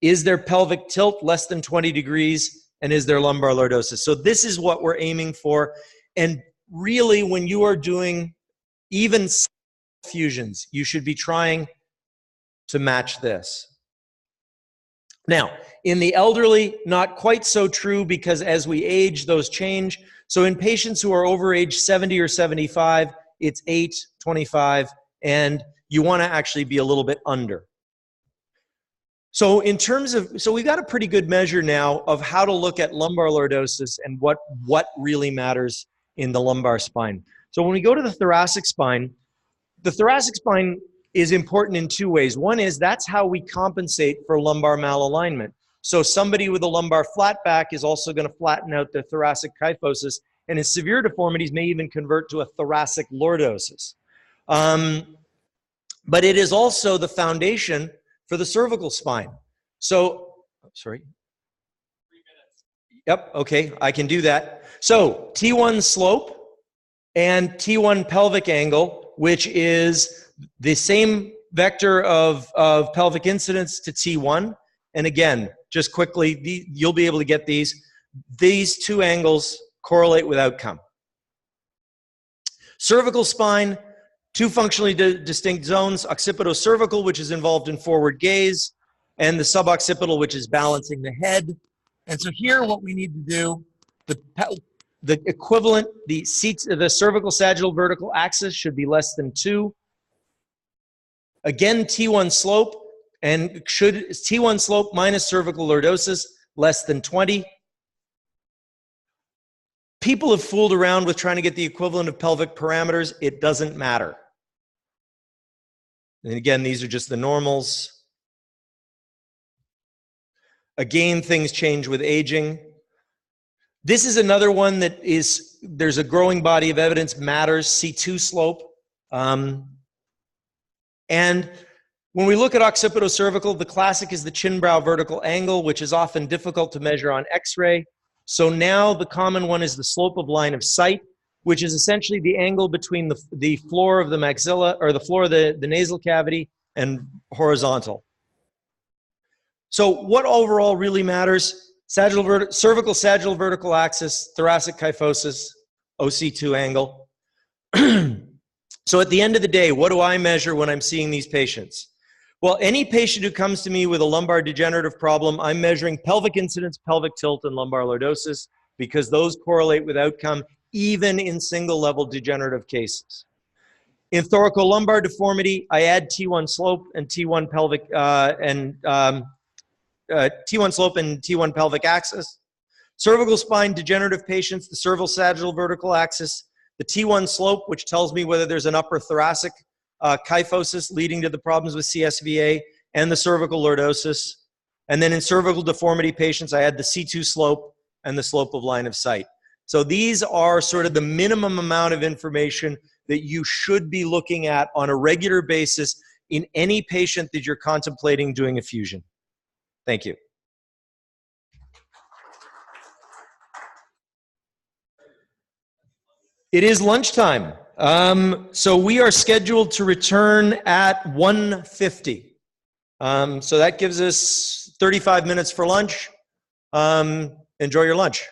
Is there pelvic tilt less than 20 degrees? And is there lumbar lordosis? So this is what we're aiming for. And really, when you are doing even fusions, you should be trying to match this. Now, in the elderly, not quite so true, because as we age, those change. So in patients who are over age 70 or 75, it's 8, 25, and you want to actually be a little bit under. So in terms of, so we've got a pretty good measure now of how to look at lumbar lordosis and what really matters in the lumbar spine. So when we go to the thoracic spine is important in 2 ways. One is that's how we compensate for lumbar malalignment. So somebody with a lumbar flat back is also going to flatten out their thoracic kyphosis, and in severe deformities may even convert to a thoracic lordosis. But it is also the foundation for the cervical spine. So, sorry. 3 minutes. Yep, okay, I can do that. So T1 slope and T1 pelvic angle, which is the same vector of pelvic incidence to T1. And again, just quickly, you'll be able to get these. These 2 angles correlate with outcome. Cervical spine, 2 functionally distinct zones, occipitocervical, which is involved in forward gaze, and the suboccipital, which is balancing the head. And so here what we need to do, the equivalent, the cervical sagittal vertical axis should be less than 2. Again, T1 slope, and T1 slope minus cervical lordosis less than 20. People have fooled around with trying to get the equivalent of pelvic parameters. It doesn't matter. And again, these are just the normals. Again, things change with aging. This is another one that is, there's a growing body of evidence, matters, C2 slope. And when we look at occipitocervical, the classic is the chin-brow vertical angle, which is often difficult to measure on X-ray. So now the common one is the slope of line of sight, which is essentially the angle between the floor of the maxilla, or the floor of the nasal cavity, and horizontal. So what overall really matters? Cervical sagittal vertical axis, thoracic kyphosis, OC2 angle. So at the end of the day, what do I measure when I'm seeing these patients? Well, any patient who comes to me with a lumbar degenerative problem, I'm measuring pelvic incidence, pelvic tilt, and lumbar lordosis, because those correlate with outcome even in single level degenerative cases. In thoracolumbar deformity, I add T1 slope and T1 pelvic T1 slope and T1 pelvic axis. Cervical spine degenerative patients, the cervical sagittal vertical axis, the T1 slope, which tells me whether there's an upper thoracic kyphosis leading to the problems with CSVA, and the cervical lordosis. And then in cervical deformity patients, I add the C2 slope and the slope of line of sight. So these are sort of the minimum amount of information that you should be looking at on a regular basis in any patient that you're contemplating doing a fusion. Thank you. It is lunchtime. So we are scheduled to return at 1:50. So that gives us 35 minutes for lunch. Enjoy your lunch.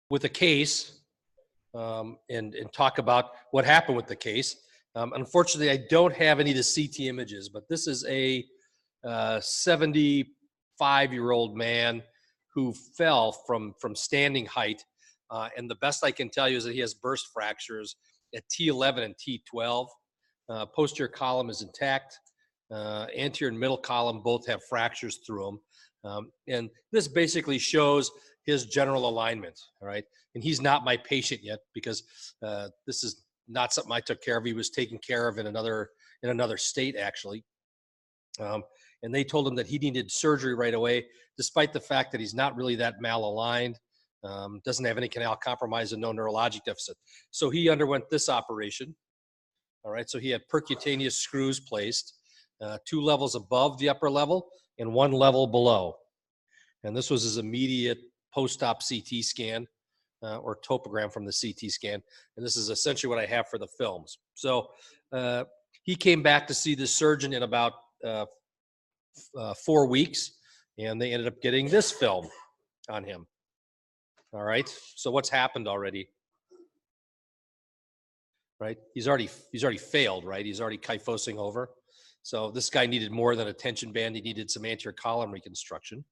with a case and talk about what happened with the case. Unfortunately, I don't have any of the CT images, but this is a 75-year-old man who fell from standing height. And the best I can tell you is that he has burst fractures at T11 and T12. Posterior column is intact. Anterior and middle column both have fractures through them. And this basically shows his general alignment, all right? And he's not my patient yet because this is not something I took care of. He was taken care of in another state, actually. And they told him that he needed surgery right away, despite the fact that he's not really that malaligned, doesn't have any canal compromise and no neurologic deficit. So he underwent this operation. All right, so he had percutaneous screws placed, 2 levels above the upper level and 1 level below. And this was his immediate post-op CT scan or topogram from the CT scan. And this is essentially what I have for the films. So he came back to see the surgeon in about 4 weeks, and they ended up getting this film on him. All right, so what's happened already? Right, he's already failed, right? He's already kyphosing over. So this guy needed more than a tension band. He needed some anterior column reconstruction.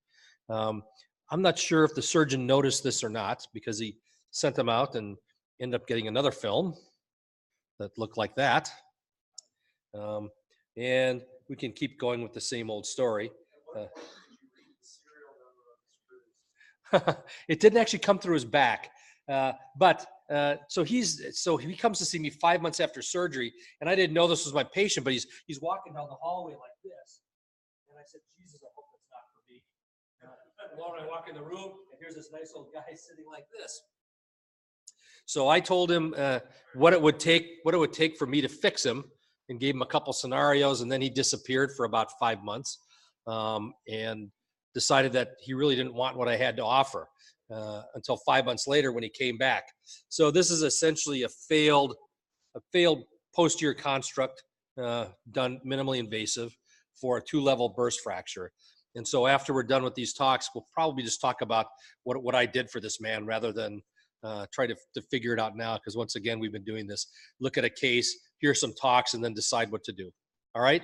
I'm not sure if the surgeon noticed this or not because he sent him out and ended up getting another film that looked like that. And we can keep going with the same old story. It didn't actually come through his back. So he comes to see me 5 months after surgery, and I didn't know this was my patient, but he's walking down the hallway like this. And I said, Jesus, I hope that's not for me. Lord, I walk in the room, and here's this nice old guy sitting like this. So I told him what it would take for me to fix him, and gave him a couple scenarios, and then he disappeared for about 5 months, and decided that he really didn't want what I had to offer until 5 months later when he came back. So this is essentially a failed posterior construct done minimally invasive for a 2-level burst fracture. And so after we're done with these talks, we'll probably just talk about what I did for this man rather than try to figure it out now, because once again, we've been doing this. Look at a case, hear some talks, and then decide what to do. All right?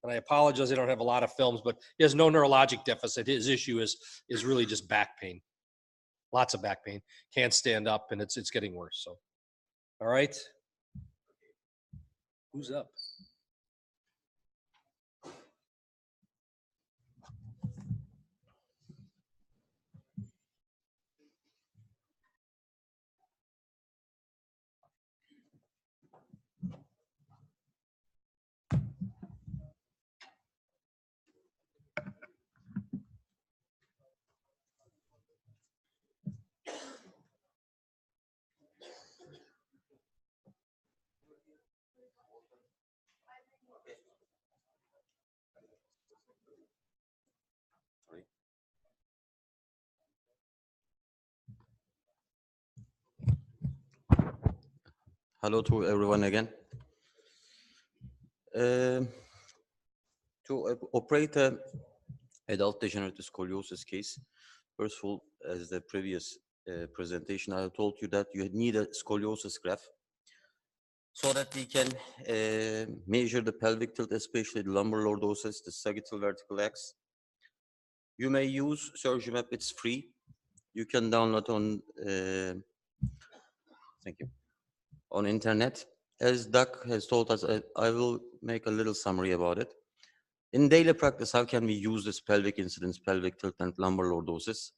And I apologize, I don't have a lot of films, but he has no neurologic deficit. His issue is really just back pain. Lots of back pain. Can't stand up, and it's getting worse. So, all right? Who's up? Hello to everyone again. To operate an adult degenerative scoliosis case, first of all, as the previous presentation, I told you that you need a scoliosis graph so that we can measure the pelvic tilt, especially the lumbar lordosis, the sagittal vertical axis. You may use SurgiMap, it's free. You can download on, thank you, on internet. As Doug has told us, I will make a little summary about it. In daily practice, how can we use this pelvic incidence, pelvic tilt, and lumbar lordosis?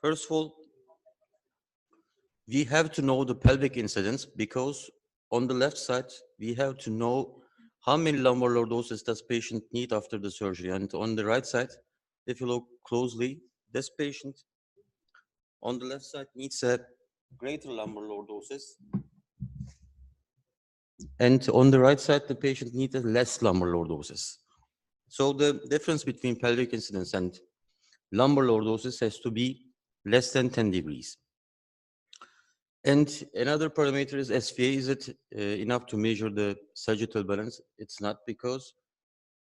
First of all, we have to know the pelvic incidence because on the left side, we have to know how many lumbar lordosis does patient need after the surgery. And on the right side, if you look closely, this patient on the left side needs a greater lumbar lordosis. And on the right side, the patient needs a less lumbar lordosis. So the difference between pelvic incidence and lumbar lordosis has to be less than 10 degrees. And another parameter is SVA. Is it enough to measure the sagittal balance? It's not, because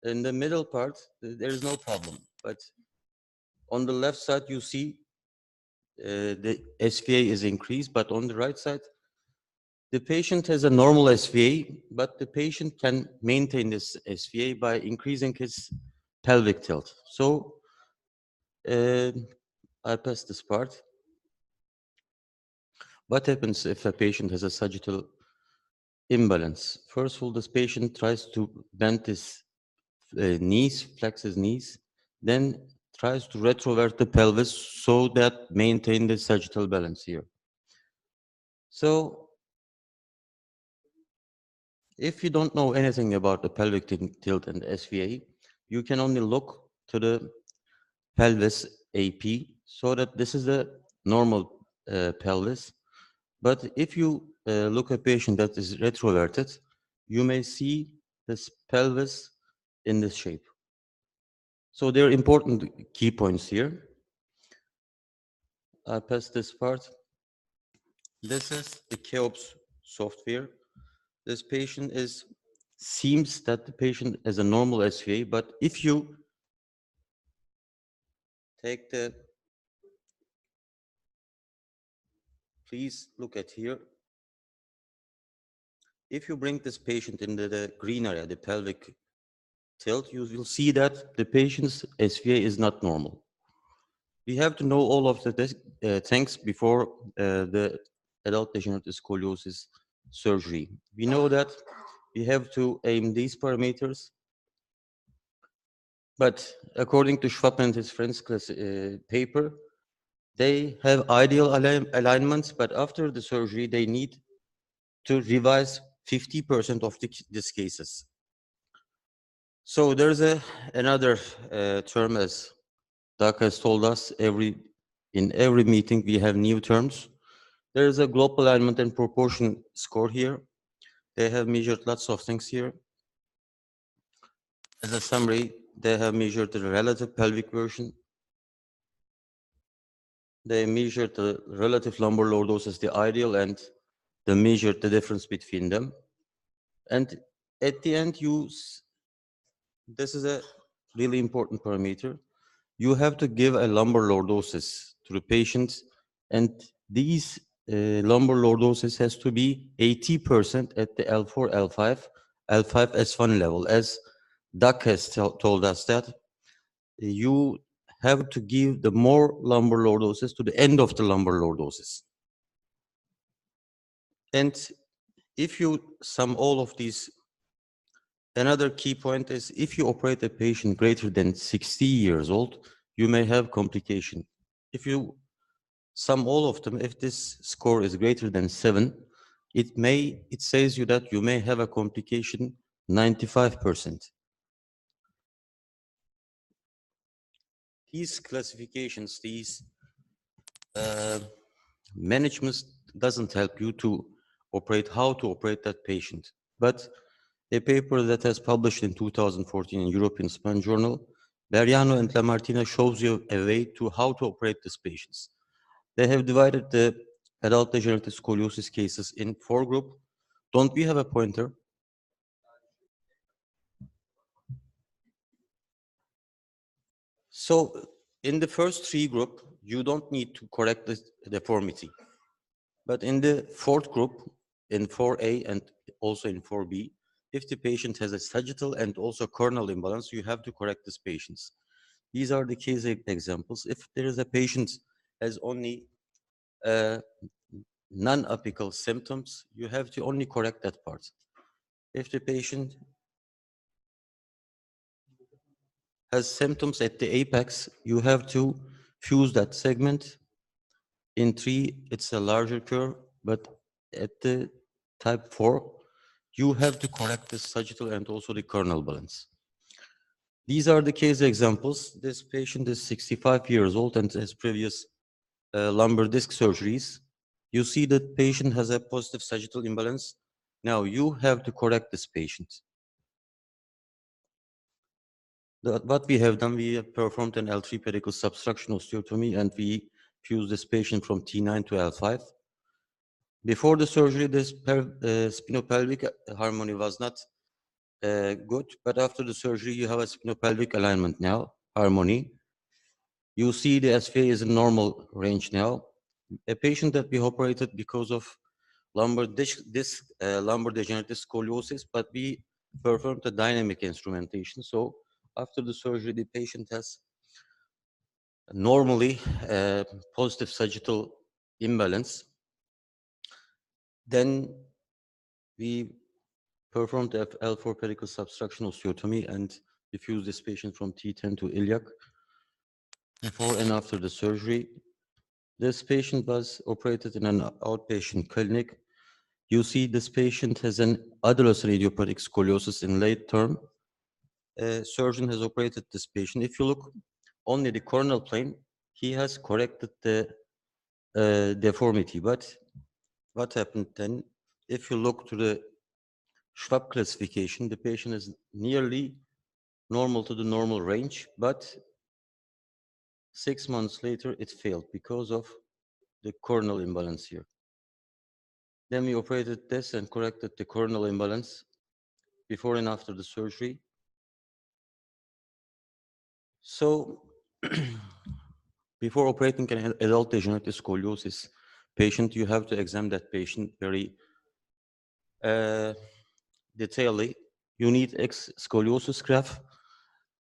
in the middle part, there is no problem. But on the left side, you see the SVA is increased, but on the right side, the patient has a normal SVA, but the patient can maintain this SVA by increasing his pelvic tilt. So I pass this part. What happens if a patient has a sagittal imbalance? First of all, this patient tries to bend his knees, flex his knees, then tries to retrovert the pelvis so that maintain the sagittal balance here. So if you don't know anything about the pelvic tilt and SVA, you can only look to the pelvis AP so that this is the normal pelvis. But if you look at a patient that is retroverted, you may see this pelvis in this shape. So there are important key points here. I pass this part. This is the Cheops software. This patient seems that the patient has a normal SVA, but if you take please look at here. If you bring this patient into the green area, the pelvic tilt, you will see that the patient's SVA is not normal. We have to know all of the things before the adult degenerative scoliosis surgery. We know that we have to aim these parameters, but according to Schwab and his friends' paper, they have ideal alignments, but after the surgery, they need to revise 50% of these cases. So there's another term, as Doc has told us, in every meeting we have new terms. There is a global alignment and proportion score here. They have measured lots of things here. As a summary, they have measured the relative pelvic version. They measured the relative lumbar lordosis, the ideal, and they measured the difference between them. And at the end, this is a really important parameter. You have to give a lumbar lordosis to the patient, and these lumbar lordosis has to be 80% at the L4, L5, L5 S1 level. As Doug has told us that you have to give the more lumbar lordosis to the end of the lumbar lordosis. And if you sum all of these, another key point is if you operate a patient greater than 60 years old, you may have complication. If you sum all of them, if this score is greater than 7, it says you that you may have a complication 95%. These classifications, these management doesn't help you to how to operate that patient. But a paper that has published in 2014 in European Spine Journal, Beriano and Lamartina shows you a way to how to operate these patients. They have divided the adult degenerative scoliosis cases in 4 groups. Don't we have a pointer? So in the first 3 groups, you don't need to correct the deformity. But in the 4th group, in 4A and also in 4B, if the patient has a sagittal and also coronal imbalance, you have to correct these patients. These are the case examples. If there is a patient has only non-apical symptoms, you have to only correct that part. If the patient has symptoms at the apex, you have to fuse that segment. In 3, it's a larger curve, but at the type 4, you have to correct the sagittal and also the coronal balance. These are the case examples. This patient is 65 years old and has previous lumbar disc surgeries. You see that patient has a positive sagittal imbalance. Now you have to correct this patient. What we have done, we have performed an L3 pedicle substruction osteotomy and we fused this patient from T9 to L5. Before the surgery, this spinopelvic harmony was not good, but after the surgery, you have a spinopelvic alignment now, harmony. You see the SVA is in normal range now. A patient that we operated because of lumbar degenerative scoliosis, but we performed a dynamic instrumentation. So after the surgery, the patient has normally positive sagittal imbalance. Then we performed L4 pedicle substruction osteotomy and diffused this patient from T10 to iliac. Before and after the surgery, this patient was operated in an outpatient clinic. You see this patient has an adolescent idiopathic scoliosis in late term. A surgeon has operated this patient. If you look only the coronal plane, he has corrected the deformity. But what happened then? If you look to the Schwab classification, the patient is nearly normal to the normal range, but 6 months later, it failed because of the coronal imbalance here. Then we operated this and corrected the coronal imbalance before and after the surgery. So before operating an adult degenerative scoliosis patient, you have to examine that patient very detailedly. You need scoliosis graph.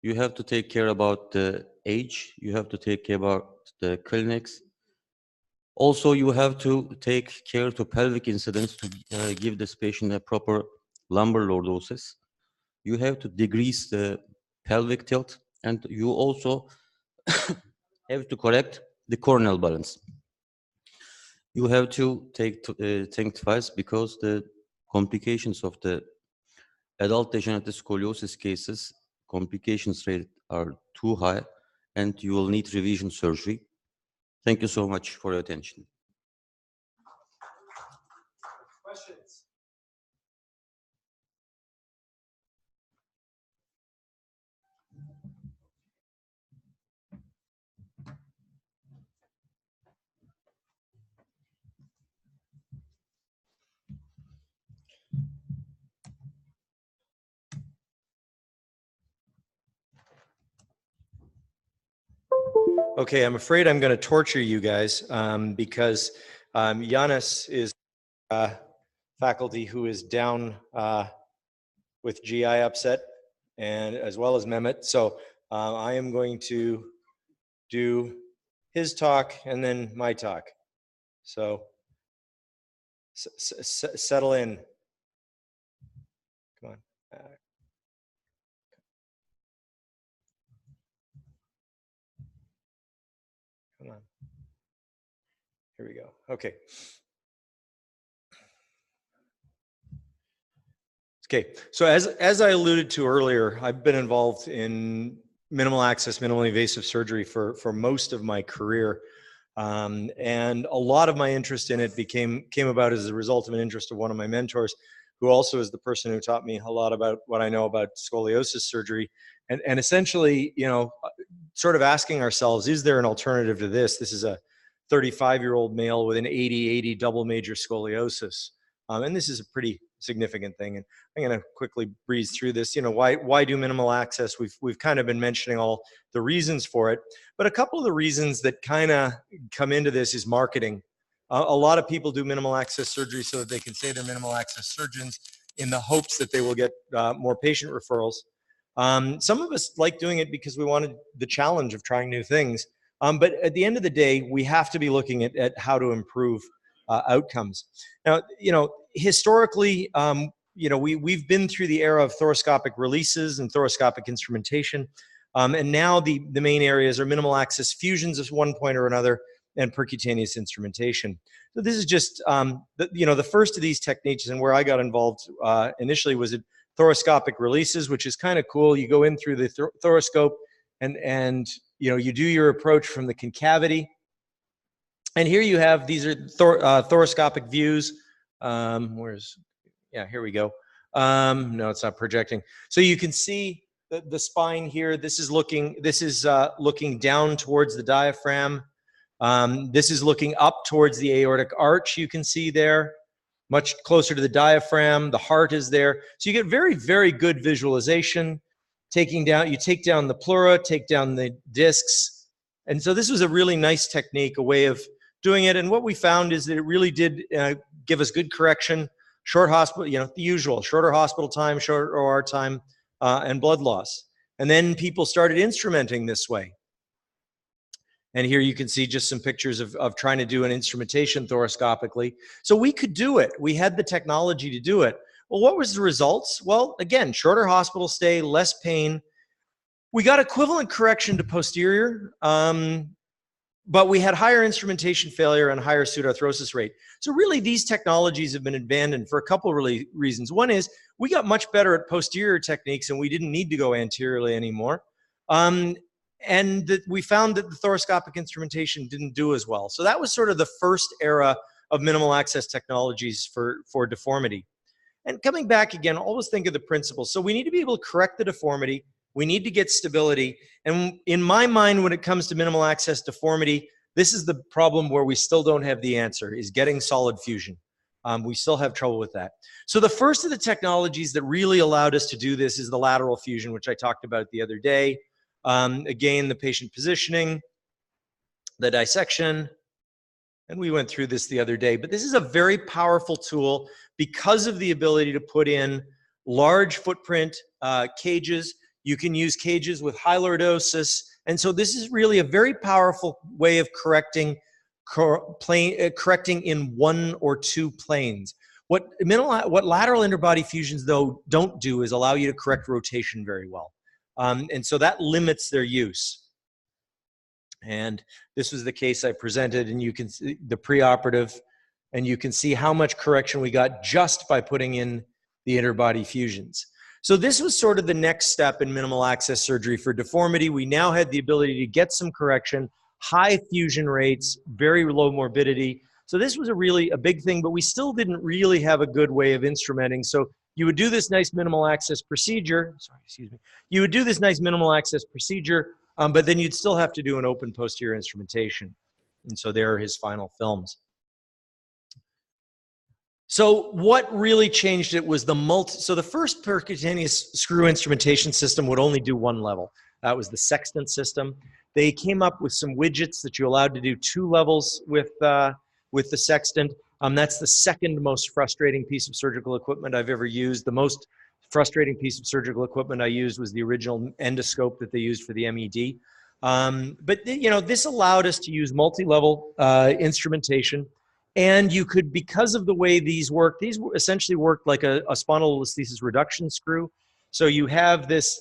You have to take care about the age. You have to take care about the clinics. Also, you have to take care to pelvic incidence to give this patient a proper lumbar lordosis. You have to decrease the pelvic tilt, and you also have to correct the coronal balance. You have to think twice because the complications of the adult degenerative scoliosis cases, complications rate are too high, and you will need revision surgery. Thank you so much for your attention. Questions? Okay, I'm afraid I'm going to torture you guys because Giannis is faculty who is down with GI upset, and as well as Mehmet. So I am going to do his talk and then my talk. So settle in. Come on. Come on. Here we go. Okay. Okay, so as I alluded to earlier, I've been involved in minimal access, minimally invasive surgery for most of my career. And a lot of my interest in it came about as a result of an interest of one of my mentors, who also is the person who taught me a lot about what I know about scoliosis surgery. And essentially, you know, sort of asking ourselves, is there an alternative to this? This is a 35-year-old male with an 80/80 double major scoliosis. And this is a pretty significant thing. And I'm going to quickly breeze through this. You know, why do minimal access? We've kind of been mentioning all the reasons for it, but a couple of the reasons that kind of come into this is marketing. A lot of people do minimal access surgery so that they can say they're minimal access surgeons in the hopes that they will get more patient referrals. Some of us like doing it because we wanted the challenge of trying new things. But at the end of the day, we have to be looking at how to improve outcomes. Now, you know, historically, you know, we've been through the era of thoracoscopic releases and thoracoscopic instrumentation. And now the main areas are minimal access fusions of one point or another and percutaneous instrumentation. So this is just, you know, the first of these techniques and where I got involved initially was at thoracoscopic releases, which is kind of cool. You go in through the thoracoscope and you know, you do your approach from the concavity. And here you have, these are thoracoscopic views. Yeah, here we go. No, it's not projecting. So you can see the spine here. This is looking down towards the diaphragm. This is looking up towards the aortic arch, you can see there, much closer to the diaphragm. The heart is there. So you get very, very good visualization. You take down the pleura, take down the discs. And so this was a really nice technique, a way of doing it. And what we found is that it really did give us good correction, short hospital, you know, the usual, shorter hospital time, shorter OR time, and blood loss. And then people started instrumenting this way. And here you can see just some pictures of trying to do an instrumentation thoracoscopically. So we could do it. We had the technology to do it. Well, what was the results? Well, again, shorter hospital stay, less pain. We got equivalent correction to posterior, but we had higher instrumentation failure and higher pseudoarthrosis rate. So really these technologies have been abandoned for a couple of really reasons. One is we got much better at posterior techniques and we didn't need to go anteriorly anymore. And that we found that the thoracoscopic instrumentation didn't do as well. So that was sort of the first era of minimal access technologies for deformity. And coming back again, always think of the principles. So we need to be able to correct the deformity. We need to get stability. And in my mind, when it comes to minimal access deformity, this is the problem where we still don't have the answer, is getting solid fusion. We still have trouble with that. So the first of the technologies that really allowed us to do this is the lateral fusion, which I talked about the other day. Again, the patient positioning, the dissection, and we went through this the other day, but this is a very powerful tool because of the ability to put in large footprint cages. You can use cages with high lordosis. And so this is really a very powerful way of correcting in one or two planes. What lateral interbody fusions, though, don't do is allow you to correct rotation very well. And so that limits their use. And this was the case I presented, and you can see the preoperative, and you can see how much correction we got just by putting in the interbody fusions. So this was sort of the next step in minimal access surgery for deformity. We now had the ability to get some correction, high fusion rates, very low morbidity. So this was a big thing, but we still didn't really have a good way of instrumenting. So you would do this nice minimal access procedure, you would do this nice minimal access procedure, but then you'd still have to do an open posterior instrumentation. And so there are his final films. So what really changed it was so the first percutaneous screw instrumentation system would only do one level. That was the sextant system. They came up with some widgets that you allowed to do 2 levels with the sextant. That's the second most frustrating piece of surgical equipment I've ever used. The most frustrating piece of surgical equipment I used was the original endoscope that they used for the MED. But you know, this allowed us to use multi-level instrumentation. And you could, because of the way these essentially worked like a spondylolisthesis reduction screw. So you have a large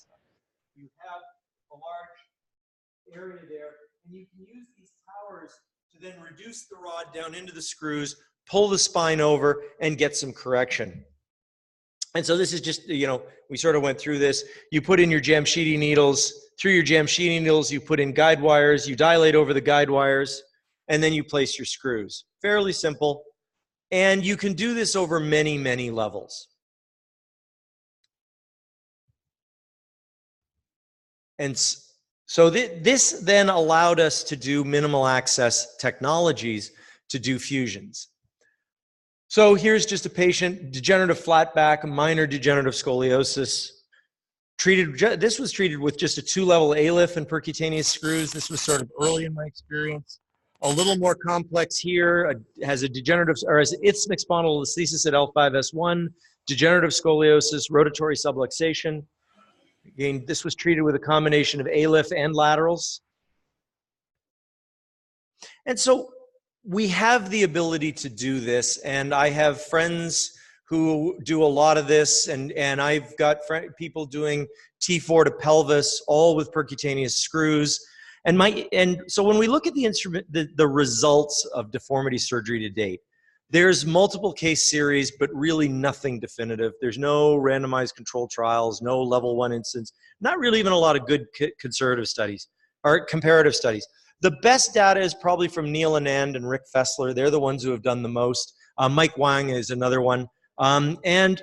area there, and you can use these towers to then reduce the rod down into the screws, pull the spine over, and get some correction. And so this is just, you know, we sort of went through this. You put in your Jamshidi needles. Through your Jamshidi needles, you put in guide wires. You dilate over the guide wires, and then you place your screws. Fairly simple. And you can do this over many, many levels. And so this then allowed us to do minimal access technologies to do fusions. So here's just a patient, degenerative flat back, minor degenerative scoliosis. This was treated with just a 2-level ALIF and percutaneous screws. This was sort of early in my experience. A little more complex here, has a degenerative, or has isthmic spondylolisthesis at L5S1, degenerative scoliosis, rotatory subluxation. Again, this was treated with a combination of ALIF and laterals. And so we have the ability to do this, and I have friends who do a lot of this, and I've got people doing T4 to pelvis, all with percutaneous screws. And so when we look at the results of deformity surgery to date, there's multiple case series, but really nothing definitive. There's no randomized controlled trials, no level 1 instance, not really even a lot of good conservative studies or comparative studies. The best data is probably from Neil Anand and Rick Fessler. They're the ones who have done the most. Mike Wang is another one. And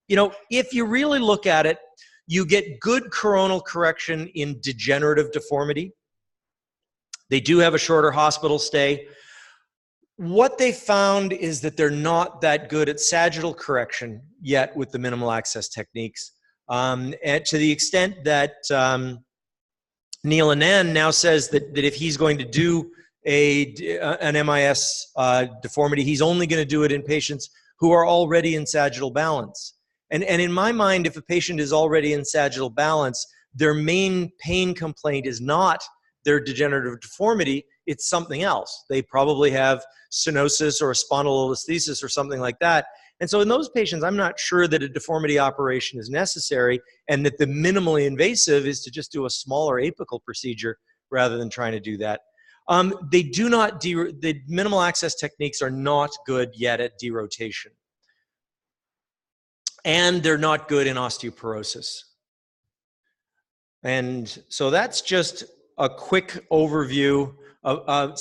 you know, if you really look at it, you get good coronal correction in degenerative deformity. They do have a shorter hospital stay. What they found is that they're not that good at sagittal correction yet with the minimal access techniques. And to the extent that Neil Anand now says that if he's going to do an MIS deformity. He's only going to do it in patients who are already in sagittal balance. And in my mind, if a patient is already in sagittal balance, their main pain complaint is not their degenerative deformity, it's something else. They probably have stenosis or a spondylolisthesis or something like that. And so in those patients, I'm not sure that a deformity operation is necessary, and that the minimally invasive is to just do a smaller apical procedure rather than trying to do that. They do not, the minimal access techniques are not good yet at derotation. And they're not good in osteoporosis. And so that's just a quick overview of,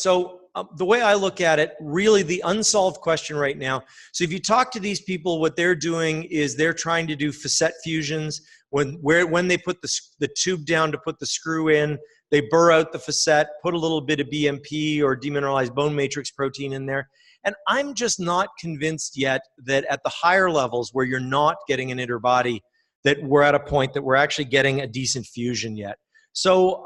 the way I look at it, really the unsolved question right now. So if you talk to these people, what they're doing is they're trying to do facet fusions. When they put the tube down to put the screw in, they burr out the facet, put a little bit of BMP or demineralized bone matrix protein in there. And I'm just not convinced yet that at the higher levels where you're not getting an interbody, that we're at a point that we're actually getting a decent fusion yet. So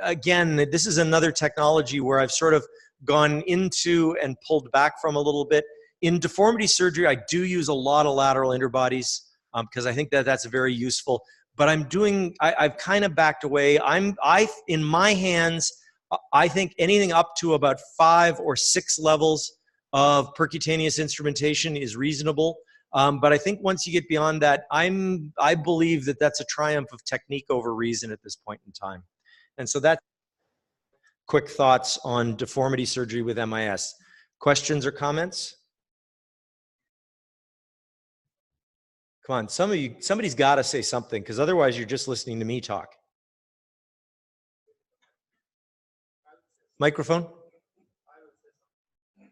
again, this is another technology where I've sort of gone into and pulled back from a little bit. In deformity surgery, I do use a lot of lateral interbodies because I think that that's very useful. But I've kind of backed away. In my hands, I think anything up to about 5 or 6 levels of percutaneous instrumentation is reasonable. But I think once you get beyond that, I believe that that's a triumph of technique over reason at this point in time. And so that's quick thoughts on deformity surgery with MIS. Questions or comments? Come on, somebody's got to say something, because otherwise you're just listening to me talk. Microphone? You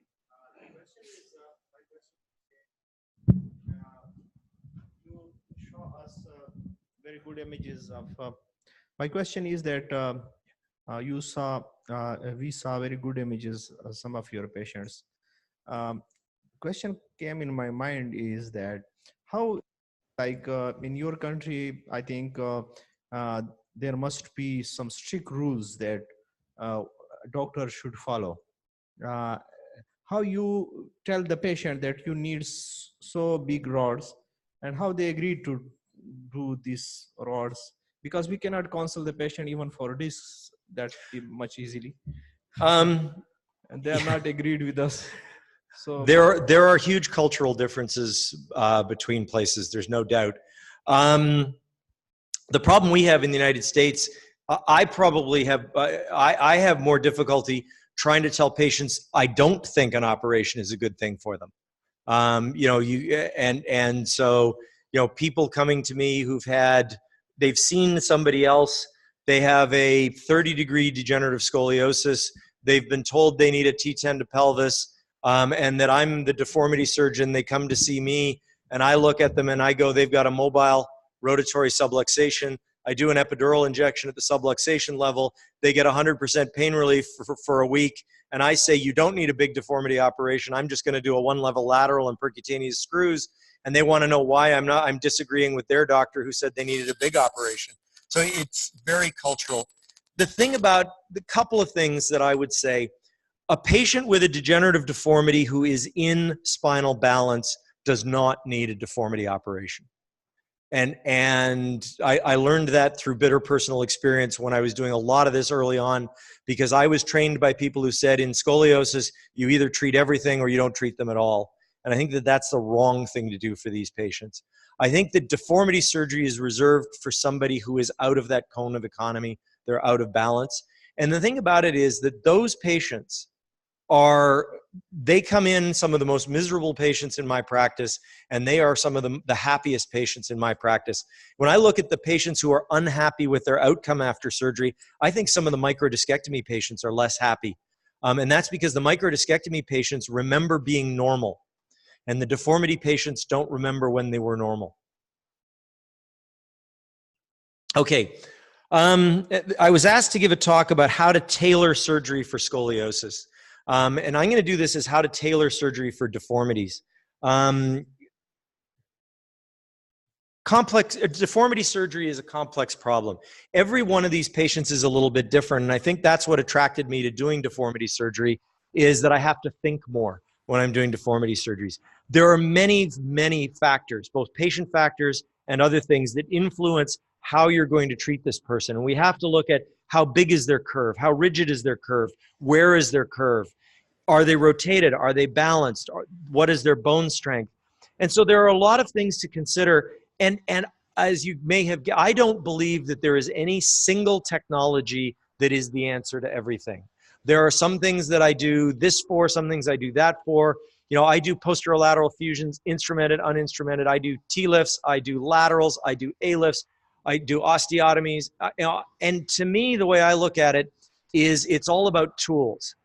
show us very good images of. My question is that we saw very good images of some of your patients. Question came in my mind is that how, like in your country, I think there must be some strict rules that doctors should follow. How you tell the patient that you need so big rods, and how they agree to do these rods, because we cannot counsel the patient even for discs that much easily. And they are not agreed with us. So there are huge cultural differences between places. There's no doubt. The problem we have in the United States, I have more difficulty trying to tell patients I don't think an operation is a good thing for them. So people coming to me they've seen somebody else, they have a 30-degree degenerative scoliosis, they've been told they need a T10 to pelvis, and that I'm the deformity surgeon. They come to see me, and I look at them and I go, they've got a mobile rotatory subluxation. I do an epidural injection at the subluxation level. They get 100% pain relief for a week. And I say, you don't need a big deformity operation. I'm just going to do a 1-level lateral and percutaneous screws. And they want to know why I'm disagreeing with their doctor who said they needed a big operation. So it's very cultural. The couple of things that I would say, a patient with a degenerative deformity who is in spinal balance does not need a deformity operation. And I learned that through bitter personal experience when I was doing a lot of this early on, because I was trained by people who said in scoliosis, you either treat everything or you don't treat them at all. And I think that that's the wrong thing to do for these patients. I think that deformity surgery is reserved for somebody who is out of that cone of economy. They're out of balance. And the thing about it is that those patients they come in some of the most miserable patients in my practice, and they are some of the happiest patients in my practice. When I look at the patients who are unhappy with their outcome after surgery, I think some of the microdiscectomy patients are less happy. And that's because the microdiscectomy patients remember being normal, and the deformity patients don't remember when they were normal. Okay. I was asked to give a talk about how to tailor surgery for scoliosis. And I'm going to do this as how to tailor surgery for deformities. deformity surgery is a complex problem. Every one of these patients is a little bit different, and I think that's what attracted me to doing deformity surgery, is that I have to think more when I'm doing deformity surgeries. There are many, many factors, both patient factors and other things, that influence how you're going to treat this person. And we have to look at how big is their curve, how rigid is their curve, where is their curve, are they rotated, are they balanced, what is their bone strength? And so there are a lot of things to consider. And as you may have, I don't believe that there is any single technology that is the answer to everything. There are some things that I do this for, some things I do that for. You know, I do posterolateral fusions, instrumented, uninstrumented. I do T-lifts, I do laterals, I do A-lifts, I do osteotomies. You know, and to me, the way I look at it is it's all about tools.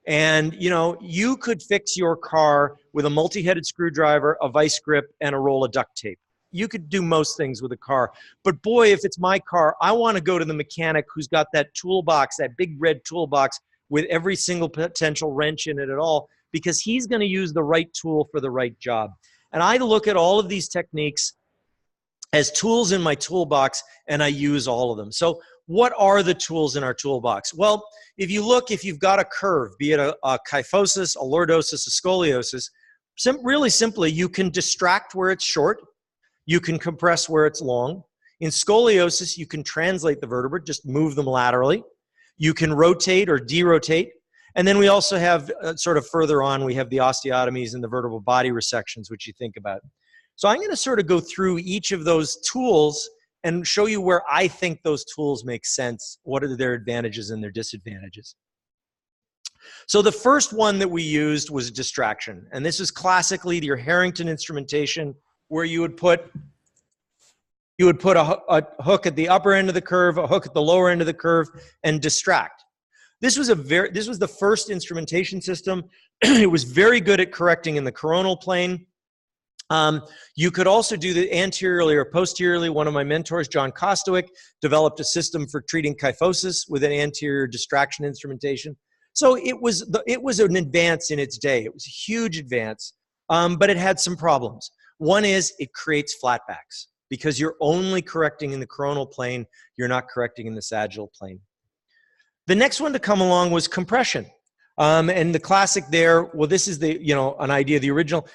And, you know, you could fix your car with a multi-headed screwdriver, a vice grip, and a roll of duct tape. You could do most things with a car. But boy, if it's my car, I want to go to the mechanic who's got that toolbox, that big red toolbox with every single potential wrench in it at all, because he's going to use the right tool for the right job. And I look at all of these techniques as tools in my toolbox, and I use all of them. So what are the tools in our toolbox? Well, if you look, if you've got a curve, be it a kyphosis, a lordosis, a scoliosis, really simply, you can distract where it's short, you can compress where it's long. In scoliosis, you can translate the vertebrae, just move them laterally. You can rotate or derotate. And then we also have, sort of further on, we have the osteotomies and the vertebral body resections, which you think about. So I'm going to sort of go through each of those tools and show you where I think those tools make sense. What are their advantages and their disadvantages? So the first one that we used was distraction. And this is classically your Harrington instrumentation, where you would put a hook at the upper end of the curve, a hook at the lower end of the curve, and distract. This was the first instrumentation system. It was very good at correcting in the coronal plane. You could also do the anteriorly or posteriorly. One of my mentors, John Kostowick, developed a system for treating kyphosis with an anterior distraction instrumentation. So it was an advance in its day. It was a huge advance, but it had some problems. One is it creates flatbacks because you're only correcting in the coronal plane. You're not correcting in the sagittal plane. The next one to come along was compression. And the classic there, well, this is the, an idea, the original,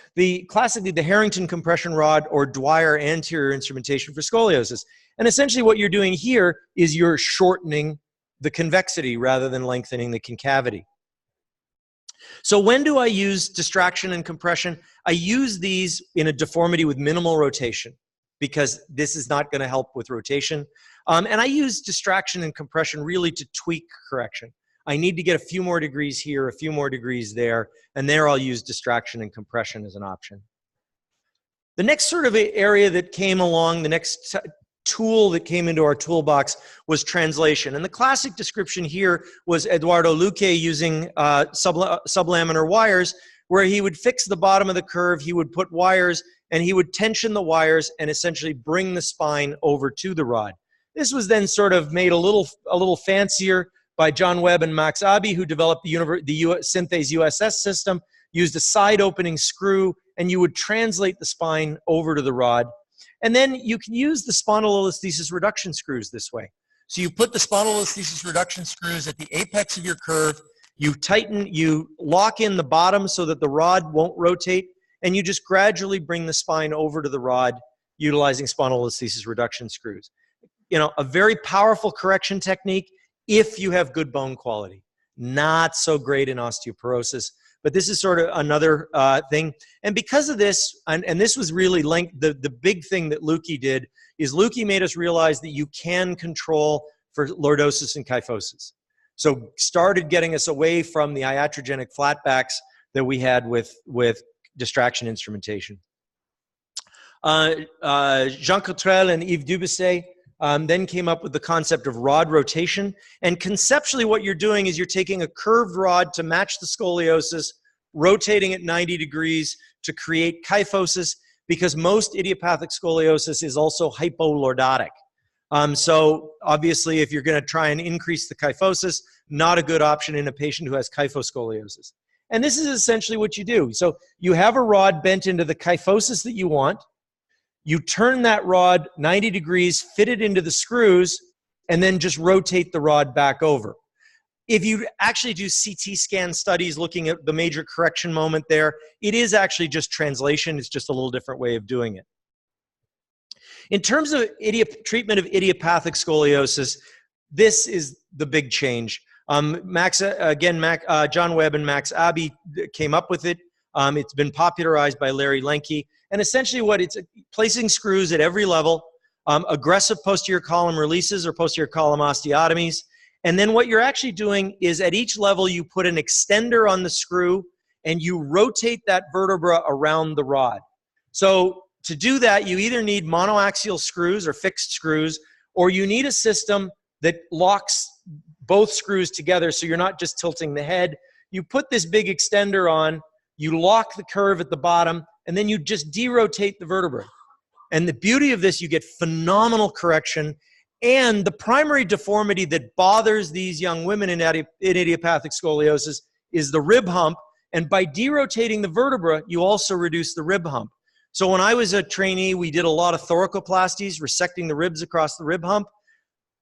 classically the Harrington compression rod or Dwyer anterior instrumentation for scoliosis. And essentially what you're doing here is you're shortening the convexity rather than lengthening the concavity. So when do I use distraction and compression? I use these in a deformity with minimal rotation because this is not going to help with rotation. And I use distraction and compression really to tweak correction. I need to get a few more degrees here, a few more degrees there, and there I'll use distraction and compression as an option. The next sort of area that came along, the next tool that came into our toolbox was translation. And the classic description here was Eduardo Luque using sublaminar wires, where he would fix the bottom of the curve, he would put wires, and he would tension the wires and essentially bring the spine over to the rod. This was then sort of made a little fancier by John Webb and Max Abbey, who developed the Synthase USS system, used a side opening screw, and you would translate the spine over to the rod. And then you can use the spondylolisthesis reduction screws this way. So you put the spondylolisthesis reduction screws at the apex of your curve, you tighten, you lock in the bottom so that the rod won't rotate, and you just gradually bring the spine over to the rod utilizing spondylolisthesis reduction screws. A very powerful correction technique if you have good bone quality. Not so great in osteoporosis, but this is sort of another thing. And because of this, and this was really the big thing that Luque did, is Luque made us realize that you can control for lordosis and kyphosis. So started getting us away from the iatrogenic flatbacks that we had with distraction instrumentation. Jean Cottrell and Yves Dubuisset then came up with the concept of rod rotation. And conceptually what you're doing is you're taking a curved rod to match the scoliosis, rotating at 90 degrees to create kyphosis, because most idiopathic scoliosis is also hypolordotic. So obviously if you're going to try and increase the kyphosis, not a good option in a patient who has kyphoscoliosis. And this is essentially what you do. So you have a rod bent into the kyphosis that you want. You turn that rod 90 degrees, fit it into the screws, and then just rotate the rod back over. If you actually do CT scan studies looking at the major correction moment there, it is actually just translation. It's just a little different way of doing it. In terms of treatment of idiopathic scoliosis, this is the big change. John Webb and Max Abbey came up with it. It's been popularized by Larry Lenke. And essentially what it's placing screws at every level, aggressive posterior column releases or posterior column osteotomies. And then what you're actually doing is at each level, you put an extender on the screw and you rotate that vertebra around the rod. So to do that, you either need monoaxial screws or fixed screws, or you need a system that locks both screws together so you're not just tilting the head. You put this big extender on, you lock the curve at the bottom, and then you just derotate the vertebra. And the beauty of this, you get phenomenal correction. And the primary deformity that bothers these young women in idiopathic scoliosis is the rib hump. And by derotating the vertebra, you also reduce the rib hump. So when I was a trainee, we did a lot of thoracoplasties, resecting the ribs across the rib hump.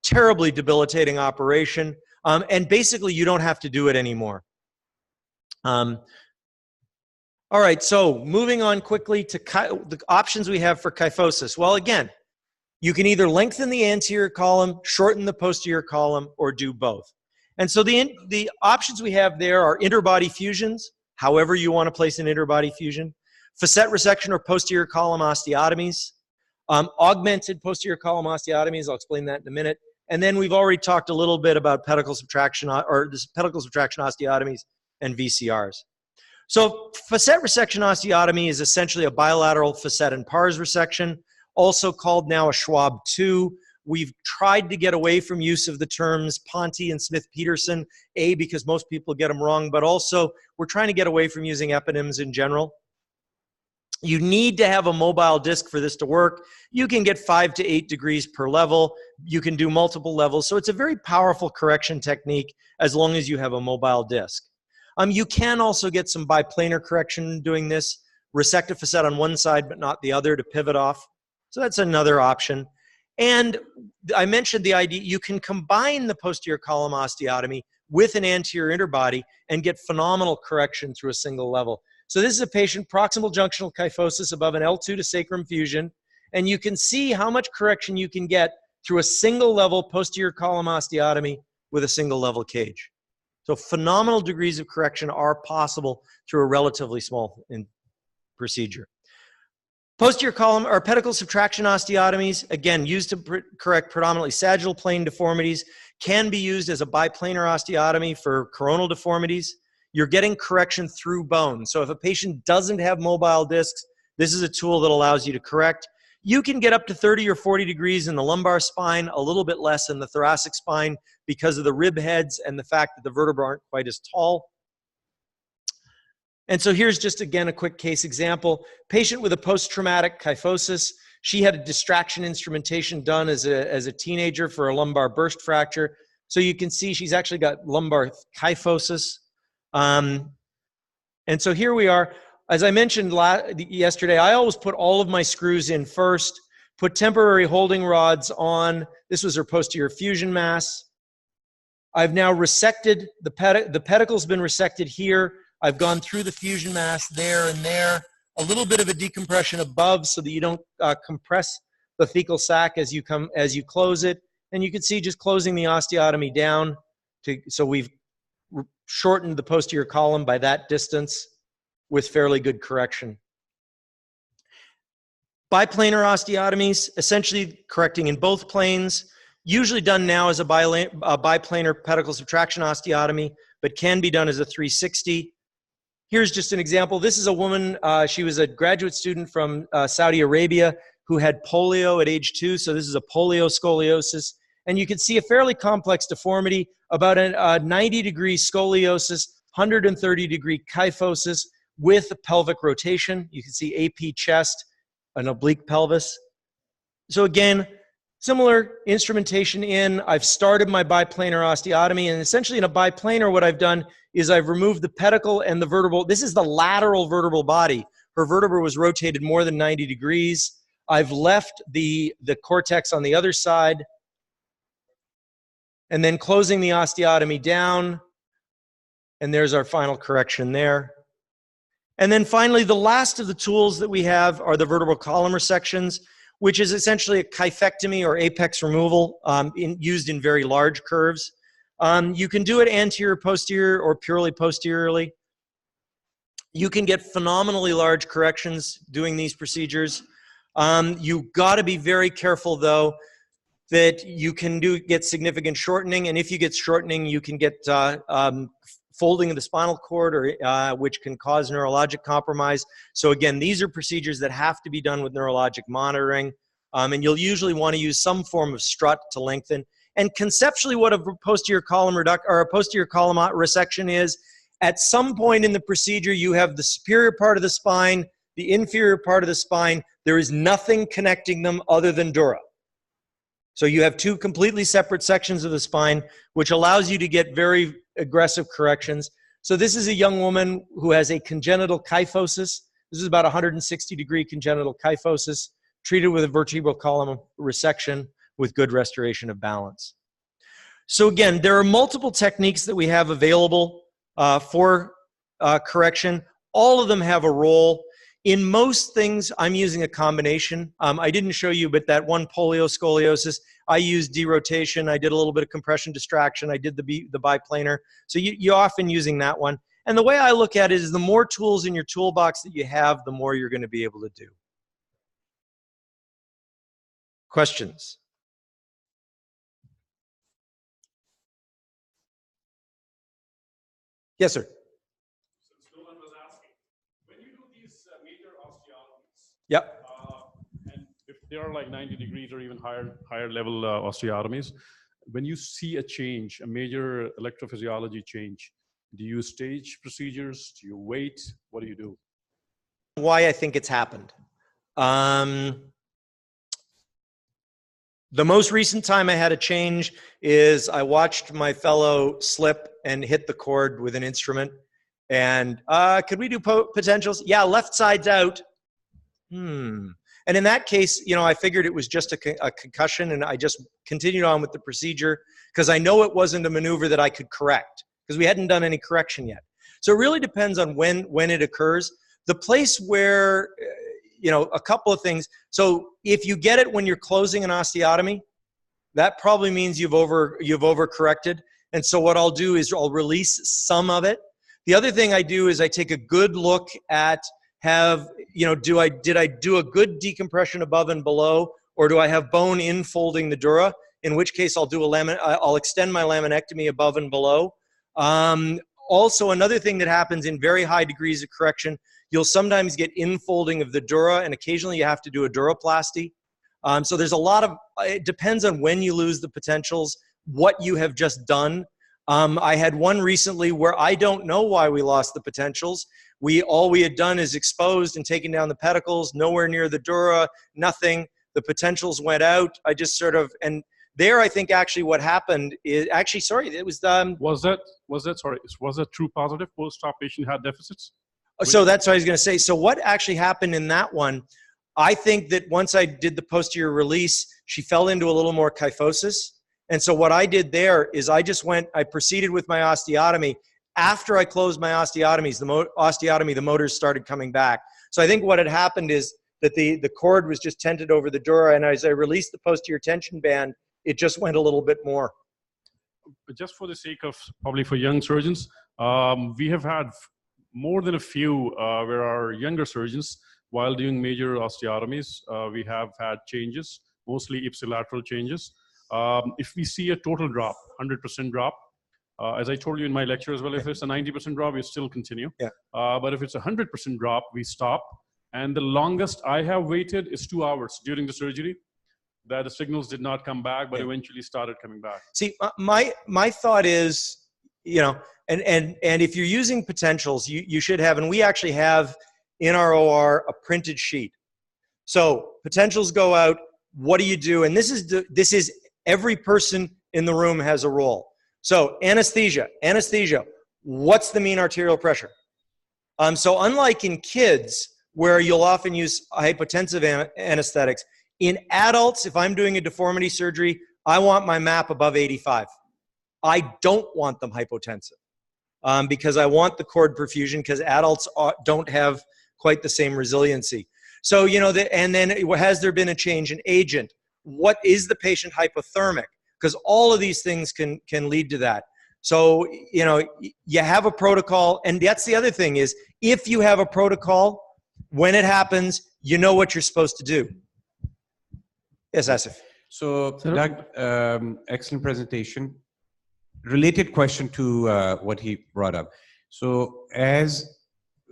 Terribly debilitating operation. And basically, you don't have to do it anymore. All right, so moving on quickly to the options we have for kyphosis. Well, again, you can either lengthen the anterior column, shorten the posterior column, or do both. And so the options we have there are interbody fusions, however you want to place an interbody fusion, facet resection or posterior column osteotomies, augmented posterior column osteotomies, I'll explain that in a minute. And then we've already talked a little bit about pedicle subtraction or pedicle subtraction osteotomies and VCRs. So facet resection osteotomy is essentially a bilateral facet and pars resection, also called now a Schwab 2. We've tried to get away from use of the terms Ponte and Smith-Peterson, because most people get them wrong, but also we're trying to get away from using eponyms in general. You need to have a mobile disc for this to work. You can get 5 to 8 degrees per level. You can do multiple levels. So it's a very powerful correction technique as long as you have a mobile disc. You can also get some biplanar correction doing this, resect a facet on one side but not the other to pivot off. So that's another option. And I mentioned the idea you can combine the posterior column osteotomy with an anterior interbody and get phenomenal correction through a single level. So this is a patient, proximal junctional kyphosis above an L2 to sacrum fusion, and you can see how much correction you can get through a single level posterior column osteotomy with a single level cage. So phenomenal degrees of correction are possible through a relatively small procedure. Posterior column or pedicle subtraction osteotomies, again, used to correct predominantly sagittal plane deformities, can be used as a biplanar osteotomy for coronal deformities. You're getting correction through bone. So if a patient doesn't have mobile discs, this is a tool that allows you to correct. You can get up to 30 or 40 degrees in the lumbar spine, a little bit less in the thoracic spine because of the rib heads and the fact that the vertebrae aren't quite as tall. And so here's just, again, a quick case example. Patient with a post-traumatic kyphosis. She had a distraction instrumentation done as a teenager for a lumbar burst fracture. So you can see she's actually got lumbar kyphosis. And so here we are. As I mentioned yesterday, I always put all of my screws in first, put temporary holding rods on. This was her posterior fusion mass. I've now resected, the pedicle's been resected here. I've gone through the fusion mass there and there. A little bit of a decompression above so that you don't compress the thecal sac as you close it. And you can see just closing the osteotomy down. So we've shortened the posterior column by that distance with fairly good correction. Biplanar osteotomies, essentially correcting in both planes, usually done now as a biplanar pedicle subtraction osteotomy, but can be done as a 360. Here's just an example. This is a woman, she was a graduate student from Saudi Arabia who had polio at age 2, so this is a polio scoliosis. And you can see a fairly complex deformity, about a 90-degree scoliosis, 130-degree kyphosis with a pelvic rotation. You can see AP chest, an oblique pelvis. So again, similar instrumentation in. I've started my biplanar osteotomy, and essentially in a biplanar, what I've done is I've removed the pedicle and the vertebral. This is the lateral vertebral body. Her vertebra was rotated more than 90 degrees. I've left the cortex on the other side, and then closing the osteotomy down. And there's our final correction there. And then finally, the last of the tools that we have are the vertebral column resections, which is essentially a kyphectomy or apex removal used in very large curves. You can do it anterior, posterior, or purely posteriorly. You can get phenomenally large corrections doing these procedures. You got to be very careful, though, that you can get significant shortening, and if you get shortening, you can get folding of the spinal cord, or which can cause neurologic compromise. So again, these are procedures that have to be done with neurologic monitoring, and you'll usually want to use some form of strut to lengthen. And conceptually, what a posterior column resection is, at some point in the procedure, you have the superior part of the spine, the inferior part of the spine. There is nothing connecting them other than dura. So you have two completely separate sections of the spine, which allows you to get very aggressive corrections. So this is a young woman who has a congenital kyphosis. This is about 160-degree congenital kyphosis, treated with a vertebral column resection with good restoration of balance. So again, there are multiple techniques that we have available for correction. All of them have a role. In most things, I'm using a combination. I didn't show you, but that one polio scoliosis, I used derotation. I did a little bit of compression distraction. I did the biplanar. So you're often using that one. And the way I look at it is the more tools in your toolbox that you have, the more you're going to be able to do. Questions? Yes, sir. Yep. And if they are like 90 degrees or even higher level osteotomies, when you see a change, a major electrophysiology change, do you stage procedures? Do you wait? What do you do? Why I think it's happened. The most recent time I had a change is I watched my fellow slip and hit the cord with an instrument. And could we do potentials? Yeah, left side's out. And in that case, you know, I figured it was just a concussion, and I just continued on with the procedure because I know it wasn't a maneuver that I could correct because we hadn't done any correction yet. So it really depends on when it occurs. The place where, you know, a couple of things. So if you get it when you're closing an osteotomy, that probably means you've overcorrected. And so what I'll do is I'll release some of it. The other thing I do is I take a good look at did I do a good decompression above and below, or do I have bone infolding the dura? In which case I'll do I'll extend my laminectomy above and below. Also, another thing that happens in very high degrees of correction, you'll sometimes get infolding of the dura, and occasionally you have to do a duroplasty. So there's a lot of, it depends on when you lose the potentials, what you have just done. I had one recently where I don't know why we lost the potentials. All we had done is exposed and taken down the pedicles, nowhere near the dura, nothing. The potentials went out. I just sort of, and there I think actually what happened is, actually, sorry, it was Was that true positive? Post-op patient had deficits? So that's what I was going to say. So what actually happened in that one, I think that once I did the posterior release, she fell into a little more kyphosis. And so what I did there is I proceeded with my osteotomy. After I closed my osteotomies, the motors started coming back. So I think what had happened is that the cord was just tented over the dura, and as I released the posterior tension band, it just went a little bit more. But just for the sake of, probably for young surgeons, we have had more than a few where our younger surgeons, while doing major osteotomies, we have had changes, mostly ipsilateral changes. If we see a total drop, 100% drop, as I told you in my lecture as well, if it's a 90% drop, we still continue. Yeah. But if it's a 100% drop, we stop. And the longest I have waited is 2 hours during the surgery, that the signals did not come back, but eventually started coming back. See, my thought is, you know, and if you're using potentials, you should have, and we actually have in our OR a printed sheet. So potentials go out. What do you do? And this is every person in the room has a role. So anesthesia. What's the mean arterial pressure? So unlike in kids, where you'll often use hypotensive anesthetics. In adults, if I'm doing a deformity surgery, I want my MAP above 85. I don't want them hypotensive because I want the cord perfusion because adults don't have quite the same resiliency. So, you know, and then has there been a change in agent? What is the patient hypothermic? Because all of these things can lead to that. So, you know, you have a protocol, and that's the other thing is if you have a protocol, when it happens, you know what you're supposed to do. Yes, Asif. So, Doug, excellent presentation. Related question to what he brought up. So, as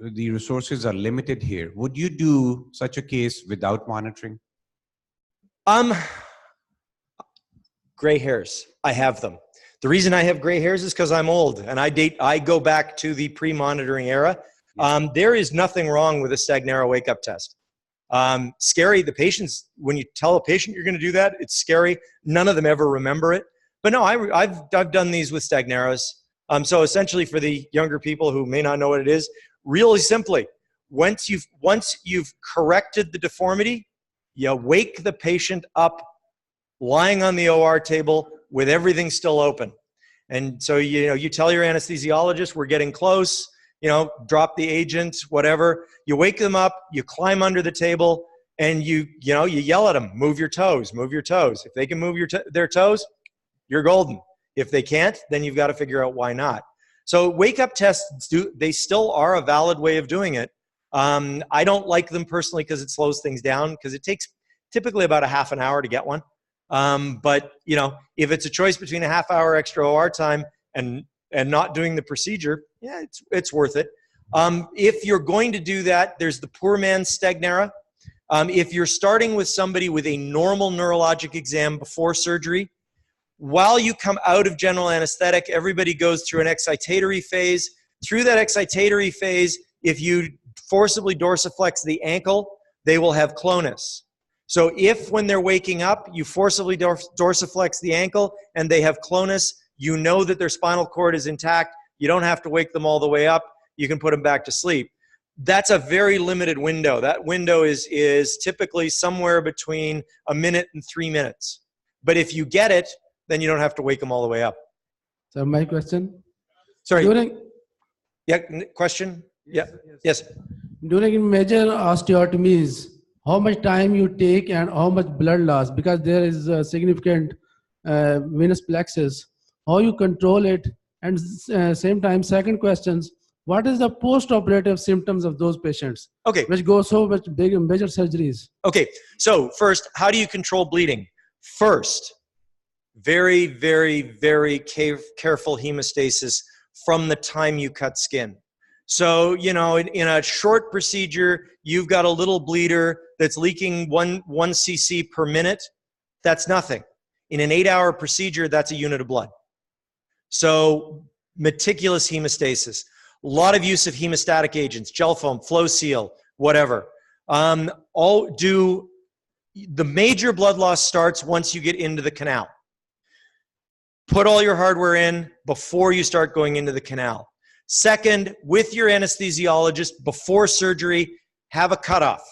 the resources are limited here, would you do such a case without monitoring? Gray hairs. I have them. The reason I have gray hairs is because I'm old and I go back to the pre-monitoring era. There is nothing wrong with a Stagnera wake-up test. Scary, the patients, when you tell a patient you're going to do that, it's scary. None of them ever remember it. But no, I've done these with Stagneras. So essentially for the younger people who may not know what it is, really simply, once you've corrected the deformity, you wake the patient up lying on the OR table with everything still open. And so, you know, you tell your anesthesiologist, we're getting close, you know, drop the agent, whatever. You wake them up, you climb under the table, and you yell at them, move your toes, move your toes. If they can move their toes, you're golden. If they can't, then you've got to figure out why not. So wake-up tests, they still are a valid way of doing it. I don't like them personally because it slows things down because it takes typically about a half an hour to get one. But, you know, if it's a choice between a half hour extra OR time and not doing the procedure, yeah, it's worth it. If you're going to do that, there's the poor man's Stagnera. If you're starting with somebody with a normal neurologic exam before surgery, while you come out of general anesthetic, everybody goes through an excitatory phase. Through that excitatory phase, if you forcibly dorsiflex the ankle, they will have clonus. So if when they're waking up, you forcibly dorsiflex the ankle and they have clonus, you know that their spinal cord is intact. You don't have to wake them all the way up. You can put them back to sleep. That's a very limited window. That window is typically somewhere between a minute and 3 minutes. But if you get it, then you don't have to wake them all the way up. So my question? Sorry. Question? Yeah. Yes. During major osteotomies, how much time you take and how much blood loss? Because there is a significant venous plexus. How you control it? And same time, second questions, what is the post-operative symptoms of those patients? Okay. Which go so much big in major surgeries. Okay. So first, how do you control bleeding? First, very, very, very careful hemostasis from the time you cut skin. So, you know, in a short procedure, you've got a little bleeder that's leaking one cc per minute. That's nothing. In an 8-hour procedure, that's a unit of blood. So meticulous hemostasis. A lot of use of hemostatic agents, gel foam, flow seal, whatever. The major blood loss starts once you get into the canal. Put all your hardware in before you start going into the canal. Second, with your anesthesiologist before surgery, have a cutoff.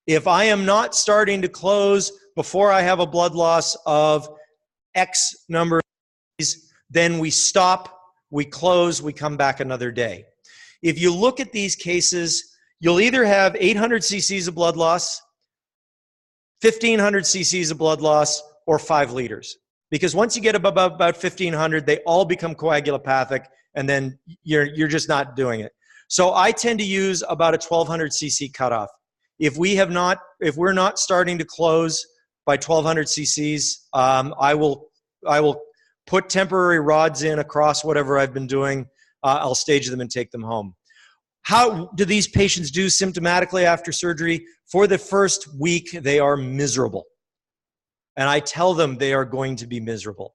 If I am not starting to close before I have a blood loss of X number of days, then we stop, we close, we come back another day. If you look at these cases, you'll either have 800 cc's of blood loss, 1,500 cc's of blood loss, or 5 liters. Because once you get about 1,500, they all become coagulopathic, and then you're just not doing it. So I tend to use about a 1,200 cc cutoff. If we're not starting to close by 1,200 cc's, I will put temporary rods in across whatever I've been doing. I'll stage them and take them home. How do these patients do symptomatically after surgery? For the first week, they are miserable. And I tell them they are going to be miserable.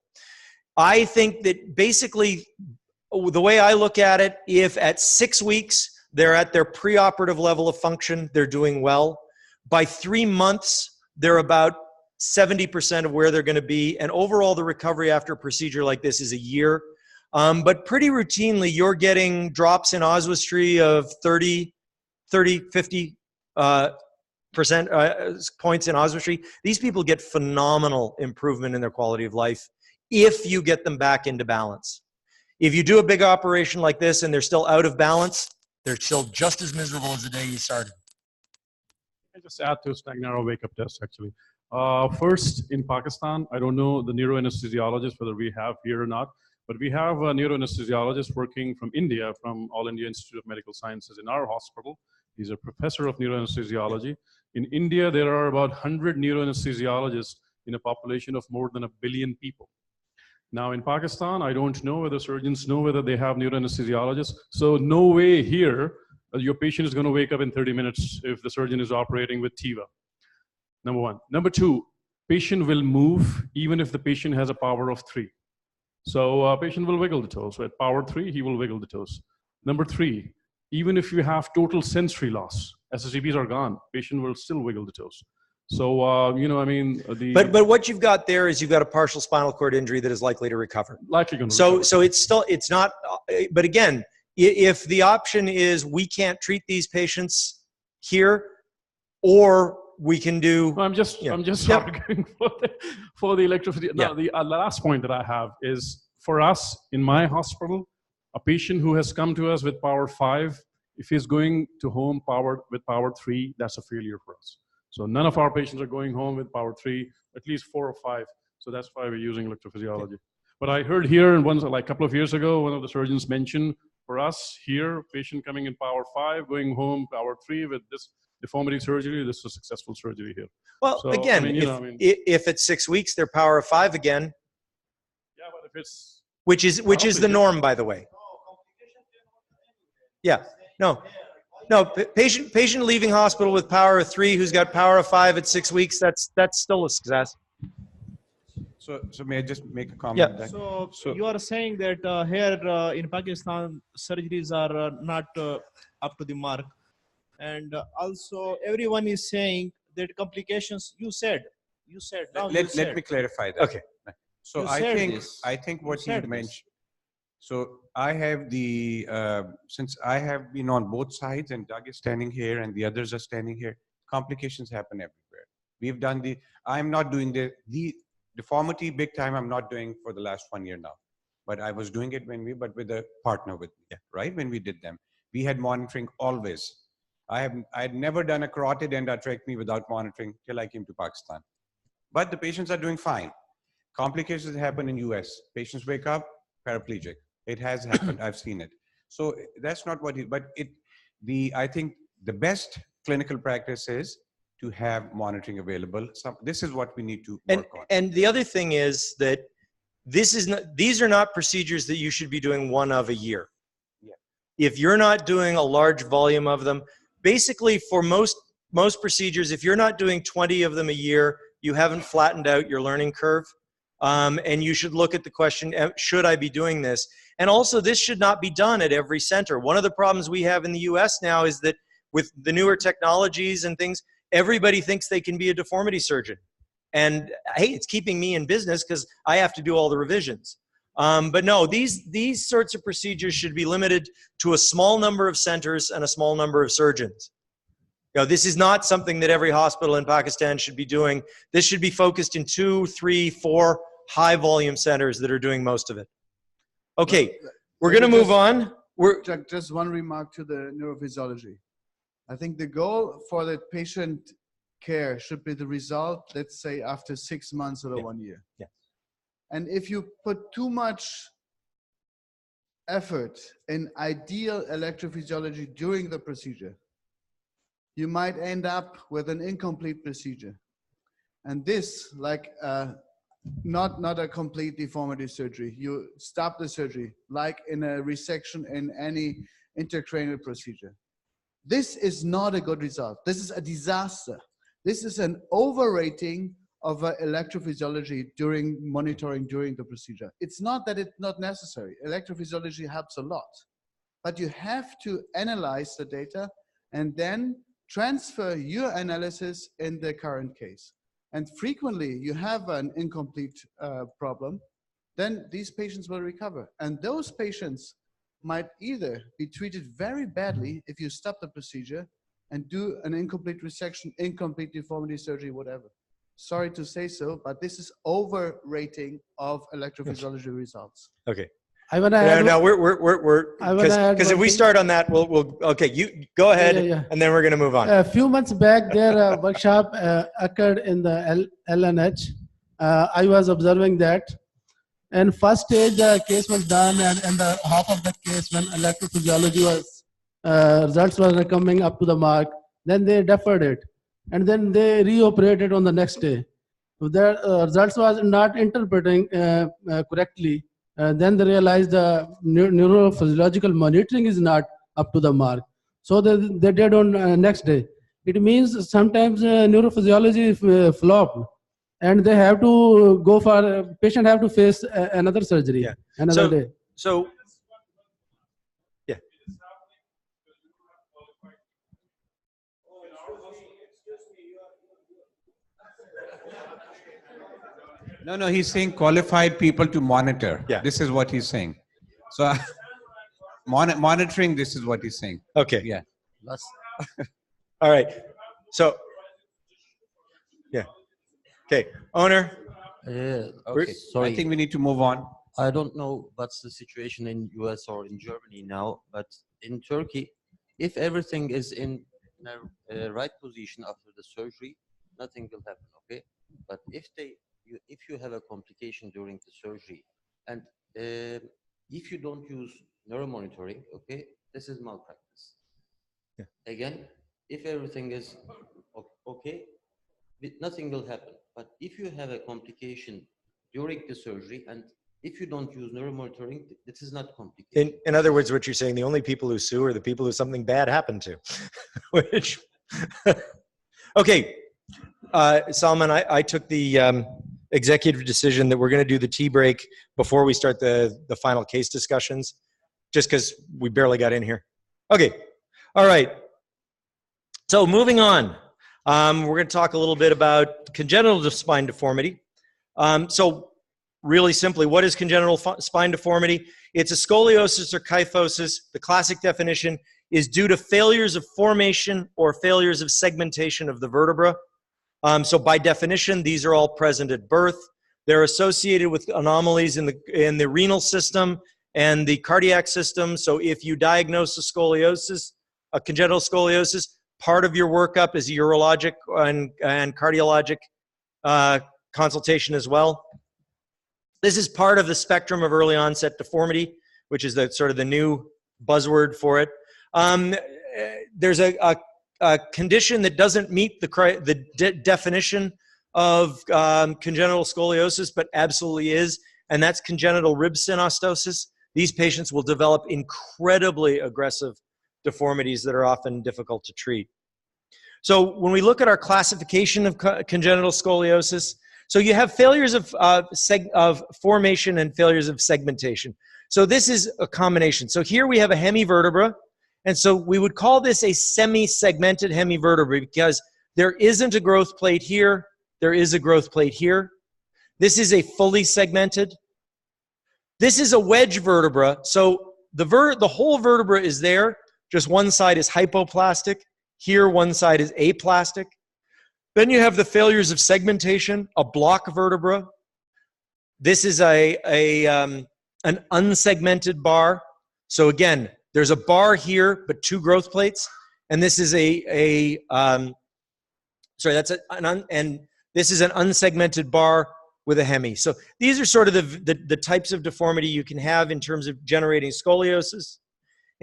I think that basically, the way I look at it, if at 6 weeks, they're at their preoperative level of function, they're doing well. By 3 months, they're about 70% of where they're going to be. And overall, the recovery after a procedure like this is a year. But pretty routinely, you're getting drops in oswestry of 30, 50 points in osmometry, these people get phenomenal improvement in their quality of life if you get them back into balance. If you do a big operation like this and they're still out of balance, they're still just as miserable as the day you started. I just add to Stagnaro wake-up test, actually. First, in Pakistan, I don't know the neuroanesthesiologist, whether we have here or not, but we have a neuroanesthesiologist working from India, from All India Institute of Medical Sciences in our hospital. He's a professor of neuroanesthesiology. In India, there are about 100 neuroanesthesiologists in a population of more than 1 billion people. Now in Pakistan, I don't know whether surgeons know whether they have neuroanesthesiologists. So no way here your patient is going to wake up in 30 minutes if the surgeon is operating with TIVA. Number one. Number two, patient will move even if the patient has a power of 3. So patient will wiggle the toes. So at power 3, he will wiggle the toes. Number 3, even if you have total sensory loss, SSEPs are gone, patient will still wiggle the toes. So, you know, I mean, But what you've got there is you've got a partial spinal cord injury that is likely to recover. Likely going to recover. recover. So it's still, it's not, but again, if the option is we can't treat these patients here, or we can do. I'm just arguing for the electricity. Now, the last point that I have is for us in my hospital, a patient who has come to us with power 5, if he's going to home powered with power 3, that's a failure for us. So none of our patients are going home with power 3, at least 4 or 5. So that's why we're using electrophysiology. But I heard here, and once, like a couple of years ago, one of the surgeons mentioned for us here, patient coming in power 5, going home power 3 with this deformity surgery, this is a successful surgery here. Well, so, again, I mean, if at 6 weeks they're power of 5 again. Yeah, but if it's which is the norm, by the way. Yeah, no, patient leaving hospital with power of 3 who's got power of 5 at 6 weeks. That's still a success. So may I just make a comment? Yeah. So you are saying that here in Pakistan, surgeries are not up to the mark. And also everyone is saying that complications, you said. Let me clarify that. Okay. So You I said think this. what You you said mentioned. So I have the since I have been on both sides, and Doug is standing here, and the others are standing here. Complications happen everywhere. We've done I'm not doing the deformity big time. I'm not doing for the last 1 year now, but I was doing it but with a partner with me, right? When we did them, we had monitoring always. I had never done a carotid endarterectomy without monitoring till I came to Pakistan. But the patients are doing fine. Complications happen in US. Patients wake up paraplegic. It has happened. I've seen it. So that's not what I think the best clinical practice is to have monitoring available. This is what we need to work on. And the other thing is that these are not procedures that you should be doing one of a year. Yeah. If you're not doing a large volume of them, basically for most procedures, if you're not doing 20 of them a year, you haven't flattened out your learning curve. And you should look at the question, should I be doing this? And also, this should not be done at every center. One of the problems we have in the US now is that with the newer technologies and things, everybody thinks they can be a deformity surgeon. And hey, it's keeping me in business because I have to do all the revisions. But no, these sorts of procedures should be limited to a small number of centers and a small number of surgeons. You know, this is not something that every hospital in Pakistan should be doing. This should be focused in 2, 3, 4 high volume centers that are doing most of it. Okay, we're going to move on. Just one remark to the neurophysiology. I think the goal for the patient care should be the result, let's say, after 6 months or 1 year. Yeah. And if you put too much effort in ideal electrophysiology during the procedure, you might end up with an incomplete procedure. And this, like not a complete deformity surgery. You stop the surgery, like in a resection in any intracranial procedure. This is not a good result. This is a disaster. This is an overrating of electrophysiology during monitoring during the procedure. It's not that it's not necessary. Electrophysiology helps a lot. But you have to analyze the data and then transfer your analysis in the current case. And frequently you have an incomplete problem, then these patients will recover. And those patients might either be treated very badly if you stop the procedure, and do an incomplete resection, incomplete deformity surgery, whatever. Sorry to say so, but this is overrating of electrophysiology results. Okay. I wanna add No, we're I wanna add because if one we thing. start on that, we'll okay. You go ahead, and then we're going to move on. A few months back, their workshop occurred in the LNH. I was observing that. And first stage, the case was done, and the half of the case when electrophysiology was results were coming up to the mark. Then they deferred it, and then they reoperated on the next day. If their results was not interpreting correctly, then they realized the neurophysiological monitoring is not up to the mark. So they did on next day. It means sometimes neurophysiology flop, and they have to go for patient have to face another surgery another day. So yeah. No, he's saying qualified people to monitor. Yeah. This is what he's saying. So monitoring, this is what he's saying. Okay. Yeah. All right. So yeah. Okay. Owner. Okay. Sorry. I think we need to move on. I don't know what's the situation in US or in Germany now, but in Turkey, if everything is in the right position after the surgery, nothing will happen. Okay, but if you have a complication during the surgery, and if you don't use neuromonitoring, okay, this is malpractice. Yeah. Again, if everything is okay, nothing will happen. But if you have a complication during the surgery, and if you don't use neuromonitoring, this is not complicated. In other words, what you're saying, the only people who sue are the people who something bad happened to. Which, okay, Salman, I took the executive decision that we're going to do the tea break before we start the final case discussions, just because we barely got in here. Okay, all right. So moving on, we're going to talk a little bit about congenital spine deformity. So really simply, what is congenital spine deformity? It's a scoliosis or kyphosis. The classic definition is due to failures of formation or failures of segmentation of the vertebra. So by definition, these are all present at birth. They're associated with anomalies in the renal system and the cardiac system. So if you diagnose a scoliosis, a congenital scoliosis, part of your workup is a urologic and cardiologic consultation as well. This is part of the spectrum of early onset deformity, which is the sort of the new buzzword for it. There's a condition that doesn't meet the definition of congenital scoliosis, but absolutely is, and that's congenital rib synostosis. These patients will develop incredibly aggressive deformities that are often difficult to treat. So when we look at our classification of congenital scoliosis, so you have failures of formation and failures of segmentation. So this is a combination. So here we have a hemivertebra, and so we would call this a semi-segmented hemivertebra because there isn't a growth plate here, there is a growth plate here. This is a fully segmented. This is a wedge vertebra. So the whole vertebra is there, just one side is hypoplastic. Here, one side is aplastic. Then you have the failures of segmentation, a block vertebra. This is an unsegmented bar. So again, there's a bar here, but two growth plates. And this is and this is an unsegmented bar with a hemi. So these are sort of the types of deformity you can have in terms of generating scoliosis.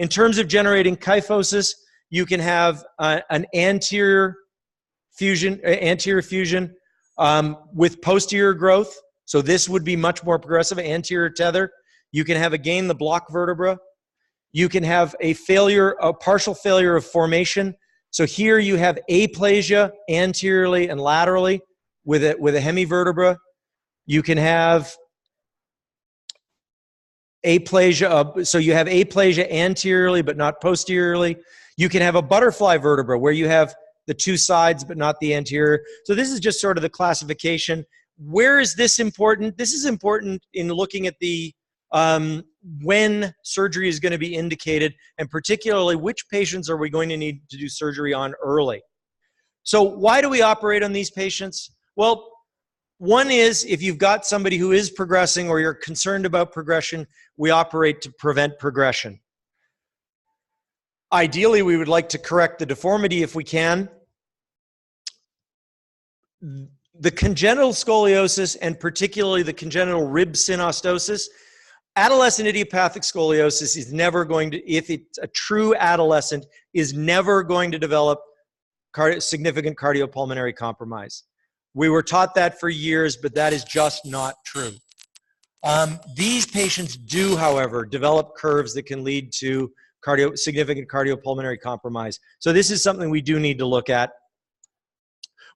In terms of generating kyphosis, you can have an anterior fusion with posterior growth. So this would be much more progressive, anterior tether. You can have, again, the block vertebra. You can have a partial failure of formation. So here you have aplasia anteriorly and laterally with a hemivertebra. You can have aplasia, so you have aplasia anteriorly but not posteriorly. You can have a butterfly vertebra where you have the two sides but not the anterior. So this is just sort of the classification. Where is this important? This is important in looking at the when surgery is going to be indicated, and particularly which patients are we going to need to do surgery on early. So why do we operate on these patients? Well, one is if you've got somebody who is progressing or you're concerned about progression, we operate to prevent progression. Ideally, we would like to correct the deformity if we can. The congenital scoliosis, and particularly the congenital rib synostosis, adolescent idiopathic scoliosis is never going to, if it's a true adolescent, is never going to develop significant cardiopulmonary compromise. We were taught that for years, but that is just not true. These patients do, however, develop curves that can lead to significant cardiopulmonary compromise. So this is something we do need to look at.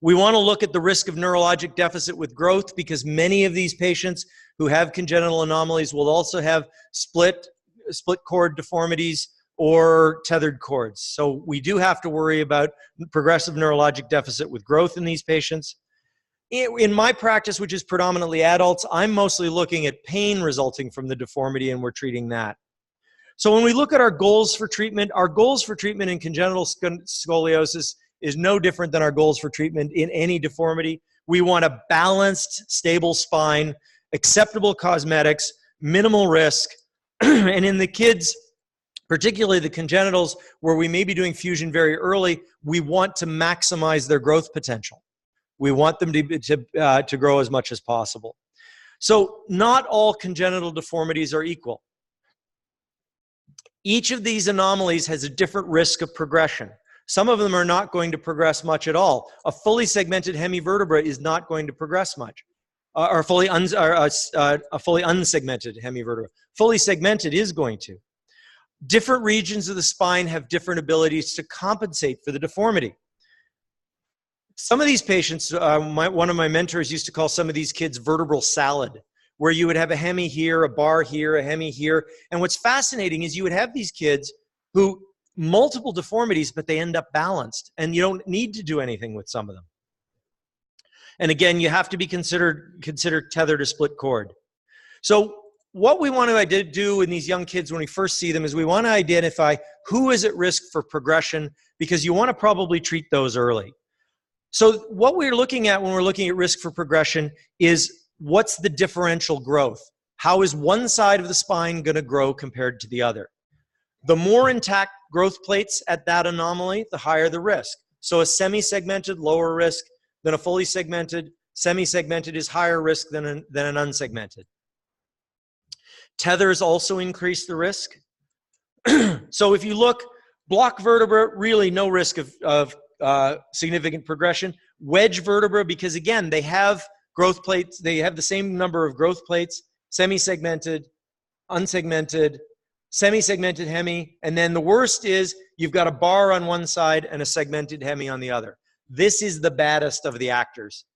We want to look at the risk of neurologic deficit with growth, because many of these patients who have congenital anomalies will also have split cord deformities or tethered cords. So we do have to worry about progressive neurologic deficit with growth in these patients. In my practice, which is predominantly adults, I'm mostly looking at pain resulting from the deformity, and we're treating that. So when we look at our goals for treatment in congenital scoliosis is no different than our goals for treatment in any deformity. We want a balanced, stable spine, acceptable cosmetics, minimal risk, and in the kids, particularly the congenitals, where we may be doing fusion very early, we want to maximize their growth potential. We want them to grow as much as possible. So not all congenital deformities are equal. Each of these anomalies has a different risk of progression. Some of them are not going to progress much at all. A fully segmented hemivertebra is not going to progress much, or a fully unsegmented hemivertebra. Fully segmented is going to. Different regions of the spine have different abilities to compensate for the deformity. Some of these patients, one of my mentors used to call some of these kids vertebral salad, where you would have a hemi here, a bar here, a hemi here. And what's fascinating is you would have these kids who multiple deformities, but they end up balanced, and you don't need to do anything with some of them. And again, you have to be considered tethered to split cord. So what we want to do in these young kids when we first see them is we want to identify who is at risk for progression, because you want to probably treat those early. So what we're looking at when we're looking at risk for progression is what's the differential growth? How is one side of the spine going to grow compared to the other? The more intact growth plates at that anomaly, the higher the risk. So a semi-segmented, lower risk than a fully segmented. Semi-segmented is higher risk than an unsegmented. Tethers also increase the risk. So if you look, block vertebra, really no risk of significant progression. Wedge vertebra, because again, they have growth plates, they have the same number of growth plates, semi-segmented, unsegmented, semi-segmented hemi, and then the worst is you've got a bar on one side and a segmented hemi on the other. This is the baddest of the actors.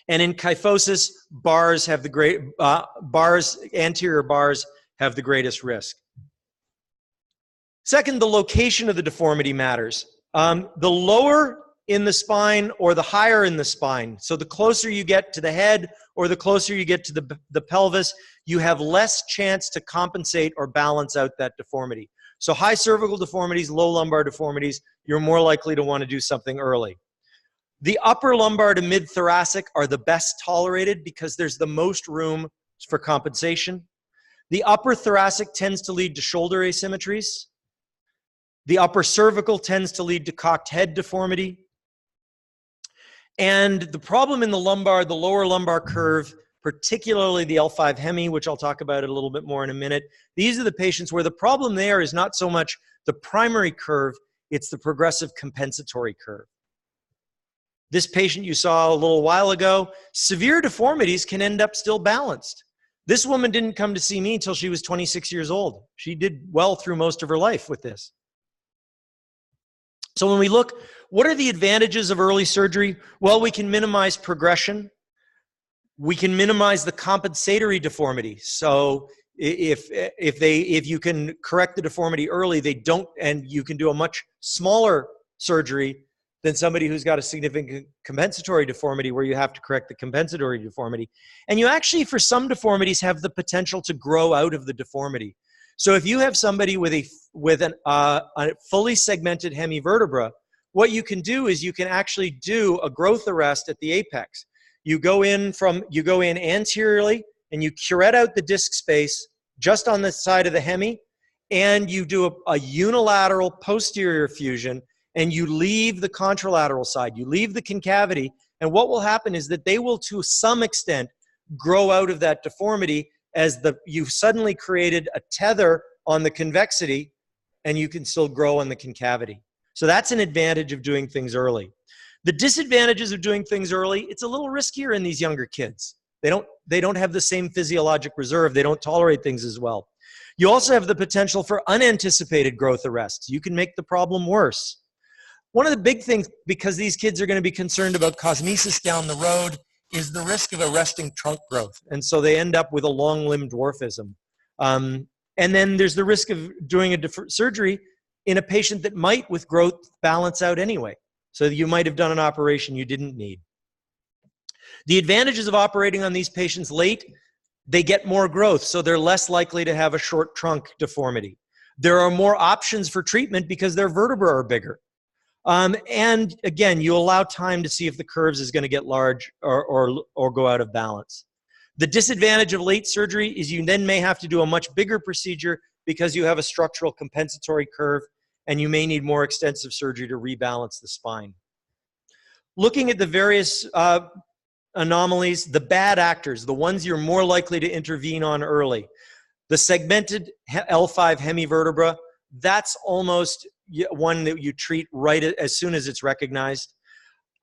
And in kyphosis, bars have the anterior bars have the greatest risk. Second, the location of the deformity matters. The lower in the spine or the higher in the spine, so the closer you get to the head or the closer you get to the pelvis, you have less chance to compensate or balance out that deformity. So high cervical deformities, low lumbar deformities, you're more likely to want to do something early. The upper lumbar to mid-thoracic are the best tolerated because there's the most room for compensation. The upper thoracic tends to lead to shoulder asymmetries. The upper cervical tends to lead to cocked head deformity. And the problem in the lumbar, the lower lumbar curve, particularly the L5 hemi, which I'll talk about it a little bit more in a minute, these are the patients where the problem there is not so much the primary curve, it's the progressive compensatory curve. This patient you saw a little while ago, severe deformities can end up still balanced. This woman didn't come to see me until she was 26 years old. She did well through most of her life with this. So when we look, what are the advantages of early surgery? Well, we can minimize progression. We can minimize the compensatory deformity. So if you can correct the deformity early, and you can do a much smaller surgery, than somebody who's got a significant compensatory deformity where you have to correct the compensatory deformity. And you actually, for some deformities, have the potential to grow out of the deformity. So if you have somebody with a fully segmented hemivertebra, what you can do is you can actually do a growth arrest at the apex. You go in anteriorly and you curette out the disc space just on the side of the hemi, and you do a unilateral posterior fusion, and you leave the contralateral side, you leave the concavity, and what will happen is that they will, to some extent, grow out of that deformity as you've suddenly created a tether on the convexity, and you can still grow on the concavity. So that's an advantage of doing things early. The disadvantages of doing things early, it's a little riskier in these younger kids. They don't have the same physiologic reserve. They don't tolerate things as well. You also have the potential for unanticipated growth arrests. You can make the problem worse. One of the big things, because these kids are going to be concerned about cosmesis down the road, is the risk of arresting trunk growth. And so they end up with a long limb dwarfism. And then there's the risk of doing a surgery in a patient that might, with growth, balance out anyway. So you might have done an operation you didn't need. The advantages of operating on these patients late, they get more growth, so they're less likely to have a short trunk deformity. There are more options for treatment because their vertebrae are bigger. And again, you allow time to see if the curves is going to get large or go out of balance. The disadvantage of late surgery is you then may have to do a much bigger procedure because you have a structural compensatory curve, and you may need more extensive surgery to rebalance the spine. Looking at the various anomalies, the bad actors, the ones you're more likely to intervene on early. The segmented L5 hemivertebra, that's almost one that you treat right as soon as it's recognized.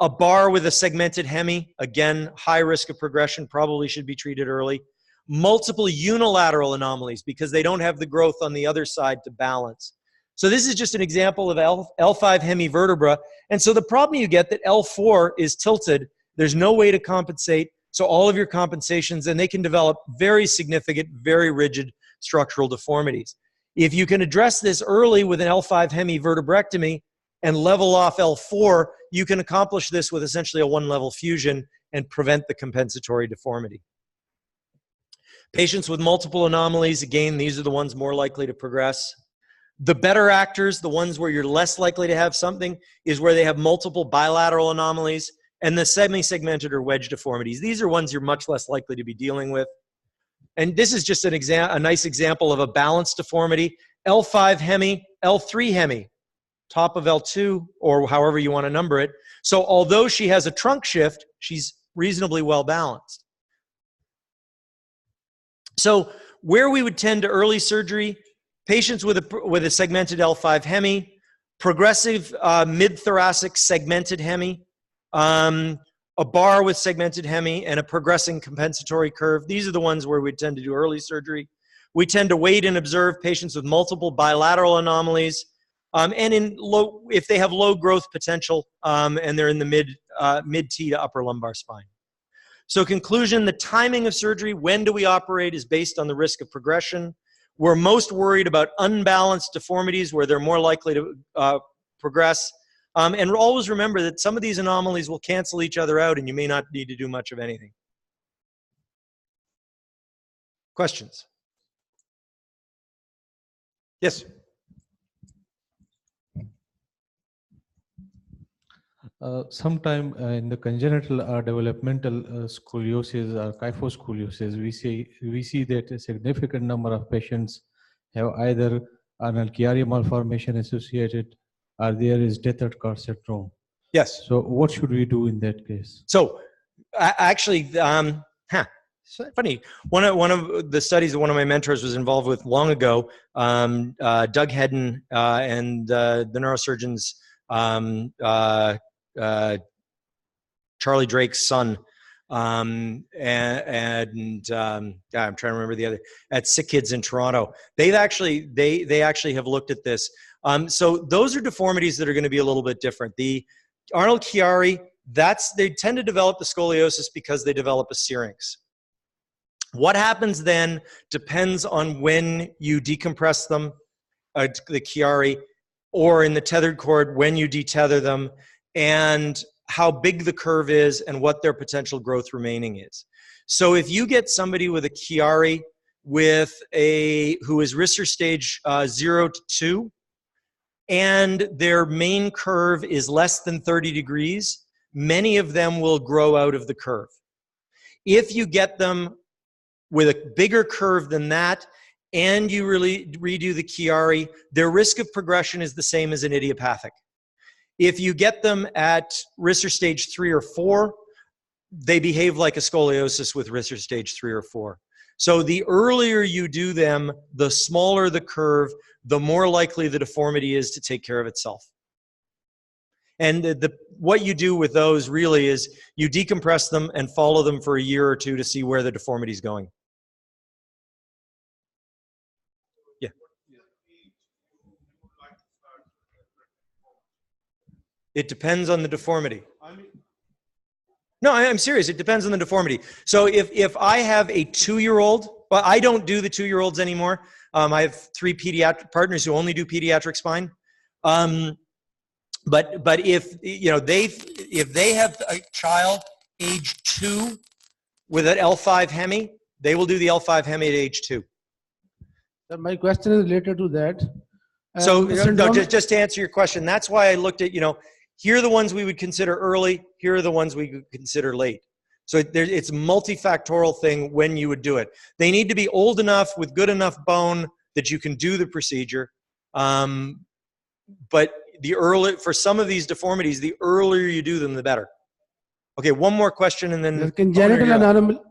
A bar with a segmented hemi, again, high risk of progression, probably should be treated early. Multiple unilateral anomalies because they don't have the growth on the other side to balance. So this is just an example of L5 hemivertebra. And so the problem you get that L4 is tilted, there's no way to compensate. So all of your compensations, and they can develop very significant, very rigid structural deformities. If you can address this early with an L5 hemivertebrectomy and level off L4, you can accomplish this with essentially a one-level fusion and prevent the compensatory deformity. Patients with multiple anomalies, again, these are the ones more likely to progress. The better actors, the ones where you're less likely to have something, is where they have multiple bilateral anomalies, and the semi-segmented or wedge deformities. These are ones you're much less likely to be dealing with. And this is just a nice example of a balanced deformity. L5 hemi, L3 hemi, top of L2, or however you want to number it. So although she has a trunk shift, she's reasonably well balanced. So where we would tend to early surgery, patients with a segmented L5 hemi, progressive mid-thoracic segmented hemi, a bar with segmented hemi, and a progressing compensatory curve. These are the ones where we tend to do early surgery. We tend to wait and observe patients with multiple bilateral anomalies, and if they have low growth potential, and they're in the mid-T to upper lumbar spine. So conclusion, the timing of surgery, when do we operate, is based on the risk of progression. We're most worried about unbalanced deformities where they're more likely to progress. And always remember that some of these anomalies will cancel each other out and you may not need to do much of anything. Questions? Yes? Sometime in the congenital or developmental scoliosis or kyphoscoliosis, we see that a significant number of patients have either Arnold-Chiari malformation associated or there is Death-Urquhart syndrome. Yes. So what should we do in that case? So actually, so funny. One of the studies that one of my mentors was involved with long ago, Doug Hedden and the neurosurgeons, Charlie Drake's son, I'm trying to remember the other, at Sick Kids in Toronto. They actually have looked at this. So those are deformities that are going to be a little bit different. The Arnold-Chiari, they tend to develop the scoliosis because they develop a syrinx. What happens then depends on when you decompress them, the Chiari, or in the tethered cord, when you detether them. and how big the curve is and what their potential growth remaining is. So if you get somebody with a Chiari who is Risser stage 0 to 2, and their main curve is less than 30 degrees, many of them will grow out of the curve. If you get them with a bigger curve than that, and you really redo the Chiari, their risk of progression is the same as an idiopathic. If you get them at Risser stage 3 or 4, they behave like a scoliosis with Risser stage 3 or 4. So the earlier you do them, the smaller the curve, the more likely the deformity is to take care of itself. And what you do with those really is you decompress them and follow them for a year or two to see where the deformity is going. Yeah. It depends on the deformity. No, I'm serious. It depends on the deformity. So if I have a 2-year-old, well, I don't do the 2-year-olds anymore. I have 3 pediatric partners who only do pediatric spine. But if they have a child age 2 with an L5 hemi, they will do the L5 hemi at age 2. Sir, my question is related to that. So no, just to answer your question, that's why I looked at, here are the ones we would consider early, here are the ones we would consider late. So it's a multifactorial thing when you would do it. They need to be old enough with good enough bone that you can do the procedure. But for some of these deformities, the earlier you do them, the better. Okay, one more question and then. The congenital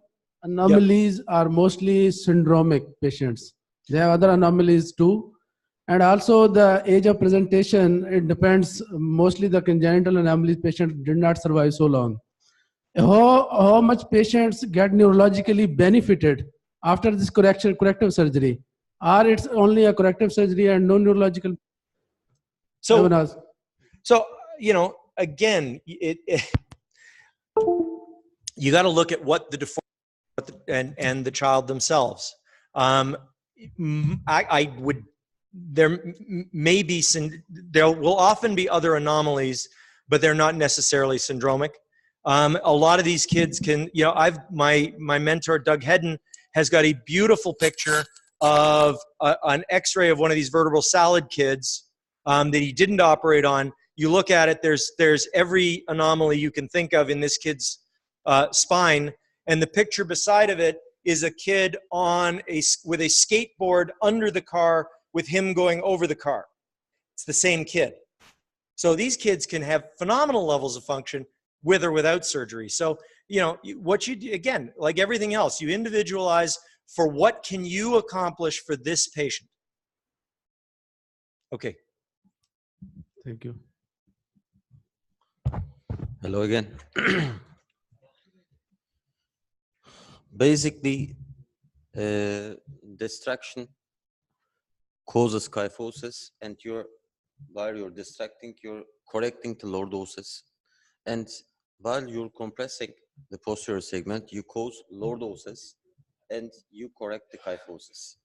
anomalies are mostly syndromic patients. They have other anomalies too. And also the age of presentation, it depends. Mostly the congenital anomalies patients did not survive so long. How much patients get neurologically benefited after this corrective surgery? Or it's only a corrective surgery and no neurological? So again, you got to look at what the deformity and the child themselves. There will often be other anomalies, but they're not necessarily syndromic. A lot of these kids can, my mentor, Doug Hedden, has got a beautiful picture of an x-ray of one of these vertebral salad kids that he didn't operate on. You look at it, there's every anomaly you can think of in this kid's spine, and the picture beside of it is a kid with a skateboard under the car with him going over the car. It's the same kid. So these kids can have phenomenal levels of function with or without surgery. So, what you do, again, like everything else, you individualize for what can you accomplish for this patient. Okay. Thank you. Hello again. Basically, distraction causes kyphosis, and while you're distracting, you're correcting the lordosis. And while you're compressing the posterior segment, you cause lordosis and you correct the kyphosis.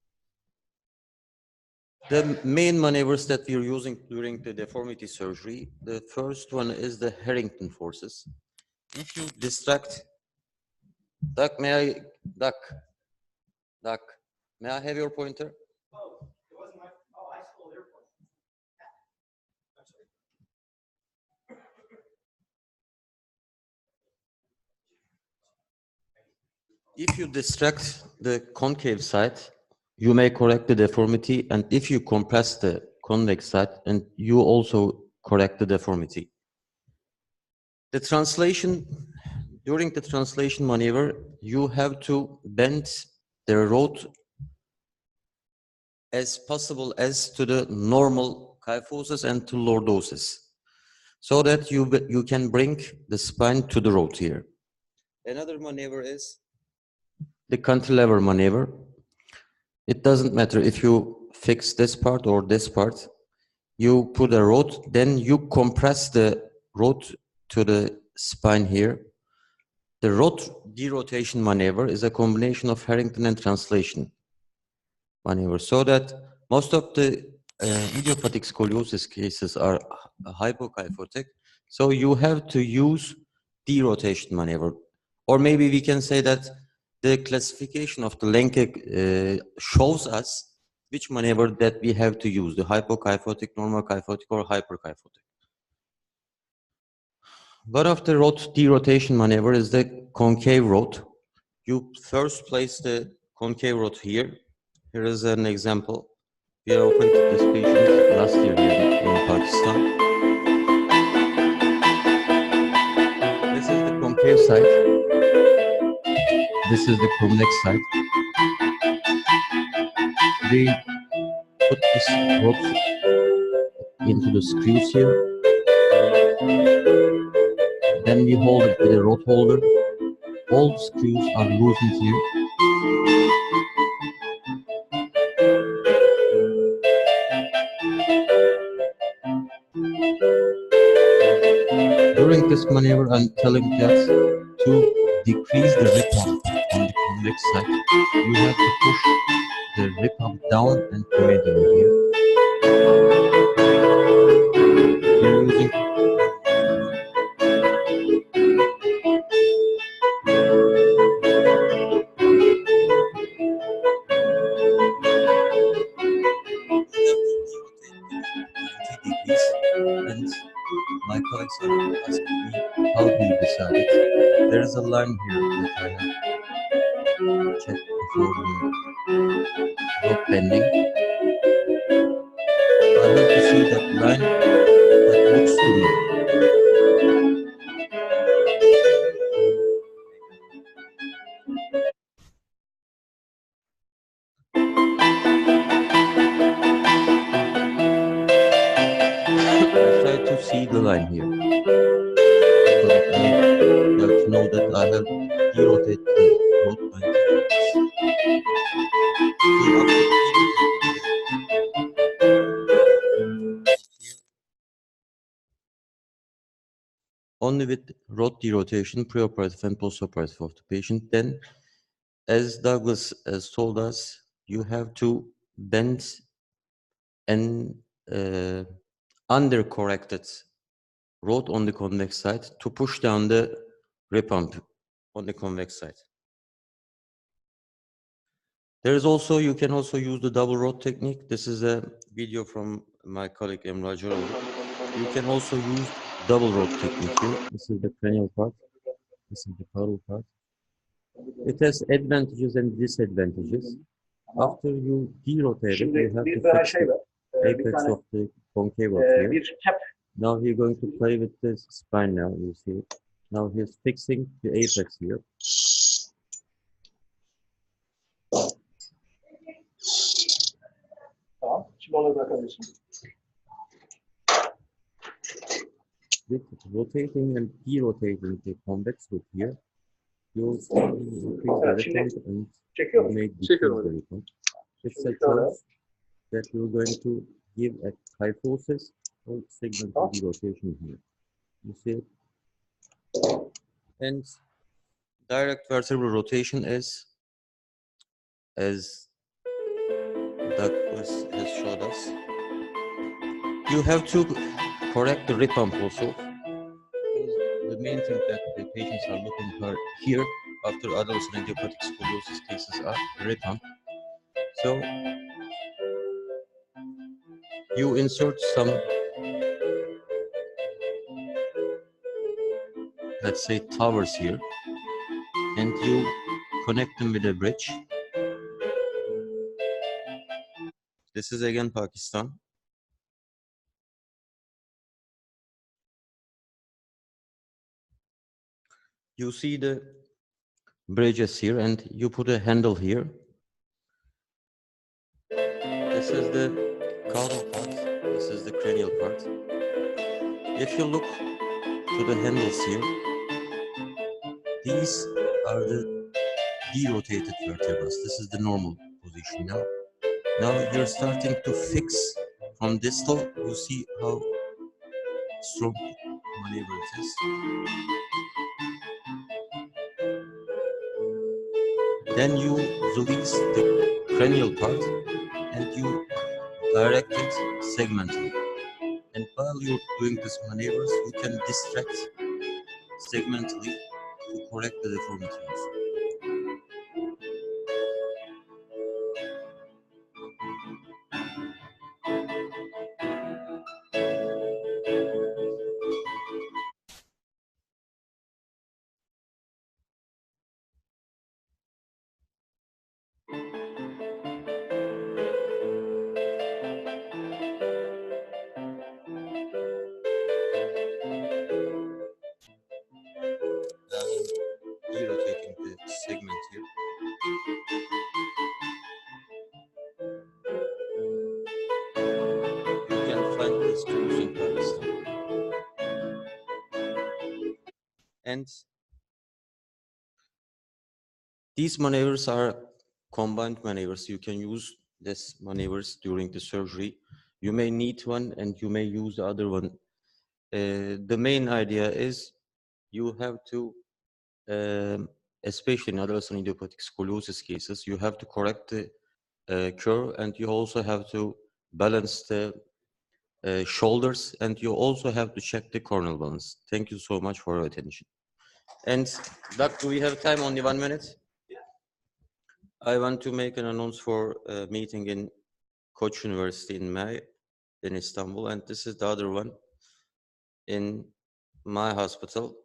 The main maneuvers that we're using during the deformity surgery, the first one is the Harrington forces. If you distract, Doc, may I have your pointer? If you distract the concave side, you may correct the deformity, and if you compress the convex side, and you also correct the deformity. During the translation maneuver, you have to bend the rod as possible as to the normal kyphosis and to lordosis, so that you can bring the spine to the rod here. Another maneuver is the cantilever maneuver. It doesn't matter if you fix this part or this part. You put a rod, then you compress the rod to the spine here. The rod derotation maneuver is a combination of Harrington and translation maneuver, so that most of the idiopathic scoliosis cases are hypokyphotic. So you have to use the rotation maneuver. Or maybe we can say that the classification of the Lenke shows us which maneuver that we have to use, the hypokyphotic, normal kyphotic, or hyperkyphotic. One of the rod derotation maneuver is the concave rod. You first place the concave rod here. Here is an example. We have operated this patient last year here in Pakistan. This is the concave side. This is the convex side. We put this rod into the screws here. Then we hold it with a rod holder. All screws are loosened here. During this maneuver, I'm telling that to decrease the rip pump on the convex side, you have to push the rip pump down and point it over here. You're using and my colleagues are asking me, how do you decide it? There is a line here that I have checked before the rope bending. I have to see that line that looks to me. I try to see the line here. So that I have to know that I have derotated the rope 90 degrees. So after only with rod derotation, preoperative and postoperative of the patient, then, as Douglas has told us, you have to bend an under-corrected rod on the convex side to push down the rip pump on the convex side. There is also, you can also use the double rod technique. This is a video from my colleague Emrah Jaroğlu. You can also use double rod technique here. This is the cranial part. This is the caudal part. It has advantages and disadvantages. After you derotate it, you have to fix the apex of the concave rod here. Now he's going to play with this spine now, you see. Now he's fixing the apex here. Tamam. Şimdi onu bırakabilirsin. With rotating and derotating the convex root here, you'll increase the rip pump and you may decrease the rip pump. It's a choice that you're going to give a kyphosis or segmental derotation here. You see it? And direct vertebral rotation is, as Douglas has showed us, you have to correct the rip pump also. The main thing that the patients are looking for here after adolescent idiopathic scoliosis cases are the rip pump. So you insert some, let's say, towers here, and you connect them with a bridge. This is again Pakistan. You see the bridges here, and you put a handle here. This is the caudal part. This is the cranial part. If you look to the handles here, these are the derotated vertebrae. This is the normal position now. Now you're starting to fix from distal. You see how strong maneuver it is. Then you release the cranial part and you direct it segmentally. And while you're doing these maneuvers, you can distract segmentally to correct the deformities. Rerotating the segment here. You can find the screws in Pakistan. And these maneuvers are combined maneuvers. You can use these maneuvers during the surgery. You may need one and you may use the other one. The main idea is you have to, especially in adolescent idiopathic scoliosis cases, you have to correct the curve, and you also have to balance the shoulders, and you also have to check the corneal balance. Thank you so much for your attention. And Doc, do we have time? Only 1 minute? I want to make an announce for a meeting in Koç University in May in Istanbul, and this is the other one in my hospital.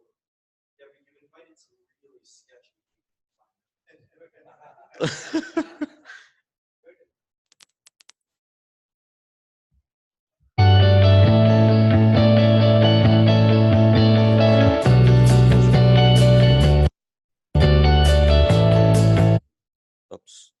Oops.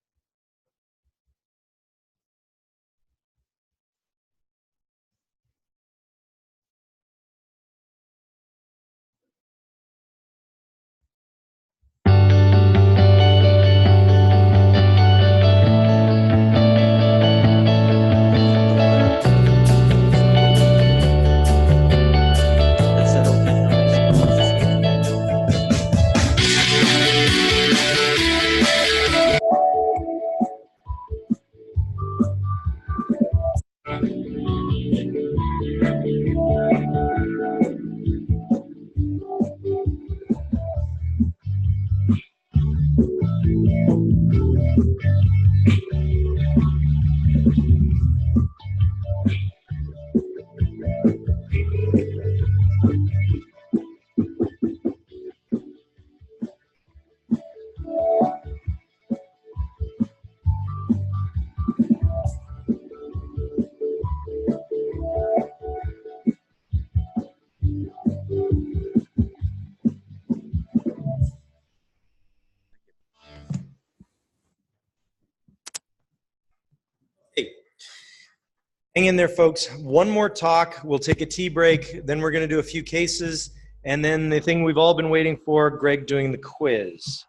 Hang in there, folks. One more talk. We'll take a tea break. Then we're going to do a few cases. And then the thing we've all been waiting for, Greg doing the quiz.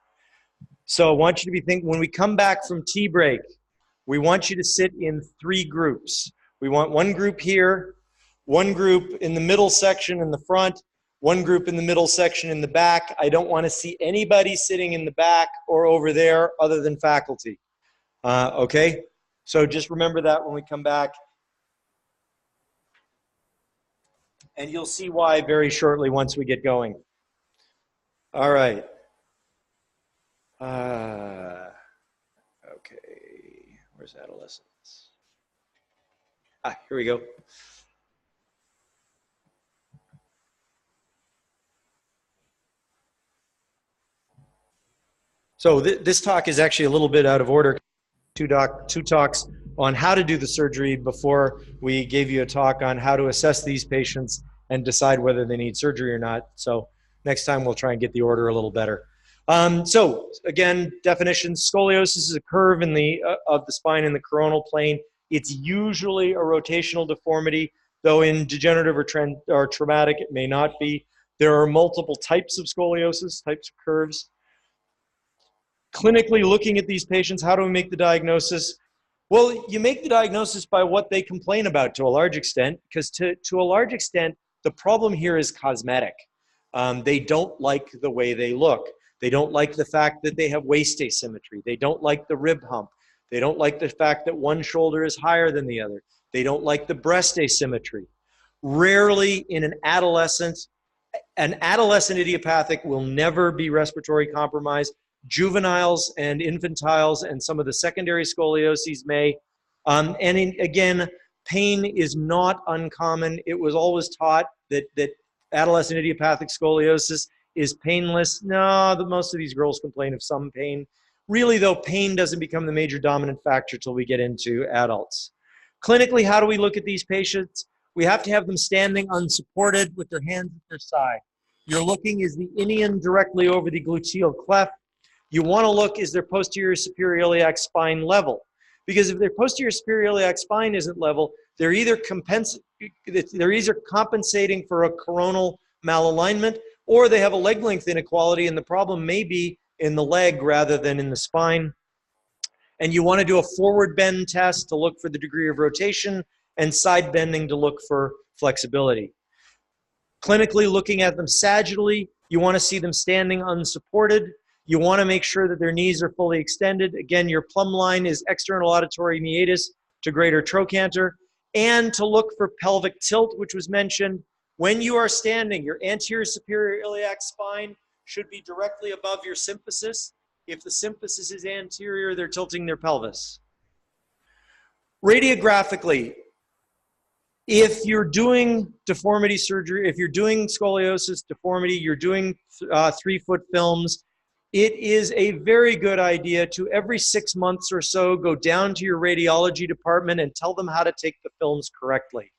So I want you to be thinking, when we come back from tea break, we want you to sit in 3 groups. We want one group here, one group in the middle section in the front, one group in the middle section in the back. I don't want to see anybody sitting in the back or over there other than faculty. Okay? So just remember that when we come back. And you'll see why very shortly once we get going. All right. Okay. Where's adolescence? Here we go. So this talk is actually a little bit out of order. Two talks on how to do the surgery before we gave you a talk on how to assess these patients and decide whether they need surgery or not. So next time we'll try and get the order a little better. So again, definitions: scoliosis is a curve in of the spine in the coronal plane. It's usually a rotational deformity, though in degenerative or traumatic it may not be. There are multiple types of scoliosis, types of curves. Clinically looking at these patients, how do we make the diagnosis? Well, you make the diagnosis by what they complain about to a large extent, because to a large extent, the problem here is cosmetic. They don't like the way they look. They don't like the fact that they have waist asymmetry. They don't like the rib hump. They don't like the fact that one shoulder is higher than the other. They don't like the breast asymmetry. rarely in an adolescent. An adolescent idiopathic will never be respiratory compromised. Juveniles and infantiles and some of the secondary scolioses may. Again, pain is not uncommon. It was always taught that adolescent idiopathic scoliosis is painless. No, most of these girls complain of some pain. Really, though, pain doesn't become the major dominant factor till we get into adults. Clinically, how do we look at these patients? We have to have them standing unsupported with their hands at their side. You're looking, is the inion directly over the gluteal cleft? You want to look, is their posterior superior iliac spine level? Because if their posterior superior iliac spine isn't level, they're either compensating for a coronal malalignment, or they have a leg length inequality, and the problem may be in the leg rather than in the spine. And you want to do a forward bend test to look for the degree of rotation, and side bending to look for flexibility. Clinically, looking at them sagittally, you want to see them standing unsupported. You want to make sure that their knees are fully extended. Again, your plumb line is external auditory meatus to greater trochanter. And to look for pelvic tilt, which was mentioned. When you are standing, your anterior superior iliac spine should be directly above your symphysis. If the symphysis is anterior, they're tilting their pelvis. Radiographically, if you're doing deformity surgery, if you're doing scoliosis deformity, you're doing 3-foot films, it is a very good idea to every 6 months or so go down to your radiology department and tell them how to take the films correctly,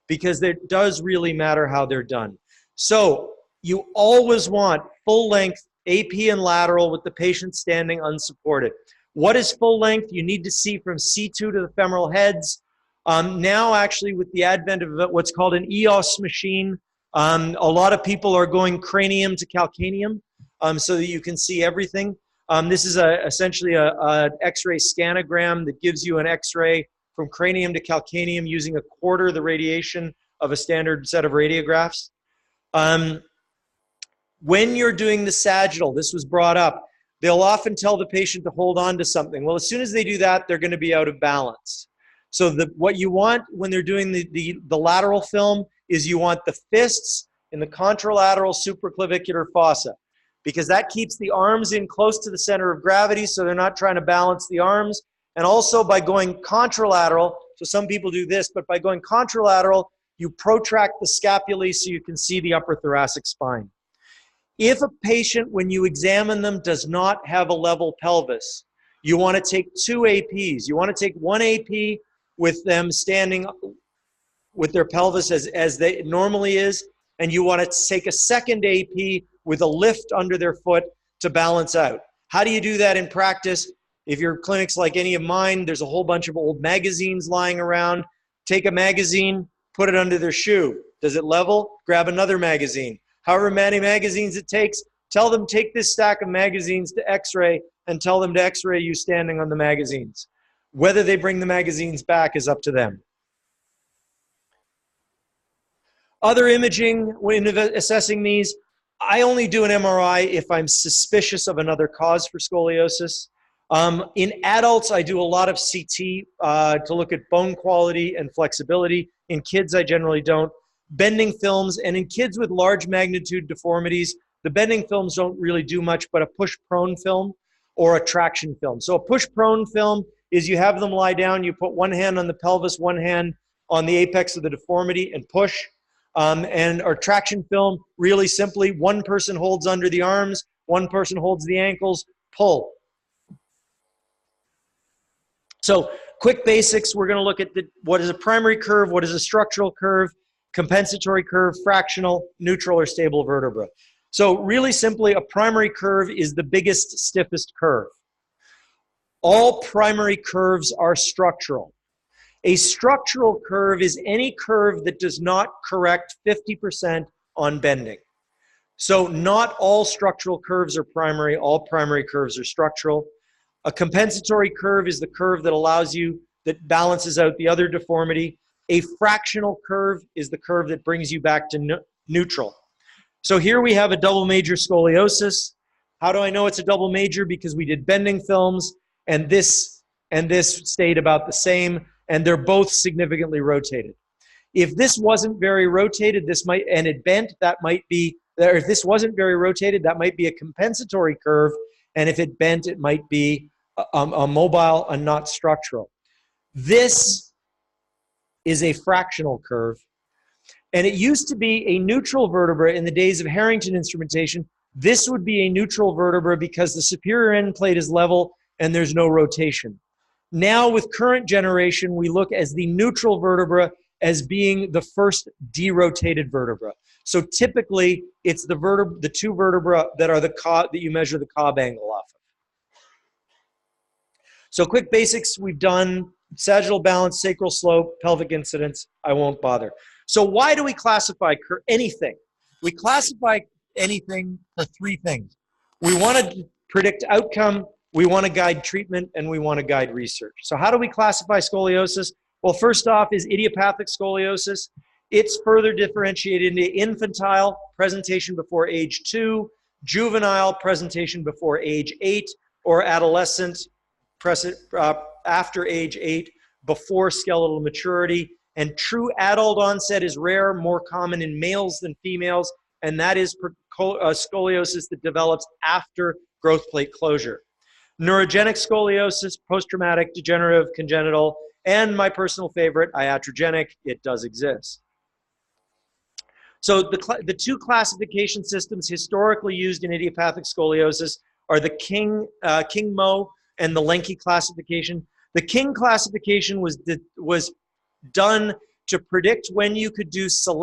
because it does really matter how they're done. So you always want full length AP and lateral with the patient standing unsupported. What is full length? You need to see from C2 to the femoral heads. Now, actually, with the advent of what's called an EOS machine, a lot of people are going cranium to calcaneum so that you can see everything. This is essentially an X-ray scanogram that gives you an X-ray from cranium to calcaneum using 1/4 the radiation of a standard set of radiographs. When you're doing the sagittal, this was brought up, they'll often tell the patient to hold on to something. Well, as soon as they do that, they're going to be out of balance. So what you want when they're doing the lateral film is you want the fists in the contralateral supraclavicular fossa, because that keeps the arms in close to the center of gravity, so they're not trying to balance the arms. And also by going contralateral, so some people do this, but by going contralateral, you protract the scapulae so you can see the upper thoracic spine. If a patient, when you examine them, does not have a level pelvis, you want to take 2 APs. You want to take 1 AP with them standing with their pelvis as they normally is, and you want to take a second AP with a lift under their foot to balance out. How do you do that in practice? If your clinic's like any of mine, there's a whole bunch of old magazines lying around. Take a magazine, put it under their shoe. Does it level? Grab another magazine. However many magazines it takes, tell them take this stack of magazines to X-ray and tell them to X-ray you standing on the magazines. Whether they bring the magazines back is up to them. Other imaging, when assessing these, I only do an MRI if I'm suspicious of another cause for scoliosis. In adults, I do a lot of CT to look at bone quality and flexibility. In kids, I generally don't. Bending films, and in kids with large magnitude deformities, the bending films don't really do much, but a push-prone film or a traction film. So a push-prone film is you have them lie down, you put one hand on the pelvis, one hand on the apex of the deformity and push. And our traction film, really simply, one person holds under the arms, one person holds the ankles, pull. So quick basics, we're going to look at what is a primary curve, what is a structural curve, compensatory curve, fractional, neutral, or stable vertebra. So really simply, a primary curve is the biggest, stiffest curve. All primary curves are structural. A structural curve is any curve that does not correct 50% on bending. So not all structural curves are primary, all primary curves are structural. A compensatory curve is the curve that allows you, that balances out the other deformity. A fractional curve is the curve that brings you back to neutral. So here we have a double major scoliosis. How do I know it's a double major? Because we did bending films, and this stayed about the same, and they're both significantly rotated. If this wasn't very rotated, this might, and it bent, that might be, or if this wasn't very rotated, that might be a compensatory curve. And if it bent, it might be a mobile and not structural. This is a fractional curve. And it used to be a neutral vertebra in the days of Harrington instrumentation. This would be a neutral vertebra because the superior end plate is level and there's no rotation. Now with current generation, we look as the neutral vertebra as being the first derotated vertebra. So typically, it's the two vertebrae that are that you measure the Cobb angle off of. So quick basics, we've done sagittal balance, sacral slope, pelvic incidence. I won't bother. So why do we classify anything? We classify anything for three things. We want to predict outcome, we want to guide treatment, and we want to guide research. So how do we classify scoliosis? Well, first off is idiopathic scoliosis. It's further differentiated into infantile, presentation before age 2, juvenile, presentation before age 8, or adolescent, after age 8, before skeletal maturity. And true adult onset is rare, more common in males than females, and that is scoliosis that develops after growth plate closure. Neurogenic scoliosis, post-traumatic, degenerative, congenital, and my personal favorite, iatrogenic, it does exist. So the two classification systems historically used in idiopathic scoliosis are the King-Mo and the Lenke classification. The King classification was done to predict when you could do select